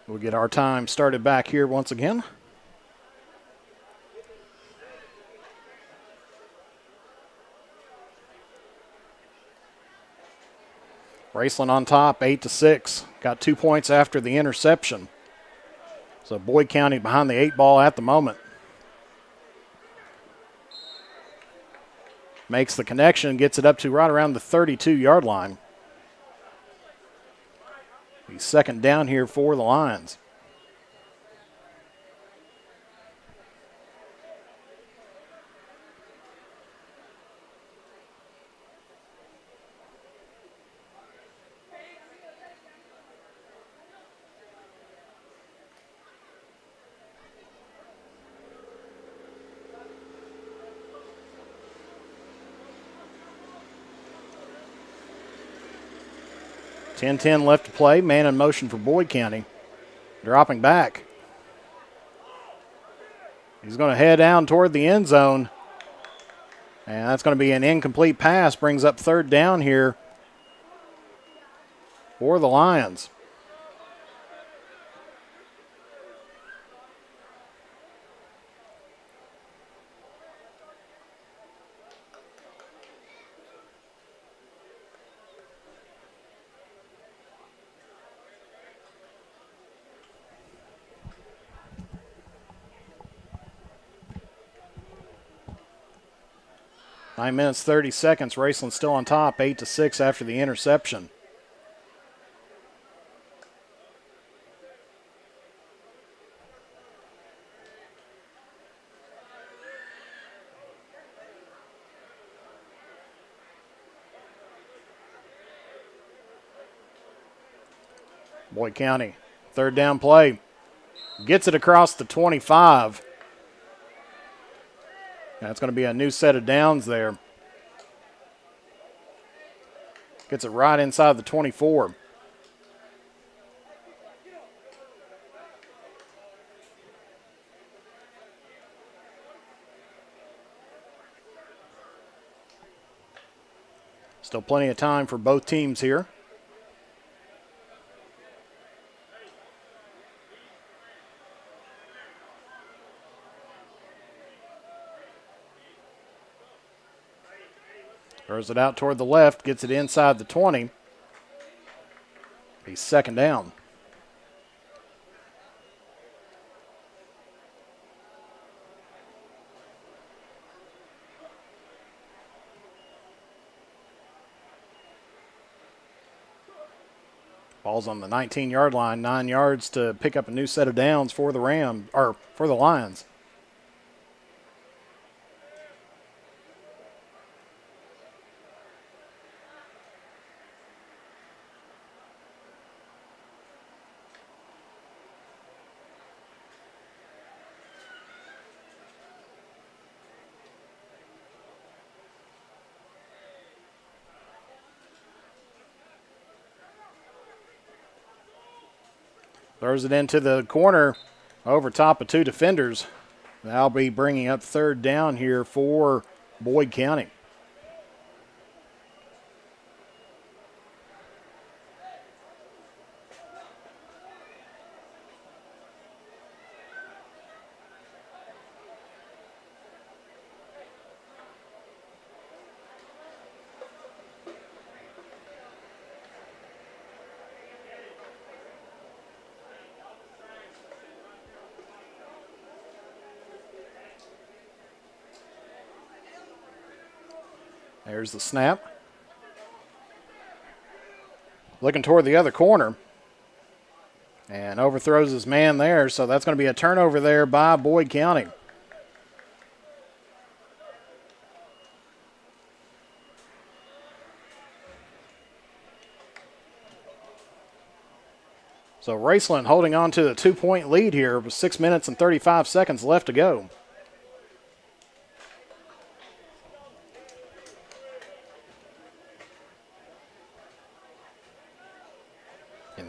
We'll get our time started back here once again. Raceland on top, 8-6. Got 2 points after the interception. So Boyd County behind the 8 ball at the moment. Makes the connection, gets it up to right around the 32-yard line. Be second down here for the Lions. .10 left to play. Man in motion for Boyd County. Dropping back. He's going to head down toward the end zone. And that's going to be an incomplete pass. Brings up third down here for the Lions. Nine minutes, 30 seconds. Raceland still on top, 8-6 after the interception. Boyd County, third down play. Gets it across the 25. That's going to be a new set of downs there. Gets it right inside the 24. Still plenty of time for both teams here. Throws it out toward the left, gets it inside the 20. He's second down. Ball's on the 19-yard line, 9 yards to pick up a new set of downs for the for the Lions. Throws it into the corner over top of 2 defenders. That'll be bringing up third down here for Boyd County. There's the snap. Looking toward the other corner. And overthrows his man there, so that's going to be a turnover there by Boyd County. So Raceland holding on to the 2-point lead here with 6 minutes and 35 seconds left to go.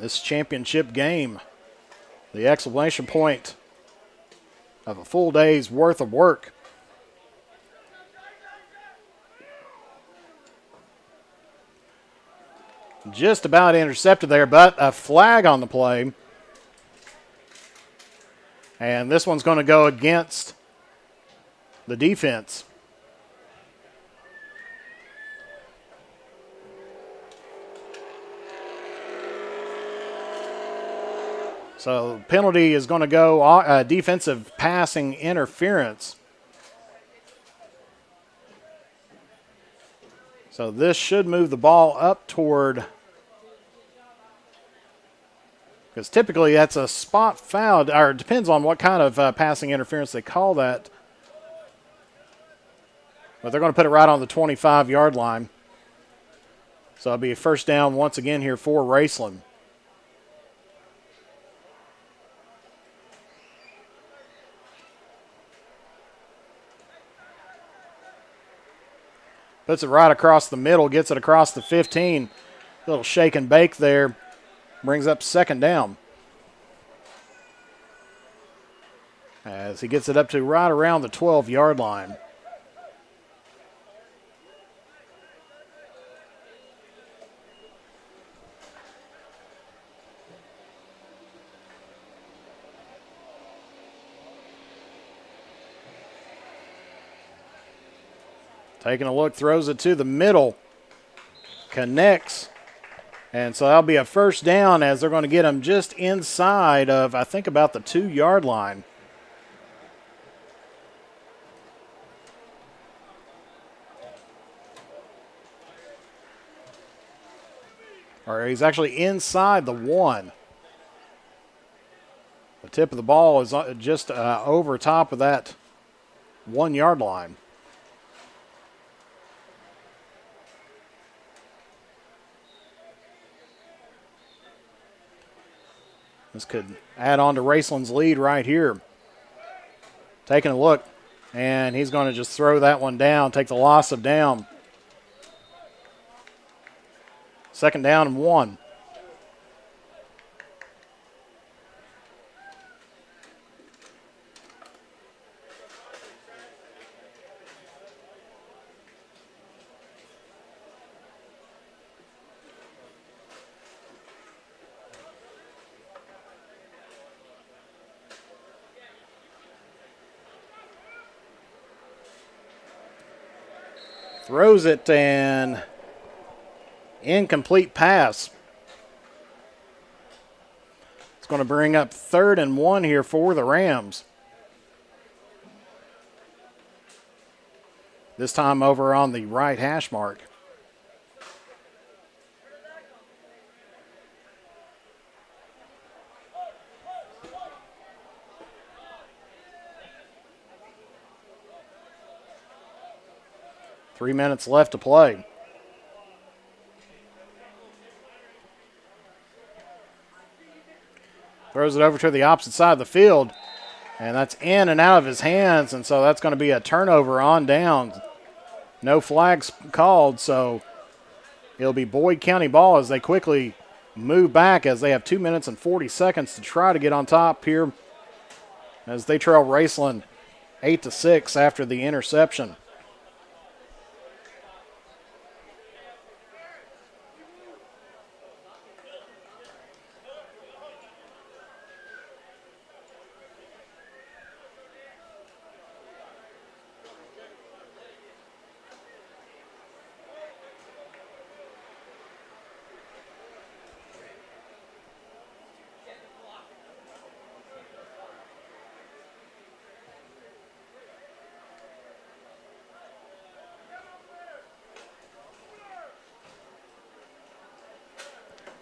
This championship game, the exclamation point of a full day's worth of work. Just about intercepted there, but a flag on the play. And this one's going to go against the defense. So penalty is going to go defensive passing interference. So this should move the ball up toward, because typically that's a spot foul, or it depends on what kind of passing interference they call that. But they're going to put it right on the 25-yard line. So it'll be a first down once again here for Raceland. Puts it right across the middle, gets it across the 15. Little shake and bake there. Brings up second down. As he gets it up to right around the 12-yard line. Taking a look, throws it to the middle. Connects. And so that'll be a first down as they're going to get him just inside of, I think, about the 2-yard line. Or he's actually inside the 1. The tip of the ball is just over top of that 1-yard line. This could add on to Raceland's lead right here. Taking a look, and he's going to just throw that one down, take the loss of down. Second down and 1. Throws it, and incomplete pass. It's going to bring up 3rd and 1 here for the Rams. This time over on the right hash mark. Three minutes left to play. Throws it over to the opposite side of the field, and that's in and out of his hands, and so that's going to be a turnover on down. No flags called, so it'll be Boyd County ball as they quickly move back as they have 2 minutes and 40 seconds to try to get on top here as they trail Raceland 8-6 after the interception.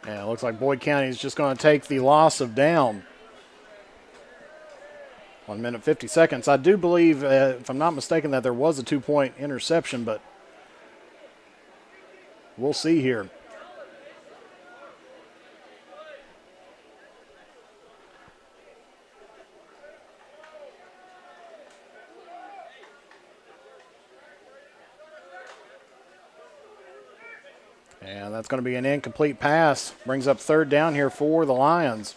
Yeah, it looks like Boyd County is just going to take the loss of down. 1 minute, 50 seconds. I do believe, if I'm not mistaken, that there was a 2-point interception, but we'll see here. And that's going to be an incomplete pass. Brings up third down here for the Lions.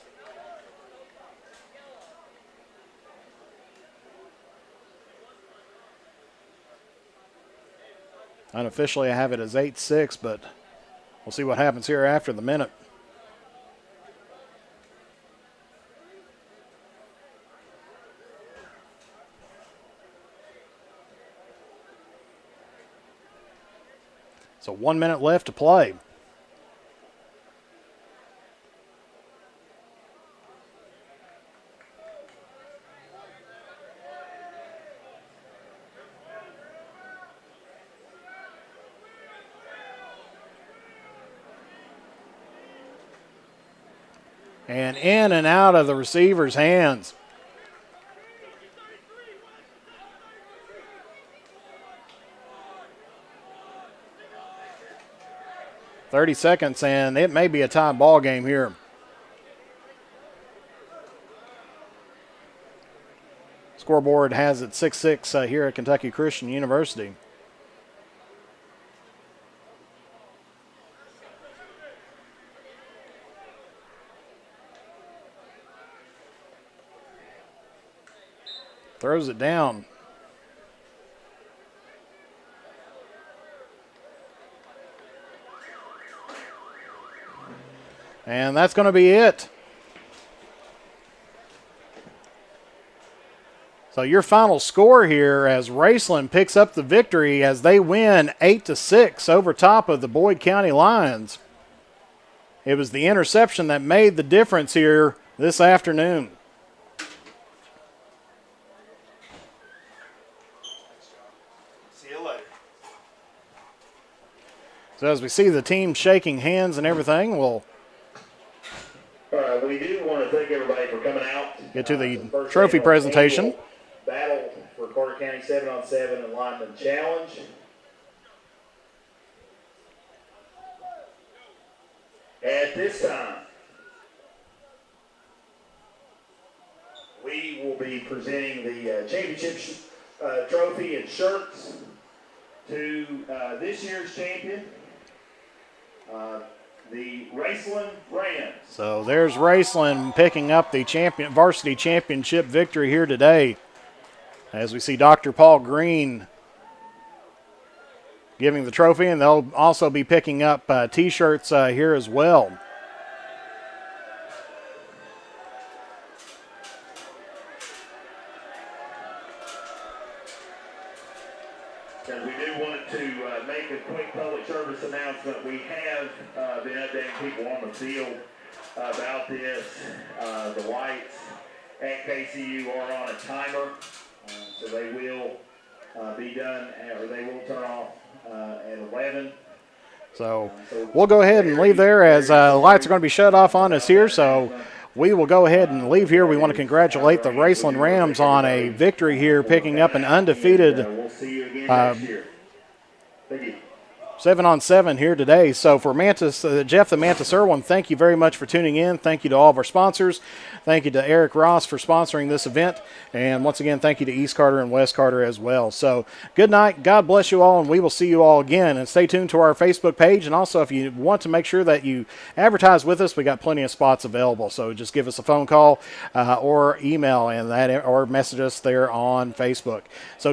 Unofficially, I have it as 8-6, but we'll see what happens here after the minute. So 1 minute left to play. And in and out of the receiver's hands. .30 seconds, and it may be a tie ball game here. Scoreboard has it 6-6 here at Kentucky Christian University. Throws it down. And that's going to be it. So your final score here as Raceland picks up the victory as they win 8-6 over top of the Boyd County Lions. It was the interception that made the difference here this afternoon. See you later. So as we see the team shaking hands and everything, we'll We do want to thank everybody for coming out. get to the first trophy annual presentation. Battle for Carter County 7-on-7 and Lineman Challenge. At this time, we will be presenting the championship trophy and shirts to this year's champion, the Raceland Rams. So there's Raceland picking up the varsity championship victory here today. As we see Dr. Paul Green giving the trophy, and they'll also be picking up T-shirts here as well. And we do want to make a quick public service announcement. We have been updating people on the field about this. The lights at KCU are on a timer, so they will be done, or they will turn off at 11. So we'll go ahead and leave there as the lights are going to be shut off on us here. So we will go ahead and leave here. We want to congratulate the Raceland Rams on a victory here, picking up an undefeated We'll see you again next year. Thank you. 7-on-7 here today. So for Jeff the Mantis Irwin, thank you very much for tuning in. Thank you to all of our sponsors. Thank you to Eric Ross for sponsoring this event. And once again, thank you to East Carter and West Carter as well. So good night. God bless you all, and we will see you all again. And stay tuned to our Facebook page. And also, if you want to make sure that you advertise with us, we got plenty of spots available. So just give us a phone call or email or message us there on Facebook. So